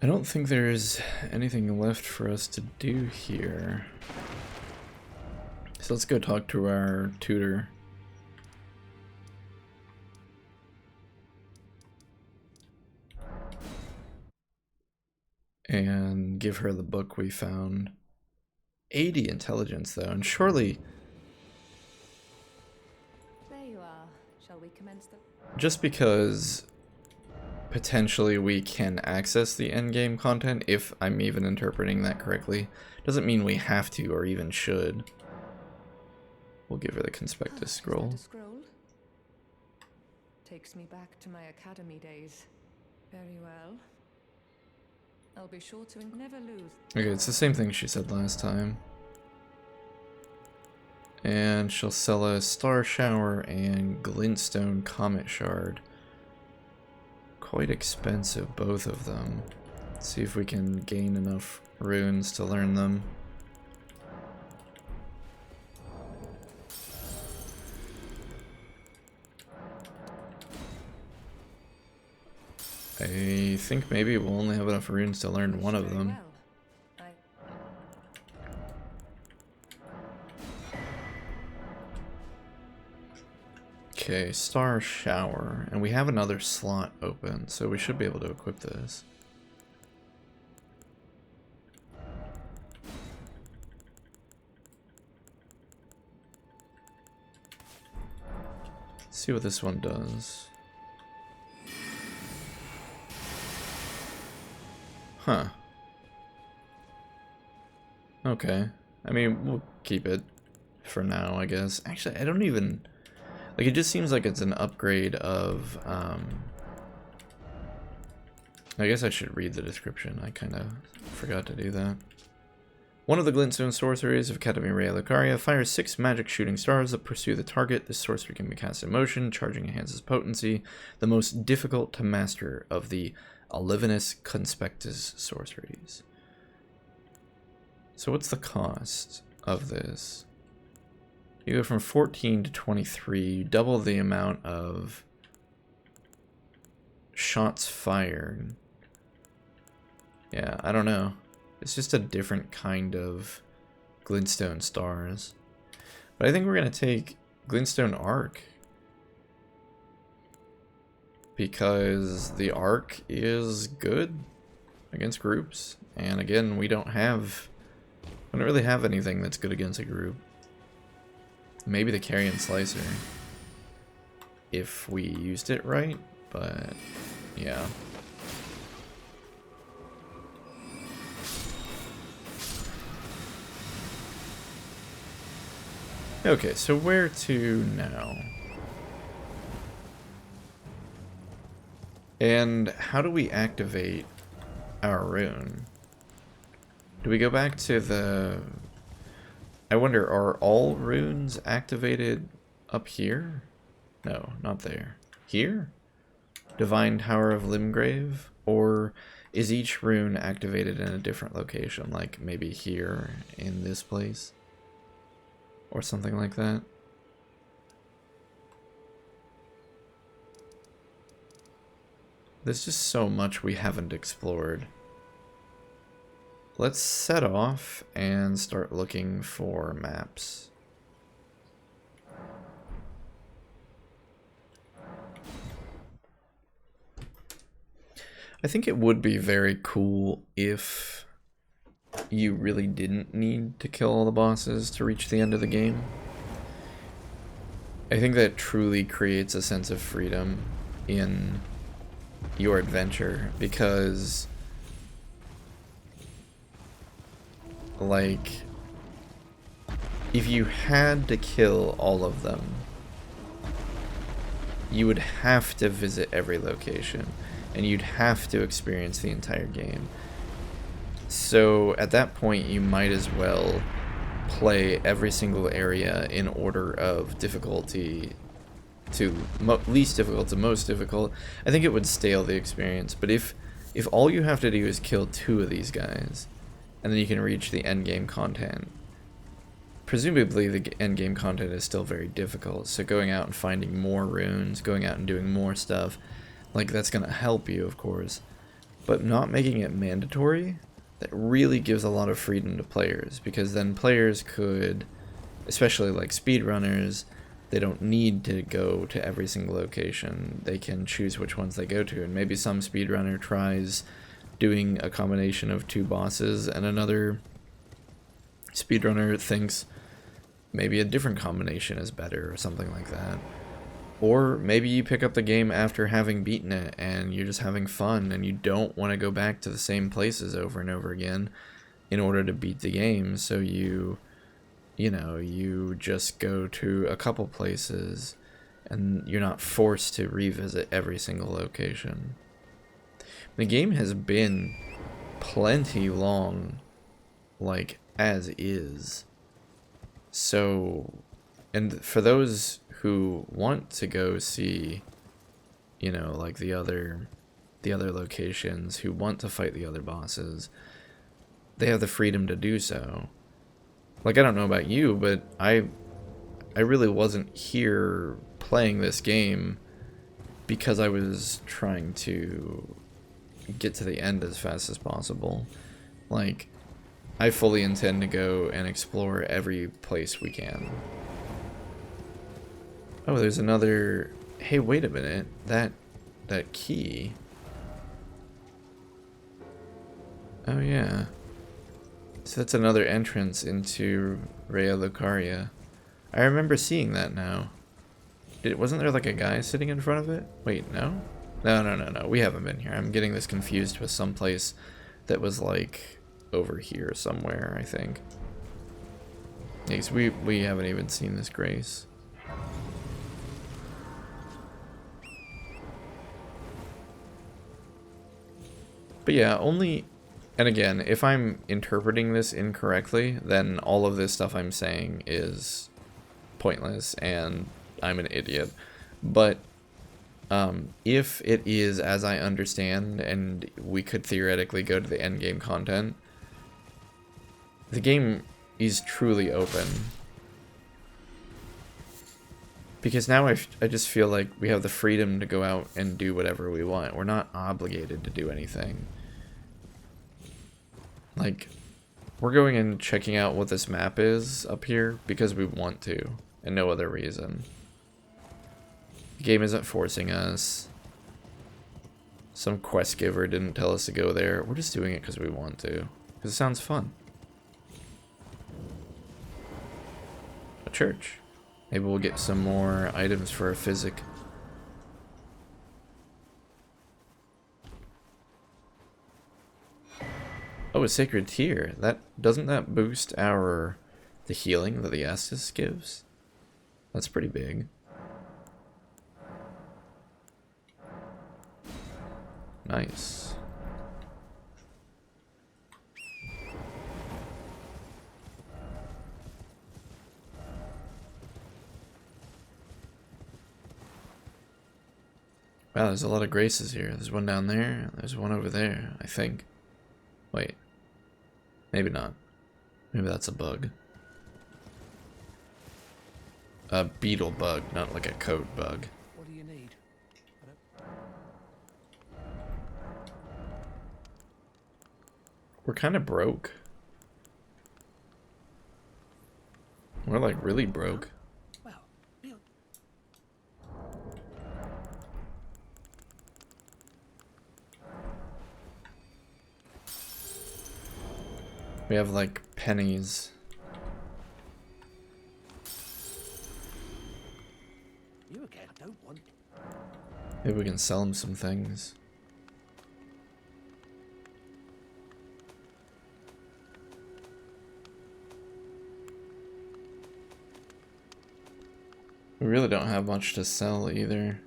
I don't think there's anything left for us to do here. So let's go talk to our tutor. And give her the book we found. 80 intelligence though, and surely... There you are. Shall we commence the... Just because potentially we can access the endgame content, if I'm even interpreting that correctly, doesn't mean we have to or even should. We'll give her the Conspectus scroll. Is that a scroll? Takes me back to my academy days. Very well. I'll be sure to never lose. Okay, it's the same thing she said last time. And she'll sell a Star Shower and Glinstone Comet Shard. Quite expensive, both of them. Let's see if we can gain enough runes to learn them. I think maybe we'll only have enough runes to learn one of them. Okay, Star Shower, and we have another slot open, so we should be able to equip this. Let's see what this one does. Huh. Okay. I mean, we'll keep it for now, I guess. Actually, I don't even... Like, it just seems like it's an upgrade of, I guess I should read the description. I kind of forgot to do that. One of the Glintstone sorceries of Academy Rea Lucaria fires 6 magic shooting stars that pursue the target. This sorcery can be cast in motion, charging enhances potency. The most difficult to master of the Olivinous Conspectus sorceries. So what's the cost of this? You go from 14 to 23, you double the amount of shots fired. Yeah, I don't know. It's just a different kind of Glinstone stars. But I think we're going to take Glinstone Arc. Because the Arc is good against groups. And again, we don't really have anything that's good against a group. Maybe the Carrion Slicer, if we used it right, but yeah. Okay, so where to now? And how do we activate our rune? Do we go back to the... I wonder, are all runes activated up here? No, not there. Here? Divine Tower of Limgrave? Or is each rune activated in a different location? Like maybe here in this place? Or something like that? There's just so much we haven't explored. Let's set off and start looking for maps. I think it would be very cool if you really didn't need to kill all the bosses to reach the end of the game. I think that truly creates a sense of freedom in your adventure, because like if you had to kill all of them, you would have to visit every location and you'd have to experience the entire game. So at that point you might as well play every single area in order of difficulty to least difficult to most difficult. I think it would stale the experience. But if all you have to do is kill 2 of these guys, and then you can reach the end game content, presumably the end game content is still very difficult. So going out and finding more runes, going out and doing more stuff, like that's gonna help you, of course. But not making it mandatory, that really gives a lot of freedom to players, because then players could, especially like speedrunners, they don't need to go to every single location. They can choose which ones they go to, and maybe some speedrunner tries doing a combination of 2 bosses, and another speedrunner thinks maybe a different combination is better or something like that. Or maybe you pick up the game after having beaten it and you're just having fun and you don't want to go back to the same places over and over again in order to beat the game, so you just go to a couple places and you're not forced to revisit every single location. The game has been plenty long, like, as is. So, and for those who want to go see, like the other locations, who want to fight the other bosses, they have the freedom to do so. Like, I don't know about you, but I really wasn't here playing this game because I was trying to get to the end as fast as possible. Like, I fully intend to go and explore every place we can. Oh, there's another... Hey, wait a minute. That key... Oh, yeah. So that's another entrance into Rhea Lucaria. I remember seeing that now. Wasn't there like a guy sitting in front of it? Wait, no? No. We haven't been here. I'm getting this confused with some place that was like over here somewhere, I think. Yeah, 'cause we haven't even seen this Grace. But yeah, only... And again, if I'm interpreting this incorrectly, then all of this stuff I'm saying is pointless and I'm an idiot. But if it is as I understand, and we could theoretically go to the end game content, the game is truly open. Because now I just feel like we have the freedom to go out and do whatever we want. We're not obligated to do anything. Like, we're going and checking out what this map is up here because we want to, and no other reason. The game isn't forcing us. Some quest giver didn't tell us to go there. We're just doing it because we want to. Because it sounds fun. A church. Maybe we'll get some more items for a physic. Oh, a sacred tear. Doesn't that boost the healing that the Estus gives? That's pretty big. Nice. Wow, there's a lot of graces here. There's one down there. There's one over there, I think. Wait. Maybe not. Maybe that's a bug. A beetle bug, not like a code bug. What do you need? We're kind of broke. We're like really broke. Well, Bill. We have like pennies. You again? I don't want. Maybe we can sell him some things. We really don't have much to sell either.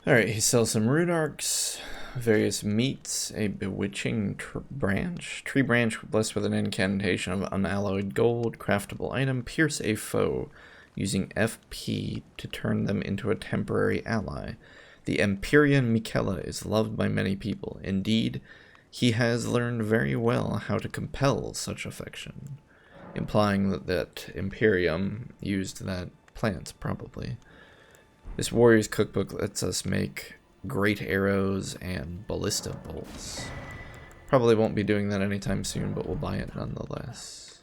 Alright, he sells some rune arcs, various meats, a bewitching tree branch blessed with an incantation of unalloyed gold, craftable item, pierce a foe, using FP to turn them into a temporary ally. The Empyrean Miquella is loved by many people. Indeed, he has learned very well how to compel such affection, implying that Imperium used that plant, probably. This warrior's cookbook lets us make great arrows and ballista bolts. Probably won't be doing that anytime soon, but we'll buy it nonetheless.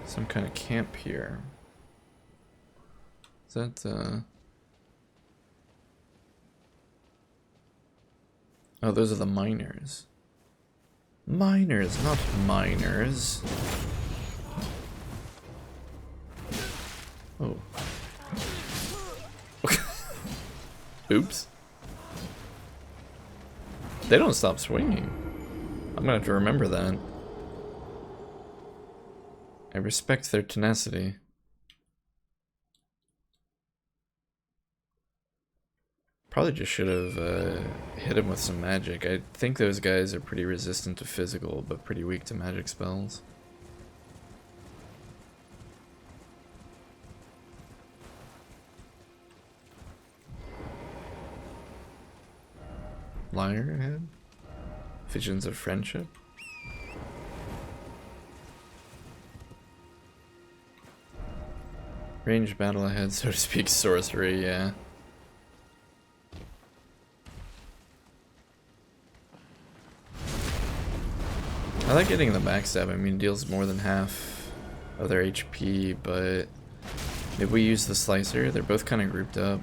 Some kind of camp here. Is that, Oh, those are the miners. Miners, not miners. Oh. Oops. They don't stop swinging. I'm gonna have to remember that. I respect their tenacity. Probably just should have hit him with some magic. I think those guys are pretty resistant to physical, but pretty weak to magic spells. Liar ahead? Visions of friendship? Ranged battle ahead, so to speak, sorcery, yeah. I like getting the backstab. I mean, it deals more than half of their HP, but maybe we use the slicer. They're both kind of grouped up.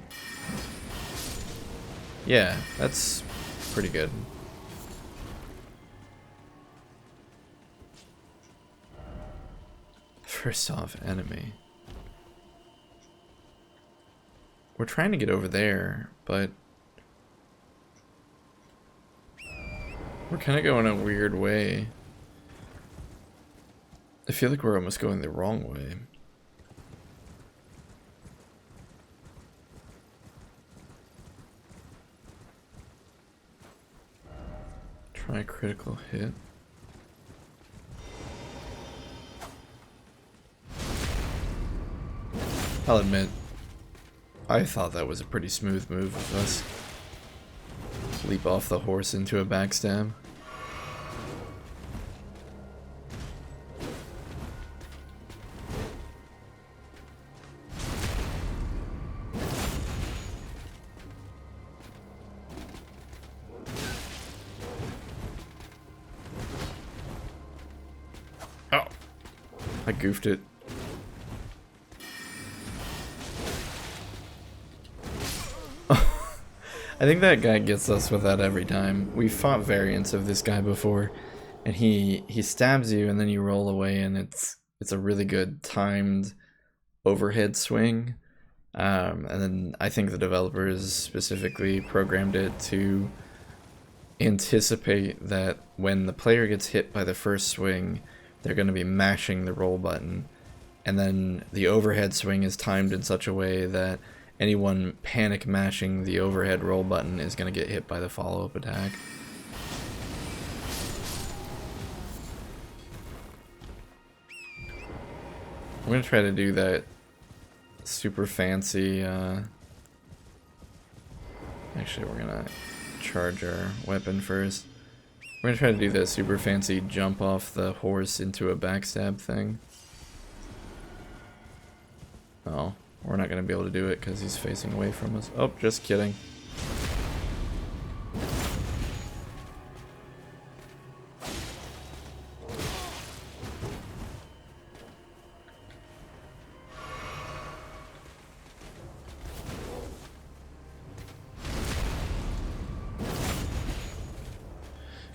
Yeah, that's pretty good. First off, enemy. We're trying to get over there, but we're kind of going a weird way. I feel like we're almost going the wrong way. Try a critical hit. I'll admit, I thought that was a pretty smooth move of us. Leap off the horse into a backstab. I goofed it. I think that guy gets us with that every time. We've fought variants of this guy before, and he stabs you and then you roll away, and it's a really good timed overhead swing. And then I think the developers specifically programmed it to anticipate that when the player gets hit by the first swing, they're going to be mashing the roll button, and then the overhead swing is timed in such a way that anyone panic mashing the overhead roll button is going to get hit by the follow-up attack. I'm going to try to do that super fancy, actually we're going to charge our weapon first. We're going to try to do that super fancy jump off the horse into a backstab thing. Oh. We're not going to be able to do it because he's facing away from us. Oh, just kidding.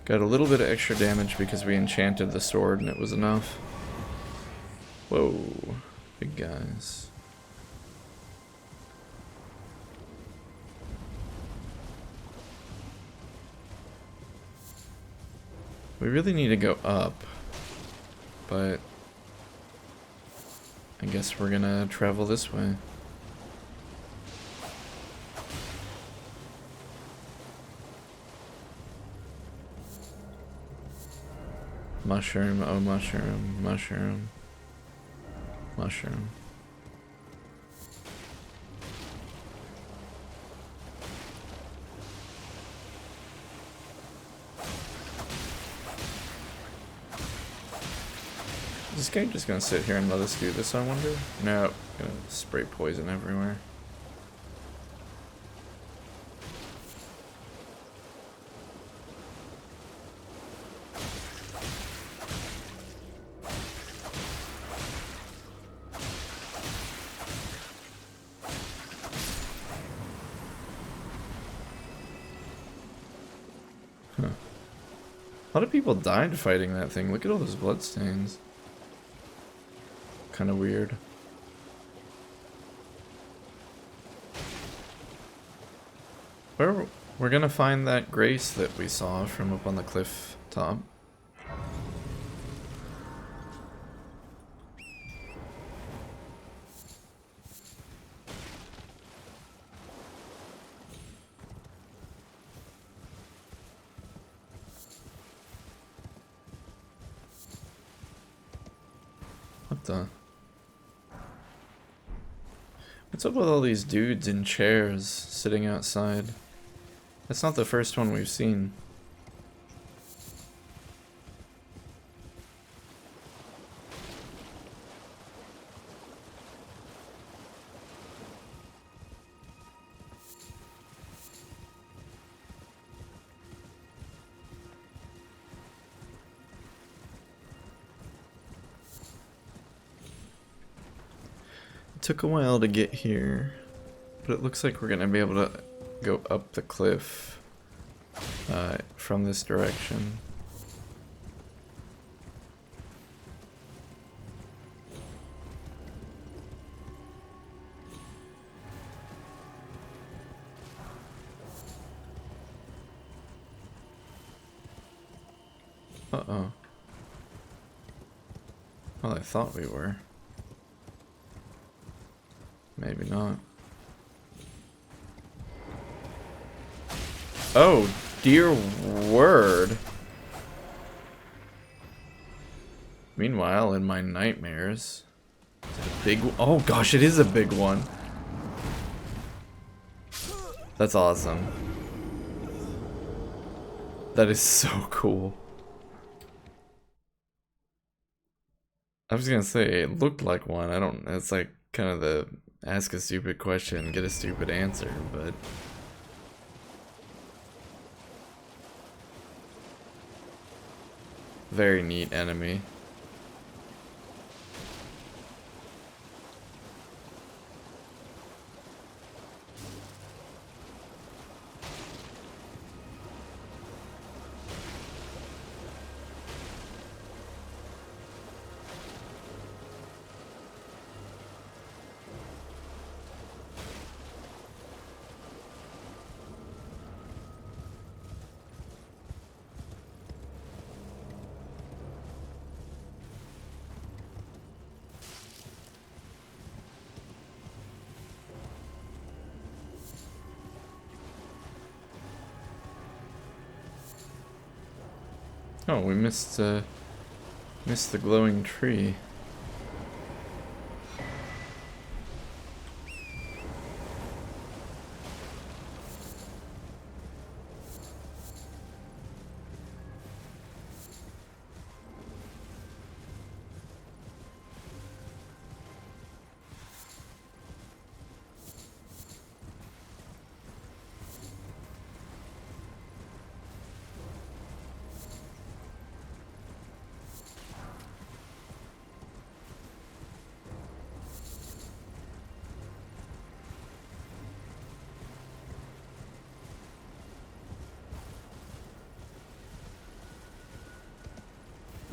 Got a little bit of extra damage because we enchanted the sword and it was enough. Whoa, big guys. We really need to go up, but I guess we're gonna travel this way. Mushroom, oh mushroom, mushroom, mushroom. Is this guy just gonna sit here and let us do this, I wonder? No, gonna spray poison everywhere. Huh. A lot of people died fighting that thing. Look at all those bloodstains. Kind of weird. We're gonna find that grace that we saw from up on the cliff top. What the? What's up with all these dudes in chairs sitting outside? That's not the first one we've seen. It took a while to get here, but it looks like we're gonna be able to go up the cliff from this direction. Uh-oh. Well, I thought we were. Maybe not. Oh, dear word. Meanwhile, in my nightmares, is it a big one? Oh gosh, it is a big one. That's awesome. That is so cool. I was gonna say, it looked like one. I don't, it's like kind of the ask a stupid question, get a stupid answer, but... Very neat enemy. Oh, we missed the glowing tree.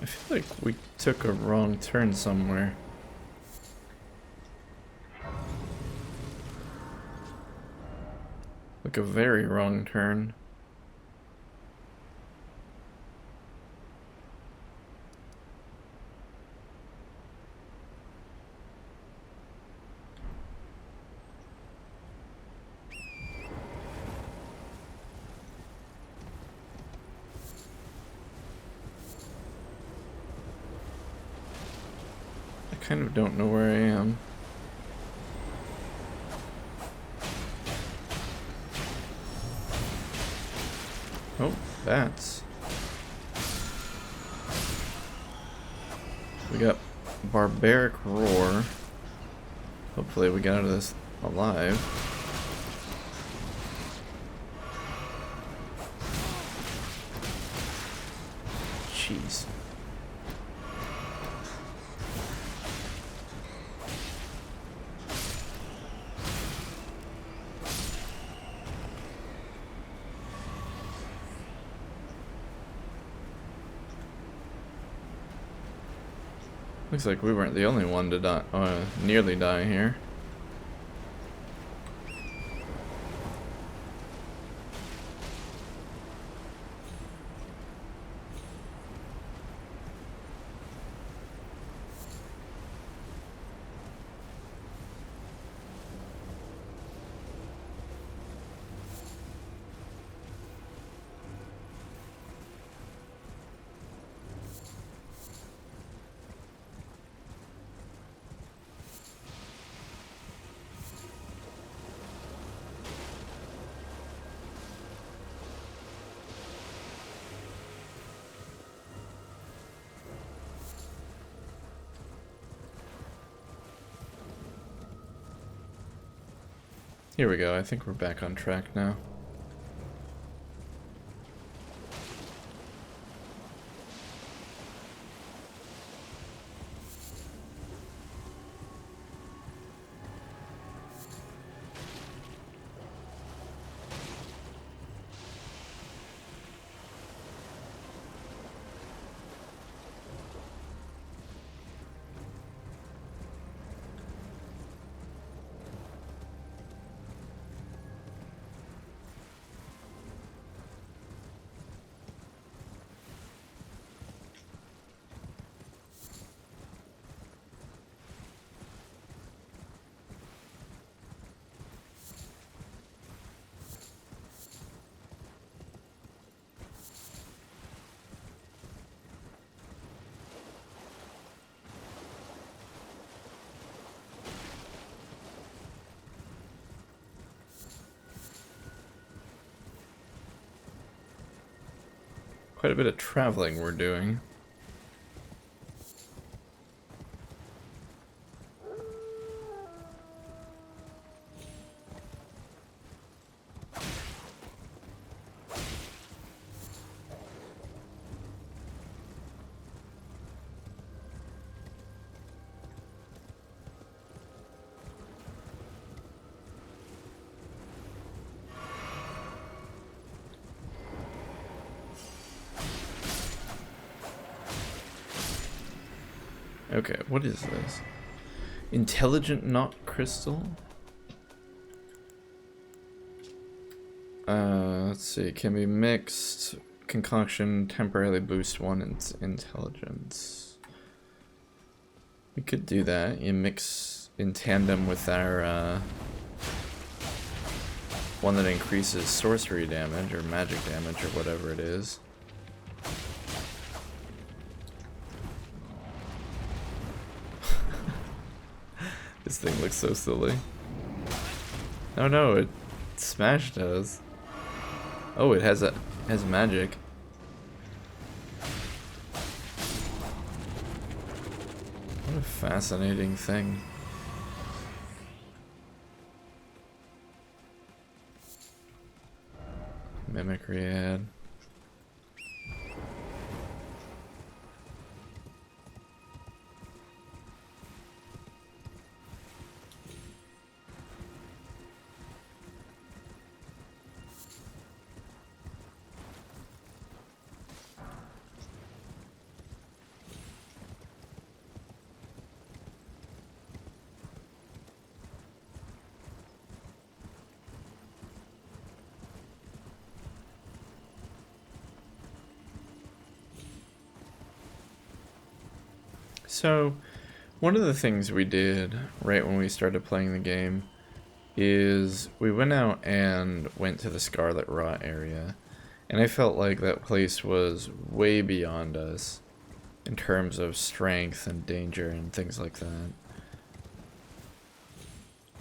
I feel like we took a wrong turn somewhere. Like a very wrong turn. I kind of don't know where I am. Oh, bats. We got Barbaric Roar. Hopefully we get out of this alive. Jeez. Looks like we weren't the only one to die, nearly die here. Here we go, I think we're back on track now. Quite a bit of traveling we're doing. Okay, what is this? Intelligent knot crystal? Let's see, can be mixed. Concoction temporarily boost one intelligence. We could do that. You mix in tandem with our one that increases sorcery damage or magic damage or whatever it is. This thing looks so silly. Oh no, it smashed us. Oh, it has magic. What a fascinating thing. Mimicry ad. So, one of the things we did right when we started playing the game is we went out and went to the Scarlet Rot area, and I felt like that place was way beyond us in terms of strength and danger and things like that.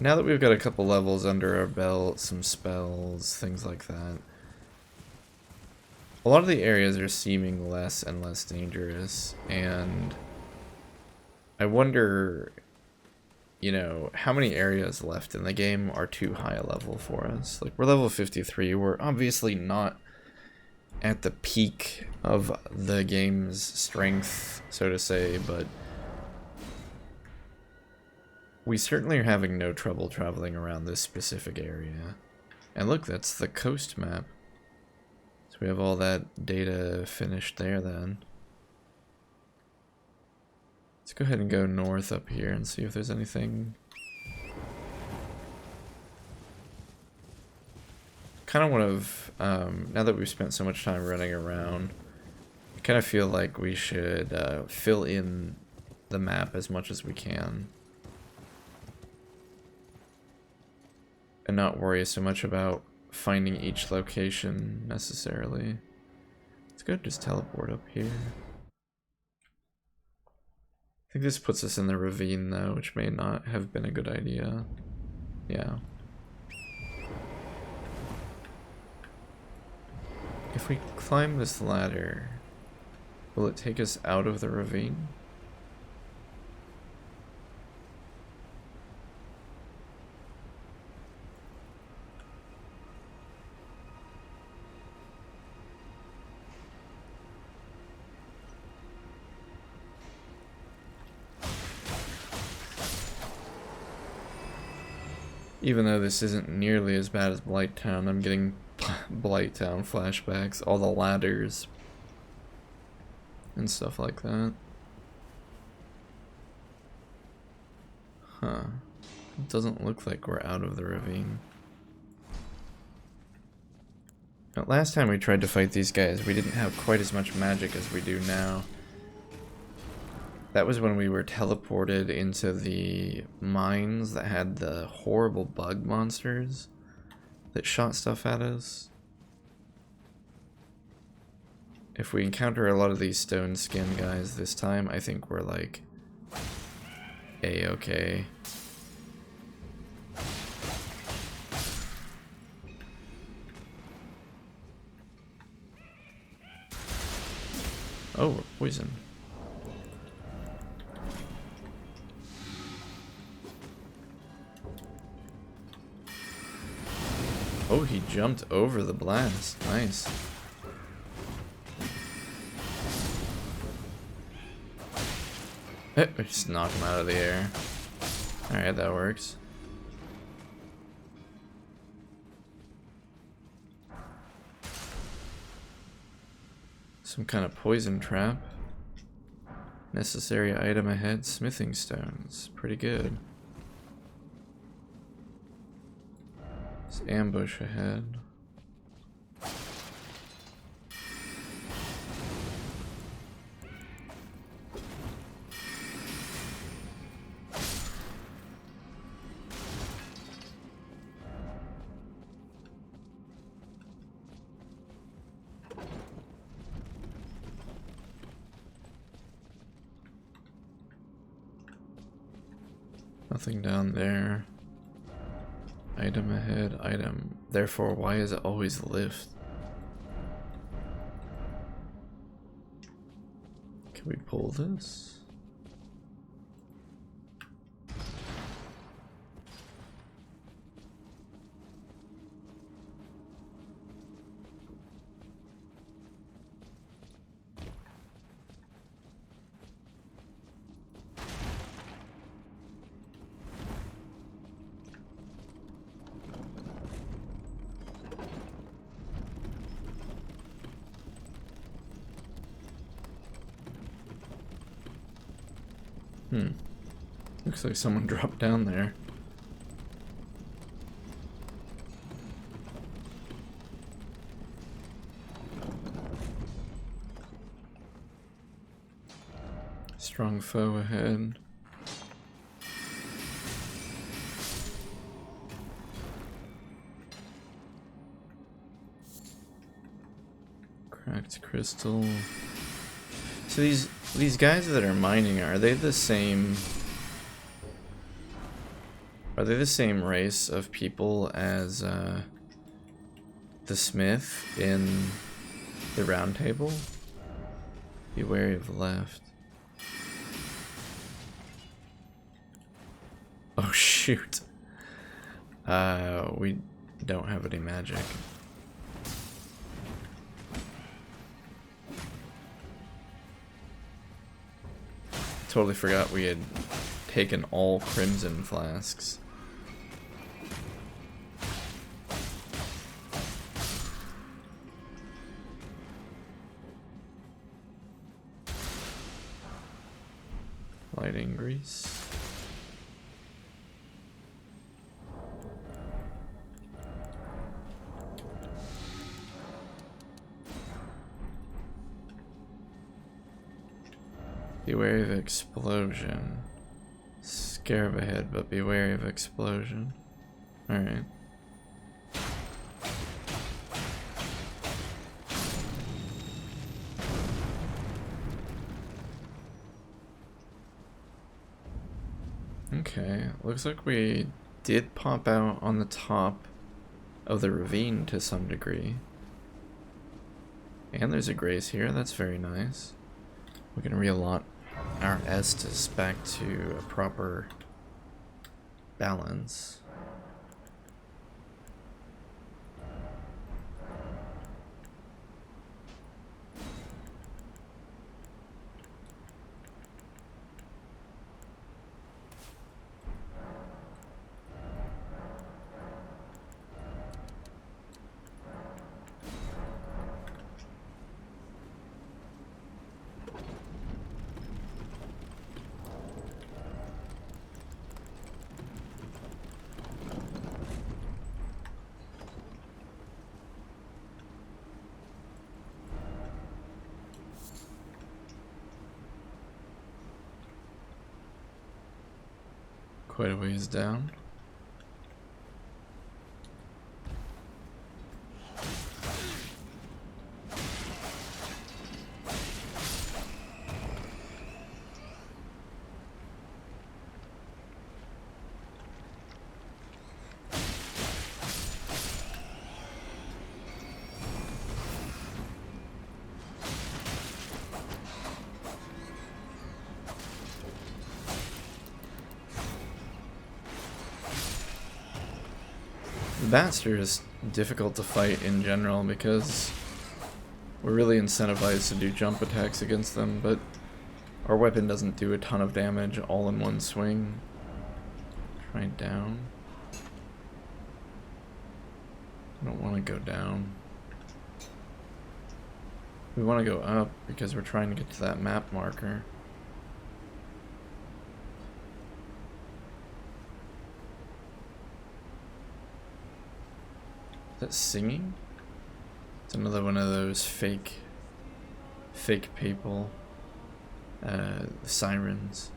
Now that we've got a couple levels under our belt, some spells, things like that, a lot of the areas are seeming less and less dangerous, and I wonder, you know, how many areas left in the game are too high a level for us. Like, we're level 53, we're obviously not at the peak of the game's strength, so to say, but we certainly are having no trouble traveling around this specific area. And look, that's the coast map. So we have all that data finished there then. Let's go ahead and go north up here and see if there's anything. Kind of want to, now that we've spent so much time running around, I kind of feel like we should fill in the map as much as we can. And not worry so much about finding each location necessarily. Let's go just teleport up here. I think this puts us in the ravine though, which may not have been a good idea. Yeah. If we climb this ladder, will it take us out of the ravine? Even though this isn't nearly as bad as Blighttown, I'm getting Blighttown flashbacks, all the ladders and stuff like that. Huh. It doesn't look like we're out of the ravine. Now, last time we tried to fight these guys, we didn't have quite as much magic as we do now. That was when we were teleported into the mines that had the horrible bug monsters that shot stuff at us. If we encounter a lot of these stone skin guys this time, I think we're like A-okay. Oh, we're poisoned. Oh, he jumped over the blast. Nice. Just knock him out of the air. Alright, that works. Some kind of poison trap. Necessary item ahead, smithing stones. Pretty good. This ambush ahead. Nothing down there. Item ahead, item. Therefore, why is it always lift? Can we pull this? Looks like someone dropped down there. Strong foe ahead. Cracked crystal. So these guys that are mining, are they the same? Are they the same race of people as the smith in the round table? Be wary of the left. Oh shoot. We don't have any magic. Totally forgot we had taken all crimson flasks. Lighting grease. Be wary of explosion. Scarab ahead, but be wary of explosion. Alright. Okay, looks like we did pop out on the top of the ravine to some degree. And there's a grace here, that's very nice. We can reallot our Estus back to a proper balance. Quite a ways down. The Bastard is difficult to fight in general because we're really incentivized to do jump attacks against them, but our weapon doesn't do a ton of damage all in one swing. Try down. I don't want to go down. We want to go up because we're trying to get to that map marker. Is that singing? It's another one of those fake people. Sirens.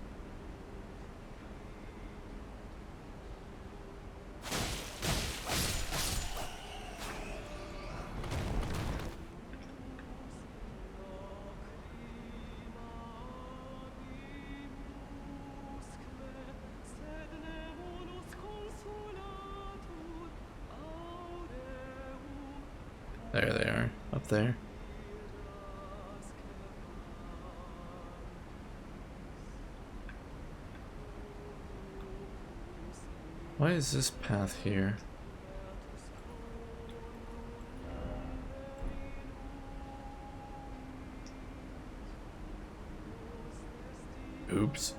There they are, up there. Why is this path here? Oops.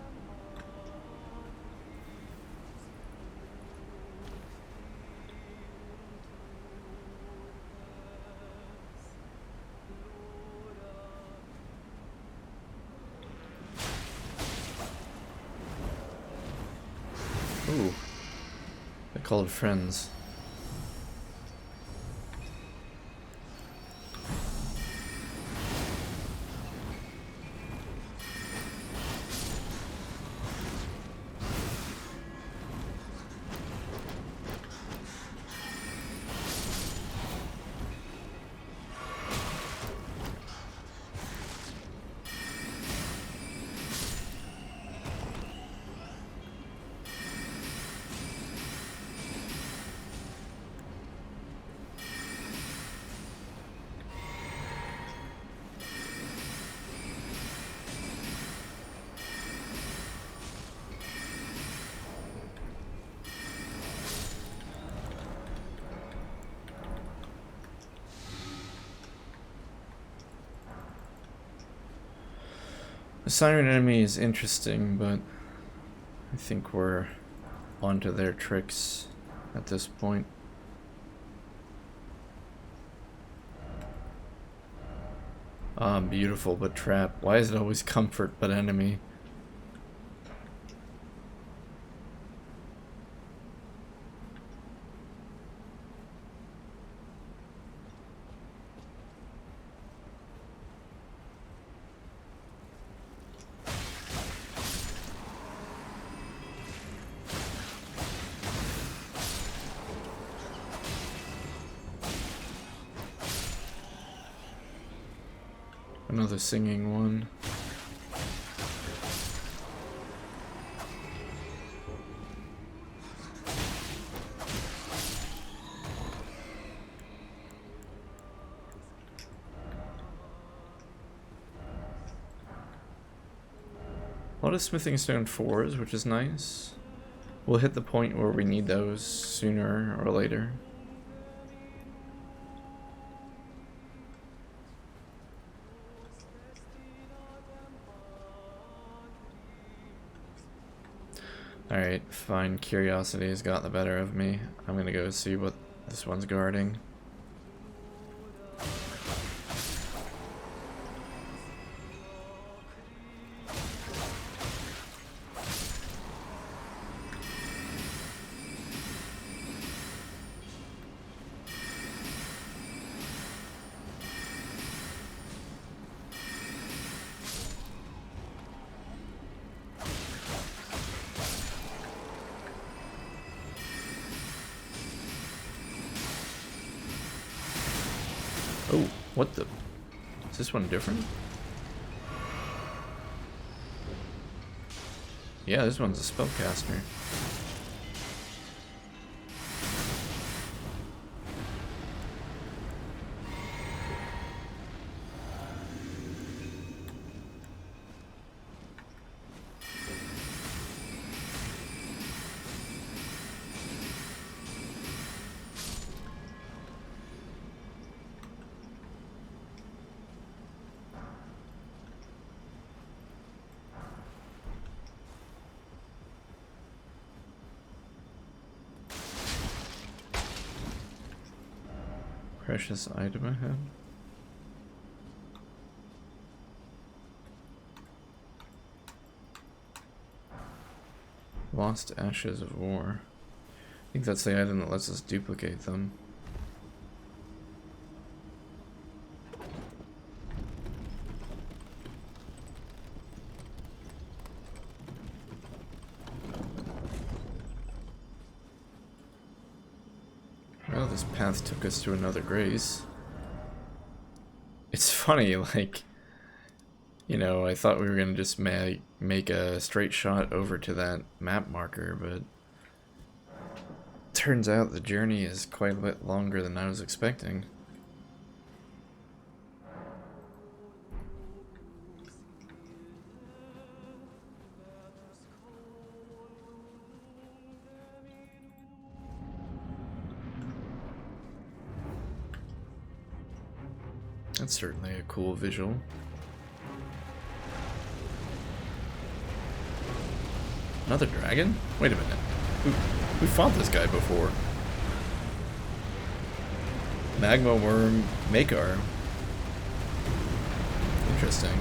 Ooh. They called friends. The siren enemy is interesting, but I think we're onto their tricks at this point. Ah, beautiful but trap. Why is it always comfort but enemy? Another singing one. A lot of smithing stone 4s, which is nice. We'll hit the point where we need those sooner or later. Alright, fine. Curiosity has got the better of me. I'm gonna go see what this one's guarding. Oh, what the? Is this one different? Yeah, this one's a spellcaster. Precious item ahead. Lost Ashes of War. I think that's the item that lets us duplicate them. Well, this path took us to another grace. It's funny, like, you know, I thought we were gonna just make a straight shot over to that map marker, but turns out the journey is quite a bit longer than I was expecting. That's certainly a cool visual. Another dragon? Wait a minute. We fought this guy before. Magma Worm Makar. Interesting.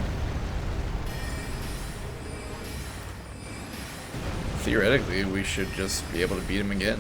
Theoretically, we should just be able to beat him again.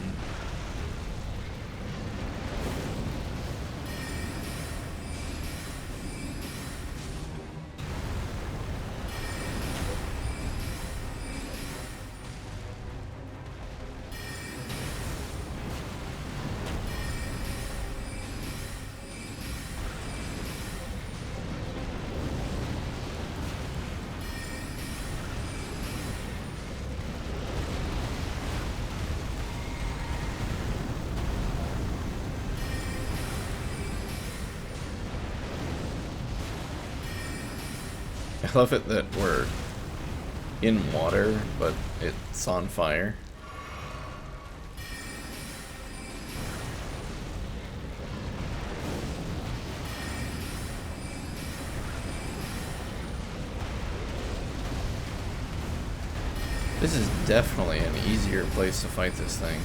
I love it that we're in water, but it's on fire. This is definitely an easier place to fight this thing.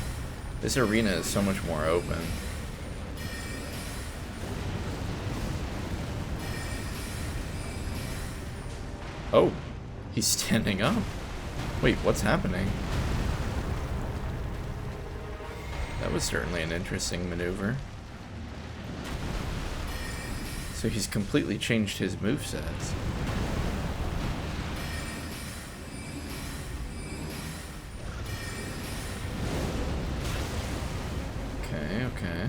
This arena is so much more open. Oh, he's standing up. Wait, what's happening? That was certainly an interesting maneuver. So he's completely changed his movesets. Okay, okay.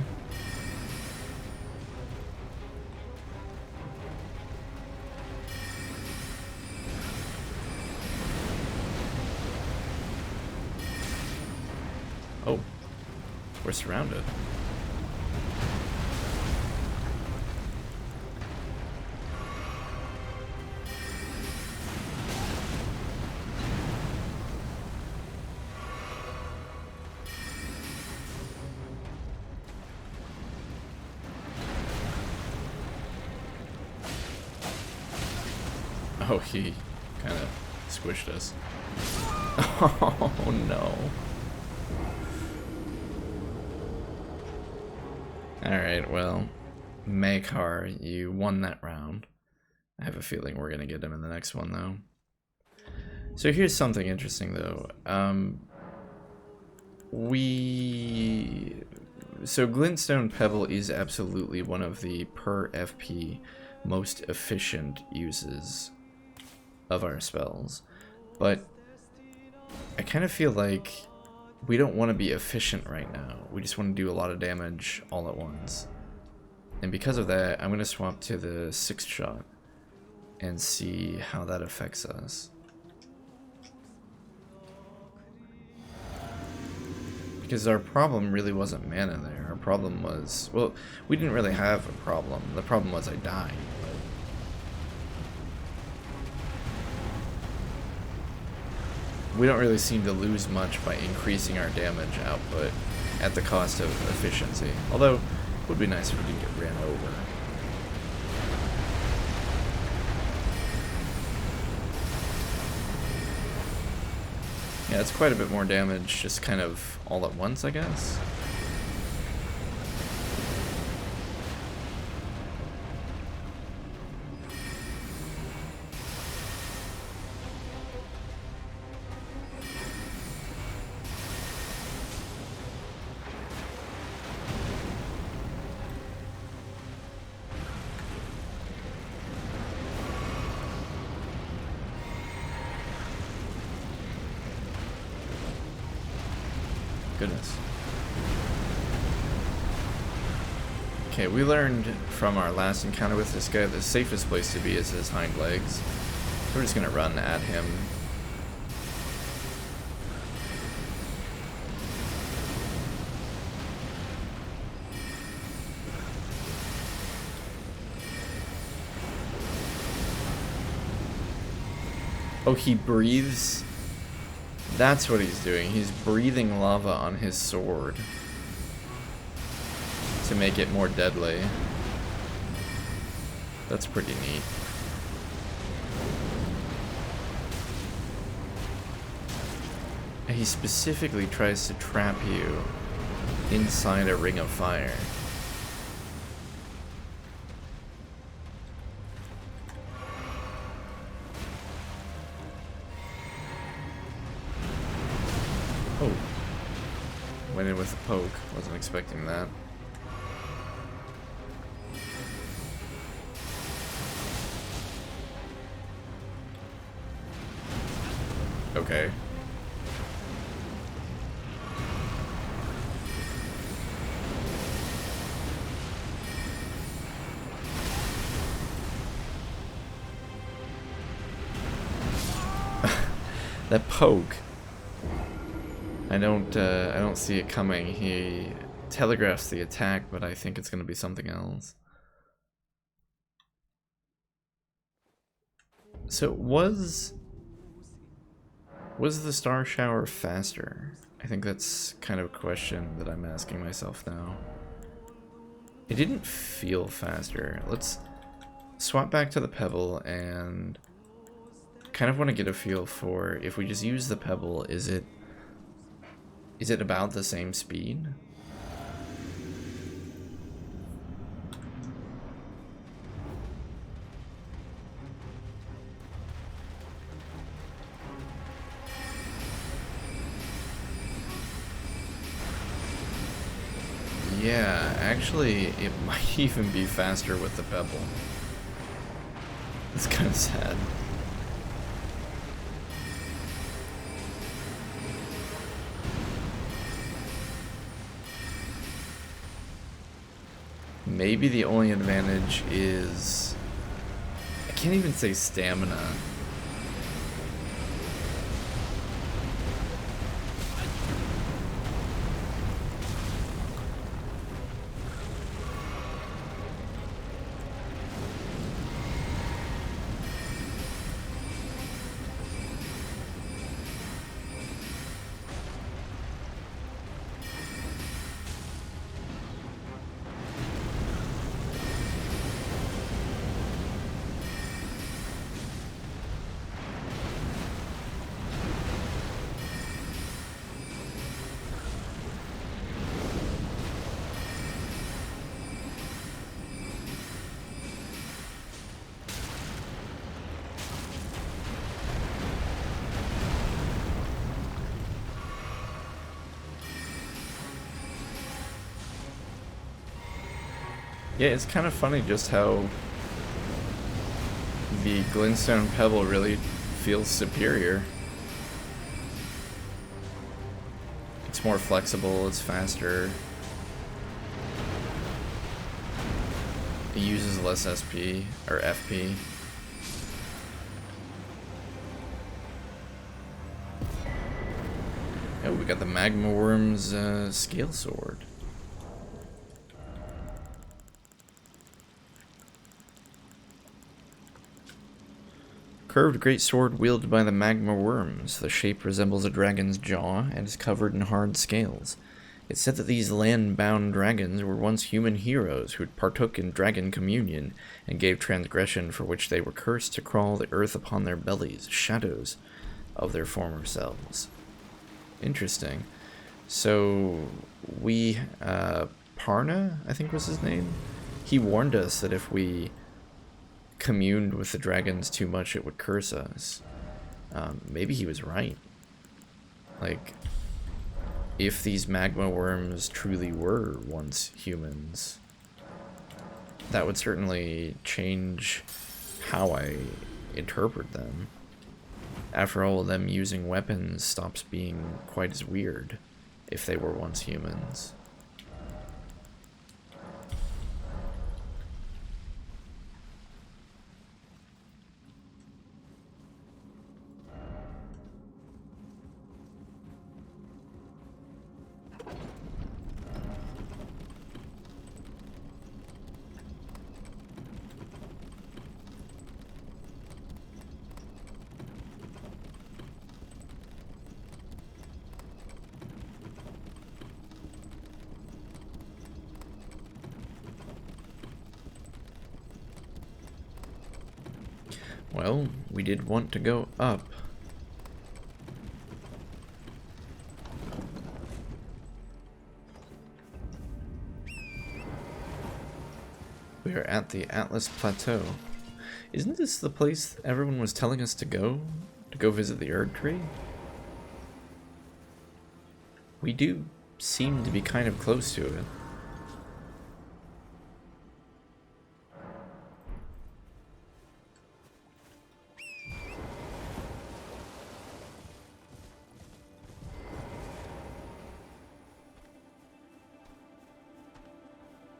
Oh, we're surrounded. Oh, he kind of squished us. Oh no. Alright, well, Makar, you won that round. I have a feeling we're going to get him in the next one, though. So here's something interesting, though. So Glinstone Pebble is absolutely one of the per FP most efficient uses of our spells. But I kind of feel like we don't want to be efficient right now. We just want to do a lot of damage all at once. And because of that, I'm going to swap to the 6th shot and see how that affects us. Because our problem really wasn't mana there. Our problem was, well, we didn't really have a problem. The problem was I died. We don't really seem to lose much by increasing our damage output at the cost of efficiency. Although, it would be nice if we didn't get ran over. Yeah, it's quite a bit more damage, just kind of all at once, I guess. Goodness. Okay, we learned from our last encounter with this guy the safest place to be is his hind legs. So we're just gonna run at him. Oh, he breathes? That's what he's doing. He's breathing lava on his sword to make it more deadly. That's pretty neat. He specifically tries to trap you inside a ring of fire. Oh. Went in with a poke. Wasn't expecting that. Okay. That poke. I don't see it coming. He telegraphs the attack, but I think it's gonna be something else. So was the star shower faster? I think that's kind of a question that I'm asking myself now. It didn't feel faster. Let's swap back to the pebble and kind of want to get a feel for if we just use the pebble, is it about the same speed? Yeah, actually, it might even be faster with the pebble. It's kind of sad. Maybe the only advantage is... I can't even say stamina. Yeah, it's kind of funny just how the Glinstone Pebble really feels superior. It's more flexible, it's faster. It uses less SP, or FP. Oh, we got the Magma Worm's Scale Sword. Curved great sword wielded by the magma worms. The shape resembles a dragon's jaw and is covered in hard scales. It's said that these land-bound dragons were once human heroes who partook in dragon communion and gave transgression for which they were cursed to crawl the earth upon their bellies, shadows of their former selves. Interesting. So, Parna, I think was his name? He warned us that if we communed with the dragons too much, it would curse us. Maybe he was right. Like, if these magma worms truly were once humans, that would certainly change how I interpret them. After all, them using weapons stops being quite as weird if they were once humans. Well, we did want to go up. We are at the Atlas Plateau. Isn't this the place everyone was telling us to go? To go visit the Erd Tree? We do seem to be kind of close to it.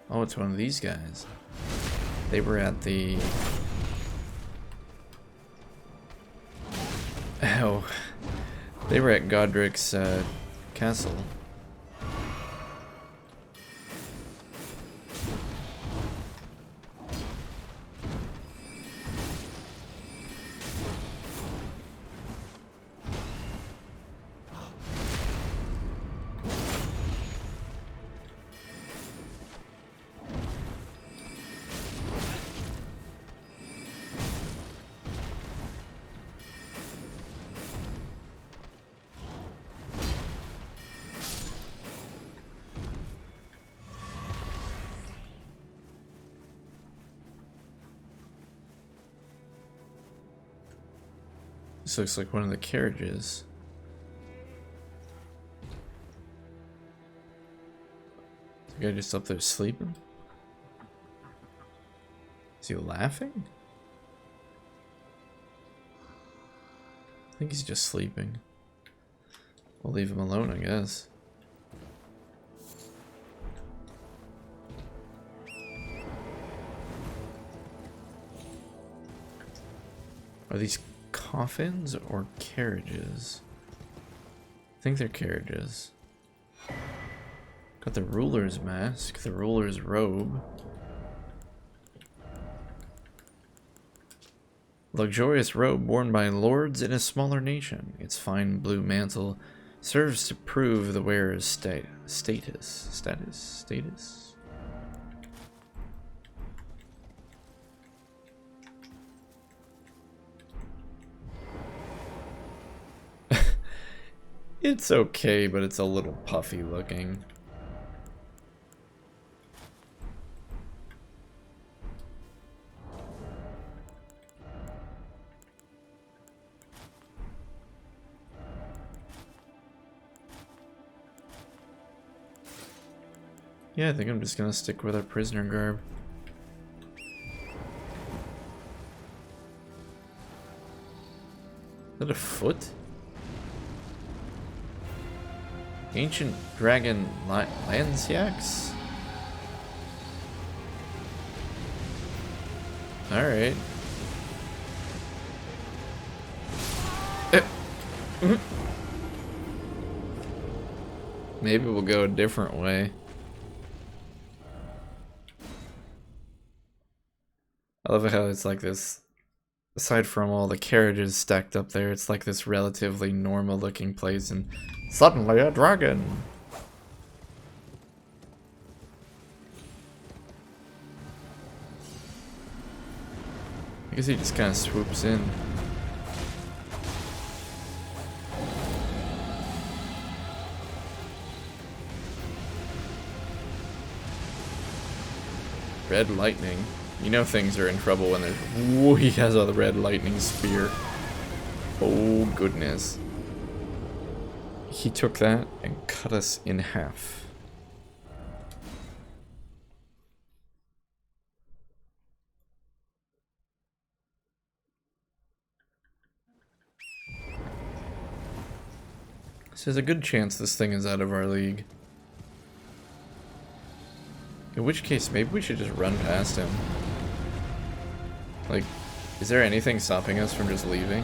Oh, it's one of these guys. They were at the... Oh. They were at Godric's castle. This looks like one of the carriages. The guy just up there sleeping? Is he laughing? I think he's just sleeping. We'll leave him alone, I guess. Are these coffins or carriages? I think they're carriages. Got the ruler's mask, the ruler's robe. Luxurious robe worn by lords in a smaller nation. Its fine blue mantle serves to prove the wearer's status. It's okay, but it's a little puffy looking. Yeah, I think I'm just gonna stick with our prisoner garb. Is that a foot? Ancient dragon lance yaks? Alright. Maybe we'll go a different way. I love how it's like this, aside from all the carriages stacked up there, it's like this relatively normal looking place and suddenly a dragon! I guess he just kind of swoops in. Red lightning. You know things are in trouble when there's... Whoa, he has a red lightning spear. Oh, goodness. He took that and cut us in half. So there's a good chance this thing is out of our league. In which case, maybe we should just run past him. Like, is there anything stopping us from just leaving?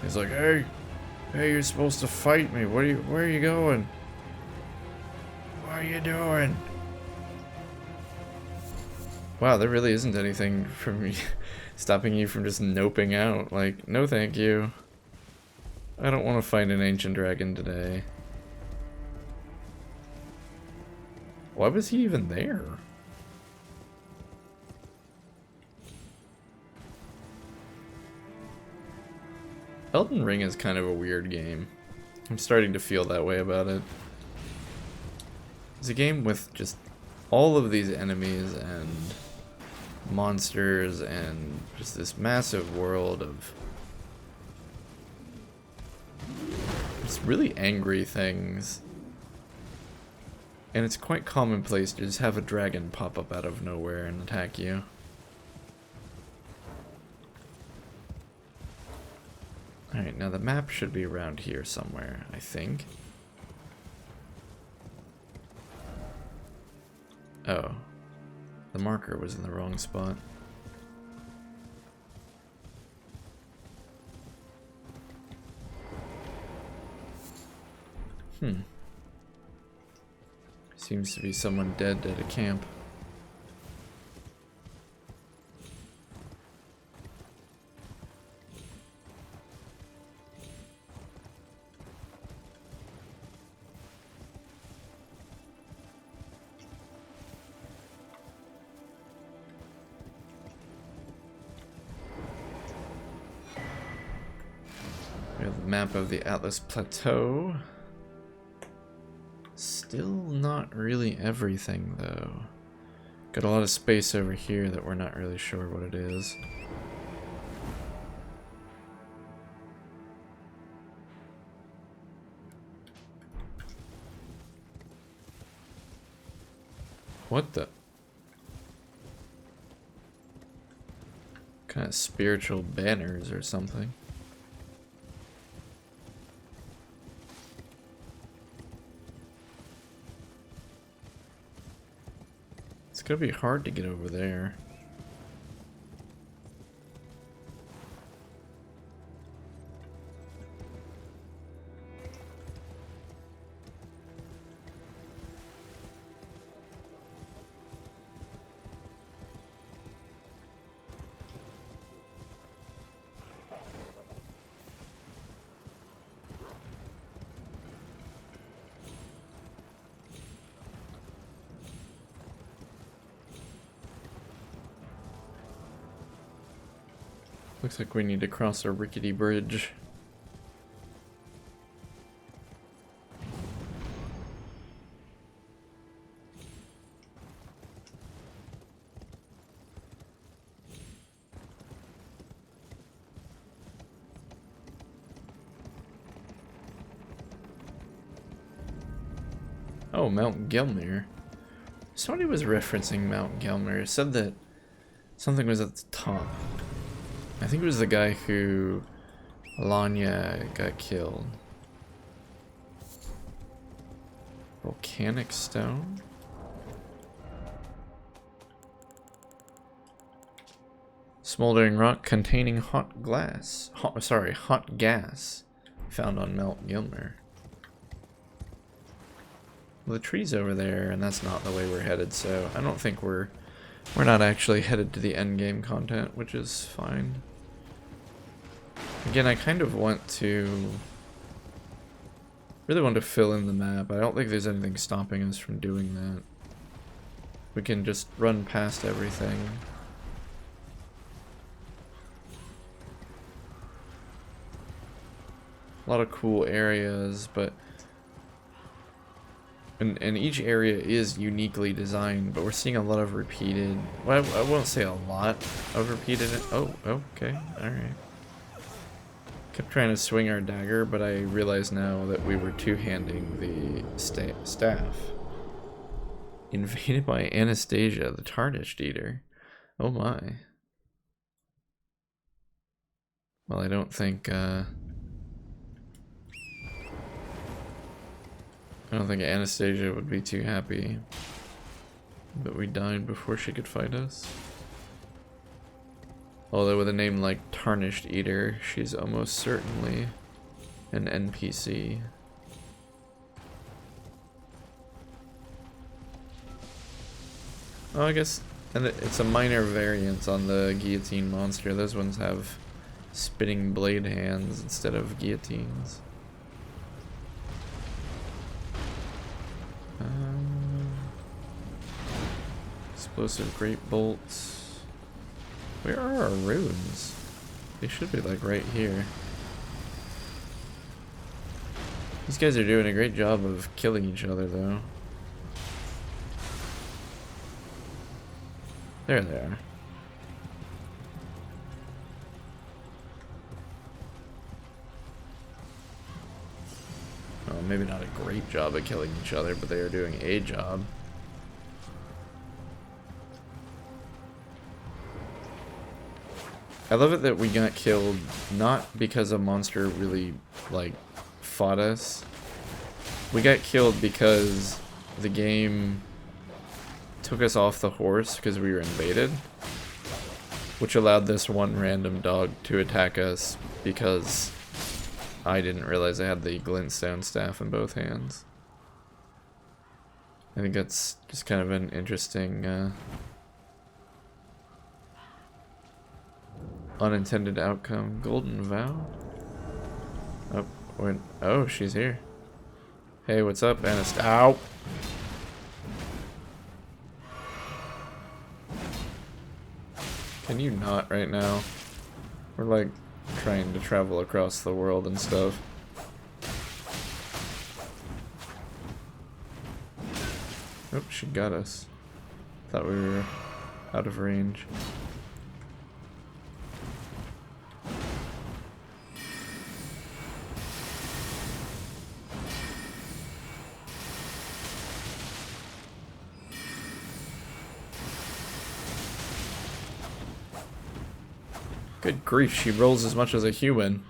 He's like, hey, you're supposed to fight me. Where are you going? What are you doing? Wow, there really isn't anything from me stopping you from just noping out. Like, no thank you. I don't want to fight an ancient dragon today. Why was he even there? Elden Ring is kind of a weird game. I'm starting to feel that way about it. It's a game with just all of these enemies and monsters and just this massive world of just really angry things. And it's quite commonplace to just have a dragon pop up out of nowhere and attack you. Alright, now the map should be around here somewhere, I think. Oh. The marker was in the wrong spot. Seems to be someone dead at a camp. We have the map of the Atlas Plateau. Still not really everything, though. Got a lot of space over here that we're not really sure what it is. What the? Kind of spiritual banners or something. It's gonna be hard to get over there. Looks like we need to cross a rickety bridge. Oh, Mount Gelmir. Somebody was referencing Mount Gelmir. It said that something was at the top. I think it was the guy who Alanya got killed. Volcanic stone? Smoldering rock containing hot gas found on Mount Gelmir. Well, the tree's over there, and that's not the way we're headed, so I don't think we're not actually headed to the end game content, which is fine. Again, I kind of really want to fill in the map. I don't think there's anything stopping us from doing that. We can just run past everything. A lot of cool areas, but and each area is uniquely designed, but we're seeing a lot of repeated, well, I won't say a lot of repeated, oh, okay, alright. Kept trying to swing our dagger, but I realize now that we were two-handing the staff. Invaded by Anastasia, the Tarnished Eater. Oh my. Well, I don't think Anastasia would be too happy that we died before she could fight us. Although with a name like Tarnished Eater, she's almost certainly an NPC. Oh, I guess, and it's a minor variance on the guillotine monster. Those ones have spinning blade hands instead of guillotines. Explosive great bolts. Where are our runes? They should be like right here. These guys are doing a great job of killing each other, though. There they are. Well, maybe not a great job at killing each other, but they are doing a job. I love it that we got killed not because a monster really, like, fought us. We got killed because the game took us off the horse because we were invaded, which allowed this one random dog to attack us because I didn't realize I had the Glinstone staff in both hands. I think that's just kind of an interesting unintended outcome. Golden Vow? Oh, she's here. Hey, what's up, Anast? Ow! Can you not right now? We're like trying to travel across the world and stuff. Oh, she got us. Thought we were out of range. Good grief, she rolls as much as a human.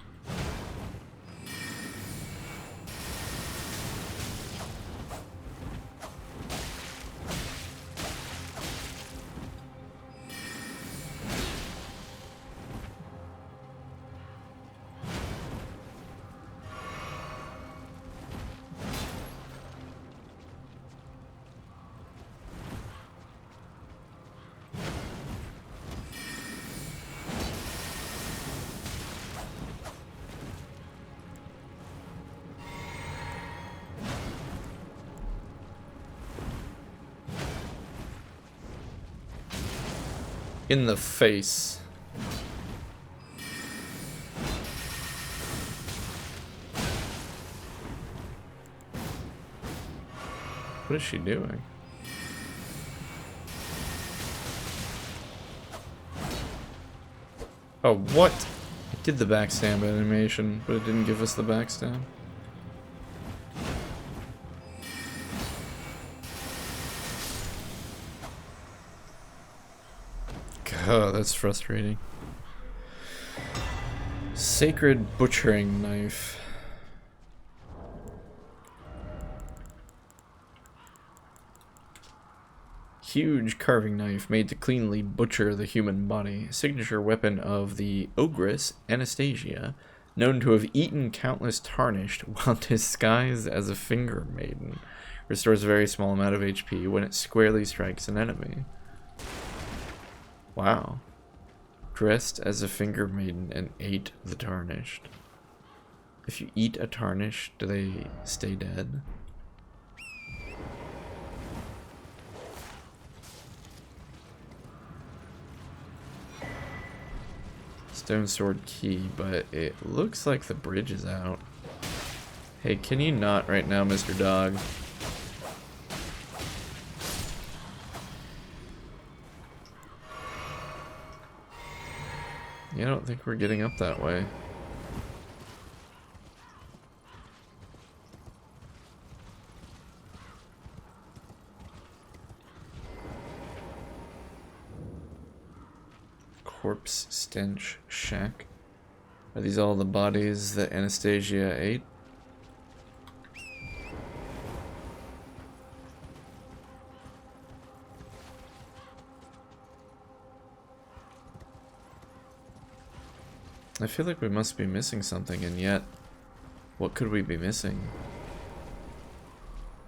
In the face. What is she doing? Oh, what? It did the backstab animation, but it didn't give us the backstab. Oh, that's frustrating. Sacred butchering knife. Huge carving knife made to cleanly butcher the human body. Signature weapon of the ogress Anastasia, known to have eaten countless tarnished while disguised as a finger maiden. Restores a very small amount of HP when it squarely strikes an enemy. Wow. Dressed as a finger maiden and ate the tarnished. If you eat a tarnished, do they stay dead? Stone sword key, but it looks like the bridge is out. Hey, can you not right now, Mr. Dog? Yeah, I don't think we're getting up that way. Corpse stench shack. Are these all the bodies that Anastasia ate? I feel like we must be missing something, and yet, what could we be missing?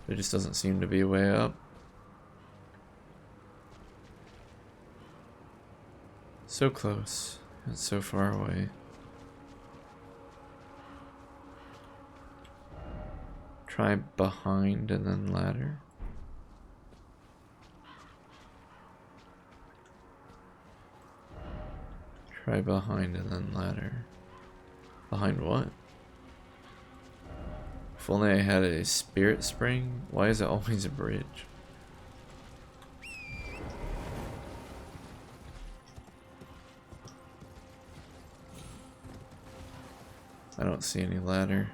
There just doesn't seem to be a way up. So close, and so far away. Try behind and then ladder. Try behind and then ladder. Behind what? If only I had a spirit spring. Why is it always a bridge? I don't see any ladder.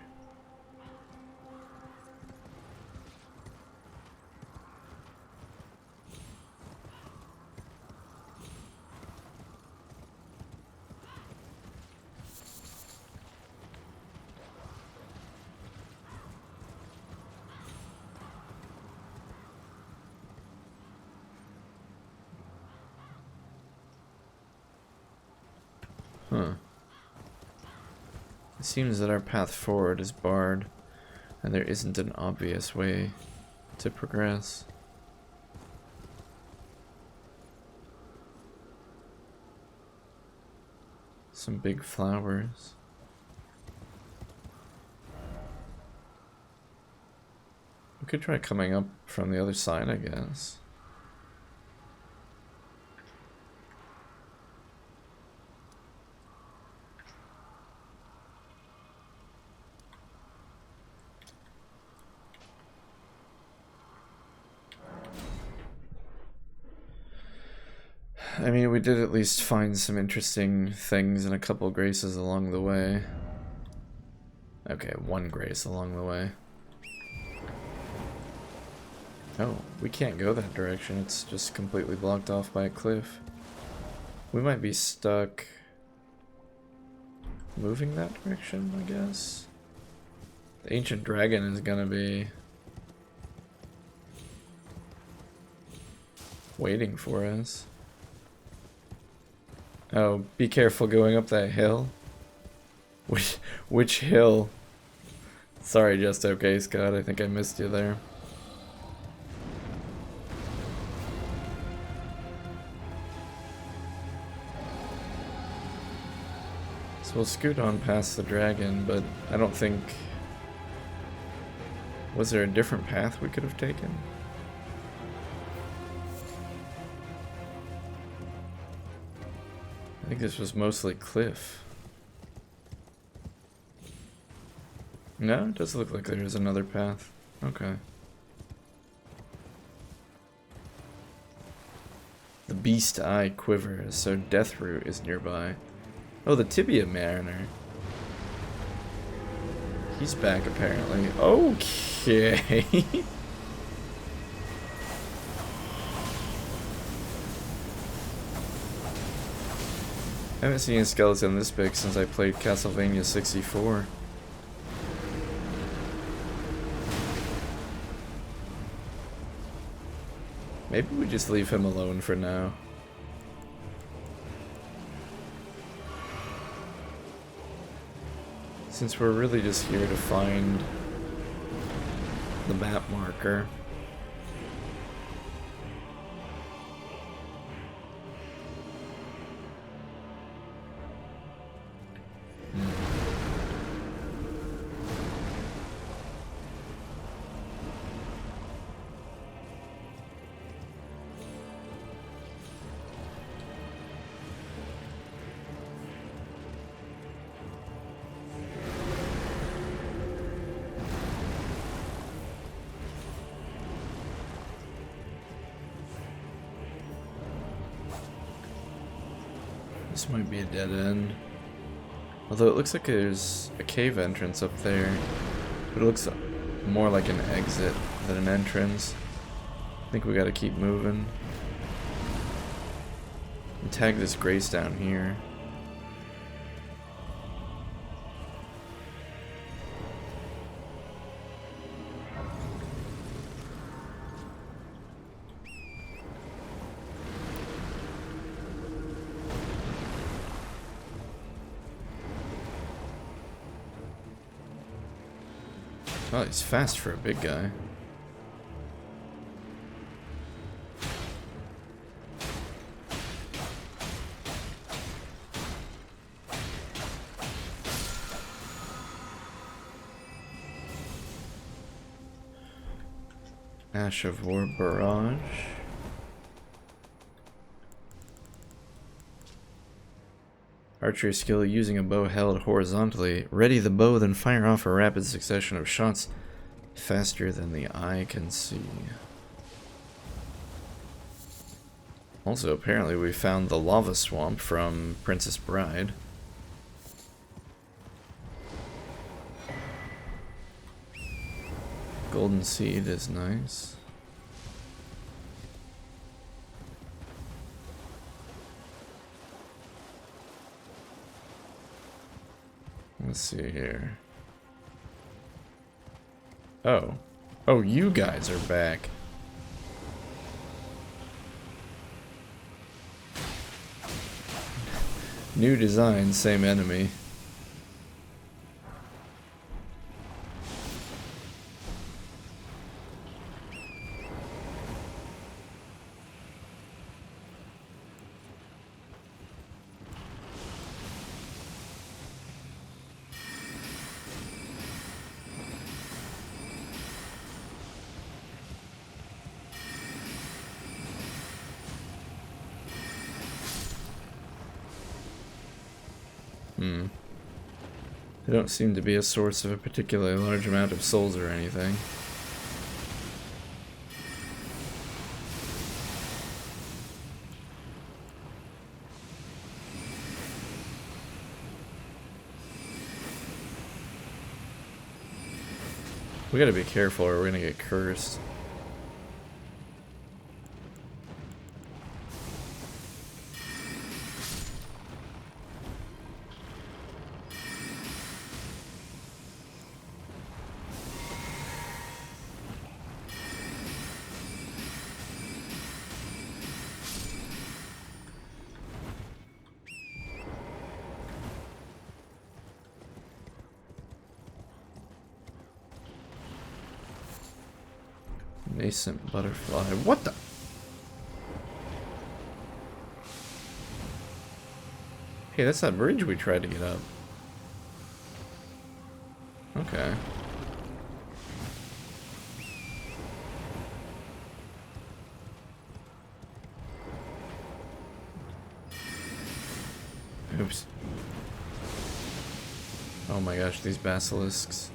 Huh. It seems that our path forward is barred, and there isn't an obvious way to progress. Some big flowers. We could try coming up from the other side, I guess. I mean, we did at least find some interesting things and a couple graces along the way. Okay, one grace along the way. Oh, we can't go that direction. It's just completely blocked off by a cliff. We might be stuck moving that direction, I guess. The ancient dragon is gonna be waiting for us. Oh, be careful going up that hill. Which hill? Sorry, just okay, Scott. I think I missed you there. So we'll scoot on past the dragon, but I don't think... Was there a different path we could have taken? I think this was mostly cliff. No, it does look like there's another path. Okay. The beast eye quivers, so Deathroot is nearby. Oh, the Tibia Mariner. He's back apparently. Okay. I haven't seen a skeleton this big since I played Castlevania 64. Maybe we just leave him alone for now. Since we're really just here to find the map marker. This might be a dead end. Although it looks like there's a cave entrance up there. But it looks more like an exit than an entrance. I think we gotta keep moving. And tag this grace down here. Oh, he's fast for a big guy. Ash of War Barrage. Archery skill using a bow held horizontally. Ready the bow, then fire off a rapid succession of shots faster than the eye can see. Also, apparently we found the lava swamp from Princess Bride. Golden seed is nice. Let's see here. Oh. Oh, you guys are back. New design, same enemy. They don't seem to be a source of a particularly large amount of souls or anything. We gotta be careful or we're gonna get cursed. Nascent butterfly. What the? Hey, that's that bridge we tried to get up. Okay. Oops. Oh my gosh, these basilisks.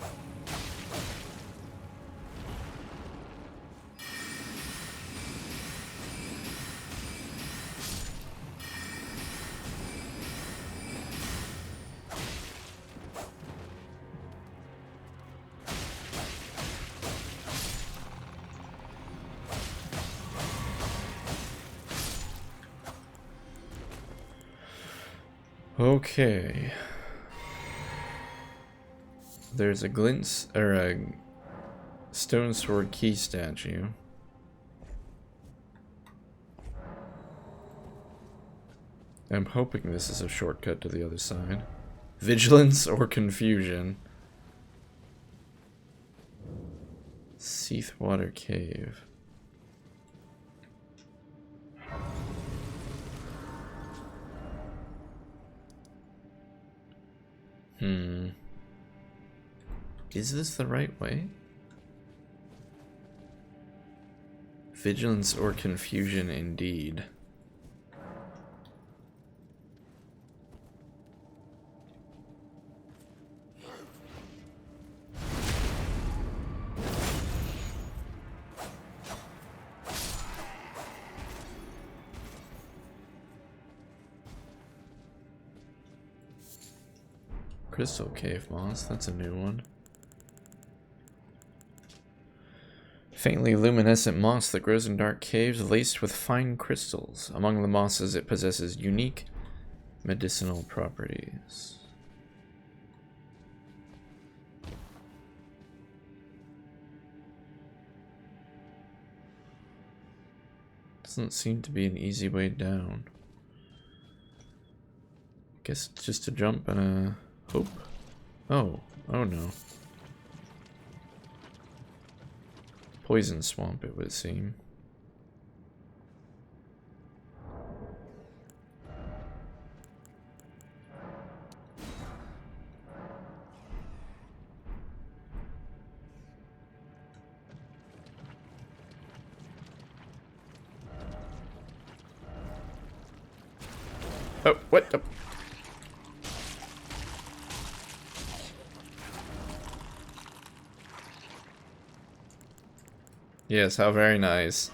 Okay. There's a a stone sword key statue. I'm hoping this is a shortcut to the other side. Vigilance or confusion? Seathwater Cave. Is this the right way? Vigilance or confusion indeed. Crystal Cave Moss, that's a new one. Faintly luminescent moss that grows in dark caves laced with fine crystals. Among the mosses, it possesses unique medicinal properties. Doesn't seem to be an easy way down. Guess it's just a jump and a hope. Oh no. Poison swamp, it would seem. Oh, what the? Yes, how very nice.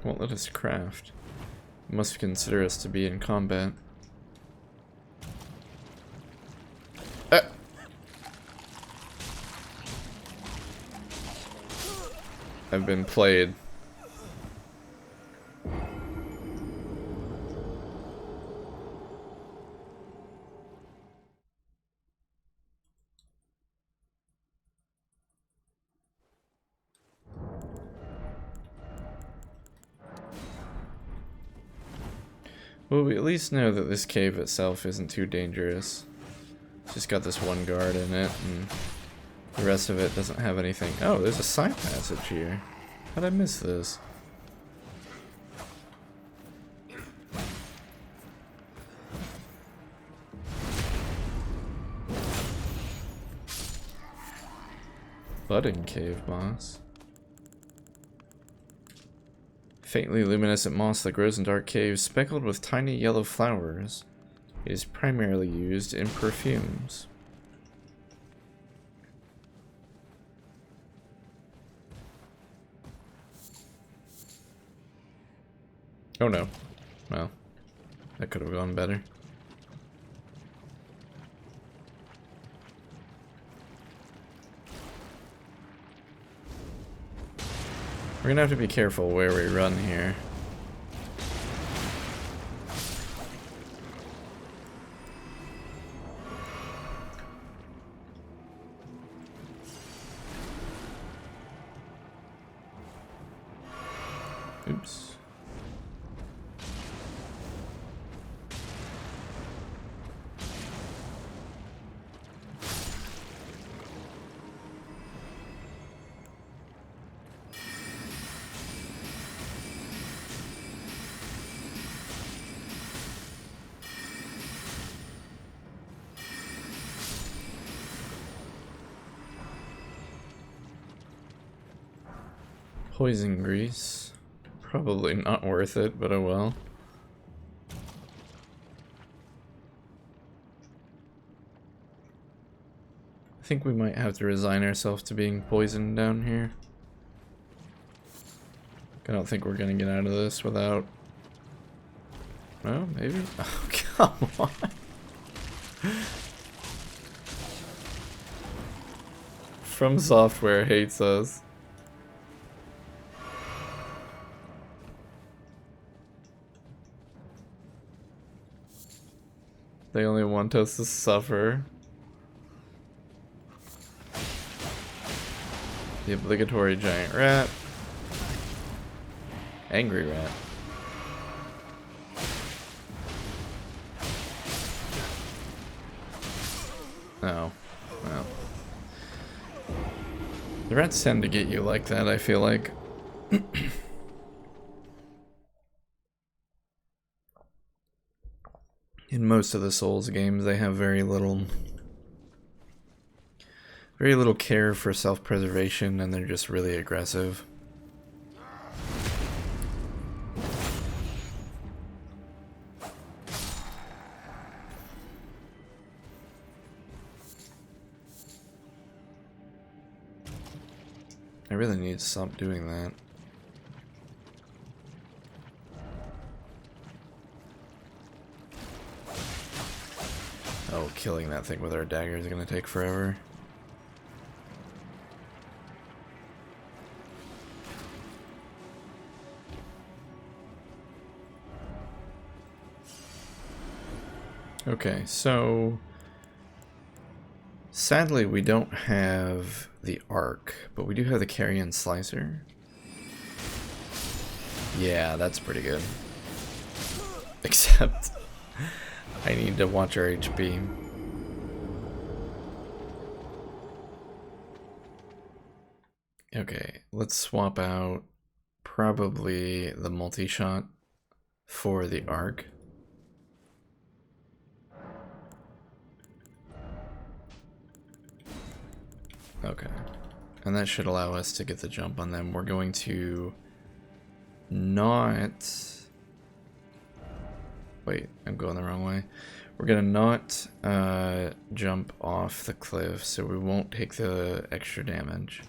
Won't let us craft. Must consider us to be in combat. I've been played. Well, we at least know that this cave itself isn't too dangerous. It's just got this one guard in it, and the rest of it doesn't have anything. Oh, there's a side passage here. How'd I miss this? Budding cave moss. Faintly luminescent moss that grows in dark caves, speckled with tiny yellow flowers. It is primarily used in perfumes. Oh no. Well, that could have gone better. We're gonna have to be careful where we run here. Oops. Poison grease. Probably not worth it, but oh well. I think we might have to resign ourselves to being poisoned down here. I don't think we're gonna get out of this without... Well, maybe? Oh, come on! From Software hates us. They only want us to suffer. The obligatory giant rat. Angry rat. Oh, well. The rats tend to get you like that, I feel like. In most of the Souls games, they have very little care for self-preservation, and they're just really aggressive. I really need to stop doing that. Oh, killing that thing with our dagger is gonna take forever. Okay, so sadly we don't have the arc, but we do have the carrion slicer. Yeah, that's pretty good. Except I need to watch our HP. Okay, let's swap out probably the multi-shot for the arc. Okay. And that should allow us to get the jump on them. We're going to not... Wait, I'm going the wrong way. We're gonna not jump off the cliff, so we won't take the extra damage.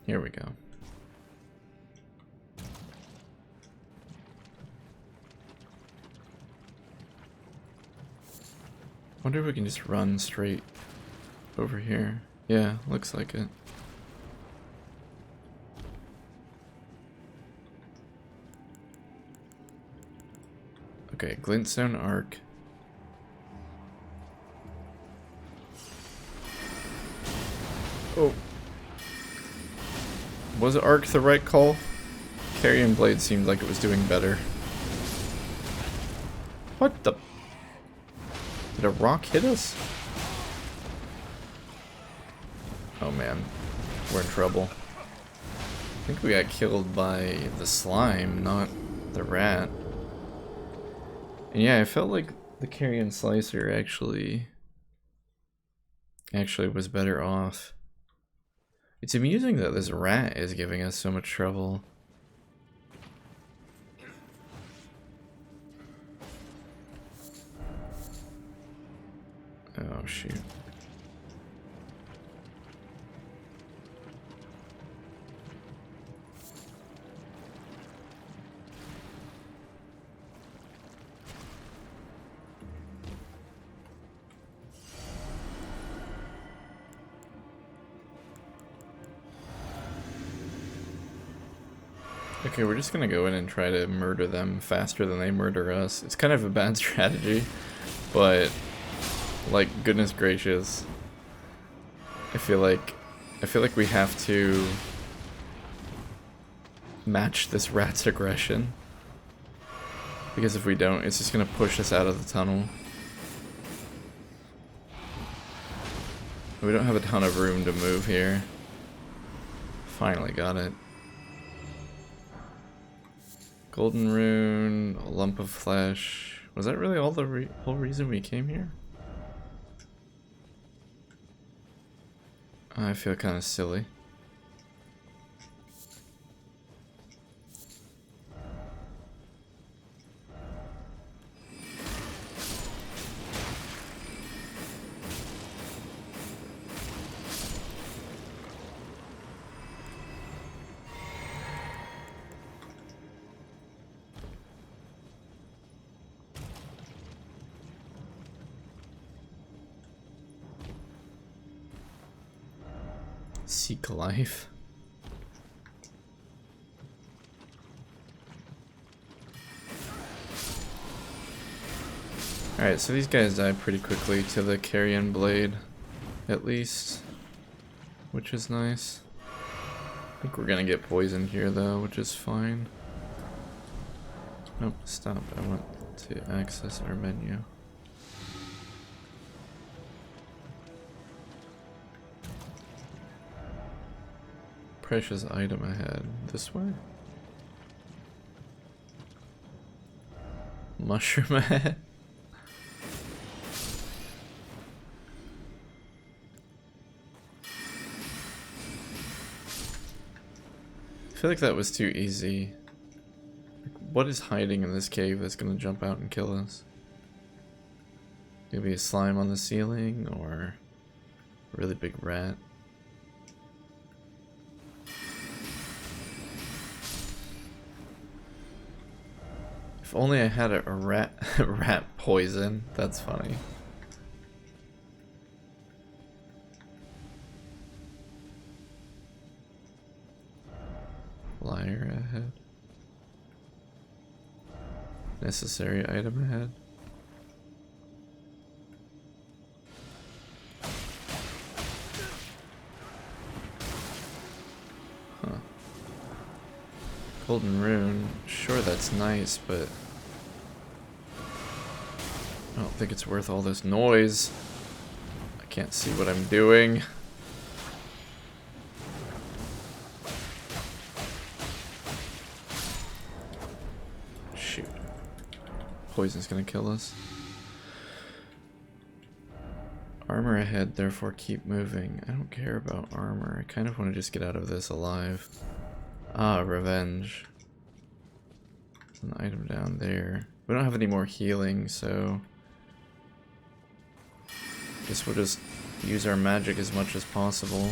Here we go. Wonder if we can just run straight over here. Yeah, looks like it. Okay, Glinstone arc. Oh. Was arc the right call? Carrion Blade seemed like it was doing better. What the? Did a rock hit us? Oh man, we're in trouble. I think we got killed by the slime, not the rat. And yeah, I felt like the Carrion Slicer actually was better off. It's amusing that this rat is giving us so much trouble. Oh shoot. Okay, we're just gonna go in and try to murder them faster than they murder us. It's kind of a bad strategy, but like, goodness gracious. I feel like we have to match this rat's aggression. Because if we don't, it's just gonna push us out of the tunnel. We don't have a ton of room to move here. Finally got it. Golden rune, a lump of flesh. Was that really all the whole reason we came here? I feel kind of silly. Seek life. Alright, so these guys die pretty quickly to the Carrion Blade, at least, which is nice. I think we're gonna get poisoned here though, which is fine. Nope, stop. I want to access our menu. Precious item ahead. This way? Mushroom ahead? I feel like that was too easy. What is hiding in this cave that's gonna jump out and kill us? Maybe a slime on the ceiling or a really big rat. If only I had a rat poison. That's funny. Liar ahead. Necessary item ahead. Huh. Golden rune. Sure, that's nice, but I don't think it's worth all this noise. I can't see what I'm doing. Shoot. Poison's gonna kill us. Armor ahead, therefore keep moving. I don't care about armor. I kind of want to just get out of this alive. Ah, revenge. An item down there. We don't have any more healing, so guess we'll just use our magic as much as possible.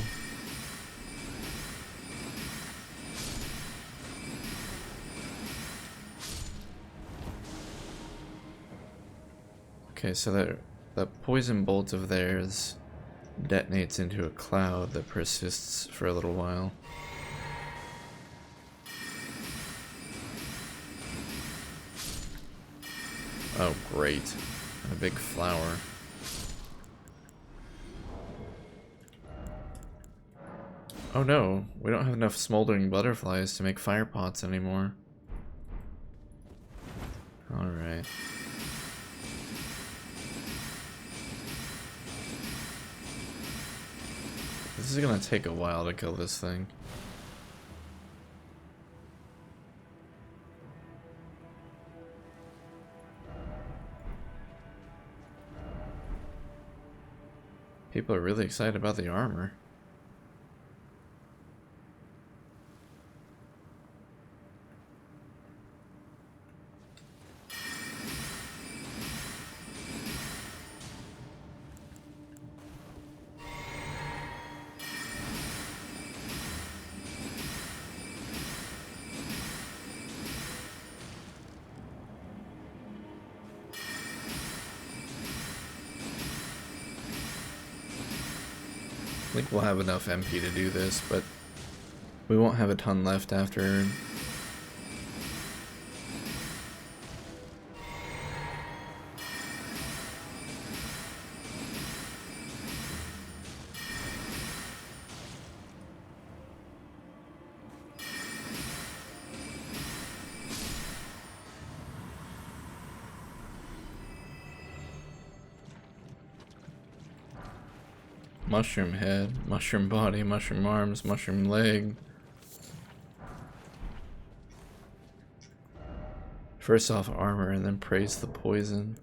Okay, so that poison bolt of theirs detonates into a cloud that persists for a little while. Oh, great. A big flower. Oh no, we don't have enough smoldering butterflies to make fire pots anymore. Alright. This is gonna take a while to kill this thing. People are really excited about the armor. I think we'll have enough MP to do this, but we won't have a ton left after. Mushroom head, mushroom body, mushroom arms, mushroom leg. First off armor and then praise the poison.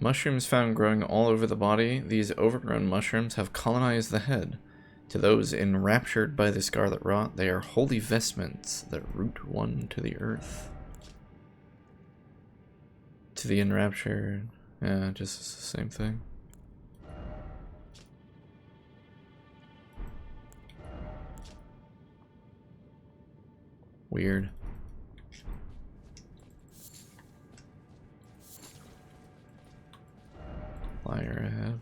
Mushrooms found growing all over the body. These overgrown mushrooms have colonized the head. To those enraptured by the scarlet rot, they are holy vestments that root one to the earth. To the enraptured, yeah, just the same thing. Weird. Flyer ahead.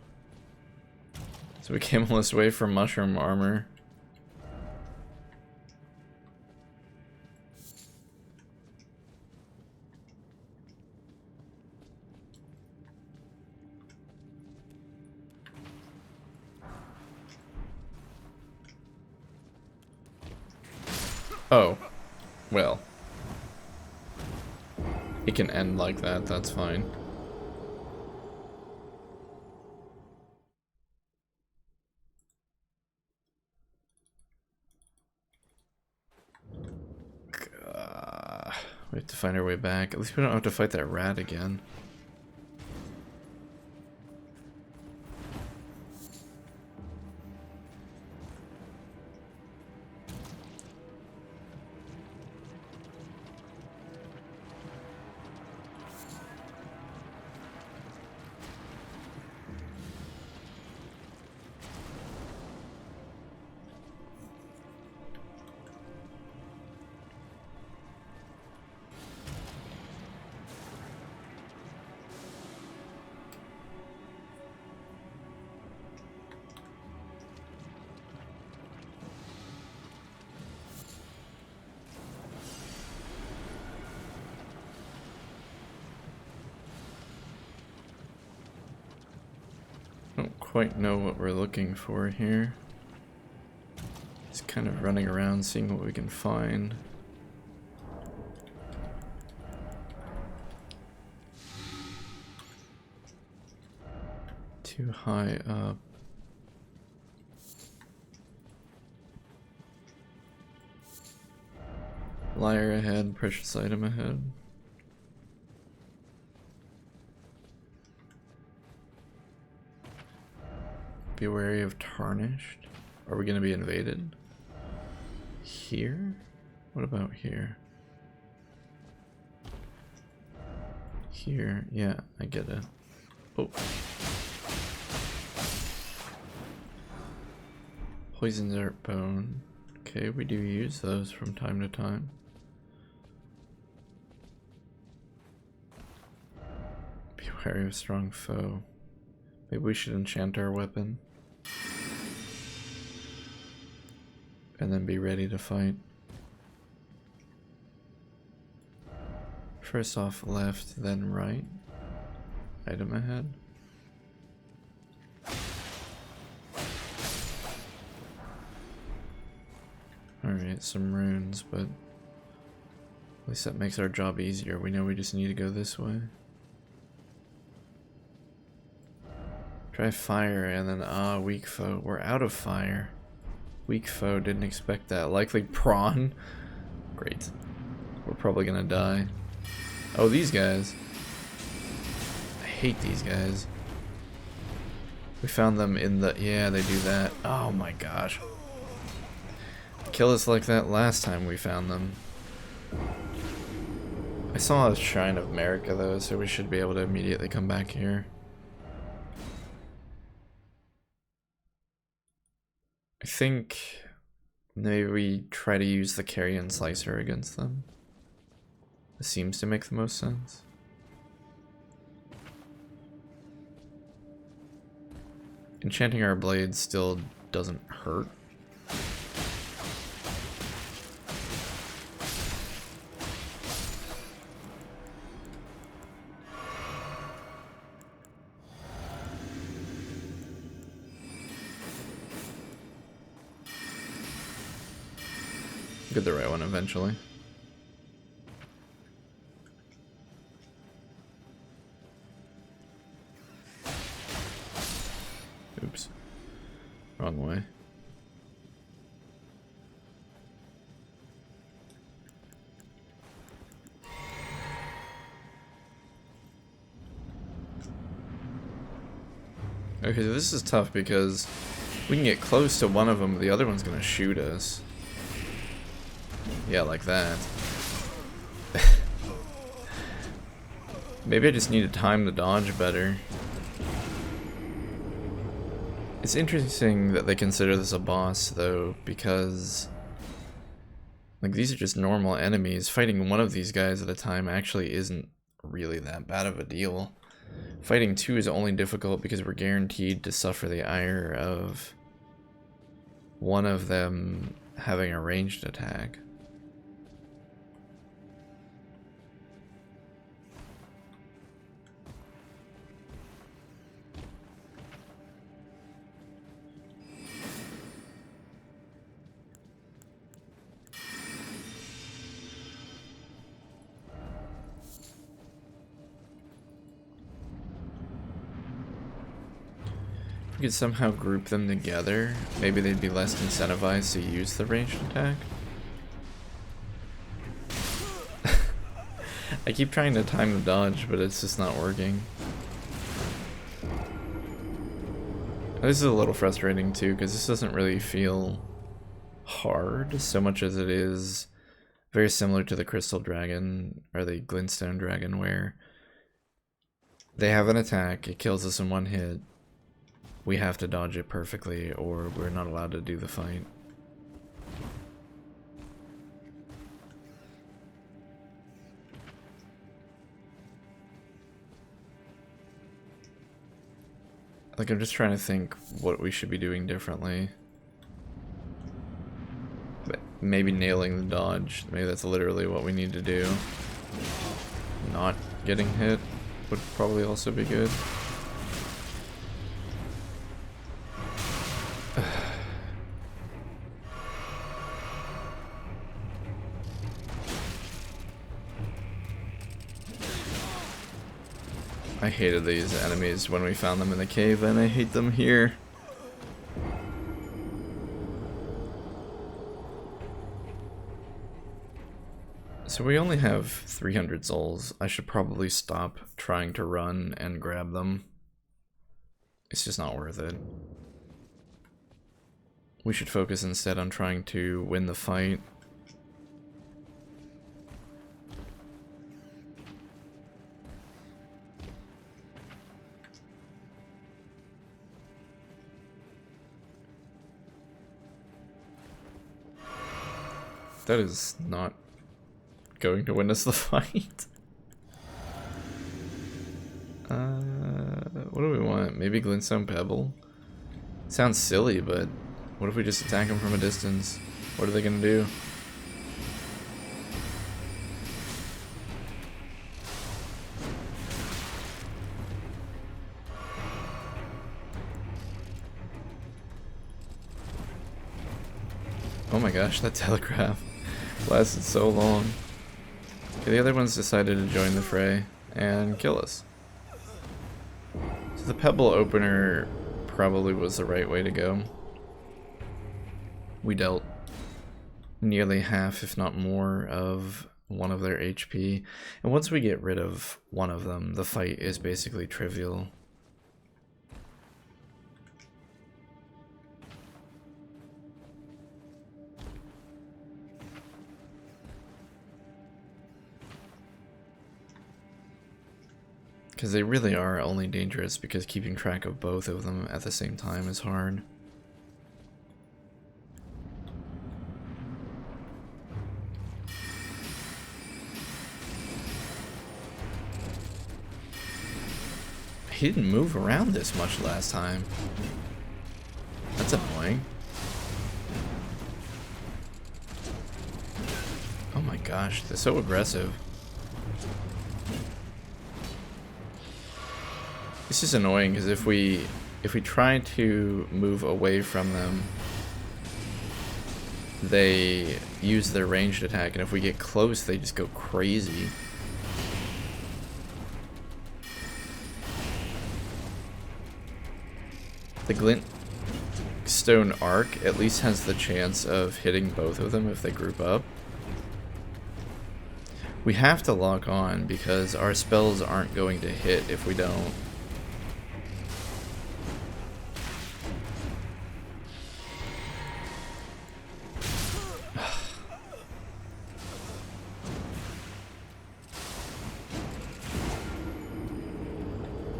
So we came all this way for mushroom armor. Oh, well. It can end like that, that's fine. We have to find our way back. At least we don't have to fight that rat again. Don't quite know what we're looking for here. kind of running around seeing what we can find. Too high up. Liar ahead, precious item ahead. Be wary of tarnished. Are we gonna be invaded? Here? What about here? Here, yeah, I get it. Oh. Poison dart bone. Okay, we do use those from time to time. Be wary of strong foe. Maybe we should enchant our weapon. And then be ready to fight. First off left, then right. Item ahead. Alright, some runes, but at least that makes our job easier. We know we just need to go this way. Try fire and then weak foe. We're out of fire. Weak foe, didn't expect that. Likely prawn. Great. We're probably gonna die. Oh, these guys. I hate these guys. We found them in the... Yeah, they do that. Oh my gosh. Kill us like that last time we found them. I saw a Shrine of America though, so we should be able to immediately come back here. I think maybe we try to use the carrion slicer against them. It seems to make the most sense. Enchanting our blades still doesn't hurt. Get the right one eventually. Oops. Wrong way. Okay, so this is tough because we can get close to one of them, but the other one's gonna shoot us. Yeah, like that. Maybe I just need to time the dodge better. It's interesting that they consider this a boss, though, because like these are just normal enemies. Fighting one of these guys at a time actually isn't really that bad of a deal. Fighting two is only difficult because we're guaranteed to suffer the ire of one of them having a ranged attack. We could somehow group them together. Maybe they'd be less incentivized to use the ranged attack. I keep trying to time the dodge, but it's just not working. This is a little frustrating too, because this doesn't really feel hard so much as it is very similar to the Crystal Dragon, or the Glinstone Dragon, where they have an attack, it kills us in one hit. We have to dodge it perfectly, or we're not allowed to do the fight. Like, I'm just trying to think what we should be doing differently. But maybe nailing the dodge. Maybe that's literally what we need to do. Not getting hit would probably also be good. hated these enemies when we found them in the cave, and I hate them here. So we only have 300 souls. I should probably stop trying to run and grab them. It's just not worth it. We should focus instead on trying to win the fight. That is not going to win us the fight. What do we want? Maybe Glinstone Pebble? Sounds silly, but what if we just attack them from a distance? What are they gonna do? Oh my gosh, that telegraph lasted so long. Okay, the other ones decided to join the fray and kill us. So the pebble opener probably was the right way to go. We dealt nearly half, if not more, of one of their HP. And once we get rid of one of them, the fight is basically trivial. Because they really are only dangerous because keeping track of both of them at the same time is hard. He didn't move around this much last time. That's annoying. Oh my gosh, they're so aggressive. This is annoying because if we try to move away from them, they use their ranged attack, and if we get close, they just go crazy. The Glinstone arc at least has the chance of hitting both of them if they group up. We have to lock on because our spells aren't going to hit if we don't.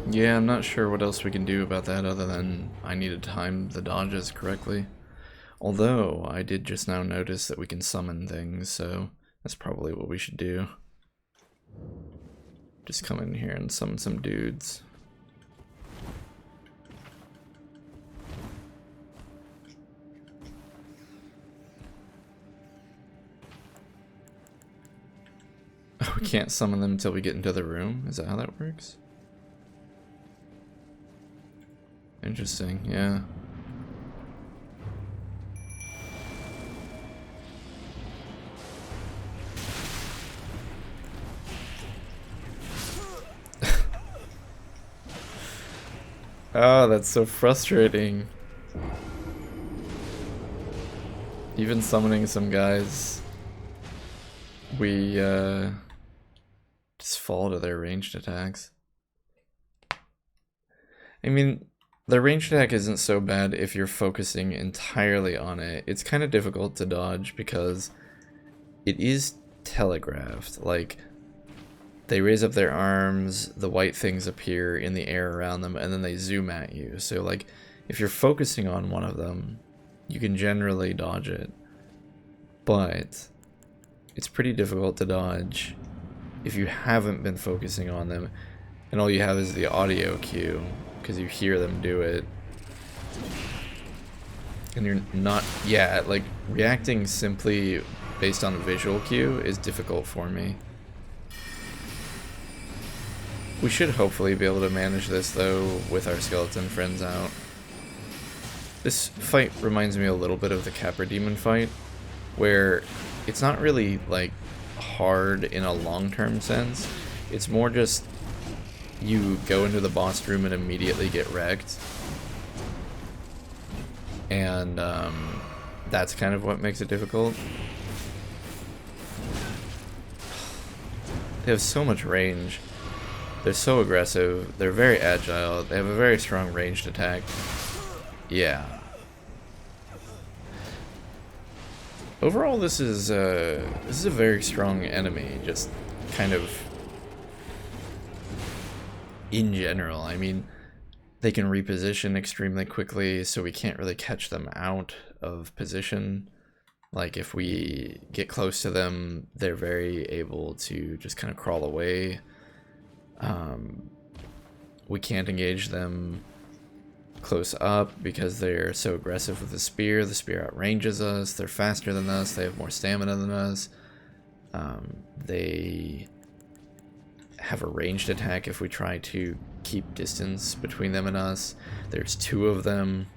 Yeah, I'm not sure what else we can do about that other than I need to time the dodges correctly. Although, I did just now notice that we can summon things, so that's probably what we should do. Just come in here and summon some dudes. Oh, we can't summon them until we get into the room? Is that how that works? Interesting, yeah. Oh, that's so frustrating. Even summoning some guys, we just fall to their ranged attacks. I mean, the ranged attack isn't so bad if you're focusing entirely on it. It's kind of difficult to dodge because it is telegraphed. Like, they raise up their arms, the white things appear in the air around them, and then they zoom at you. So, like, if you're focusing on one of them, you can generally dodge it. But it's pretty difficult to dodge if you haven't been focusing on them, and all you have is the audio cue. Because you hear them do it, and you're not, yeah, like, reacting simply based on the visual cue is difficult for me. We should hopefully be able to manage this, though, with our skeleton friends out. This fight reminds me a little bit of the Capra Demon fight, where it's not really, like, hard in a long-term sense. It's more just you go into the boss room and immediately get wrecked. And that's kind of what makes it difficult. They have so much range. They're so aggressive. They're very agile. They have a very strong ranged attack. Yeah. Overall, this is a very strong enemy. Just kind of in general. I mean, they can reposition extremely quickly, so we can't really catch them out of position. Like, if we get close to them, they're very able to just kind of crawl away. We can't engage them close up because they're so aggressive with the spear. The spear outranges us. They're faster than us. They have more stamina than us. They have a ranged attack if we try to keep distance between them and us. There's 2 of them.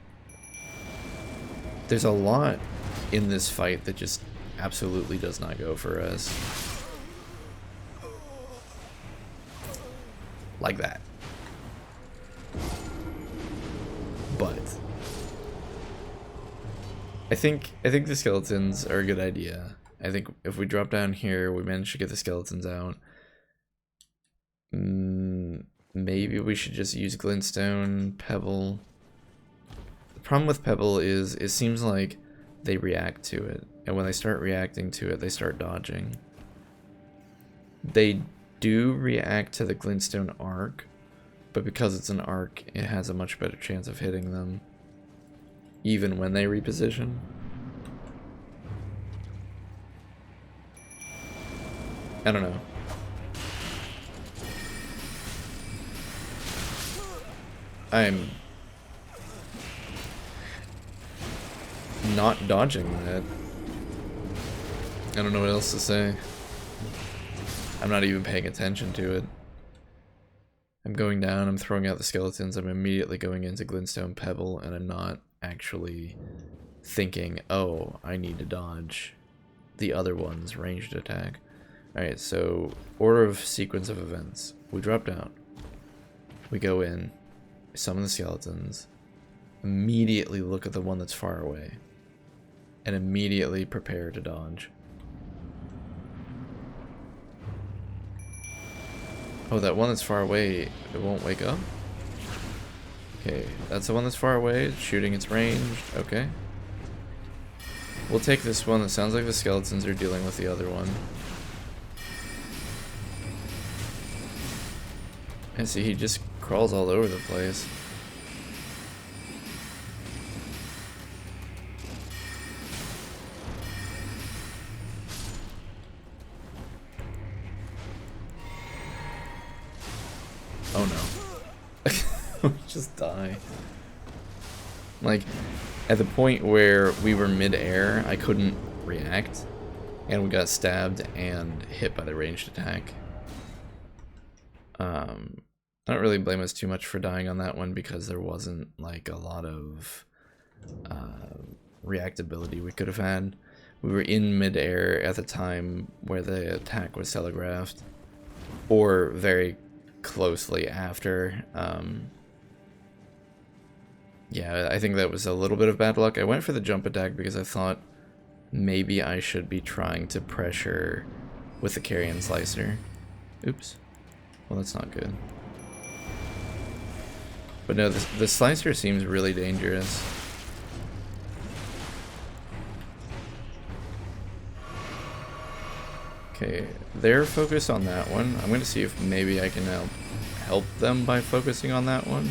There's a lot in this fight that just absolutely does not go for us. Like that. But I think the skeletons are a good idea. I think if we drop down here, we manage to get the skeletons out. Maybe we should just use Glinstone, Pebble. The problem with Pebble is it seems like they react to it, and when they start reacting to it, they start dodging. They do react to the Glinstone arc, but because it's an arc, it has a much better chance of hitting them, even when they reposition. I don't know. I'm not dodging that. I don't know what else to say. I'm not even paying attention to it. I'm going down, I'm throwing out the skeletons, I'm immediately going into Glinstone Pebble, and I'm not actually thinking, oh, I need to dodge the other one's ranged attack. Alright, so order of sequence of events. We drop down. We go in, summon the skeletons, immediately look at the one that's far away, and immediately prepare to dodge. Oh, that one that's far away, it won't wake up? Okay, that's the one that's far away, it's shooting its ranged, okay. We'll take this one, that sounds like the skeletons are dealing with the other one. And see, he just crawls all over the place. Oh no. We just die. Like, at the point where we were mid-air, I couldn't react, and we got stabbed and hit by the ranged attack. I don't really blame us too much for dying on that one because there wasn't like a lot of reactability we could have had. We were in mid-air at the time where the attack was telegraphed, or very closely after. Yeah, I think that was a little bit of bad luck. I went for the jump attack because I thought maybe I should be trying to pressure with the carrion slicer. Oops. Well, that's not good. But no, the slicer seems really dangerous. Okay, they're focused on that one. I'm going to see if maybe I can now help them by focusing on that one.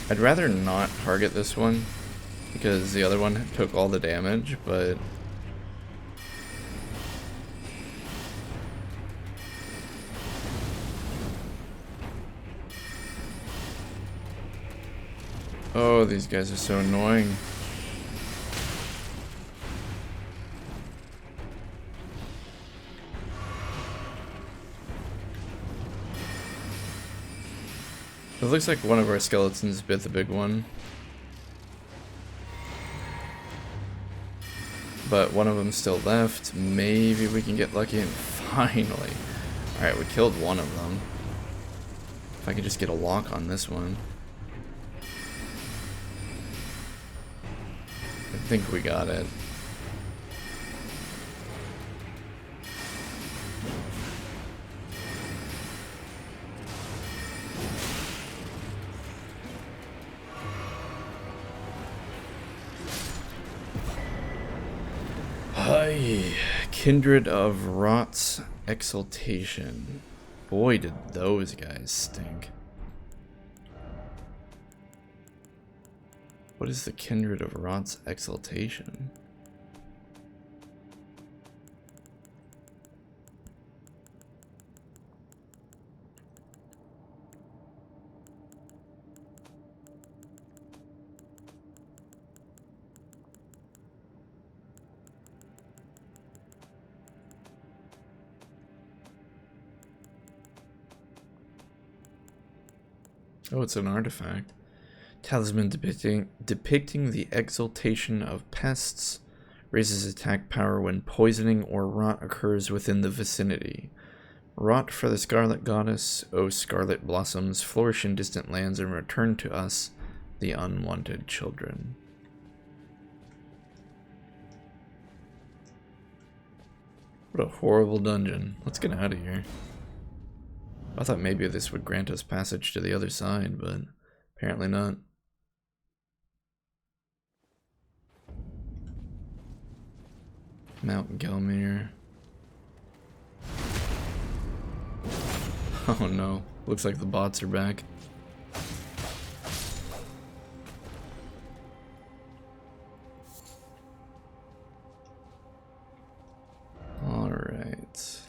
I'd rather not target this one because the other one took all the damage, but oh, these guys are so annoying. looks like one of our skeletons bit the big one. But one of them still left. Maybe we can get lucky and finally. Alright, we killed one of them. If I could just get a lock on this one. I think we got it. Hi, Kindred of Rot's Exaltation. Boy, did those guys stink. What is the Kindred of Rot's Exaltation? Oh, it's an artifact. Talisman depicting the exaltation of pests. Raises attack power when poisoning or rot occurs within the vicinity. Rot for the Scarlet Goddess, O Scarlet Blossoms, flourish in distant lands and return to us, the unwanted children. What a horrible dungeon. Let's get out of here. I thought maybe this would grant us passage to the other side, but apparently not. Mount Gelmir. Oh no, looks like the bots are back. Alright.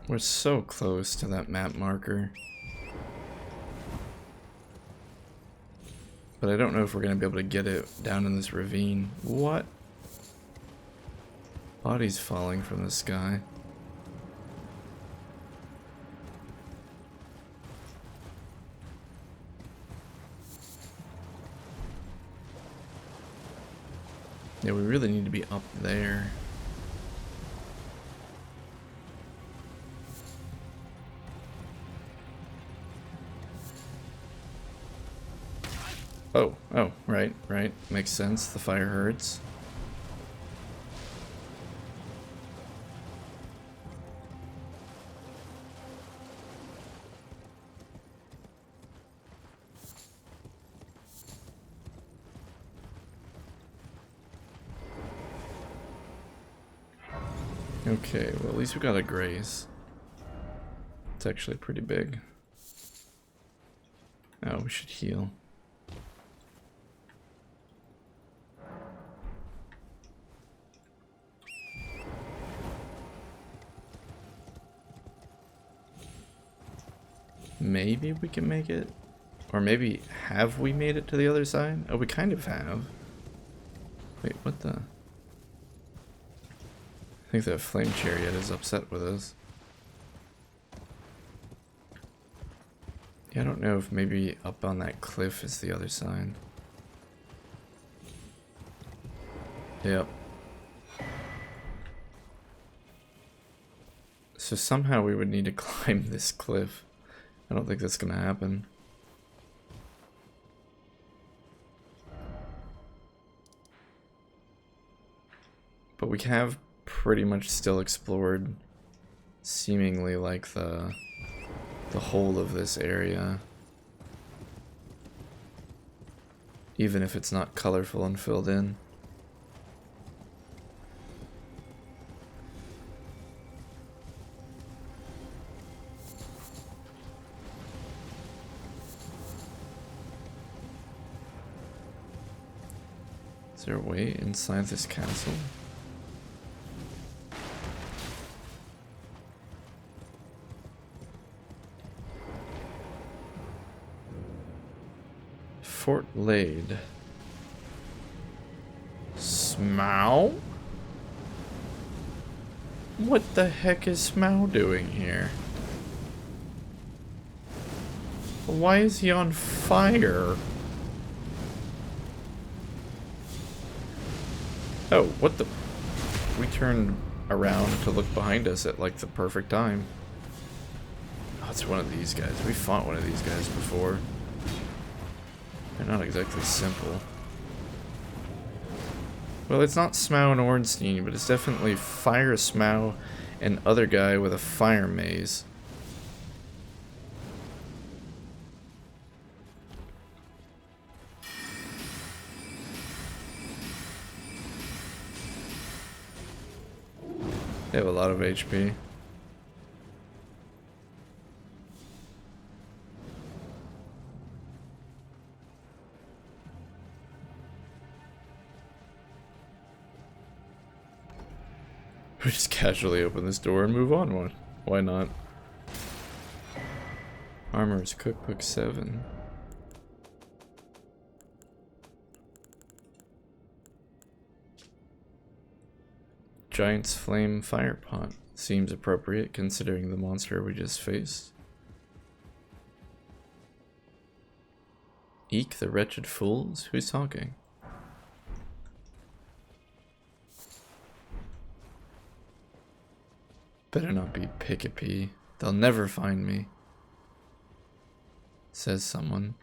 We're so close to that map marker. But I don't know if we're going to be able to get it down in this ravine. What? Bodies falling from the sky. Yeah, we really need to be up there. Oh, right. Makes sense. The fire hurts. Okay, well at least we got a grace. It's actually pretty big. Oh, we should heal. Maybe we can make it? Or maybe have we made it to the other side? Oh, we kind of have. Wait, what the? I think that flame chariot is upset with us. Yeah, I don't know if maybe up on that cliff is the other side. Yep. So somehow we would need to climb this cliff. I don't think that's gonna happen. But we have pretty much still explored seemingly like the whole of this area. Even if it's not colorful and filled in. Is there a way inside this castle? Fort Lade. Smough? What the heck is Smough doing here? Why is he on fire? Oh, what the? We turned around to look behind us at like the perfect time. Oh, it's one of these guys. We fought one of these guys before. They're not exactly simple. Well, it's not Smough and Ornstein, but it's definitely Fire Smough and other guy with a fire maze. They have a lot of HP. We just casually open this door and move on one. Why not? Armor's Cookbook 7. Giant's Flame Fire Pot. Seems appropriate considering the monster we just faced. Eek the wretched fools? Who's talking? Better not be PICD. They'll never find me. Says someone.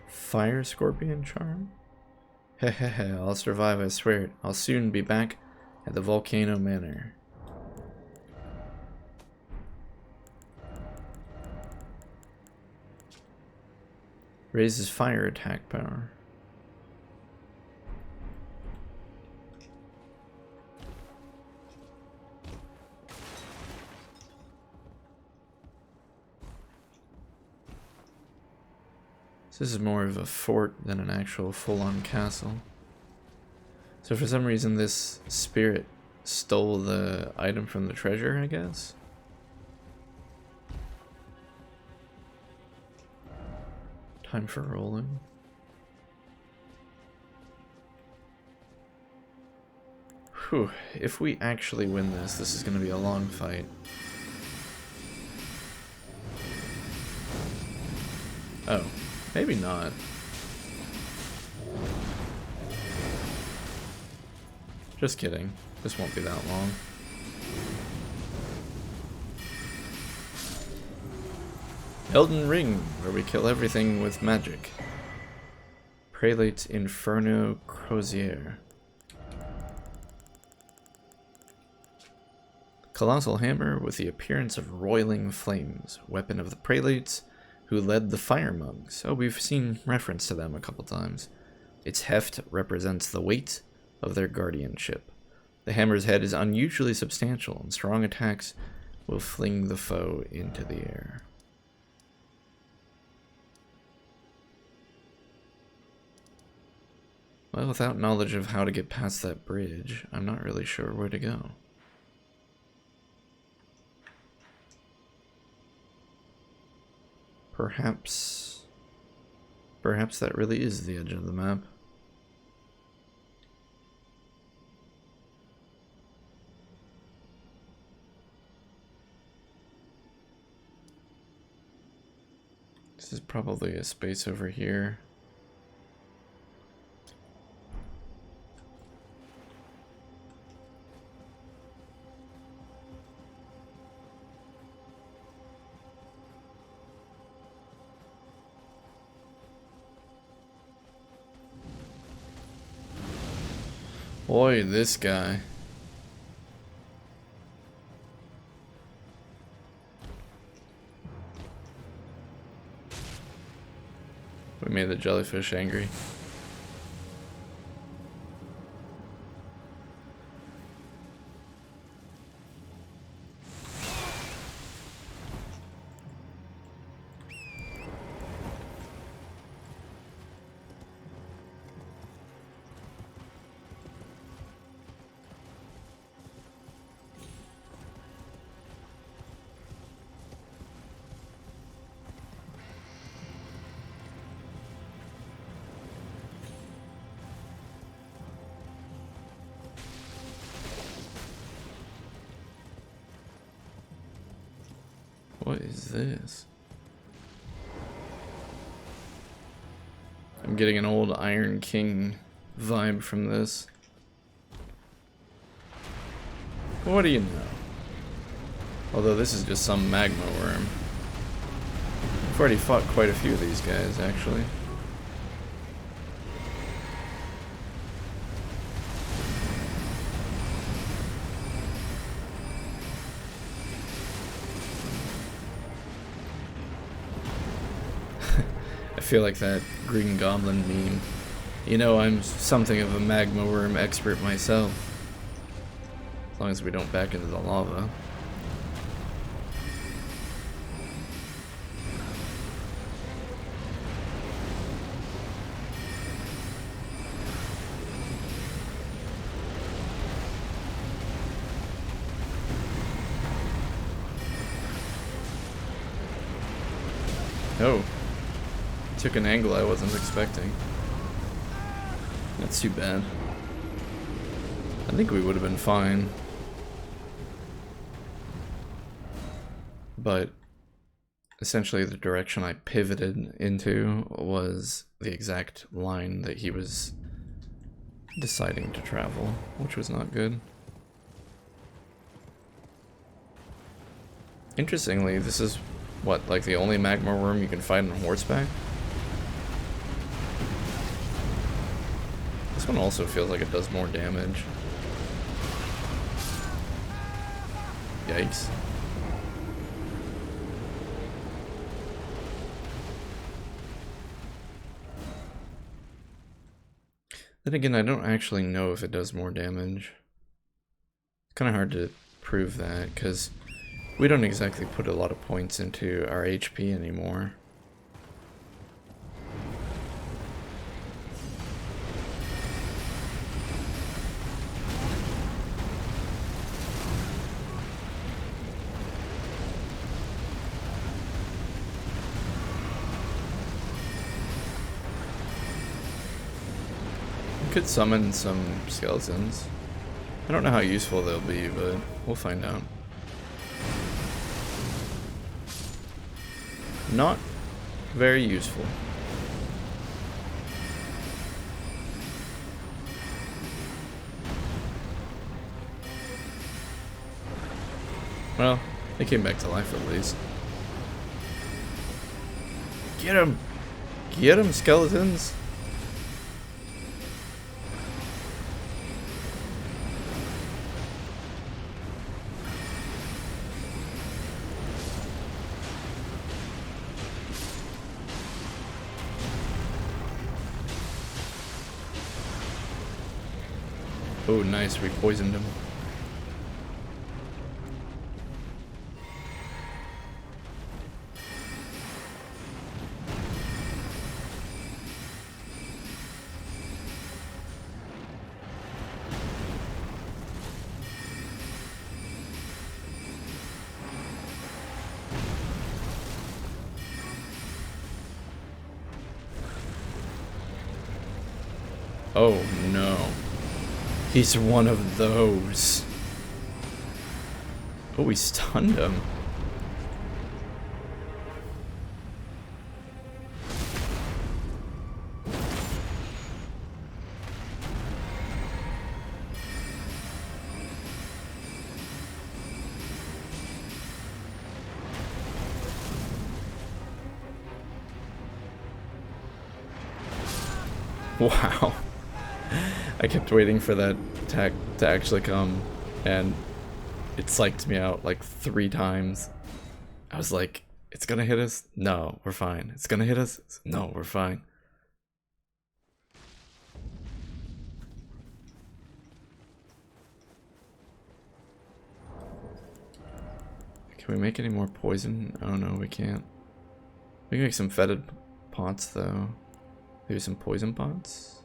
Fire Scorpion Charm? Hehehe, I'll survive, I swear it. I'll soon be back at the Volcano Manor. Raises fire attack power. This is more of a fort than an actual full-on castle. So for some reason this spirit stole the item from the treasure, I guess? Time for rolling. Whew, if we actually win this, this is going to be a long fight. Oh. Maybe not. Just kidding. This won't be that long. Elden Ring, where we kill everything with magic. Prelate's Inferno Crozier. Colossal hammer with the appearance of roiling flames. Weapon of the prelates who led the fire monks. Oh, we've seen reference to them a couple times. Its heft represents the weight of their guardianship. The hammer's head is unusually substantial, and strong attacks will fling the foe into the air. Well, without knowledge of how to get past that bridge, I'm not really sure where to go. Perhaps that really is the edge of the map. This is probably a space over here. Boy, this guy. We made the jellyfish angry. What is this? I'm getting an old Iron King vibe from this. What do you know? Although this is just some magma worm. I've already fought quite a few of these guys, actually. I feel like that Green Goblin meme. You know, I'm something of a magma worm expert myself. As long as we don't back into the lava. Oh. Took an angle I wasn't expecting. That's too bad. I think we would have been fine. But essentially the direction I pivoted into was the exact line that he was deciding to travel, which was not good. Interestingly, this is what, like the only magma worm you can fight on horseback? This one also feels like it does more damage. Yikes. Then again, I don't actually know if it does more damage. It's kind of hard to prove that, because we don't exactly put a lot of points into our HP anymore. Could summon some skeletons. I don't know how useful they'll be, but we'll find out. Not very useful. Well, they came back to life at least. Get him! Get him, skeletons! Oh, nice, we poisoned him. Oh no. He's one of those. Oh, we stunned him. Wow. I kept waiting for that attack to actually come, and it psyched me out like 3 times. I was like, it's gonna hit us? No, we're fine. It's gonna hit us? No, we're fine. Can we make any more poison? Oh no, we can't. We can make some fetid pots though. Maybe some poison pots?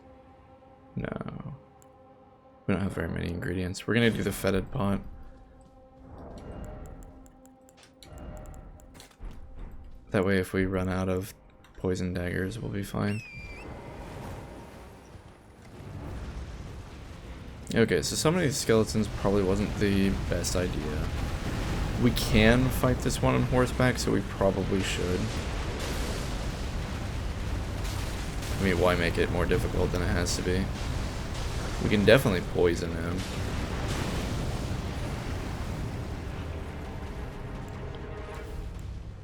No. We don't have very many ingredients. We're gonna do the fetid pot. That way if we run out of poison daggers, we'll be fine. Okay, so some of these skeletons probably wasn't the best idea. We can fight this one on horseback, so we probably should. I mean, why make it more difficult than it has to be? We can definitely poison him.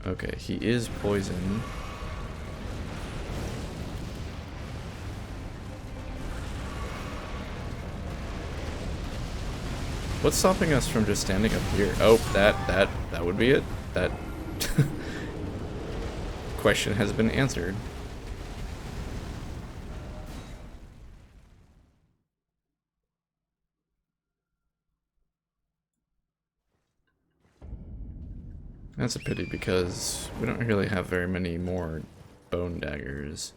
Okay, he is poisoned. What's stopping us from just standing up here? Oh, that would be it. That question has been answered. That's a pity because we don't really have very many more bone daggers.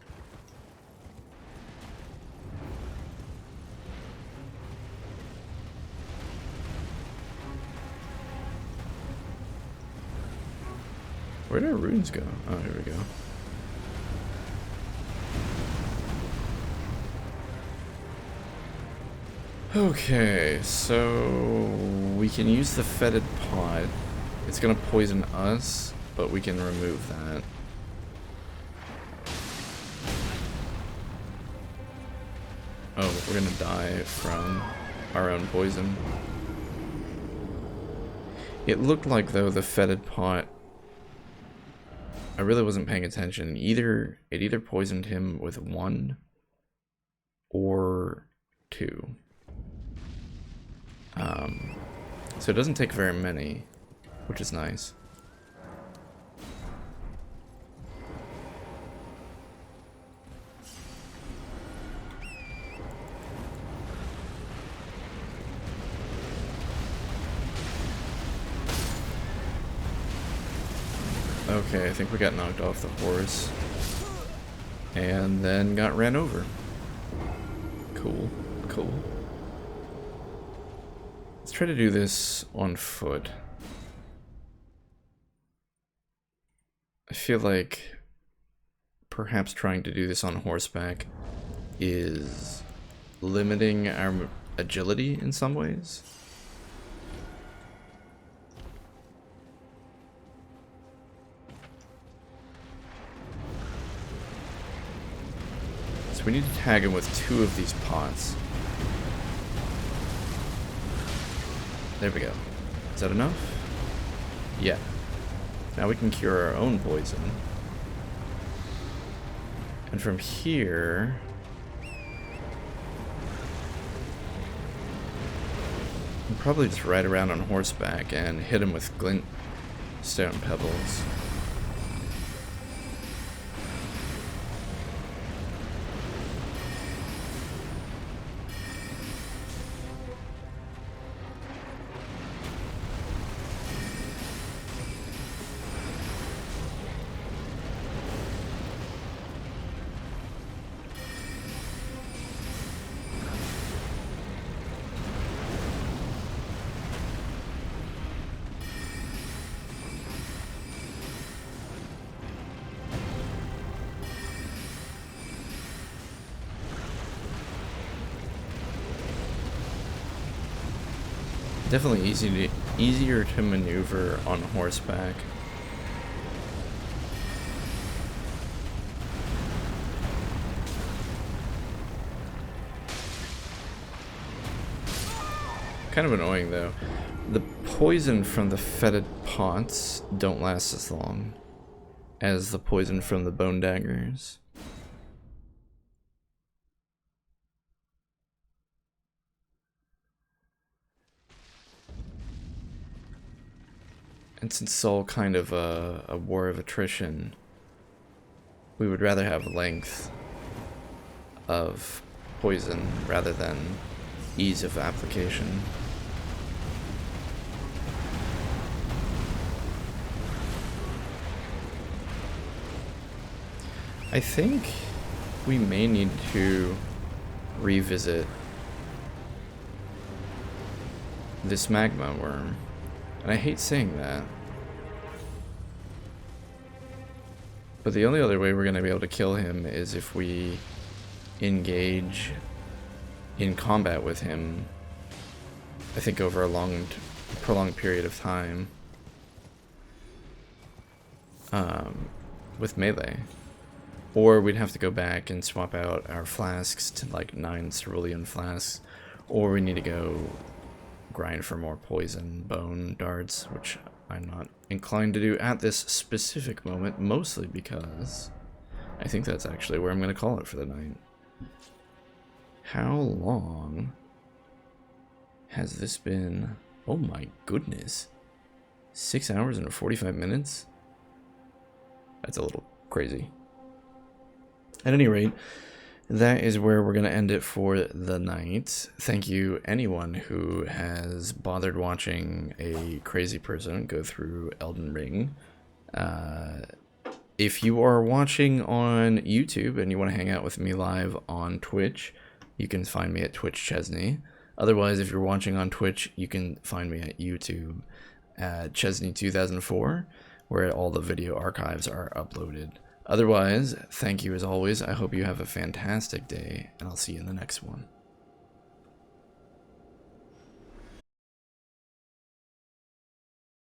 Where did our runes go? Oh, here we go. Okay, so we can use the fetid pot. It's gonna poison us, but we can remove that. Oh, we're gonna die from our own poison. It looked like, though, the fetid pot, I really wasn't paying attention. It either poisoned him with 1 or 2. So it doesn't take very many, which is nice. Okay, I think we got knocked off the horse. And then got ran over. Cool, cool. Let's try to do this on foot. I feel like perhaps trying to do this on horseback is limiting our agility in some ways. So we need to tag him with 2 of these pots. There we go. Is that enough? Yeah. Now we can cure our own poison. And from here... we'll probably just ride around on horseback and hit him with Glinstone pebbles. Definitely easier to maneuver on horseback. Kind of annoying though. The poison from the fetid pots don't last as long as the poison from the bone daggers. And since it's all kind of a war of attrition, we would rather have length of poison rather than ease of application. I think we may need to revisit this magma worm. And I hate saying that. But the only other way we're going to be able to kill him is if we engage in combat with him, I think over a prolonged period of time. with melee. Or we'd have to go back and swap out our flasks to like 9 cerulean flasks. Or we need to go grind for more poison bone darts, which I'm not inclined to do at this specific moment, mostly because I think that's actually where I'm going to call it for the night. How long has this been? Oh my goodness. 6 hours and 45 minutes? That's a little crazy. At any rate, that is where we're going to end it for the night. Thank you, anyone who has bothered watching a crazy person go through Elden Ring. If you are watching on YouTube and you want to hang out with me live on Twitch, you can find me at Twitch Chezni. Otherwise, if you're watching on Twitch, you can find me at YouTube at Chezni 2004, where all the video archives are uploaded. Otherwise, thank you as always. I hope you have a fantastic day, and I'll see you in the next one.